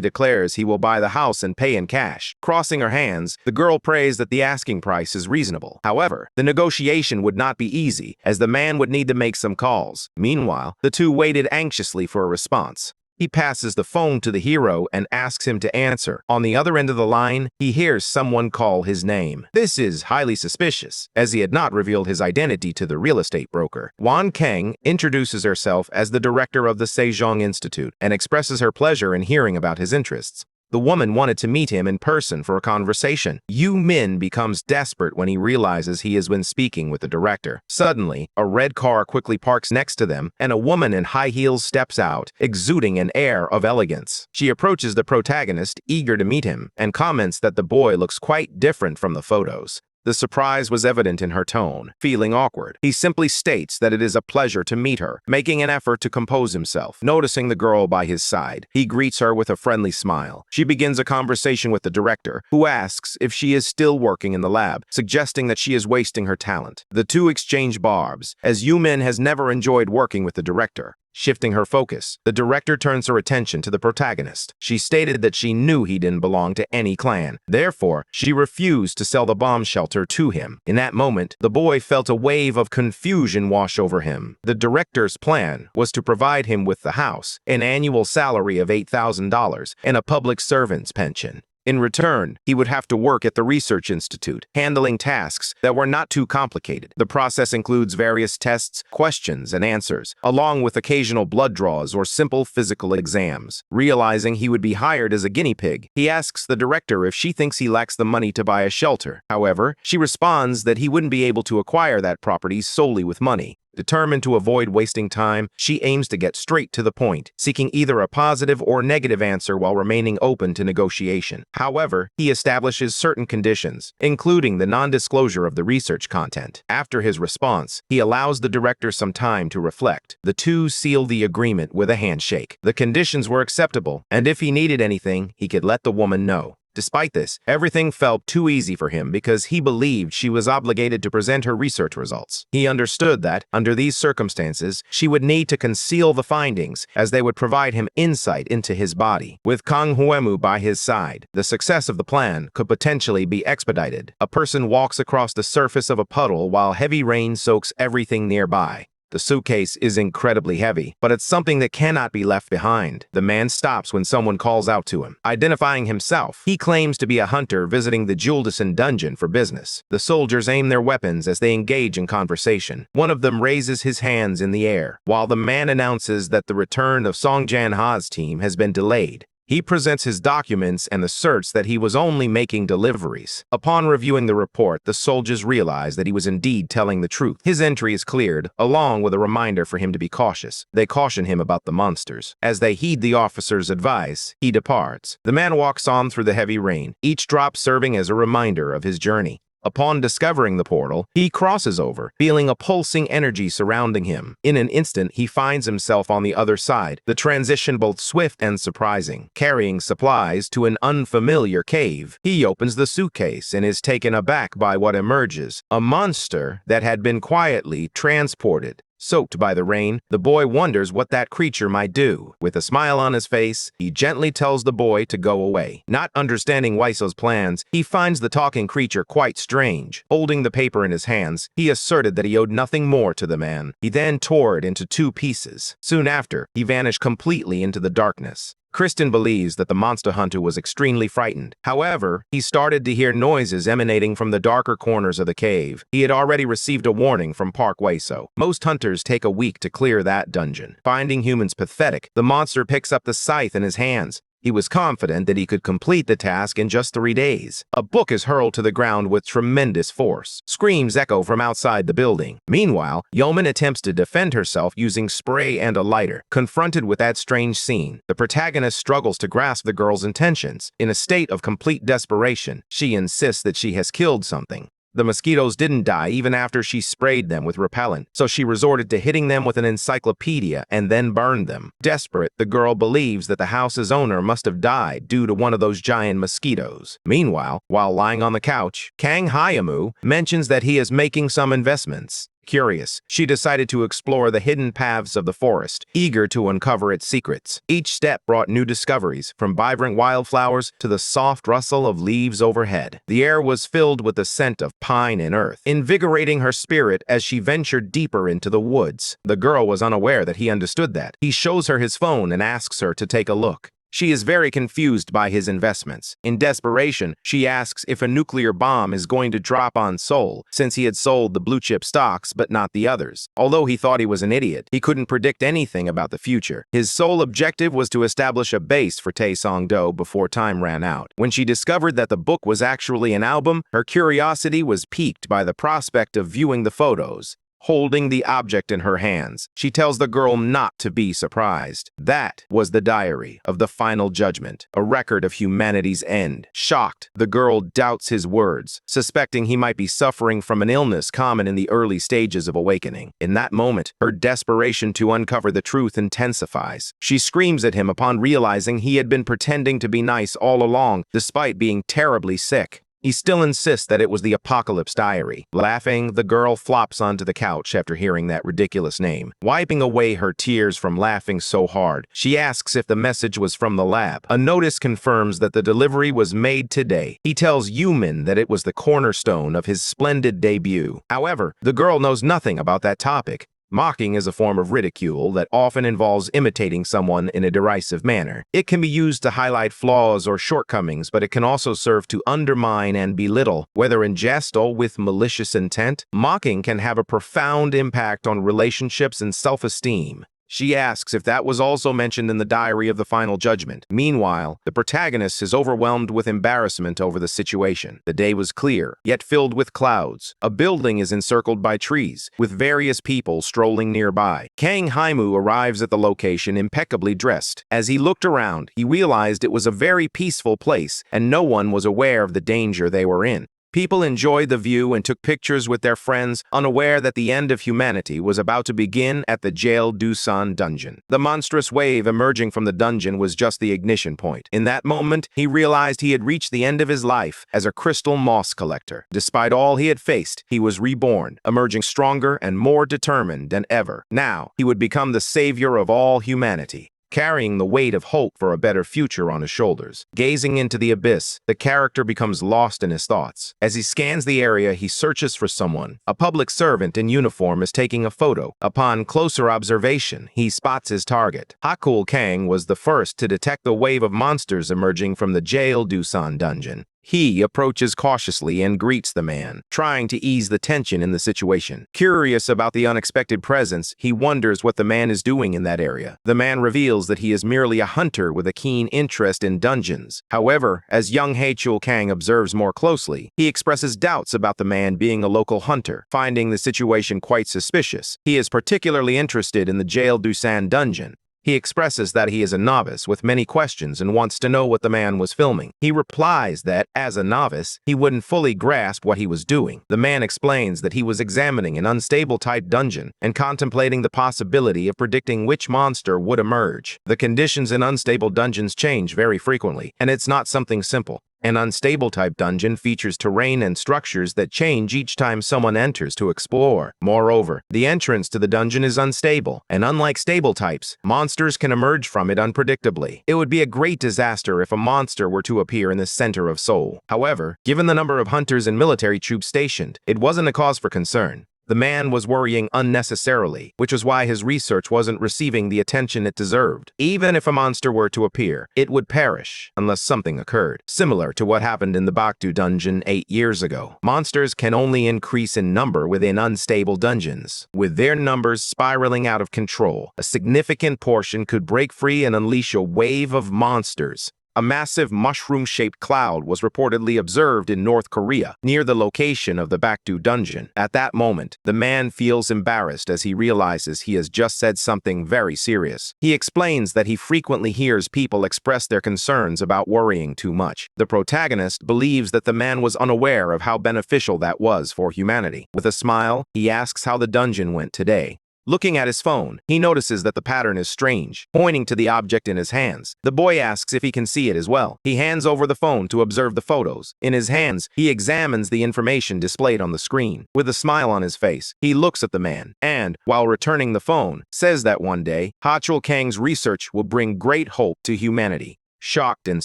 declares he will buy the house and pay in cash. Crossing her hands, the girl prays that the asking price is reasonable. However, the negotiation would not be easy, as the man would need to make some calls. Meanwhile, the two waited anxiously for a response. He passes the phone to the hero and asks him to answer. On the other end of the line, he hears someone call his name. This is highly suspicious, as he had not revealed his identity to the real estate broker. Wan Kang introduces herself as the director of the Sejong Institute and expresses her pleasure in hearing about his interests. The woman wanted to meet him in person for a conversation. Min becomes desperate when he realizes he has been speaking with the director. Suddenly, a red car quickly parks next to them, and a woman in high heels steps out, exuding an air of elegance. She approaches the protagonist, eager to meet him, and comments that the boy looks quite different from the photos. The surprise was evident in her tone. Feeling awkward, he simply states that it is a pleasure to meet her, making an effort to compose himself. Noticing the girl by his side, he greets her with a friendly smile. She begins a conversation with the director, who asks if she is still working in the lab, suggesting that she is wasting her talent. The two exchange barbs, as Min has never enjoyed working with the director. Shifting her focus, the director turns her attention to the protagonist. She stated that she knew he didn't belong to any clan. Therefore, she refused to sell the bomb shelter to him. In that moment, the boy felt a wave of confusion wash over him. The director's plan was to provide him with the house, an annual salary of $8,000, and a public servant's pension. In return, he would have to work at the research institute, handling tasks that were not too complicated. The process includes various tests, questions, and answers, along with occasional blood draws or simple physical exams. Realizing he would be hired as a guinea pig, he asks the director if she thinks he lacks the money to buy a shelter. However, she responds that he wouldn't be able to acquire that property solely with money. Determined to avoid wasting time, she aims to get straight to the point, seeking either a positive or negative answer while remaining open to negotiation. However, he establishes certain conditions, including the non-disclosure of the research content. After his response, he allows the director some time to reflect. The two seal the agreement with a handshake. The conditions were acceptable, and if he needed anything, he could let the woman know. Despite this, everything felt too easy for him because he believed she was obligated to present her research results. He understood that, under these circumstances, she would need to conceal the findings, as they would provide him insight into his body. With Kang Huemu by his side, the success of the plan could potentially be expedited. A person walks across the surface of a puddle while heavy rain soaks everything nearby. The suitcase is incredibly heavy, but it's something that cannot be left behind. The man stops when someone calls out to him. Identifying himself, he claims to be a hunter visiting the Juldison dungeon for business. The soldiers aim their weapons as they engage in conversation. One of them raises his hands in the air, while the man announces that the return of Song Jan-ha's team has been delayed. He presents his documents and asserts that he was only making deliveries. Upon reviewing the report, the soldiers realize that he was indeed telling the truth. His entry is cleared, along with a reminder for him to be cautious. They caution him about the monsters. As they heed the officer's advice, he departs. The man walks on through the heavy rain, each drop serving as a reminder of his journey. Upon discovering the portal, he crosses over, feeling a pulsing energy surrounding him. In an instant, he finds himself on the other side, the transition both swift and surprising. Carrying supplies to an unfamiliar cave, he opens the suitcase and is taken aback by what emerges, a monster that had been quietly transported. Soaked by the rain, the boy wonders what that creature might do. With a smile on his face, he gently tells the boy to go away. Not understanding Waiso's plans, he finds the talking creature quite strange. Holding the paper in his hands, he asserted that he owed nothing more to the man. He then tore it into 2 pieces. Soon after, he vanished completely into the darkness. Kristen believes that the monster hunter was extremely frightened. However, he started to hear noises emanating from the darker corners of the cave. He had already received a warning from Park Waiso. Most hunters take a week to clear that dungeon. Finding humans pathetic, the monster picks up the scythe in his hands. He was confident that he could complete the task in just 3 days. A book is hurled to the ground with tremendous force. Screams echo from outside the building. Meanwhile, Yeoman attempts to defend herself using spray and a lighter. Confronted with that strange scene, the protagonist struggles to grasp the girl's intentions. In a state of complete desperation, she insists that she has killed something. The mosquitoes didn't die even after she sprayed them with repellent, so she resorted to hitting them with an encyclopedia and then burned them. Desperate, the girl believes that the house's owner must have died due to one of those giant mosquitoes. Meanwhile, while lying on the couch, Kang Hyamu mentions that he is making some investments. Curious, she decided to explore the hidden paths of the forest, eager to uncover its secrets. Each step brought new discoveries, from vibrant wildflowers to the soft rustle of leaves overhead. The air was filled with the scent of pine and earth, invigorating her spirit as she ventured deeper into the woods. The girl was unaware that he understood that. He shows her his phone and asks her to take a look. She is very confused by his investments. In desperation, she asks if a nuclear bomb is going to drop on Seoul, since he had sold the blue-chip stocks but not the others. Although he thought he was an idiot, he couldn't predict anything about the future. His sole objective was to establish a base for Taesongdo before time ran out. When she discovered that the book was actually an album, her curiosity was piqued by the prospect of viewing the photos. Holding the object in her hands, she tells the girl not to be surprised. That was the diary of the final judgment, a record of humanity's end. Shocked, the girl doubts his words, suspecting he might be suffering from an illness common in the early stages of awakening. In that moment, her desperation to uncover the truth intensifies. She screams at him upon realizing he had been pretending to be nice all along, despite being terribly sick. He still insists that it was the Apocalypse Diary. Laughing, the girl flops onto the couch after hearing that ridiculous name. Wiping away her tears from laughing so hard, she asks if the message was from the lab. A notice confirms that the delivery was made today. He tells Yumin that it was the cornerstone of his splendid debut. However, the girl knows nothing about that topic. Mocking is a form of ridicule that often involves imitating someone in a derisive manner. It can be used to highlight flaws or shortcomings, but it can also serve to undermine and belittle, whether in jest or with malicious intent. Mocking can have a profound impact on relationships and self-esteem. She asks if that was also mentioned in the diary of the final judgment. Meanwhile, the protagonist is overwhelmed with embarrassment over the situation. The day was clear, yet filled with clouds. A building is encircled by trees, with various people strolling nearby. Kang Haimu arrives at the location impeccably dressed. As he looked around, he realized it was a very peaceful place, and no one was aware of the danger they were in. People enjoyed the view and took pictures with their friends, unaware that the end of humanity was about to begin at the Jail Dusan dungeon. The monstrous wave emerging from the dungeon was just the ignition point. In that moment, he realized he had reached the end of his life as a crystal moss collector. Despite all he had faced, he was reborn, emerging stronger and more determined than ever. Now, he would become the savior of all humanity. carrying the weight of hope for a better future on his shoulders. Gazing into the abyss, the character becomes lost in his thoughts. As he scans the area, he searches for someone. A public servant in uniform is taking a photo. Upon closer observation, he spots his target. Hakul Kang was the first to detect the wave of monsters emerging from the jail Dusan dungeon. He approaches cautiously and greets the man, trying to ease the tension in the situation. Curious about the unexpected presence, he wonders what the man is doing in that area. The man reveals that he is merely a hunter with a keen interest in dungeons. However, as young Hachul Kang observes more closely, he expresses doubts about the man being a local hunter, finding the situation quite suspicious. He is particularly interested in the jail Dusan dungeon. He expresses that he is a novice with many questions and wants to know what the man was filming. He replies that, as a novice, he wouldn't fully grasp what he was doing. The man explains that he was examining an unstable-type dungeon and contemplating the possibility of predicting which monster would emerge. The conditions in unstable dungeons change very frequently, and it's not something simple. An unstable-type dungeon features terrain and structures that change each time someone enters to explore. Moreover, the entrance to the dungeon is unstable, and unlike stable types, monsters can emerge from it unpredictably. It would be a great disaster if a monster were to appear in the center of Seoul. However, given the number of hunters and military troops stationed, it wasn't a cause for concern. The man was worrying unnecessarily, which was why his research wasn't receiving the attention it deserved. Even if a monster were to appear, it would perish unless something occurred. Similar to what happened in the Baekdu dungeon 8 years ago. Monsters can only increase in number within unstable dungeons. With their numbers spiraling out of control, a significant portion could break free and unleash a wave of monsters. A massive mushroom-shaped cloud was reportedly observed in North Korea, near the location of the Baekdu dungeon. At that moment, the man feels embarrassed as he realizes he has just said something very serious. He explains that he frequently hears people express their concerns about worrying too much. The protagonist believes that the man was unaware of how beneficial that was for humanity. With a smile, he asks how the dungeon went today. Looking at his phone, he notices that the pattern is strange, pointing to the object in his hands. The boy asks if he can see it as well. He hands over the phone to observe the photos. In his hands, he examines the information displayed on the screen. With a smile on his face, he looks at the man and, while returning the phone, says that one day, Hachul Kang's research will bring great hope to humanity. Shocked and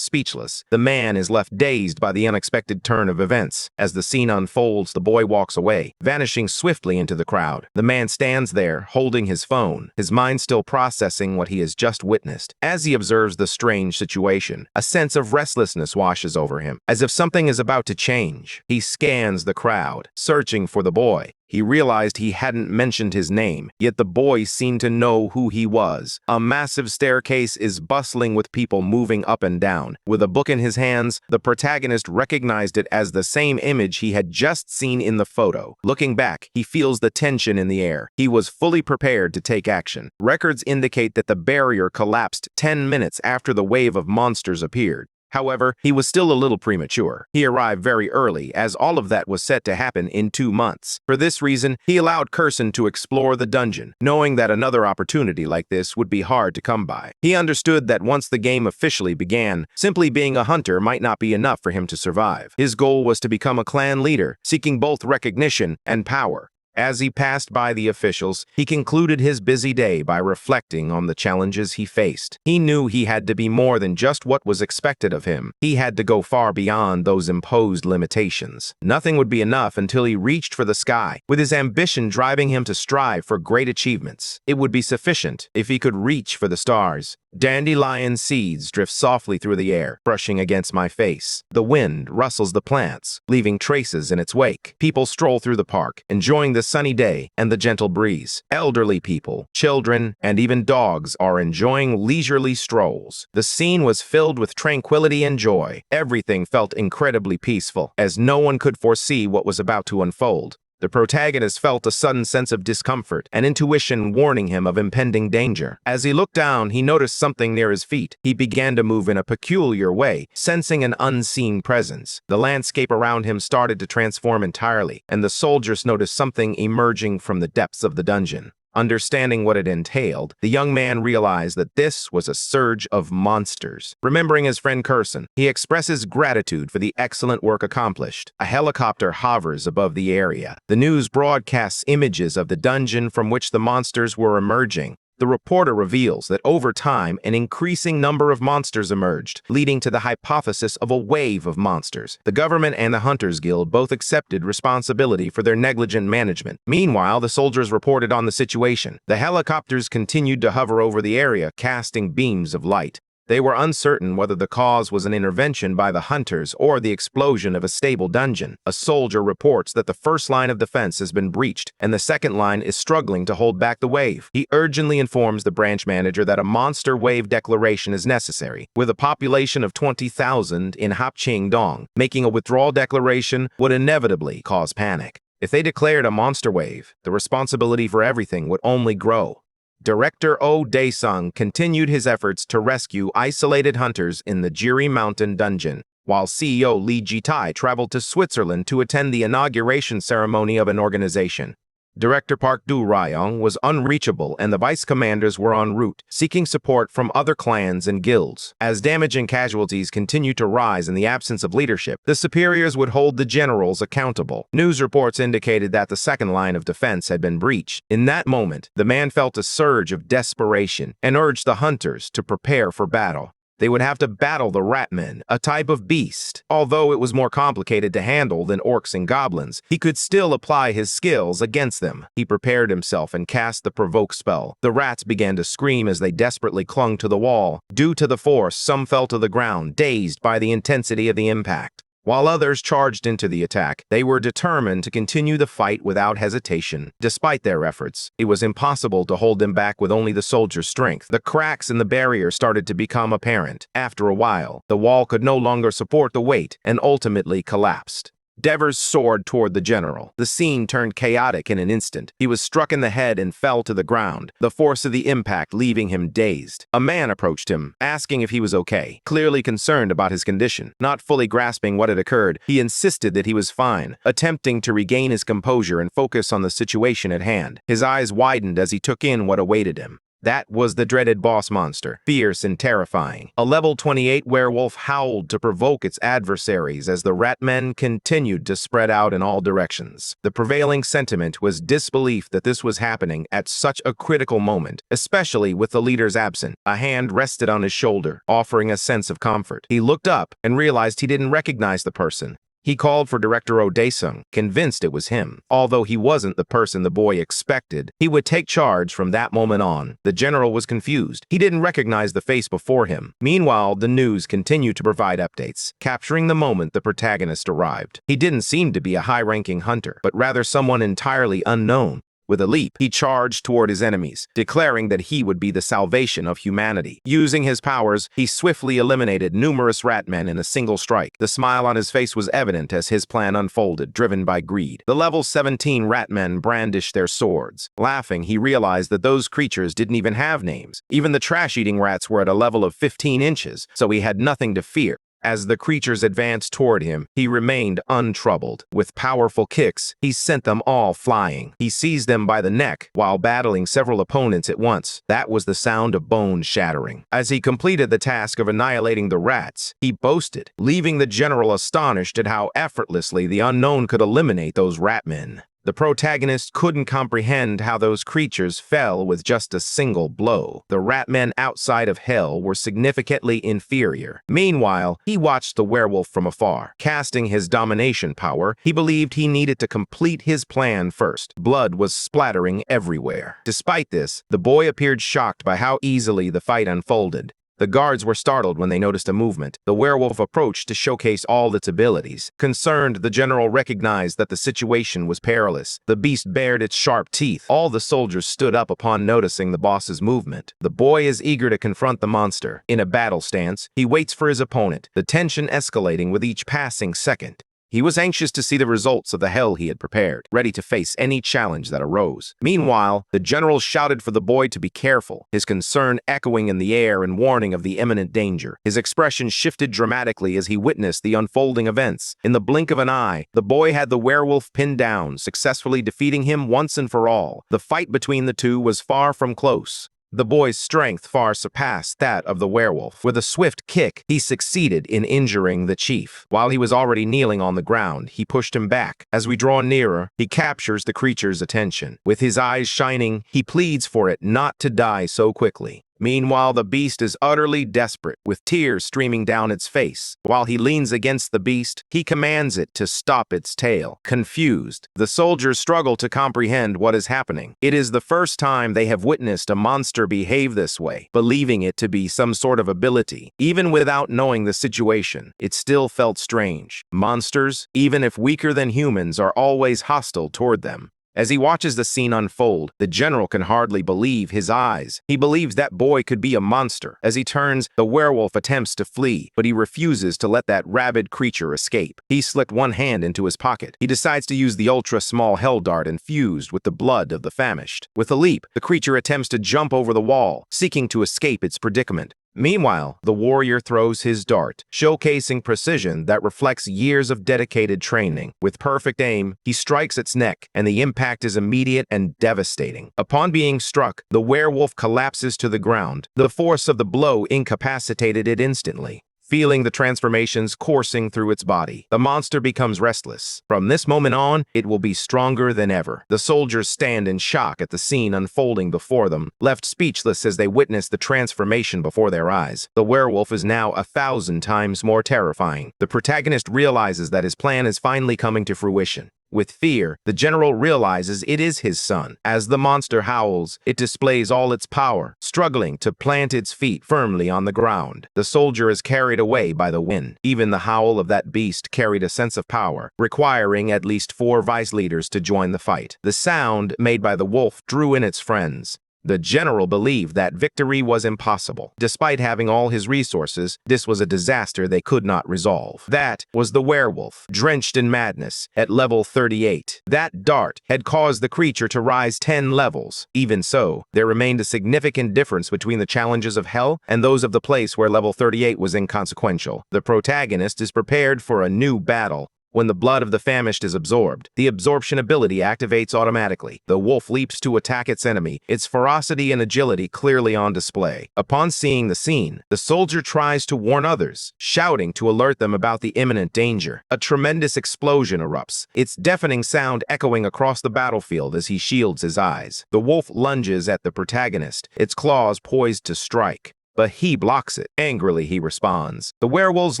speechless, the man is left dazed by the unexpected turn of events. As the scene unfolds, the boy walks away, vanishing swiftly into the crowd. The man stands there, holding his phone, his mind still processing what he has just witnessed. As he observes the strange situation, a sense of restlessness washes over him, as if something is about to change. He scans the crowd, searching for the boy. He realized he hadn't mentioned his name, yet the boy seemed to know who he was. A massive staircase is bustling with people moving up and down. With a book in his hands, the protagonist recognized it as the same image he had just seen in the photo. Looking back, he feels the tension in the air. He was fully prepared to take action. Records indicate that the barrier collapsed 10 minutes after the wave of monsters appeared. However, he was still a little premature. He arrived very early, as all of that was set to happen in 2 months. For this reason, he allowed Kurson to explore the dungeon, knowing that another opportunity like this would be hard to come by. He understood that once the game officially began, simply being a hunter might not be enough for him to survive. His goal was to become a clan leader, seeking both recognition and power. As he passed by the officials, he concluded his busy day by reflecting on the challenges he faced. He knew he had to be more than just what was expected of him. He had to go far beyond those imposed limitations. Nothing would be enough until he reached for the sky, with his ambition driving him to strive for great achievements. It would be sufficient if he could reach for the stars. Dandelion seeds drift softly through the air, brushing against my face. The wind rustles the plants, leaving traces in its wake. People stroll through the park, enjoying the sunny day and the gentle breeze. Elderly people, children, and even dogs are enjoying leisurely strolls. The scene was filled with tranquility and joy. Everything felt incredibly peaceful, as no one could foresee what was about to unfold. The protagonist felt a sudden sense of discomfort, an intuition warning him of impending danger. As he looked down, he noticed something near his feet. He began to move in a peculiar way, sensing an unseen presence. The landscape around him started to transform entirely, and the soldiers noticed something emerging from the depths of the dungeon. Understanding what it entailed, the young man realized that this was a surge of monsters. Remembering his friend Kurson, he expresses gratitude for the excellent work accomplished. A helicopter hovers above the area. The news broadcasts images of the dungeon from which the monsters were emerging. The reporter reveals that over time, an increasing number of monsters emerged, leading to the hypothesis of a wave of monsters. The government and the Hunters Guild both accepted responsibility for their negligent management. Meanwhile, the soldiers reported on the situation. The helicopters continued to hover over the area, casting beams of light. They were uncertain whether the cause was an intervention by the hunters or the explosion of a stable dungeon. A soldier reports that the first line of defense has been breached, and the second line is struggling to hold back the wave. He urgently informs the branch manager that a monster wave declaration is necessary. With a population of 20,000 in Hapqingdong, making a withdrawal declaration would inevitably cause panic. If they declared a monster wave, the responsibility for everything would only grow. Director Oh Dae-sung continued his efforts to rescue isolated hunters in the Jiri Mountain dungeon, while CEO Lee Ji-tae traveled to Switzerland to attend the inauguration ceremony of an organization. Director Park Do-ryong was unreachable and the vice commanders were en route, seeking support from other clans and guilds. As damage and casualties continued to rise in the absence of leadership, the superiors would hold the generals accountable. News reports indicated that the second line of defense had been breached. In that moment, the man felt a surge of desperation and urged the hunters to prepare for battle. They would have to battle the ratmen, a type of beast. Although it was more complicated to handle than orcs and goblins, he could still apply his skills against them. He prepared himself and cast the provoke spell. The rats began to scream as they desperately clung to the wall. Due to the force, some fell to the ground, dazed by the intensity of the impact. While others charged into the attack, they were determined to continue the fight without hesitation. Despite their efforts, it was impossible to hold them back with only the soldiers' strength. The cracks in the barrier started to become apparent. After a while, the wall could no longer support the weight and ultimately collapsed. Devers soared toward the general. The scene turned chaotic in an instant. He was struck in the head and fell to the ground, the force of the impact leaving him dazed. A man approached him, asking if he was okay, clearly concerned about his condition. Not fully grasping what had occurred, he insisted that he was fine, attempting to regain his composure and focus on the situation at hand. His eyes widened as he took in what awaited him. That was the dreaded boss monster, fierce and terrifying. A level 28 werewolf howled to provoke its adversaries as the ratmen continued to spread out in all directions. The prevailing sentiment was disbelief that this was happening at such a critical moment, especially with the leaders absent. A hand rested on his shoulder, offering a sense of comfort. He looked up and realized he didn't recognize the person. He called for Director Oh Dae-sung, convinced it was him. Although he wasn't the person the boy expected, he would take charge from that moment on. The general was confused. He didn't recognize the face before him. Meanwhile, the news continued to provide updates, capturing the moment the protagonist arrived. He didn't seem to be a high-ranking hunter, but rather someone entirely unknown. With a leap, he charged toward his enemies, declaring that he would be the salvation of humanity. Using his powers, he swiftly eliminated numerous ratmen in a single strike. The smile on his face was evident as his plan unfolded, driven by greed. The level 17 ratmen brandished their swords. Laughing, he realized that those creatures didn't even have names. Even the trash-eating rats were at a level of 15 inches, so he had nothing to fear. As the creatures advanced toward him, he remained untroubled. With powerful kicks, he sent them all flying. He seized them by the neck while battling several opponents at once. That was the sound of bones shattering. As he completed the task of annihilating the rats, he boasted, leaving the general astonished at how effortlessly the unknown could eliminate those ratmen. The protagonist couldn't comprehend how those creatures fell with just a single blow. The ratmen outside of hell were significantly inferior. Meanwhile, he watched the werewolf from afar. Casting his domination power, he believed he needed to complete his plan first. Blood was splattering everywhere. Despite this, the boy appeared shocked by how easily the fight unfolded. The guards were startled when they noticed a movement. The werewolf approached to showcase all its abilities. Concerned, the general recognized that the situation was perilous. The beast bared its sharp teeth. All the soldiers stood up upon noticing the boss's movement. The boy is eager to confront the monster. In a battle stance, he waits for his opponent, the tension escalating with each passing second. He was anxious to see the results of the hell he had prepared, ready to face any challenge that arose. Meanwhile, the general shouted for the boy to be careful, his concern echoing in the air and warning of the imminent danger. His expression shifted dramatically as he witnessed the unfolding events. In the blink of an eye, the boy had the werewolf pinned down, successfully defeating him once and for all. The fight between the two was far from close. The boy's strength far surpassed that of the werewolf. With a swift kick, he succeeded in injuring the chief. While he was already kneeling on the ground, he pushed him back. As we draw nearer, he captures the creature's attention. With his eyes shining, he pleads for it not to die so quickly. Meanwhile, the beast is utterly desperate, with tears streaming down its face. While he leans against the beast, he commands it to stop its tail. Confused, the soldiers struggle to comprehend what is happening. It is the first time they have witnessed a monster behave this way, believing it to be some sort of ability. Even without knowing the situation, it still felt strange. Monsters, even if weaker than humans, are always hostile toward them. As he watches the scene unfold, the general can hardly believe his eyes. He believes that boy could be a monster. As he turns, the werewolf attempts to flee, but he refuses to let that rabid creature escape. He slipped one hand into his pocket. He decides to use the ultra-small hell dart infused with the blood of the famished. With a leap, the creature attempts to jump over the wall, seeking to escape its predicament. Meanwhile, the warrior throws his dart, showcasing precision that reflects years of dedicated training. With perfect aim, he strikes its neck, and the impact is immediate and devastating. Upon being struck, the werewolf collapses to the ground. The force of the blow incapacitated it instantly. Feeling the transformations coursing through its body, the monster becomes restless. From this moment on, it will be stronger than ever. The soldiers stand in shock at the scene unfolding before them, left speechless as they witness the transformation before their eyes. The werewolf is now 1,000 times more terrifying. The protagonist realizes that his plan is finally coming to fruition. With fear, the general realizes it is his son. As the monster howls, it displays all its power, struggling to plant its feet firmly on the ground. The soldier is carried away by the wind. Even the howl of that beast carried a sense of power, requiring at least 4 vice leaders to join the fight. The sound made by the wolf drew in its friends. The general believed that victory was impossible. Despite having all his resources, this was a disaster they could not resolve. That was the werewolf, drenched in madness, at level 38. That dart had caused the creature to rise 10 levels. Even so, there remained a significant difference between the challenges of hell and those of the place where level 38 was inconsequential. The protagonist is prepared for a new battle. When the blood of the famished is absorbed, the absorption ability activates automatically. The wolf leaps to attack its enemy, its ferocity and agility clearly on display. Upon seeing the scene, the soldier tries to warn others, shouting to alert them about the imminent danger. A tremendous explosion erupts, its deafening sound echoing across the battlefield as he shields his eyes. The wolf lunges at the protagonist, its claws poised to strike. But he blocks it. Angrily, he responds. The werewolves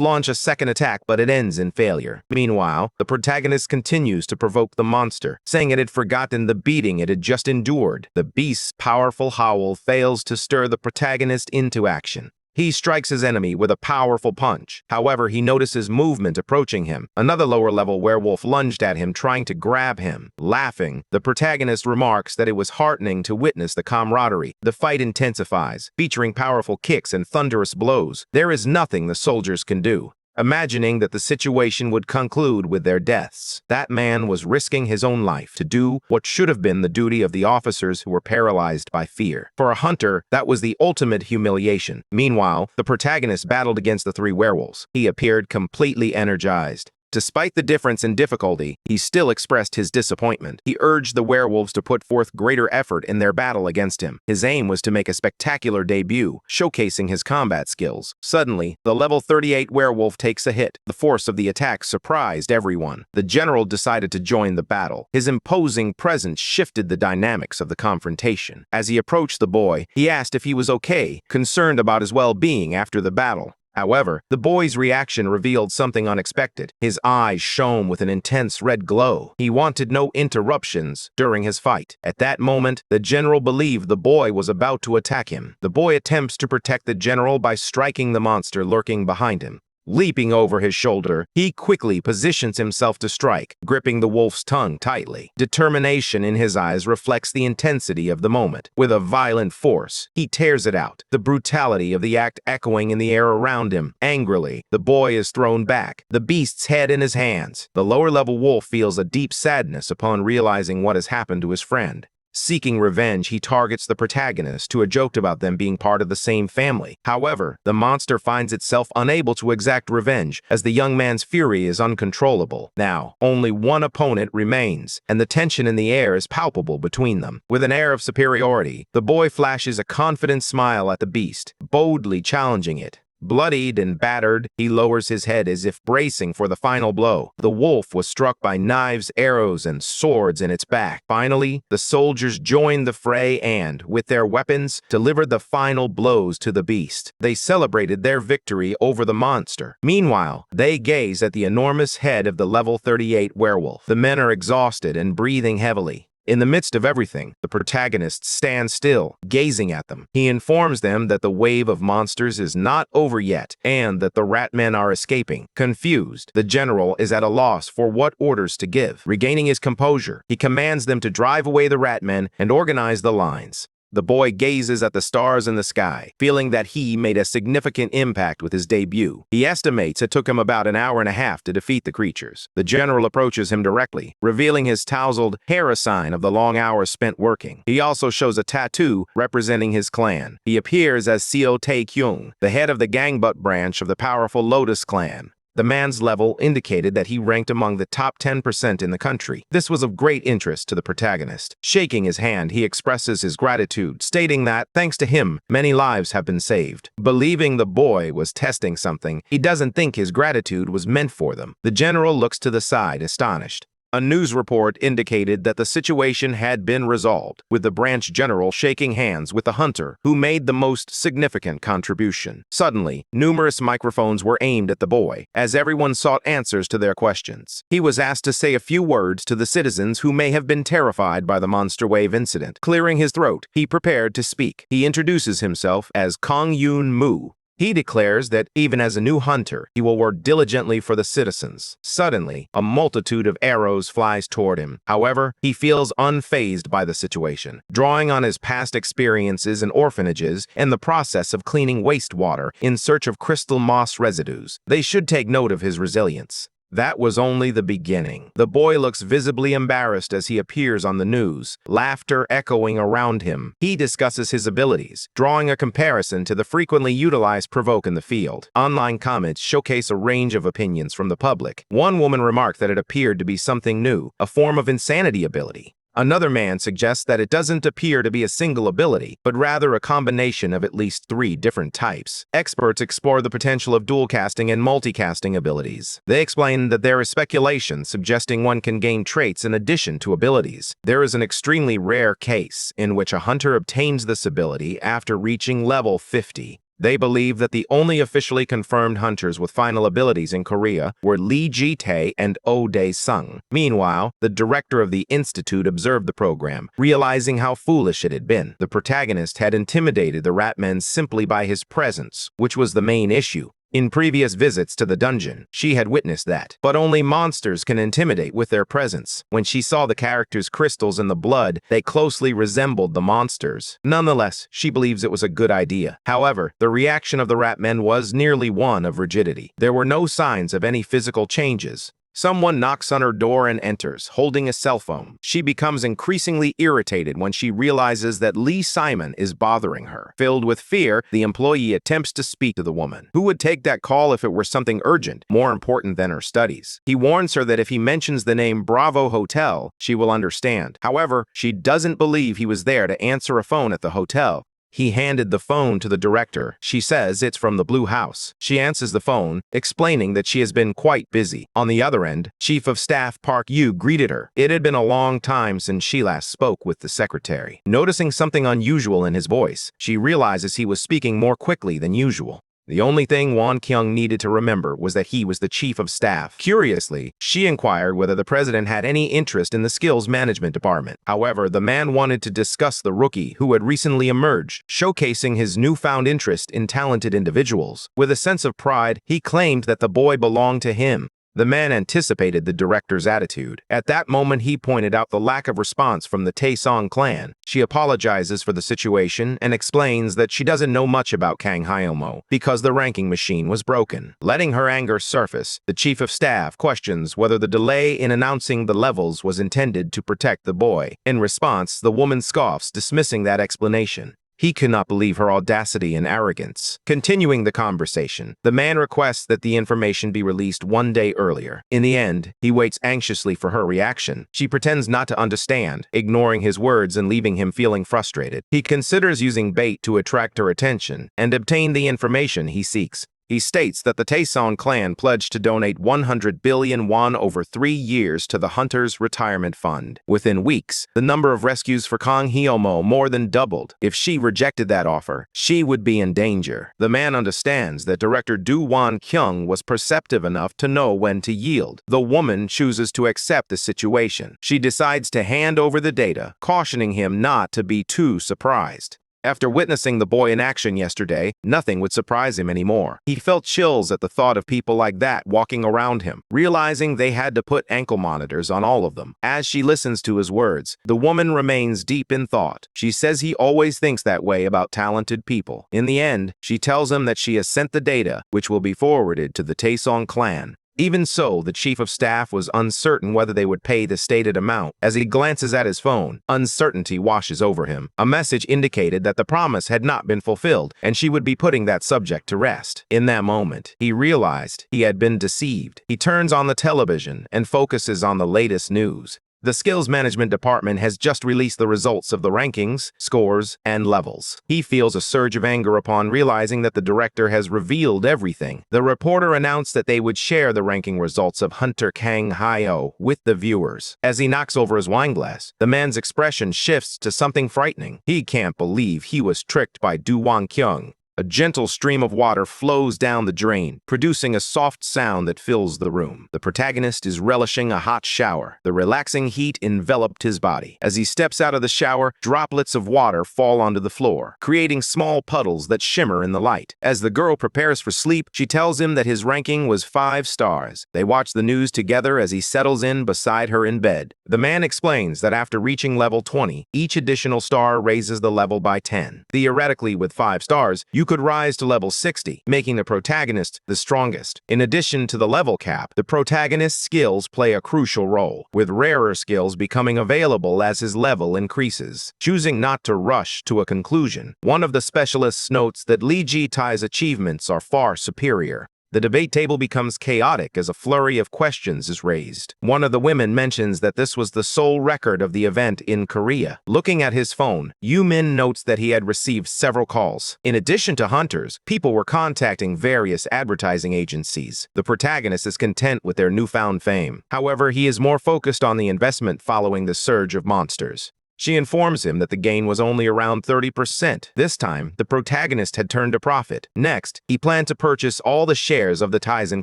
launch a second attack, but it ends in failure. Meanwhile, the protagonist continues to provoke the monster, saying it had forgotten the beating it had just endured. The beast's powerful howl fails to stir the protagonist into action. He strikes his enemy with a powerful punch. However, he notices movement approaching him. Another lower-level werewolf lunged at him, trying to grab him. Laughing, the protagonist remarks that it was heartening to witness the camaraderie. The fight intensifies, featuring powerful kicks and thunderous blows. There is nothing the soldiers can do. Imagining that the situation would conclude with their deaths, that man was risking his own life to do what should have been the duty of the officers who were paralyzed by fear. For a hunter, that was the ultimate humiliation. Meanwhile, the protagonist battled against the 3 werewolves. He appeared completely energized. Despite the difference in difficulty, he still expressed his disappointment. He urged the werewolves to put forth greater effort in their battle against him. His aim was to make a spectacular debut, showcasing his combat skills. Suddenly, the level 38 werewolf takes a hit. The force of the attack surprised everyone. The general decided to join the battle. His imposing presence shifted the dynamics of the confrontation. As he approached the boy, he asked if he was okay, concerned about his well-being after the battle. However, the boy's reaction revealed something unexpected. His eyes shone with an intense red glow. He wanted no interruptions during his fight. At that moment, the general believed the boy was about to attack him. The boy attempts to protect the general by striking the monster lurking behind him. Leaping over his shoulder, he quickly positions himself to strike, gripping the wolf's tongue tightly. Determination in his eyes reflects the intensity of the moment. With a violent force, he tears it out, the brutality of the act echoing in the air around him. Angrily, the boy is thrown back, the beast's head in his hands. The lower-level wolf feels a deep sadness upon realizing what has happened to his friend. Seeking revenge, he targets the protagonist to a joke about them being part of the same family. However, the monster finds itself unable to exact revenge as the young man's fury is uncontrollable. Now, only one opponent remains, and the tension in the air is palpable between them. With an air of superiority, the boy flashes a confident smile at the beast, boldly challenging it. Bloodied and battered, he lowers his head as if bracing for the final blow. The wolf was struck by knives, arrows, and swords in its back. Finally, the soldiers joined the fray and, with their weapons, delivered the final blows to the beast. They celebrated their victory over the monster. Meanwhile, they gaze at the enormous head of the level 38 werewolf. The men are exhausted and breathing heavily. In the midst of everything, the protagonist stands still, gazing at them. He informs them that the wave of monsters is not over yet, and that the rat men are escaping. Confused, the general is at a loss for what orders to give. Regaining his composure, he commands them to drive away the rat men and organize the lines. The boy gazes at the stars in the sky, feeling that he made a significant impact with his debut. He estimates it took him about an hour and a half to defeat the creatures. The general approaches him directly, revealing his tousled hair, a sign of the long hours spent working. He also shows a tattoo representing his clan. He appears as Seo Tae-kyung, the head of the Gangbut branch of the powerful Lotus clan. The man's level indicated that he ranked among the top 10% in the country. This was of great interest to the protagonist. Shaking his hand, he expresses his gratitude, stating that, thanks to him, many lives have been saved. Believing the boy was testing something, he doesn't think his gratitude was meant for them. The general looks to the side, astonished. A news report indicated that the situation had been resolved, with the branch general shaking hands with the hunter who made the most significant contribution. Suddenly, numerous microphones were aimed at the boy, as everyone sought answers to their questions. He was asked to say a few words to the citizens who may have been terrified by the monster wave incident. Clearing his throat, he prepared to speak. He introduces himself as Kong Yoon Moo. He declares that, even as a new hunter, he will work diligently for the citizens. Suddenly, a multitude of arrows flies toward him. However, he feels unfazed by the situation, drawing on his past experiences in orphanages and the process of cleaning wastewater in search of crystal moss residues. They should take note of his resilience. That was only the beginning. The boy looks visibly embarrassed as he appears on the news, laughter echoing around him. He discusses his abilities, drawing a comparison to the frequently utilized provoke in the field. Online comments showcase a range of opinions from the public. One woman remarked that it appeared to be something new, a form of insanity ability. Another man suggests that it doesn't appear to be a single ability, but rather a combination of at least 3 different types. Experts explore the potential of dual casting and multicasting abilities. They explain that there is speculation suggesting one can gain traits in addition to abilities. There is an extremely rare case in which a hunter obtains this ability after reaching level 50. They believe that the only officially confirmed hunters with final abilities in Korea were Lee Ji-tae and Oh Dae-sung. Meanwhile, the director of the institute observed the program, realizing how foolish it had been. The protagonist had intimidated the Ratmen simply by his presence, which was the main issue. In previous visits to the dungeon, she had witnessed that. But only monsters can intimidate with their presence. When she saw the characters' crystals in the blood, they closely resembled the monsters. Nonetheless, she believes it was a good idea. However, the reaction of the Ratmen was nearly one of rigidity. There were no signs of any physical changes. Someone knocks on her door and enters, holding a cell phone. She becomes increasingly irritated when she realizes that Lee Simon is bothering her. Filled with fear, the employee attempts to speak to the woman, who would take that call if it were something urgent, more important than her studies. He warns her that if he mentions the name Bravo Hotel, she will understand. However, she doesn't believe he was there to answer a phone at the hotel. He handed the phone to the director. She says it's from the Blue House. She answers the phone, explaining that she has been quite busy. On the other end, Chief of Staff Park Yu greeted her. It had been a long time since she last spoke with the secretary. Noticing something unusual in his voice, she realizes he was speaking more quickly than usual. The only thing Won Kyung needed to remember was that he was the chief of staff. Curiously, she inquired whether the president had any interest in the skills management department. However, the man wanted to discuss the rookie who had recently emerged, showcasing his newfound interest in talented individuals. With a sense of pride, he claimed that the boy belonged to him. The man anticipated the director's attitude. At that moment, he pointed out the lack of response from the Taesong clan. She apologizes for the situation and explains that she doesn't know much about Kang Hyomo because the ranking machine was broken. Letting her anger surface, the chief of staff questions whether the delay in announcing the levels was intended to protect the boy. In response, the woman scoffs, dismissing that explanation. He cannot believe her audacity and arrogance. Continuing the conversation, the man requests that the information be released 1 day earlier. In the end, he waits anxiously for her reaction. She pretends not to understand, ignoring his words and leaving him feeling frustrated. He considers using bait to attract her attention and obtain the information he seeks. He states that the Taesong clan pledged to donate 100 billion won over 3 years to the Hunters' Retirement Fund. Within weeks, the number of rescues for Kang Hyomo more than doubled. If she rejected that offer, she would be in danger. The man understands that director Do Won Kyung was perceptive enough to know when to yield. The woman chooses to accept the situation. She decides to hand over the data, cautioning him not to be too surprised. After witnessing the boy in action yesterday, nothing would surprise him anymore. He felt chills at the thought of people like that walking around him, realizing they had to put ankle monitors on all of them. As she listens to his words, the woman remains deep in thought. She says he always thinks that way about talented people. In the end, she tells him that she has sent the data, which will be forwarded to the Taesong clan. Even so, the chief of staff was uncertain whether they would pay the stated amount. As he glances at his phone, uncertainty washes over him. A message indicated that the promise had not been fulfilled, and she would be putting that subject to rest. In that moment, he realized he had been deceived. He turns on the television and focuses on the latest news. The Skills Management Department has just released the results of the rankings, scores, and levels. He feels a surge of anger upon realizing that the director has revealed everything. The reporter announced that they would share the ranking results of Hunter Kang Hyo with the viewers. As he knocks over his wine glass, the man's expression shifts to something frightening. He can't believe he was tricked by Do Won Kyung. A gentle stream of water flows down the drain, producing a soft sound that fills the room. The protagonist is relishing a hot shower. The relaxing heat enveloped his body. As he steps out of the shower, droplets of water fall onto the floor, creating small puddles that shimmer in the light. As the girl prepares for sleep, she tells him that his ranking was 5 stars. They watch the news together as he settles in beside her in bed. The man explains that after reaching level 20, each additional star raises the level by 10. Theoretically, with 5 stars, you could rise to level 60, making the protagonist the strongest. In addition to the level cap, the protagonist's skills play a crucial role, with rarer skills becoming available as his level increases. Choosing not to rush to a conclusion, one of the specialists notes that Lee Ji-tai's achievements are far superior. The debate table becomes chaotic as a flurry of questions is raised. One of the women mentions that this was the sole record of the event in Korea. Looking at his phone, Yu-min notes that he had received several calls. In addition to hunters, people were contacting various advertising agencies. The protagonist is content with their newfound fame. However, he is more focused on the investment following the surge of monsters. She informs him that the gain was only around 30%. This time, the protagonist had turned a profit. Next, he planned to purchase all the shares of the Taisen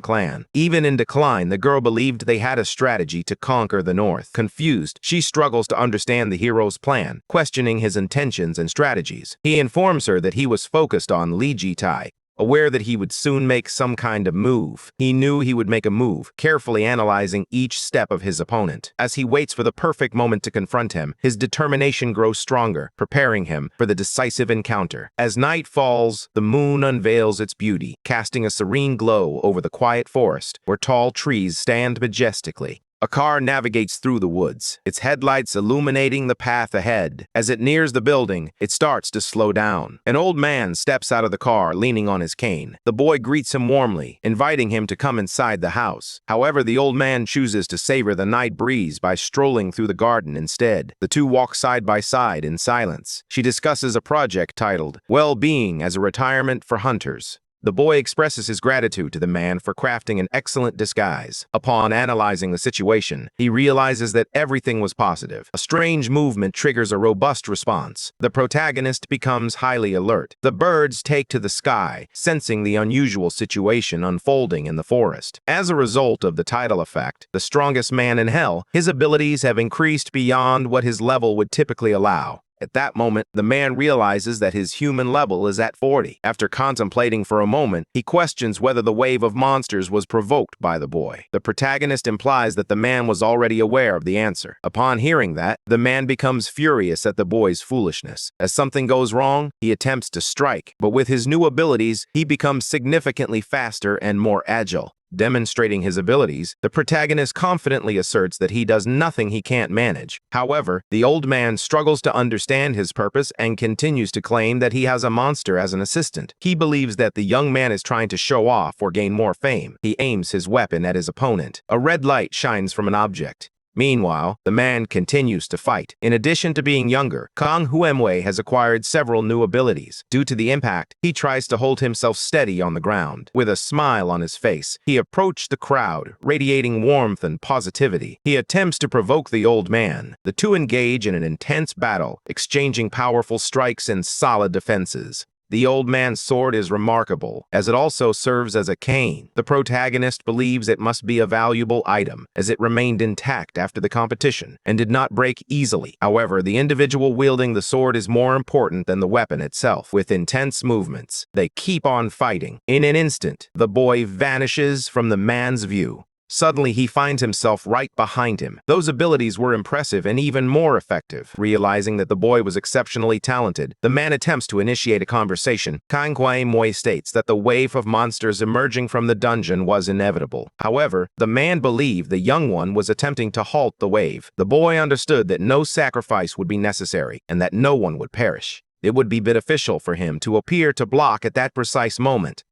clan. Even in decline, the girl believed they had a strategy to conquer the North. Confused, she struggles to understand the hero's plan, questioning his intentions and strategies. He informs her that he was focused on Lee Ji-tai, aware that he would soon make some kind of move. He knew he would make a move, carefully analyzing each step of his opponent. As he waits for the perfect moment to confront him, his determination grows stronger, preparing him for the decisive encounter. As night falls, the moon unveils its beauty, casting a serene glow over the quiet forest, where tall trees stand majestically. A car navigates through the woods, its headlights illuminating the path ahead. As it nears the building, it starts to slow down. An old man steps out of the car, leaning on his cane. The boy greets him warmly, inviting him to come inside the house. However, the old man chooses to savor the night breeze by strolling through the garden instead. The two walk side by side in silence. She discusses a project titled Well-Being as a Retirement for Hunters. The boy expresses his gratitude to the man for crafting an excellent disguise. Upon analyzing the situation, he realizes that everything was positive. A strange movement triggers a robust response. The protagonist becomes highly alert. The birds take to the sky, sensing the unusual situation unfolding in the forest. As a result of the tidal effect, the strongest man in hell, his abilities have increased beyond what his level would typically allow. At that moment, the man realizes that his human level is at 40. After contemplating for a moment, he questions whether the wave of monsters was provoked by the boy. The protagonist implies that the man was already aware of the answer. Upon hearing that, the man becomes furious at the boy's foolishness. As something goes wrong, he attempts to strike, but with his new abilities, he becomes significantly faster and more agile. Demonstrating his abilities, the protagonist confidently asserts that he does nothing he can't manage. However, the old man struggles to understand his purpose and continues to claim that he has a monster as an assistant. He believes that the young man is trying to show off or gain more fame. He aims his weapon at his opponent. A red light shines from an object. Meanwhile, the man continues to fight. In addition to being younger, Kang Huemwei has acquired several new abilities. Due to the impact, he tries to hold himself steady on the ground. With a smile on his face, he approached the crowd, radiating warmth and positivity. He attempts to provoke the old man. The two engage in an intense battle, exchanging powerful strikes and solid defenses. The old man's sword is remarkable, as it also serves as a cane. The protagonist believes it must be a valuable item, as it remained intact after the competition and did not break easily. However, the individual wielding the sword is more important than the weapon itself. With intense movements, they keep on fighting. In an instant, the boy vanishes from the man's view. Suddenly, he finds himself right behind him. Those abilities were impressive and even more effective. Realizing that the boy was exceptionally talented, the man attempts to initiate a conversation. Kang Huemwei states that the wave of monsters emerging from the dungeon was inevitable. However, the man believed the young one was attempting to halt the wave. The boy understood that no sacrifice would be necessary and that no one would perish. It would be beneficial for him to appear to block at that precise moment.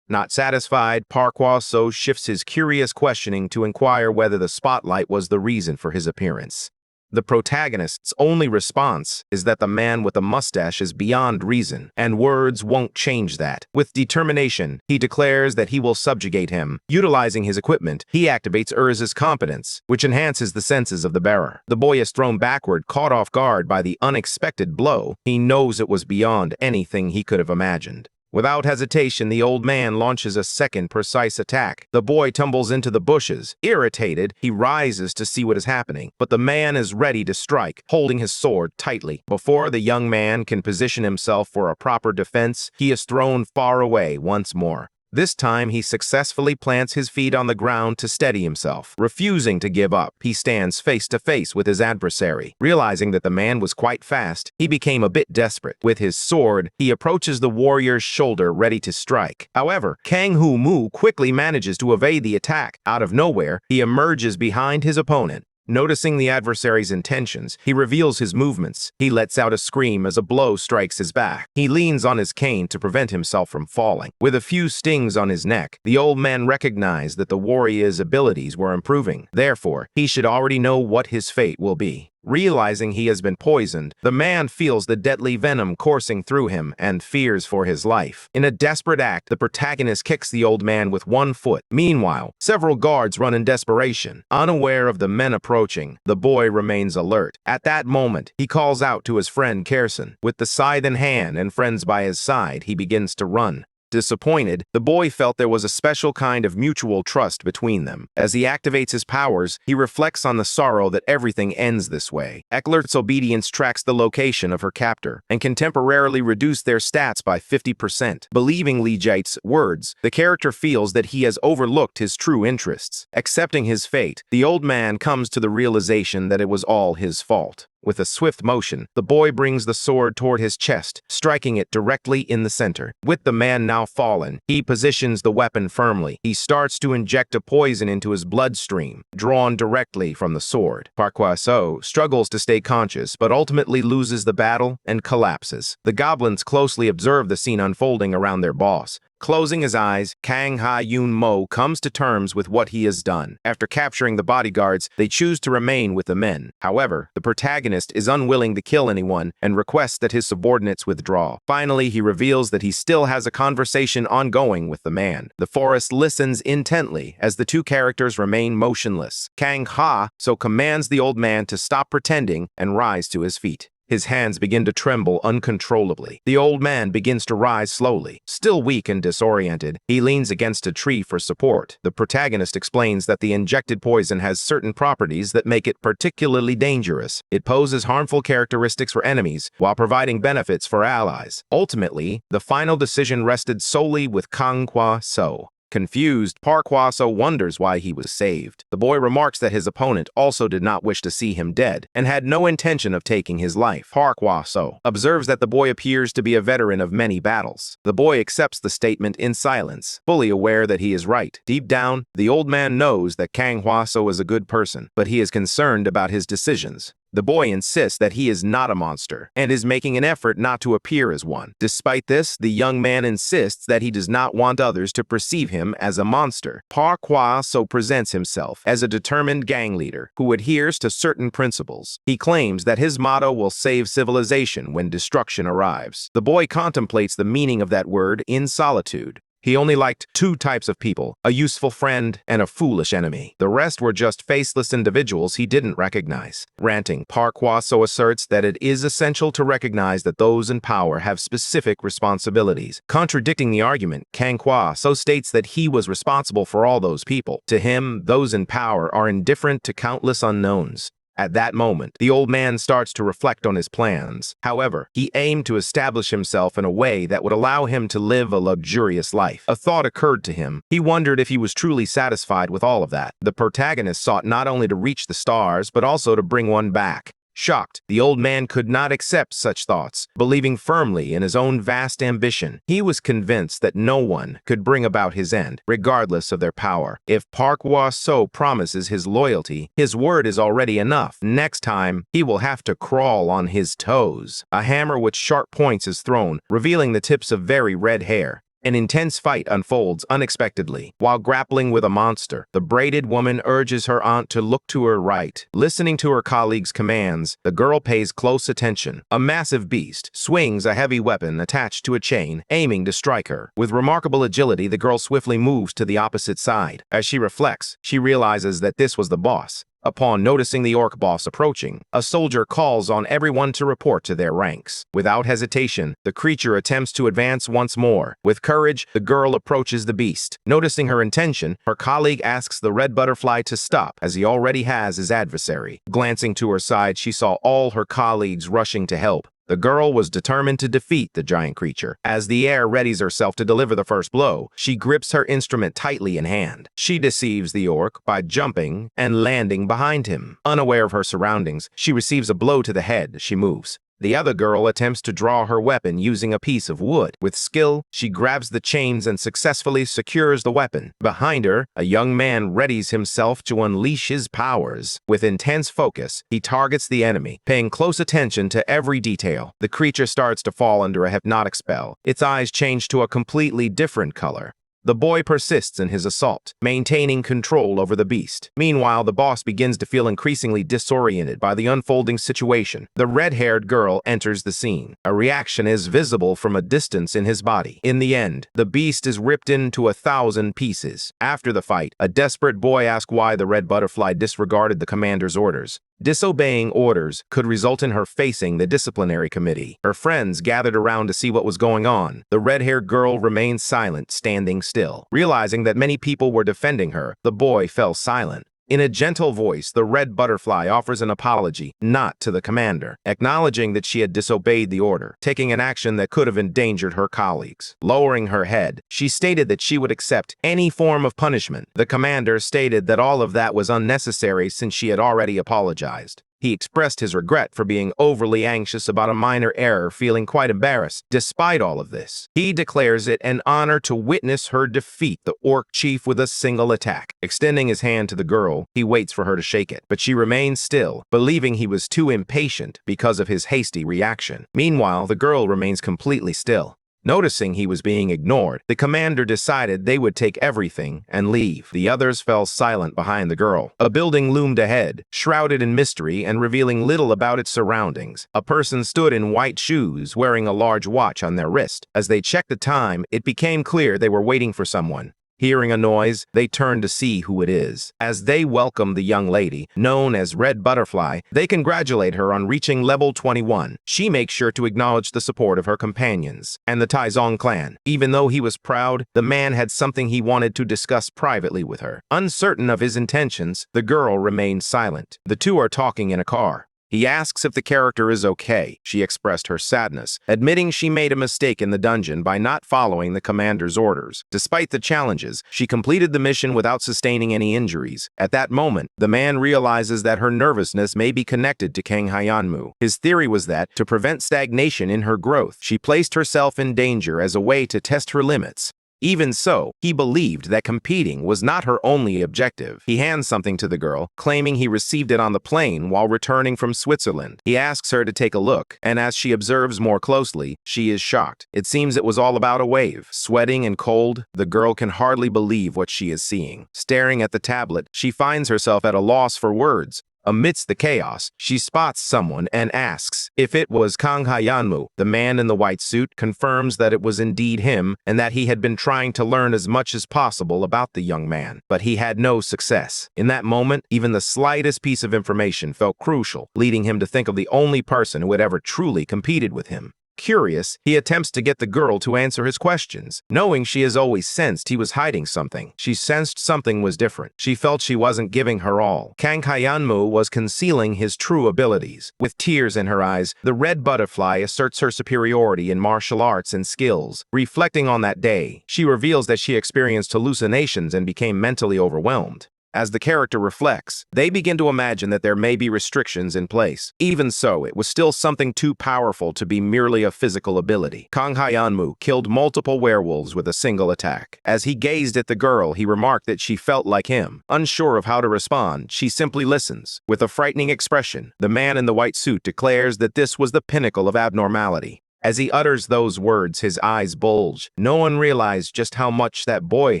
Not satisfied, Park Hwa-so shifts his curious questioning to inquire whether the spotlight was the reason for his appearance. The protagonist's only response is that the man with the mustache is beyond reason, and words won't change that. With determination, he declares that he will subjugate him. Utilizing his equipment, he activates Urza's competence, which enhances the senses of the bearer. The boy is thrown backward, caught off guard by the unexpected blow. He knows it was beyond anything he could have imagined. Without hesitation, the old man launches a second precise attack. The boy tumbles into the bushes. Irritated, he rises to see what is happening, but the man is ready to strike, holding his sword tightly. Before the young man can position himself for a proper defense, he is thrown far away once more. This time, he successfully plants his feet on the ground to steady himself. Refusing to give up, he stands face to face with his adversary. Realizing that the man was quite fast, he became a bit desperate. With his sword, he approaches the warrior's shoulder, ready to strike. However, Kang Hu-mu quickly manages to evade the attack. Out of nowhere, he emerges behind his opponent. Noticing the adversary's intentions, he reveals his movements. He lets out a scream as a blow strikes his back. He leans on his cane to prevent himself from falling. With a few stings on his neck, the old man recognized that the warrior's abilities were improving. Therefore, he should already know what his fate will be. Realizing he has been poisoned, the man feels the deadly venom coursing through him and fears for his life. In a desperate act, the protagonist kicks the old man with one foot. Meanwhile, several guards run in desperation. Unaware of the men approaching, the boy remains alert. At that moment, he calls out to his friend Kerson. With the scythe in hand and friends by his side, he begins to run. Disappointed, the boy felt there was a special kind of mutual trust between them. As he activates his powers, he reflects on the sorrow that everything ends this way. Ecklert's obedience tracks the location of her captor and can temporarily reduce their stats by 50%. Believing Li Jite's words, the character feels that he has overlooked his true interests. Accepting his fate, the old man comes to the realization that it was all his fault. With a swift motion, the boy brings the sword toward his chest, striking it directly in the center. With the man now fallen, he positions the weapon firmly. He starts to inject a poison into his bloodstream, drawn directly from the sword. Park Hwa-so struggles to stay conscious, but ultimately loses the battle and collapses. The goblins closely observe the scene unfolding around their boss. Closing his eyes, Kang Ha-yun-mo comes to terms with what he has done. After capturing the bodyguards, they choose to remain with the men. However, the protagonist is unwilling to kill anyone and requests that his subordinates withdraw. Finally, he reveals that he still has a conversation ongoing with the man. The forest listens intently as the two characters remain motionless. Kang Ha so commands the old man to stop pretending and rise to his feet. His hands begin to tremble uncontrollably. The old man begins to rise slowly. Still weak and disoriented, he leans against a tree for support. The protagonist explains that the injected poison has certain properties that make it particularly dangerous. It poses harmful characteristics for enemies while providing benefits for allies. Ultimately, the final decision rested solely with Kang Kwa-so. Confused, Park Hwa-so wonders why he was saved. The boy remarks that his opponent also did not wish to see him dead and had no intention of taking his life. Park Hwa-so observes that the boy appears to be a veteran of many battles. The boy accepts the statement in silence, fully aware that he is right. Deep down, the old man knows that Kang Hwa-so is a good person, but he is concerned about his decisions. The boy insists that he is not a monster and is making an effort not to appear as one. Despite this, the young man insists that he does not want others to perceive him as a monster. Park Hwa-so presents himself as a determined gang leader who adheres to certain principles. He claims that his motto will save civilization when destruction arrives. The boy contemplates the meaning of that word in solitude. He only liked two types of people, a useful friend and a foolish enemy. The rest were just faceless individuals he didn't recognize. Ranting, Park Hwa-so asserts that it is essential to recognize that those in power have specific responsibilities. Contradicting the argument, Kang Hwa-so states that he was responsible for all those people. To him, those in power are indifferent to countless unknowns. At that moment, the old man starts to reflect on his plans. However, he aimed to establish himself in a way that would allow him to live a luxurious life. A thought occurred to him. He wondered if he was truly satisfied with all of that. The protagonist sought not only to reach the stars, but also to bring one back. Shocked, the old man could not accept such thoughts. Believing firmly in his own vast ambition, he was convinced that no one could bring about his end, regardless of their power. If Park Hwa-so promises his loyalty, his word is already enough. Next time, he will have to crawl on his toes. A hammer with sharp points is thrown, revealing the tips of very red hair. An intense fight unfolds unexpectedly. While grappling with a monster, the braided woman urges her aunt to look to her right. Listening to her colleague's commands, the girl pays close attention. A massive beast swings a heavy weapon attached to a chain, aiming to strike her. With remarkable agility, the girl swiftly moves to the opposite side. As she reflects, she realizes that this was the boss. Upon noticing the orc boss approaching, a soldier calls on everyone to report to their ranks. Without hesitation, the creature attempts to advance once more. With courage, the girl approaches the beast. Noticing her intention, her colleague asks the red butterfly to stop, as he already has his adversary. Glancing to her side, she saw all her colleagues rushing to help. The girl was determined to defeat the giant creature. As the heir readies herself to deliver the first blow, she grips her instrument tightly in hand. She deceives the orc by jumping and landing behind him. Unaware of her surroundings, she receives a blow to the head as she moves. The other girl attempts to draw her weapon using a piece of wood. With skill, she grabs the chains and successfully secures the weapon. Behind her, a young man readies himself to unleash his powers. With intense focus, he targets the enemy, paying close attention to every detail. The creature starts to fall under a hypnotic spell. Its eyes change to a completely different color. The boy persists in his assault, maintaining control over the beast. Meanwhile, the boss begins to feel increasingly disoriented by the unfolding situation. The red-haired girl enters the scene. A reaction is visible from a distance in his body. In the end, the beast is ripped into 1,000 pieces. After the fight, a desperate boy asks why the red butterfly disregarded the commander's orders. Disobeying orders could result in her facing the disciplinary committee. Her friends gathered around to see what was going on. The red-haired girl remained silent, standing still. Realizing that many people were defending her, the boy fell silent. In a gentle voice, the red butterfly offers an apology, not to the commander, acknowledging that she had disobeyed the order, taking an action that could have endangered her colleagues. Lowering her head, she stated that she would accept any form of punishment. The commander stated that all of that was unnecessary since she had already apologized. He expressed his regret for being overly anxious about a minor error, feeling quite embarrassed. Despite all of this, he declares it an honor to witness her defeat the orc chief with a single attack. Extending his hand to the girl, he waits for her to shake it, but she remains still, believing he was too impatient because of his hasty reaction. Meanwhile, the girl remains completely still. Noticing he was being ignored, the commander decided they would take everything and leave. The others fell silent behind the girl. A building loomed ahead, shrouded in mystery and revealing little about its surroundings. A person stood in white shoes, wearing a large watch on their wrist. As they checked the time, it became clear they were waiting for someone. Hearing a noise, they turn to see who it is. As they welcome the young lady, known as Red Butterfly, they congratulate her on reaching level 21. She makes sure to acknowledge the support of her companions and the Taizong clan. Even though he was proud, the man had something he wanted to discuss privately with her. Uncertain of his intentions, the girl remained silent. The two are talking in a car. He asks if the character is okay. She expressed her sadness, admitting she made a mistake in the dungeon by not following the commander's orders. Despite the challenges, she completed the mission without sustaining any injuries. At that moment, the man realizes that her nervousness may be connected to Kang Hyanmu. His theory was that, to prevent stagnation in her growth, she placed herself in danger as a way to test her limits. Even so, he believed that competing was not her only objective. He hands something to the girl, claiming he received it on the plane while returning from Switzerland. He asks her to take a look, and as she observes more closely, she is shocked. It seems it was all about a wave. Sweating and cold, the girl can hardly believe what she is seeing. Staring at the tablet, she finds herself at a loss for words. Amidst the chaos, she spots someone and asks if it was Kang Hyanmu. The man in the white suit confirms that it was indeed him and that he had been trying to learn as much as possible about the young man, but he had no success. In that moment, even the slightest piece of information felt crucial, leading him to think of the only person who had ever truly competed with him. Curious, he attempts to get the girl to answer his questions. Knowing she has always sensed he was hiding something, she sensed something was different. She felt she wasn't giving her all. Kang Hyanmu was concealing his true abilities. With tears in her eyes, the Red Butterfly asserts her superiority in martial arts and skills. Reflecting on that day, she reveals that she experienced hallucinations and became mentally overwhelmed. As the character reflects, they begin to imagine that there may be restrictions in place. Even so, it was still something too powerful to be merely a physical ability. Kang Hyanmu killed multiple werewolves with a single attack. As he gazed at the girl, he remarked that she felt like him. Unsure of how to respond, she simply listens. With a frightening expression, the man in the white suit declares that this was the pinnacle of abnormality. As he utters those words, his eyes bulge. No one realized just how much that boy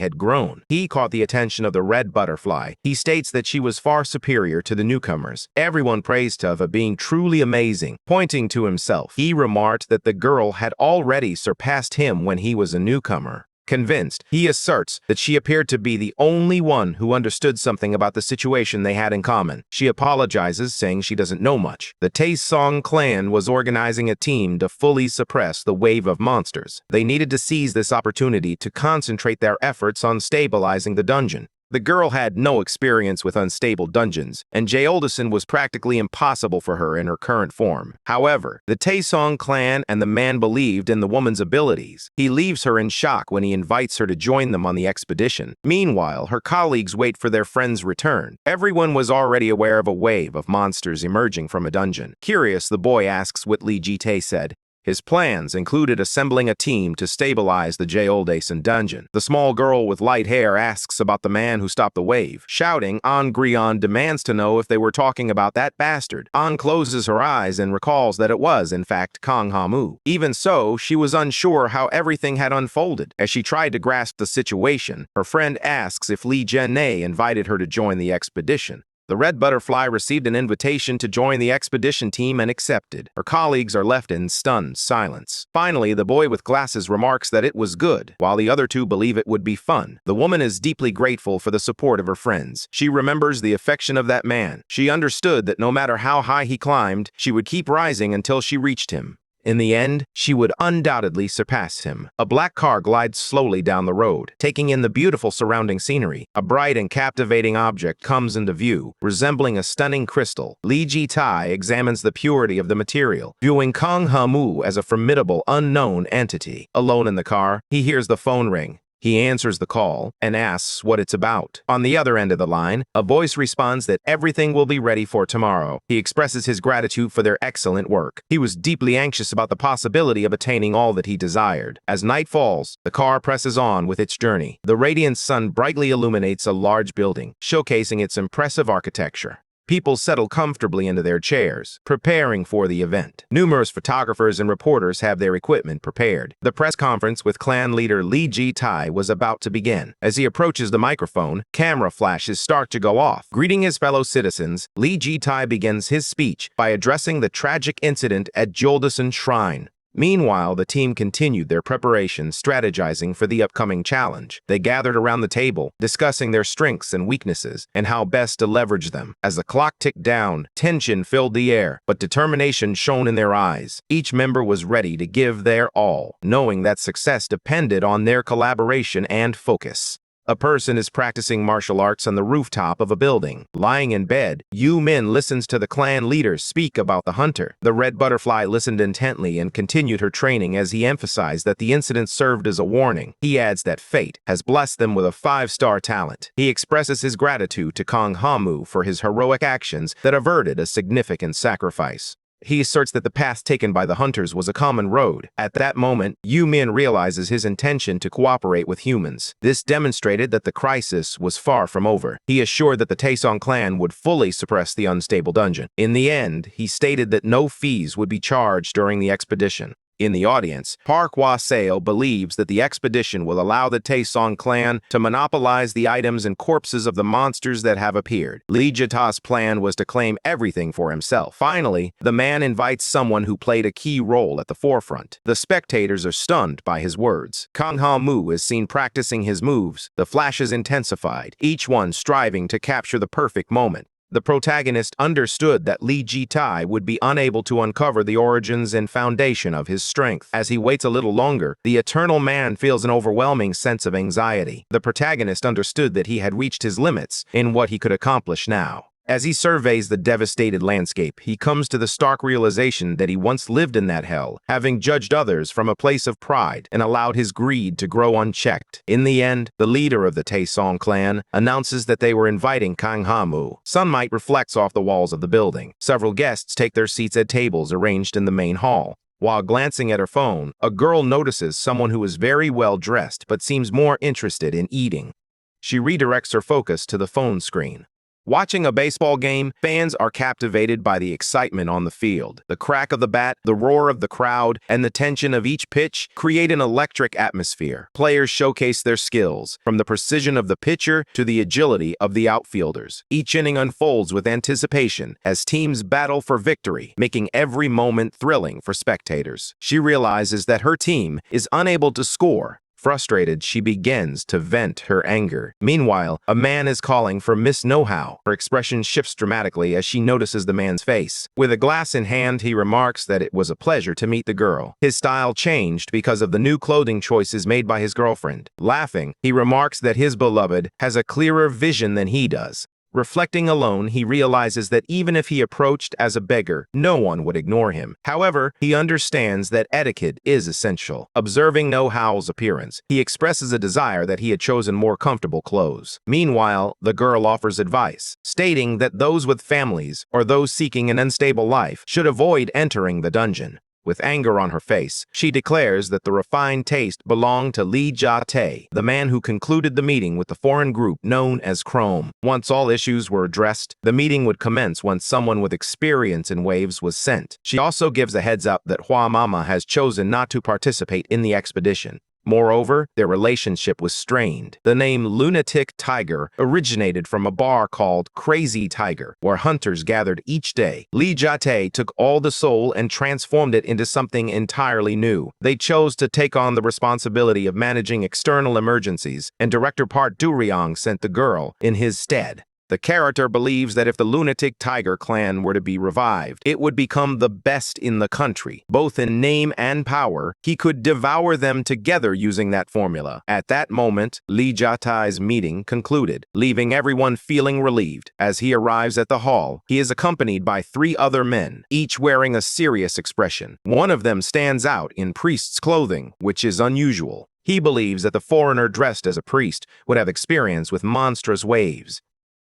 had grown. He caught the attention of the Red Butterfly. He states that she was far superior to the newcomers. Everyone praised her for being truly amazing. Pointing to himself, he remarked that the girl had already surpassed him when he was a newcomer. Convinced, he asserts that she appeared to be the only one who understood something about the situation they had in common. She apologizes, saying she doesn't know much. The Taesong clan was organizing a team to fully suppress the wave of monsters. They needed to seize this opportunity to concentrate their efforts on stabilizing the dungeon. The girl had no experience with unstable dungeons, and Jaeoldeson was practically impossible for her in her current form. However, the Taesong clan and the man believed in the woman's abilities. He leaves her in shock when he invites her to join them on the expedition. Meanwhile, her colleagues wait for their friend's return. Everyone was already aware of a wave of monsters emerging from a dungeon. Curious, the boy asks what Lee Ji-tae said. His plans included assembling a team to stabilize the Jaeoldeson dungeon. The small girl with light hair asks about the man who stopped the wave. Shouting, An Grion demands to know if they were talking about that bastard. An closes her eyes and recalls that it was, in fact, Kang Hamu. Even so, she was unsure how everything had unfolded. As she tried to grasp the situation, her friend asks if Lee Jian-nae invited her to join the expedition. The Red Butterfly received an invitation to join the expedition team and accepted. Her colleagues are left in stunned silence. Finally, the boy with glasses remarks that it was good, while the other two believe it would be fun. The woman is deeply grateful for the support of her friends. She remembers the affection of that man. She understood that no matter how high he climbed, she would keep rising until she reached him. In the end, she would undoubtedly surpass him. A black car glides slowly down the road, taking in the beautiful surrounding scenery. A bright and captivating object comes into view, resembling a stunning crystal. Lee Ji-tae examines the purity of the material, viewing Kang Ha-mu as a formidable, unknown entity. Alone in the car, he hears the phone ring. He answers the call and asks what it's about. On the other end of the line, a voice responds that everything will be ready for tomorrow. He expresses his gratitude for their excellent work. He was deeply anxious about the possibility of attaining all that he desired. As night falls, the car presses on with its journey. The radiant sun brightly illuminates a large building, showcasing its impressive architecture. People settle comfortably into their chairs, preparing for the event. Numerous photographers and reporters have their equipment prepared. The press conference with clan leader Lee Ji-tae was about to begin. As he approaches the microphone, camera flashes start to go off. Greeting his fellow citizens, Lee Ji-tae begins his speech by addressing the tragic incident at Jaeoldeson Shrine. Meanwhile, the team continued their preparations, strategizing for the upcoming challenge. They gathered around the table, discussing their strengths and weaknesses and how best to leverage them. As the clock ticked down, tension filled the air, but determination shone in their eyes. Each member was ready to give their all, knowing that success depended on their collaboration and focus. A person is practicing martial arts on the rooftop of a building. Lying in bed, Yu Min listens to the clan leaders speak about the hunter. The red butterfly listened intently and continued her training as he emphasized that the incident served as a warning. He adds that fate has blessed them with a 5-star talent. He expresses his gratitude to Kang Hamu for his heroic actions that averted a significant sacrifice. He asserts that the path taken by the hunters was a common road. At that moment, Yu Min realizes his intention to cooperate with humans. This demonstrated that the crisis was far from over. He assured that the Taesong clan would fully suppress the unstable dungeon. In the end, he stated that no fees would be charged during the expedition. In the audience, Park Hwa-seo believes that the expedition will allow the Taesong clan to monopolize the items and corpses of the monsters that have appeared. Lee Jata's plan was to claim everything for himself. Finally, the man invites someone who played a key role at the forefront. The spectators are stunned by his words. Kang Ha-mu is seen practicing his moves. The flashes intensified, each one striving to capture the perfect moment. The protagonist understood that Lee Ji-tai would be unable to uncover the origins and foundation of his strength. As he waits a little longer, the eternal man feels an overwhelming sense of anxiety. The protagonist understood that he had reached his limits in what he could accomplish now. As he surveys the devastated landscape, he comes to the stark realization that he once lived in that hell, having judged others from a place of pride and allowed his greed to grow unchecked. In the end, the leader of the Taesong clan announces that they were inviting Kang Ha-mu. Sunlight reflects off the walls of the building. Several guests take their seats at tables arranged in the main hall. While glancing at her phone, a girl notices someone who is very well dressed but seems more interested in eating. She redirects her focus to the phone screen. Watching a baseball game, fans are captivated by the excitement on the field. The crack of the bat, the roar of the crowd, and the tension of each pitch create an electric atmosphere. Players showcase their skills, from the precision of the pitcher to the agility of the outfielders. Each inning unfolds with anticipation as teams battle for victory, making every moment thrilling for spectators. She realizes that her team is unable to score. Frustrated, she begins to vent her anger. Meanwhile, a man is calling for Miss Know-how. Her expression shifts dramatically as she notices the man's face. With a glass in hand, he remarks that it was a pleasure to meet the girl. His style changed because of the new clothing choices made by his girlfriend. Laughing, he remarks that his beloved has a clearer vision than he does. Reflecting alone, he realizes that even if he approached as a beggar, no one would ignore him. However, he understands that etiquette is essential. Observing Know-how's appearance, he expresses a desire that he had chosen more comfortable clothes. Meanwhile, the girl offers advice, stating that those with families or those seeking an unstable life should avoid entering the dungeon. With anger on her face, she declares that the refined taste belonged to Lee Ja-tae, the man who concluded the meeting with the foreign group known as Chrome. Once all issues were addressed, the meeting would commence once someone with experience in waves was sent. She also gives a heads up that Hua Mama has chosen not to participate in the expedition. Moreover, their relationship was strained. The name Lunatic Tiger originated from a bar called Crazy Tiger, where hunters gathered each day. Lee Ja-tae took all the soul and transformed it into something entirely new. They chose to take on the responsibility of managing external emergencies, and director Park Du-ryong sent the girl in his stead. The character believes that if the Lunatic Tiger clan were to be revived, it would become the best in the country. Both in name and power, he could devour them together using that formula. At that moment, Lee Ja-tae's meeting concluded, leaving everyone feeling relieved. As he arrives at the hall, he is accompanied by 3 other men, each wearing a serious expression. One of them stands out in priest's clothing, which is unusual. He believes that the foreigner dressed as a priest would have experience with monstrous waves.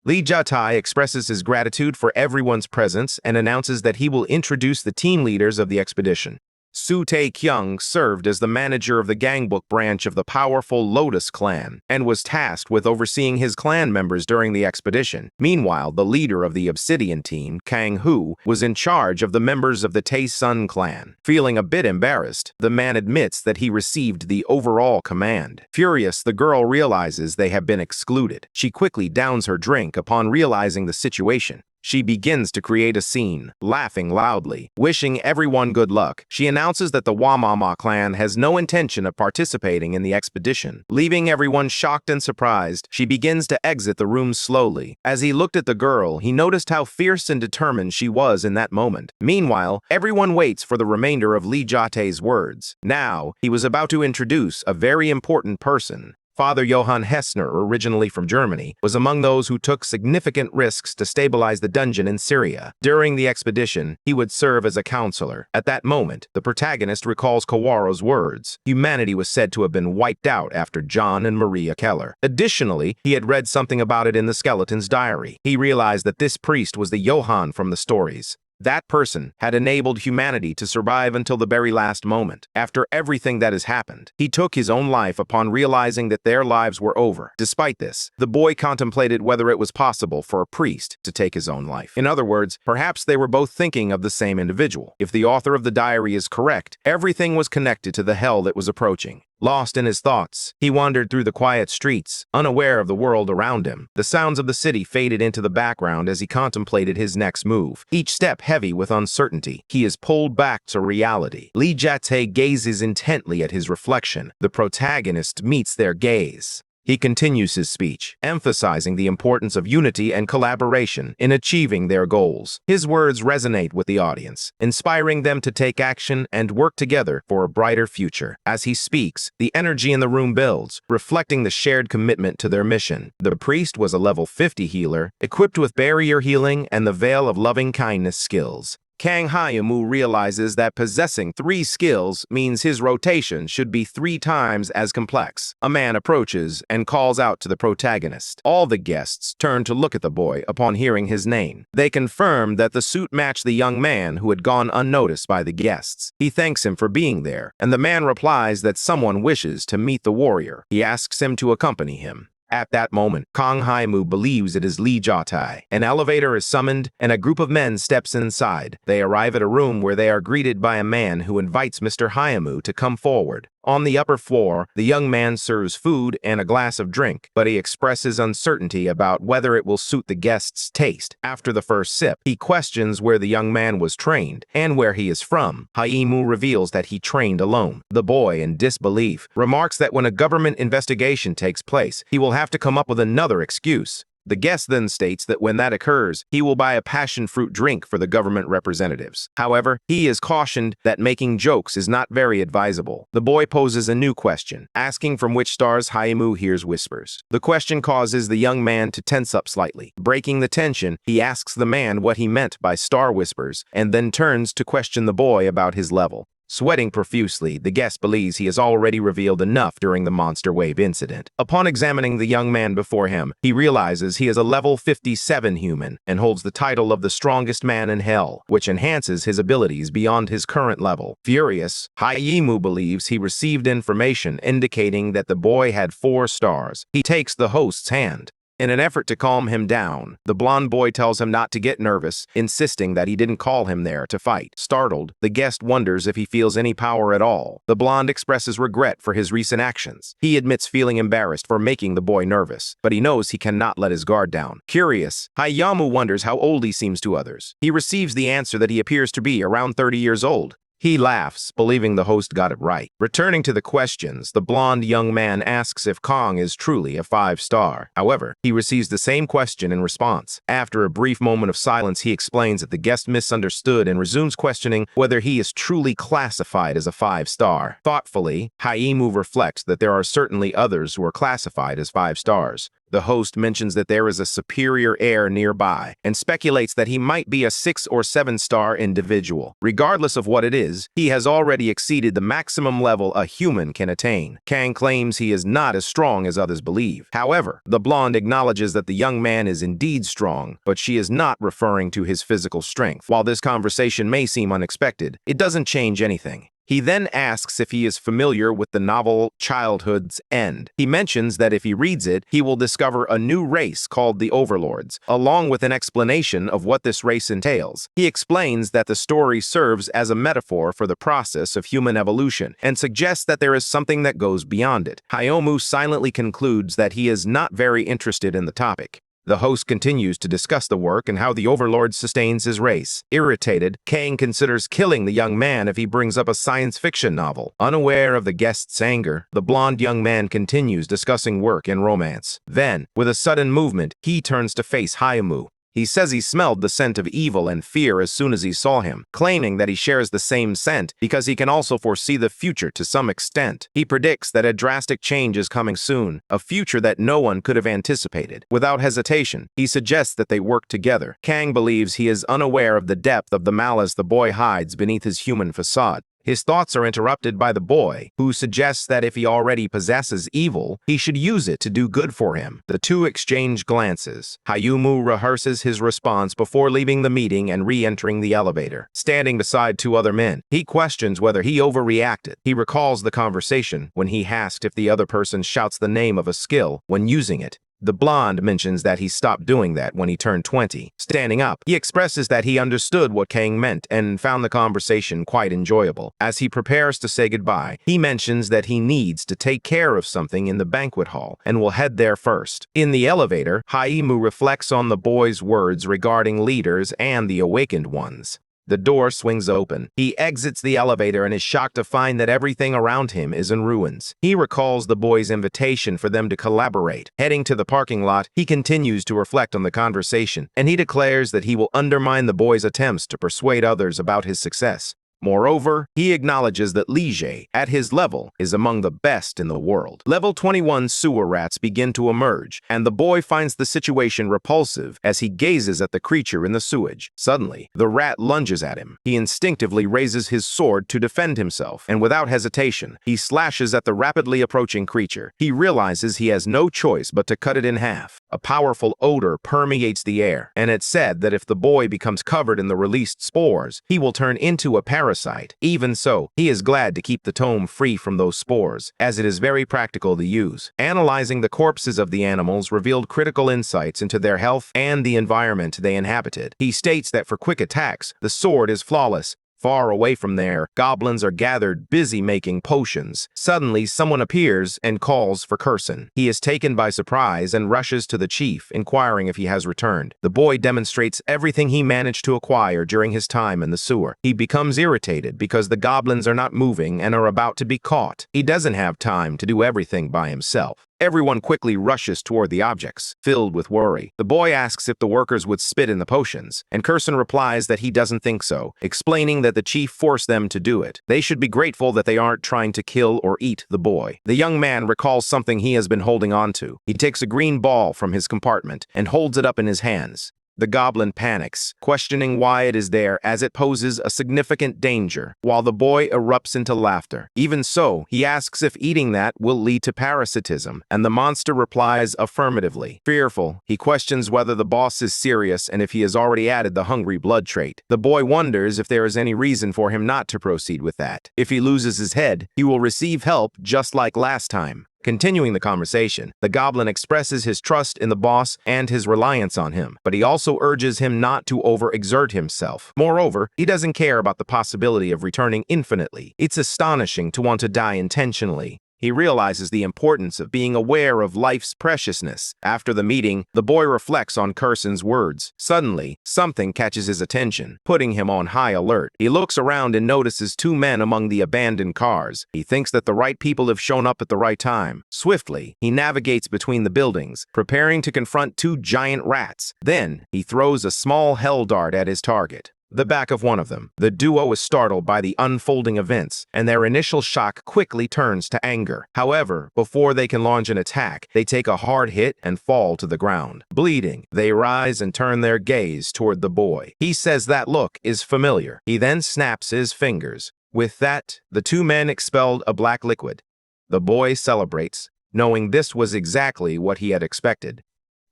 Lee Ja-tae expresses his gratitude for everyone's presence and announces that he will introduce the team leaders of the expedition. Su Tae-kyung served as the manager of the gangbook branch of the powerful Lotus clan and was tasked with overseeing his clan members during the expedition. Meanwhile, the leader of the Obsidian team, Kang Hu, was in charge of the members of the Tae-sun clan. Feeling a bit embarrassed, the man admits that he received the overall command. Furious, the girl realizes they have been excluded. She quickly downs her drink upon realizing the situation. She begins to create a scene, laughing loudly, wishing everyone good luck. She announces that the Wamama clan has no intention of participating in the expedition. Leaving everyone shocked and surprised, she begins to exit the room slowly. As he looked at the girl, he noticed how fierce and determined she was in that moment. Meanwhile, everyone waits for the remainder of Li Jiate's words. Now, he was about to introduce a very important person. Father Johann Hessner, originally from Germany, was among those who took significant risks to stabilize the dungeon in Syria. During the expedition, he would serve as a counselor. At that moment, the protagonist recalls Kawaro's words. Humanity was said to have been wiped out after John and Maria Keller. Additionally, he had read something about it in the skeleton's diary. He realized that this priest was the Johann from the stories. That person had enabled humanity to survive until the very last moment. After everything that has happened, he took his own life upon realizing that their lives were over. Despite this, the boy contemplated whether it was possible for a priest to take his own life. In other words, perhaps they were both thinking of the same individual. If the author of the diary is correct, everything was connected to the hell that was approaching. Lost in his thoughts, he wandered through the quiet streets, unaware of the world around him. The sounds of the city faded into the background as he contemplated his next move. Each step heavy with uncertainty, he is pulled back to reality. Li Jiate gazes intently at his reflection. The protagonist meets their gaze. He continues his speech, emphasizing the importance of unity and collaboration in achieving their goals. His words resonate with the audience, inspiring them to take action and work together for a brighter future. As he speaks, the energy in the room builds, reflecting the shared commitment to their mission. The priest was a level 50 healer, equipped with barrier healing and the veil of loving-kindness skills. Kang Hyamu realizes that possessing 3 skills means his rotation should be 3 times as complex. A man approaches and calls out to the protagonist. All the guests turn to look at the boy upon hearing his name. They confirm that the suit matched the young man who had gone unnoticed by the guests. He thanks him for being there, and the man replies that someone wishes to meet the warrior. He asks him to accompany him. At that moment, Kang Haimu believes it is Li Jiatai. An elevator is summoned, and a group of men steps inside. They arrive at a room where they are greeted by a man who invites Mr. Haimu to come forward. On the upper floor, the young man serves food and a glass of drink, but he expresses uncertainty about whether it will suit the guest's taste. After the first sip, he questions where the young man was trained and where he is from. Haimu reveals that he trained alone. The boy, in disbelief, remarks that when a government investigation takes place, he will have to come up with another excuse. The guest then states that when that occurs, he will buy a passion fruit drink for the government representatives. However, he is cautioned that making jokes is not very advisable. The boy poses a new question, asking from which stars Haimu hears whispers. The question causes the young man to tense up slightly. Breaking the tension, he asks the man what he meant by star whispers, and then turns to question the boy about his level. Sweating profusely, the guest believes he has already revealed enough during the monster wave incident. Upon examining the young man before him, he realizes he is a level 57 human and holds the title of the strongest man in hell, which enhances his abilities beyond his current level. Furious, Haimu believes he received information indicating that the boy had 4 stars. He takes the host's hand. In an effort to calm him down, the blonde boy tells him not to get nervous, insisting that he didn't call him there to fight. Startled, the guest wonders if he feels any power at all. The blonde expresses regret for his recent actions. He admits feeling embarrassed for making the boy nervous, but he knows he cannot let his guard down. Curious, Hayamu wonders how old he seems to others. He receives the answer that he appears to be around 30 years old. He laughs, believing the host got it right. Returning to the questions, the blonde young man asks if Kong is truly a 5-star. However, he receives the same question in response. After a brief moment of silence, he explains that the guest misunderstood and resumes questioning whether he is truly classified as a 5-star. Thoughtfully, Haimu reflects that there are certainly others who are classified as 5 stars. The host mentions that there is a superior heir nearby and speculates that he might be a 6 or 7-star individual. Regardless of what it is, he has already exceeded the maximum level a human can attain. Kang claims he is not as strong as others believe. However, the blonde acknowledges that the young man is indeed strong, but she is not referring to his physical strength. While this conversation may seem unexpected, it doesn't change anything. He then asks if he is familiar with the novel Childhood's End. He mentions that if he reads it, he will discover a new race called the Overlords, along with an explanation of what this race entails. He explains that the story serves as a metaphor for the process of human evolution and suggests that there is something that goes beyond it. Hayomu silently concludes that he is not very interested in the topic. The host continues to discuss the work and how the Overlord sustains his race. Irritated, Kang considers killing the young man if he brings up a science fiction novel. Unaware of the guest's anger, the blonde young man continues discussing work and romance. Then, with a sudden movement, he turns to face Hyumu. He says he smelled the scent of evil and fear as soon as he saw him, claiming that he shares the same scent because he can also foresee the future to some extent. He predicts that a drastic change is coming soon, a future that no one could have anticipated. Without hesitation, he suggests that they work together. Kang believes he is unaware of the depth of the malice the boy hides beneath his human facade. His thoughts are interrupted by the boy, who suggests that if he already possesses evil, he should use it to do good for him. The two exchange glances. Hyumu rehearses his response before leaving the meeting and re-entering the elevator. Standing beside two other men, he questions whether he overreacted. He recalls the conversation when he asked if the other person shouts the name of a skill when using it. The blonde mentions that he stopped doing that when he turned 20. Standing up, he expresses that he understood what Kang meant and found the conversation quite enjoyable. As he prepares to say goodbye, he mentions that he needs to take care of something in the banquet hall and will head there first. In the elevator, Hyumu reflects on the boy's words regarding leaders and the awakened ones. The door swings open. He exits the elevator and is shocked to find that everything around him is in ruins. He recalls the boy's invitation for them to collaborate. Heading to the parking lot, he continues to reflect on the conversation, and he declares that he will undermine the boy's attempts to persuade others about his success. Moreover, he acknowledges that Lige, at his level, is among the best in the world. Level 21 sewer rats begin to emerge, and the boy finds the situation repulsive as he gazes at the creature in the sewage. Suddenly, the rat lunges at him. He instinctively raises his sword to defend himself, and without hesitation, he slashes at the rapidly approaching creature. He realizes he has no choice but to cut it in half. A powerful odor permeates the air, and it's said that if the boy becomes covered in the released spores, he will turn into a parasite. Even so, he is glad to keep the tome free from those spores, as it is very practical to use. Analyzing the corpses of the animals revealed critical insights into their health and the environment they inhabited. He states that for quick attacks, the sword is flawless. Far away from there, goblins are gathered, busy making potions. Suddenly, someone appears and calls for Curson. He is taken by surprise and rushes to the chief, inquiring if he has returned. The boy demonstrates everything he managed to acquire during his time in the sewer. He becomes irritated because the goblins are not moving and are about to be caught. He doesn't have time to do everything by himself. Everyone quickly rushes toward the objects, filled with worry. The boy asks if the workers would spit in the potions, and Curson replies that he doesn't think so, explaining that the chief forced them to do it. They should be grateful that they aren't trying to kill or eat the boy. The young man recalls something he has been holding on to. He takes a green ball from his compartment and holds it up in his hands. The goblin panics, questioning why it is there as it poses a significant danger, while the boy erupts into laughter. Even so, he asks if eating that will lead to parasitism, and the monster replies affirmatively. Fearful, he questions whether the boss is serious and if he has already added the hungry blood trait. The boy wonders if there is any reason for him not to proceed with that. If he loses his head, he will receive help just like last time. Continuing the conversation, the goblin expresses his trust in the boss and his reliance on him, but he also urges him not to overexert himself. Moreover, he doesn't care about the possibility of returning infinitely. It's astonishing to want to die intentionally. He realizes the importance of being aware of life's preciousness. After the meeting, the boy reflects on Curson's words. Suddenly, something catches his attention, putting him on high alert. He looks around and notices two men among the abandoned cars. He thinks that the right people have shown up at the right time. Swiftly, he navigates between the buildings, preparing to confront two giant rats. Then, he throws a small hell dart at his target. The back of one of them. The duo is startled by the unfolding events, and their initial shock quickly turns to anger. However, before they can launch an attack, they take a hard hit and fall to the ground. Bleeding, they rise and turn their gaze toward the boy. He says that look is familiar. He then snaps his fingers. With that, the two men expelled a black liquid. The boy celebrates, knowing this was exactly what he had expected.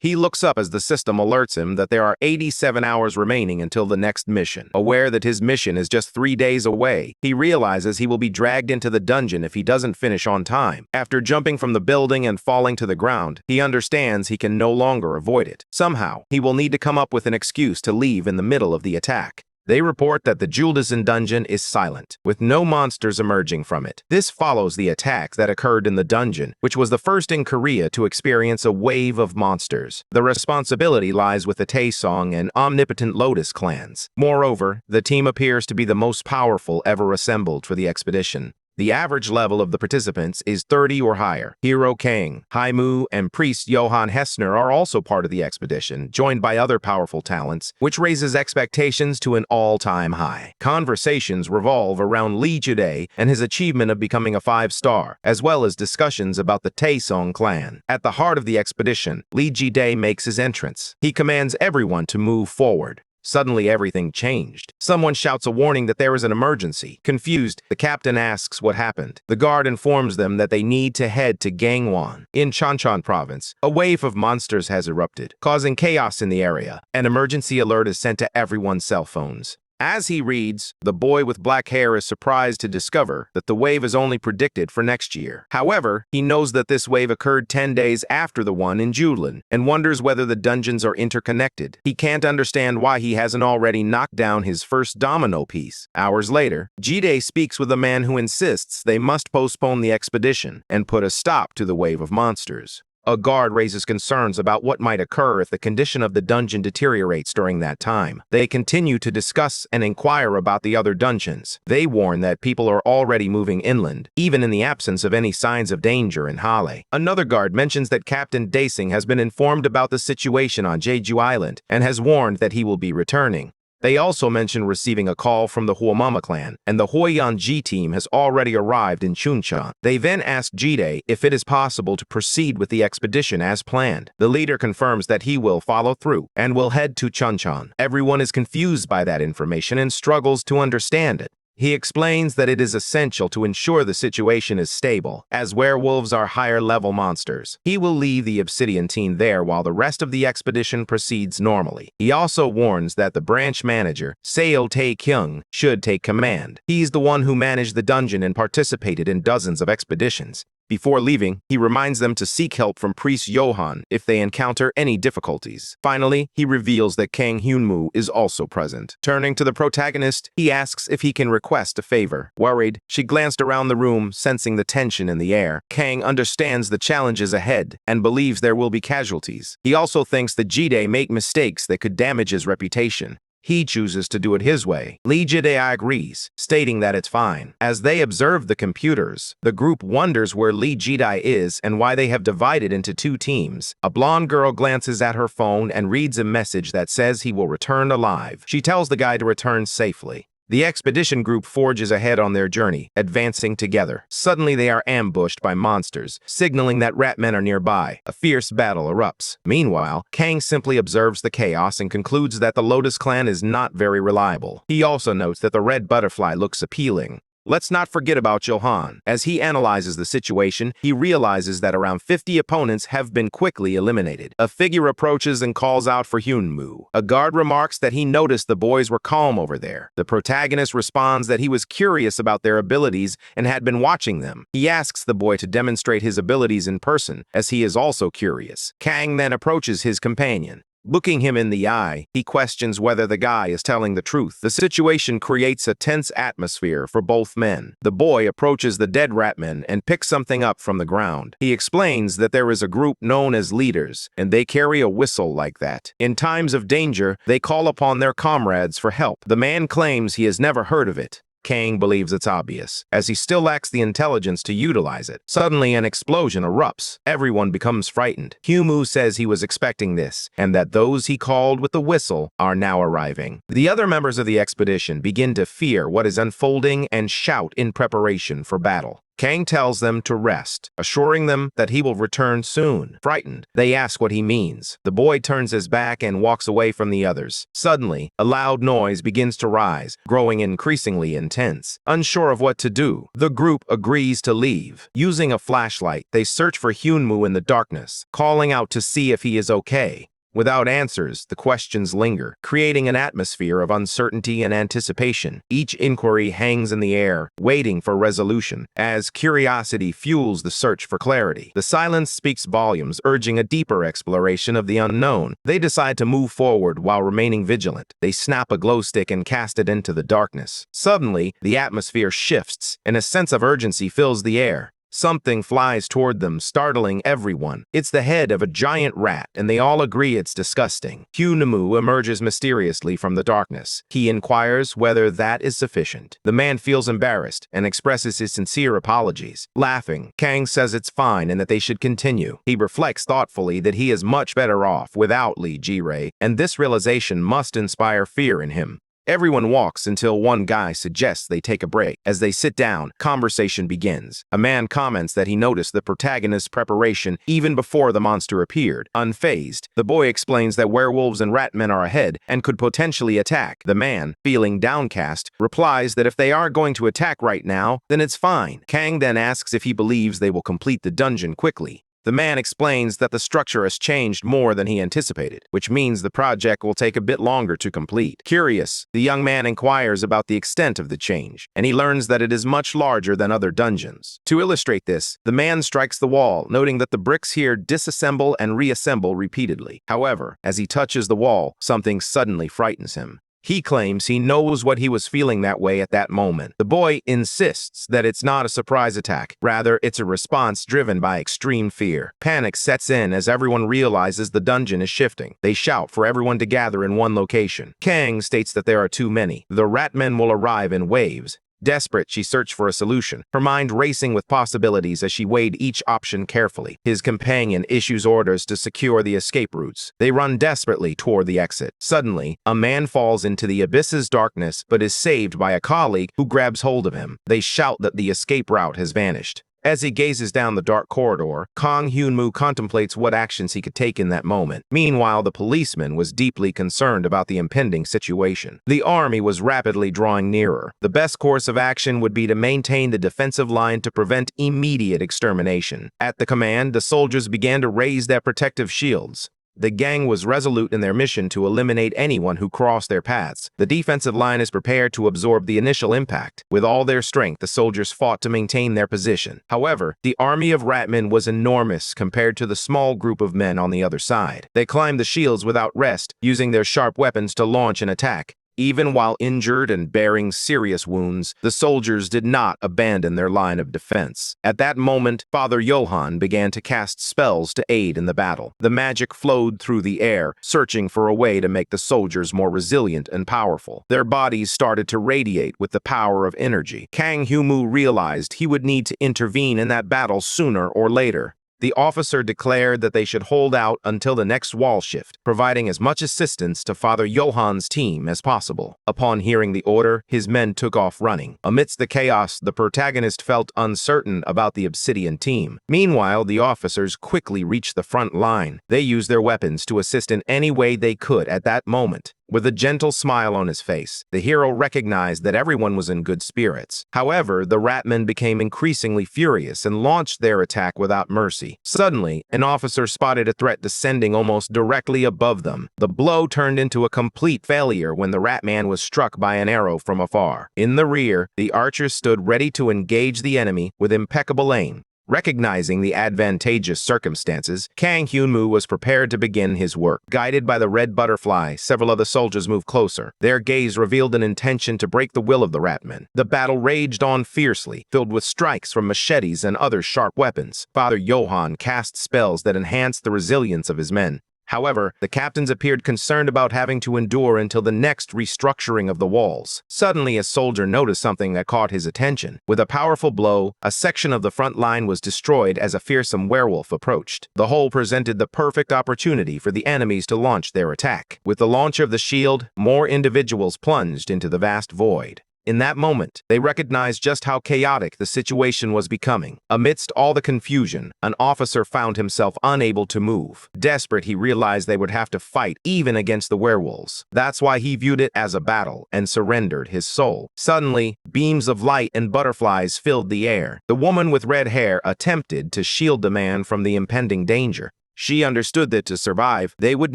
He looks up as the system alerts him that there are 87 hours remaining until the next mission. Aware that his mission is just 3 days away, he realizes he will be dragged into the dungeon if he doesn't finish on time. After jumping from the building and falling to the ground, he understands he can no longer avoid it. Somehow, he will need to come up with an excuse to leave in the middle of the attack. They report that the Juldasan dungeon is silent, with no monsters emerging from it. This follows the attacks that occurred in the dungeon, which was the first in Korea to experience a wave of monsters. The responsibility lies with the Taesong and Omnipotent Lotus clans. Moreover, the team appears to be the most powerful ever assembled for the expedition. The average level of the participants is 30 or higher. Hero Kang, Haimu, and priest Johann Hessner are also part of the expedition, joined by other powerful talents, which raises expectations to an all-time high. Conversations revolve around Lee Judae and his achievement of becoming a 5-star, as well as discussions about the Taesong clan. At the heart of the expedition, Lee Judae makes his entrance. He commands everyone to move forward. Suddenly, everything changed. Someone shouts a warning that there is an emergency. Confused, the captain asks what happened. The guard informs them that they need to head to Gangwon. In Cheongshan province, a wave of monsters has erupted, causing chaos in the area. An emergency alert is sent to everyone's cell phones. As he reads, the boy with black hair is surprised to discover that the wave is only predicted for next year. However, he knows that this wave occurred 10 days after the one in Julin and wonders whether the dungeons are interconnected. He can't understand why he hasn't already knocked down his first domino piece. Hours later, Jide speaks with a man who insists they must postpone the expedition and put a stop to the wave of monsters. A guard raises concerns about what might occur if the condition of the dungeon deteriorates during that time. They continue to discuss and inquire about the other dungeons. They warn that people are already moving inland, even in the absence of any signs of danger in Hale. Another guard mentions that Captain Daesing has been informed about the situation on Jeju Island and has warned that he will be returning. They also mention receiving a call from the Huomama clan, and the Hoyeon-ji team has already arrived in Chuncheon. They then ask Jide if it is possible to proceed with the expedition as planned. The leader confirms that he will follow through and will head to Chuncheon. Everyone is confused by that information and struggles to understand it. He explains that it is essential to ensure the situation is stable, as werewolves are higher-level monsters. He will leave the Obsidian team there while the rest of the expedition proceeds normally. He also warns that the branch manager, Seo Tae-kyung, should take command. He's the one who managed the dungeon and participated in dozens of expeditions. Before leaving, he reminds them to seek help from priest Johann if they encounter any difficulties. Finally, he reveals that Kang Hyunmoo is also present. Turning to the protagonist, he asks if he can request a favor. Worried, she glanced around the room, sensing the tension in the air. Kang understands the challenges ahead and believes there will be casualties. He also thinks that Jide make mistakes that could damage his reputation. He chooses to do it his way. Lee Jide agrees, stating that it's fine. As they observe the computers, the group wonders where Lee Jide is and why they have divided into two teams. A blonde girl glances at her phone and reads a message that says he will return alive. She tells the guy to return safely. The expedition group forges ahead on their journey, advancing together. Suddenly, they are ambushed by monsters, signaling that ratmen are nearby. A fierce battle erupts. Meanwhile, Kang simply observes the chaos and concludes that the Lotus clan is not very reliable. He also notes that the red butterfly looks appealing. Let's not forget about Johann. As he analyzes the situation, he realizes that around 50 opponents have been quickly eliminated. A figure approaches and calls out for Hyunmoo. A guard remarks that he noticed the boys were calm over there. The protagonist responds that he was curious about their abilities and had been watching them. He asks the boy to demonstrate his abilities in person, as he is also curious. Kang then approaches his companion. Looking him in the eye, he questions whether the guy is telling the truth. The situation creates a tense atmosphere for both men. The boy approaches the dead ratman and picks something up from the ground. He explains that there is a group known as leaders, and they carry a whistle like that. In times of danger, they call upon their comrades for help. The man claims he has never heard of it. Kang believes it's obvious, as he still lacks the intelligence to utilize it. Suddenly, an explosion erupts. Everyone becomes frightened. Hyunmoo says he was expecting this, and that those he called with the whistle are now arriving. The other members of the expedition begin to fear what is unfolding and shout in preparation for battle. Kang tells them to rest, assuring them that he will return soon. Frightened, they ask what he means. The boy turns his back and walks away from the others. Suddenly, a loud noise begins to rise, growing increasingly intense. Unsure of what to do, the group agrees to leave. Using a flashlight, they search for Hyunmoo in the darkness, calling out to see if he is okay. Without answers, the questions linger, creating an atmosphere of uncertainty and anticipation. Each inquiry hangs in the air, waiting for resolution, as curiosity fuels the search for clarity. The silence speaks volumes, urging a deeper exploration of the unknown. They decide to move forward while remaining vigilant. They snap a glow stick and cast it into the darkness. Suddenly, the atmosphere shifts, and a sense of urgency fills the air. Something flies toward them, startling everyone. It's the head of a giant rat, and they all agree it's disgusting. Hyunwoo emerges mysteriously from the darkness. He inquires whether that is sufficient. The man feels embarrassed and expresses his sincere apologies. Laughing, Kang says it's fine and that they should continue. He reflects thoughtfully that he is much better off without Lee Ji-rae, and this realization must inspire fear in him. Everyone walks until one guy suggests they take a break. As they sit down, conversation begins. A man comments that he noticed the protagonist's preparation even before the monster appeared. Unfazed, the boy explains that werewolves and ratmen are ahead and could potentially attack. The man, feeling downcast, replies that if they aren't going to attack right now, then it's fine. Kang then asks if he believes they will complete the dungeon quickly. The man explains that the structure has changed more than he anticipated, which means the project will take a bit longer to complete. Curious, the young man inquires about the extent of the change, and he learns that it is much larger than other dungeons. To illustrate this, the man strikes the wall, noting that the bricks here disassemble and reassemble repeatedly. However, as he touches the wall, something suddenly frightens him. He claims he knows what he was feeling that way at that moment. The boy insists that it's not a surprise attack. Rather, it's a response driven by extreme fear. Panic sets in as everyone realizes the dungeon is shifting. They shout for everyone to gather in one location. Kang states that there are too many. The ratmen will arrive in waves. Desperate, she searched for a solution, her mind racing with possibilities as she weighed each option carefully. His companion issues orders to secure the escape routes. They run desperately toward the exit. Suddenly, a man falls into the abyss's darkness but is saved by a colleague who grabs hold of him. They shout that the escape route has vanished. As he gazes down the dark corridor, Kang Hyunwoo contemplates what actions he could take in that moment. Meanwhile, the policeman was deeply concerned about the impending situation. The army was rapidly drawing nearer. The best course of action would be to maintain the defensive line to prevent immediate extermination. At the command, the soldiers began to raise their protective shields. The gang was resolute in their mission to eliminate anyone who crossed their paths. The defensive line is prepared to absorb the initial impact. With all their strength, the soldiers fought to maintain their position. However, the army of ratmen was enormous compared to the small group of men on the other side. They climbed the shields without rest, using their sharp weapons to launch an attack. Even while injured and bearing serious wounds, the soldiers did not abandon their line of defense. At that moment, Father Johann began to cast spells to aid in the battle. The magic flowed through the air, searching for a way to make the soldiers more resilient and powerful. Their bodies started to radiate with the power of energy. Kang Hyunwoo realized he would need to intervene in that battle sooner or later. The officer declared that they should hold out until the next wall shift, providing as much assistance to Father Johann's team as possible. Upon hearing the order, his men took off running. Amidst the chaos, the protagonist felt uncertain about the Obsidian team. Meanwhile, the officers quickly reached the front line. They used their weapons to assist in any way they could at that moment. With a gentle smile on his face, the hero recognized that everyone was in good spirits. However, the ratmen became increasingly furious and launched their attack without mercy. Suddenly, an officer spotted a threat descending almost directly above them. The blow turned into a complete failure when the ratman was struck by an arrow from afar. In the rear, the archer stood ready to engage the enemy with impeccable aim. Recognizing the advantageous circumstances, Kang Hyunwoo was prepared to begin his work. Guided by the red butterfly, several of the soldiers moved closer. Their gaze revealed an intention to break the will of the ratmen. The battle raged on fiercely, filled with strikes from machetes and other sharp weapons. Father Johann cast spells that enhanced the resilience of his men. However, the captains appeared concerned about having to endure until the next restructuring of the walls. Suddenly, a soldier noticed something that caught his attention. With a powerful blow, a section of the front line was destroyed as a fearsome werewolf approached. The whole presented the perfect opportunity for the enemies to launch their attack. With the launch of the shield, more individuals plunged into the vast void. In that moment, they recognized just how chaotic the situation was becoming. Amidst all the confusion, an officer found himself unable to move. Desperate, he realized they would have to fight even against the werewolves. That's why he viewed it as a battle and surrendered his soul. Suddenly, beams of light and butterflies filled the air. The woman with red hair attempted to shield the man from the impending danger. She understood that to survive, they would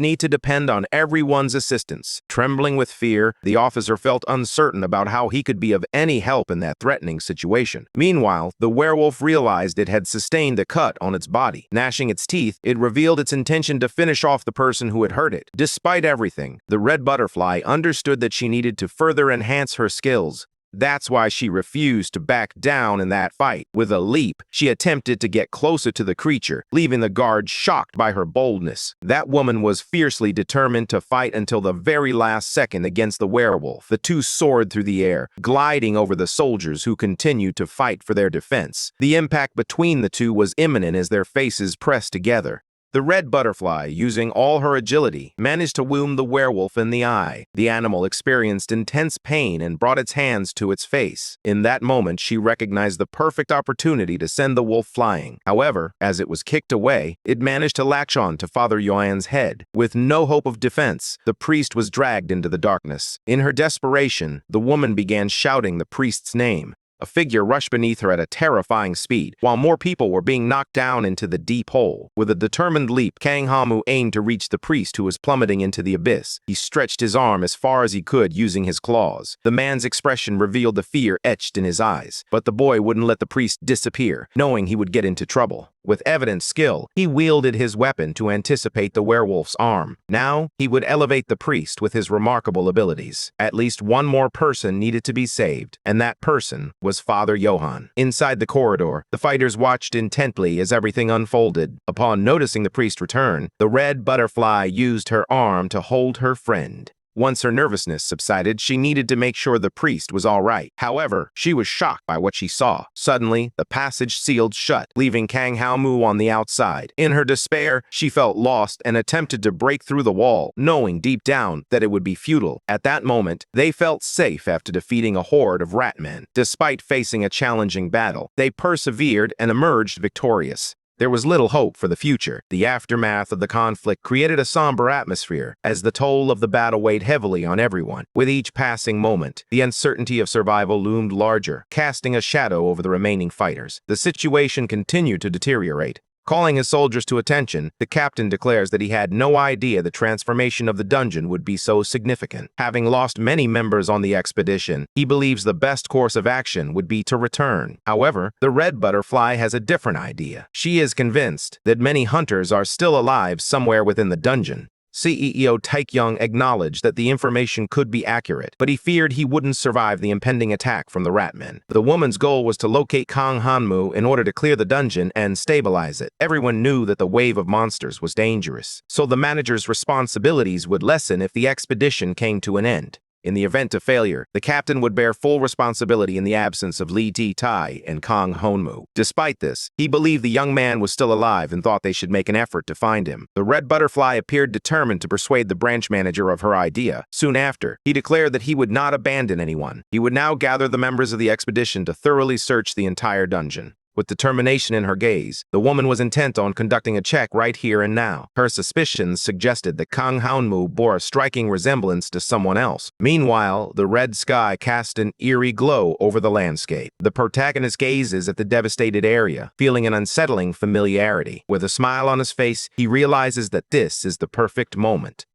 need to depend on everyone's assistance. Trembling with fear, the officer felt uncertain about how he could be of any help in that threatening situation. Meanwhile, the werewolf realized it had sustained a cut on its body. Gnashing its teeth, it revealed its intention to finish off the person who had hurt it. Despite everything, the red butterfly understood that she needed to further enhance her skills. That's why she refused to back down in that fight. With a leap, she attempted to get closer to the creature, leaving the guards shocked by her boldness. That woman was fiercely determined to fight until the very last second against the werewolf. The two soared through the air, gliding over the soldiers who continued to fight for their defense. The impact between the two was imminent as their faces pressed together. The red butterfly, using all her agility, managed to wound the werewolf in the eye. The animal experienced intense pain and brought its hands to its face. In that moment, she recognized the perfect opportunity to send the wolf flying. However, as it was kicked away, it managed to latch on to Father Yuan's head. With no hope of defense, the priest was dragged into the darkness. In her desperation, the woman began shouting the priest's name. A figure rushed beneath her at a terrifying speed, while more people were being knocked down into the deep hole. With a determined leap, Kang Hamu aimed to reach the priest who was plummeting into the abyss. He stretched his arm as far as he could using his claws. The man's expression revealed the fear etched in his eyes, but the boy wouldn't let the priest disappear, knowing he would get into trouble. With evident skill, he wielded his weapon to anticipate the werewolf's arm. Now, he would elevate the priest with his remarkable abilities. At least one more person needed to be saved, and that person was Father Johann. Inside the corridor, the fighters watched intently as everything unfolded. Upon noticing the priest return, the red butterfly used her arm to hold her friend. Once her nervousness subsided, she needed to make sure the priest was all right. However, she was shocked by what she saw. Suddenly, the passage sealed shut, leaving Kang Haomu on the outside. In her despair, she felt lost and attempted to break through the wall, knowing deep down that it would be futile. At that moment, they felt safe after defeating a horde of ratmen. Despite facing a challenging battle, they persevered and emerged victorious. There was little hope for the future. The aftermath of the conflict created a somber atmosphere, as the toll of the battle weighed heavily on everyone. With each passing moment, the uncertainty of survival loomed larger, casting a shadow over the remaining fighters. The situation continued to deteriorate. Calling his soldiers to attention, the captain declares that he had no idea the transformation of the dungeon would be so significant. Having lost many members on the expedition, he believes the best course of action would be to return. However, the red butterfly has a different idea. She is convinced that many hunters are still alive somewhere within the dungeon. CEO Taekyung acknowledged that the information could be accurate, but he feared he wouldn't survive the impending attack from the ratmen. The woman's goal was to locate Kang Hanmu in order to clear the dungeon and stabilize it. Everyone knew that the wave of monsters was dangerous, so the manager's responsibilities would lessen if the expedition came to an end. In the event of failure, the captain would bear full responsibility in the absence of Lee Ti-tai and Kang Honmu. Despite this, he believed the young man was still alive and thought they should make an effort to find him. The red butterfly appeared determined to persuade the branch manager of her idea. Soon after, he declared that he would not abandon anyone. He would now gather the members of the expedition to thoroughly search the entire dungeon. With determination in her gaze, the woman was intent on conducting a check right here and now. Her suspicions suggested that Kang Haomu bore a striking resemblance to someone else. Meanwhile, the red sky cast an eerie glow over the landscape. The protagonist gazes at the devastated area, feeling an unsettling familiarity. With a smile on his face, he realizes that this is the perfect moment.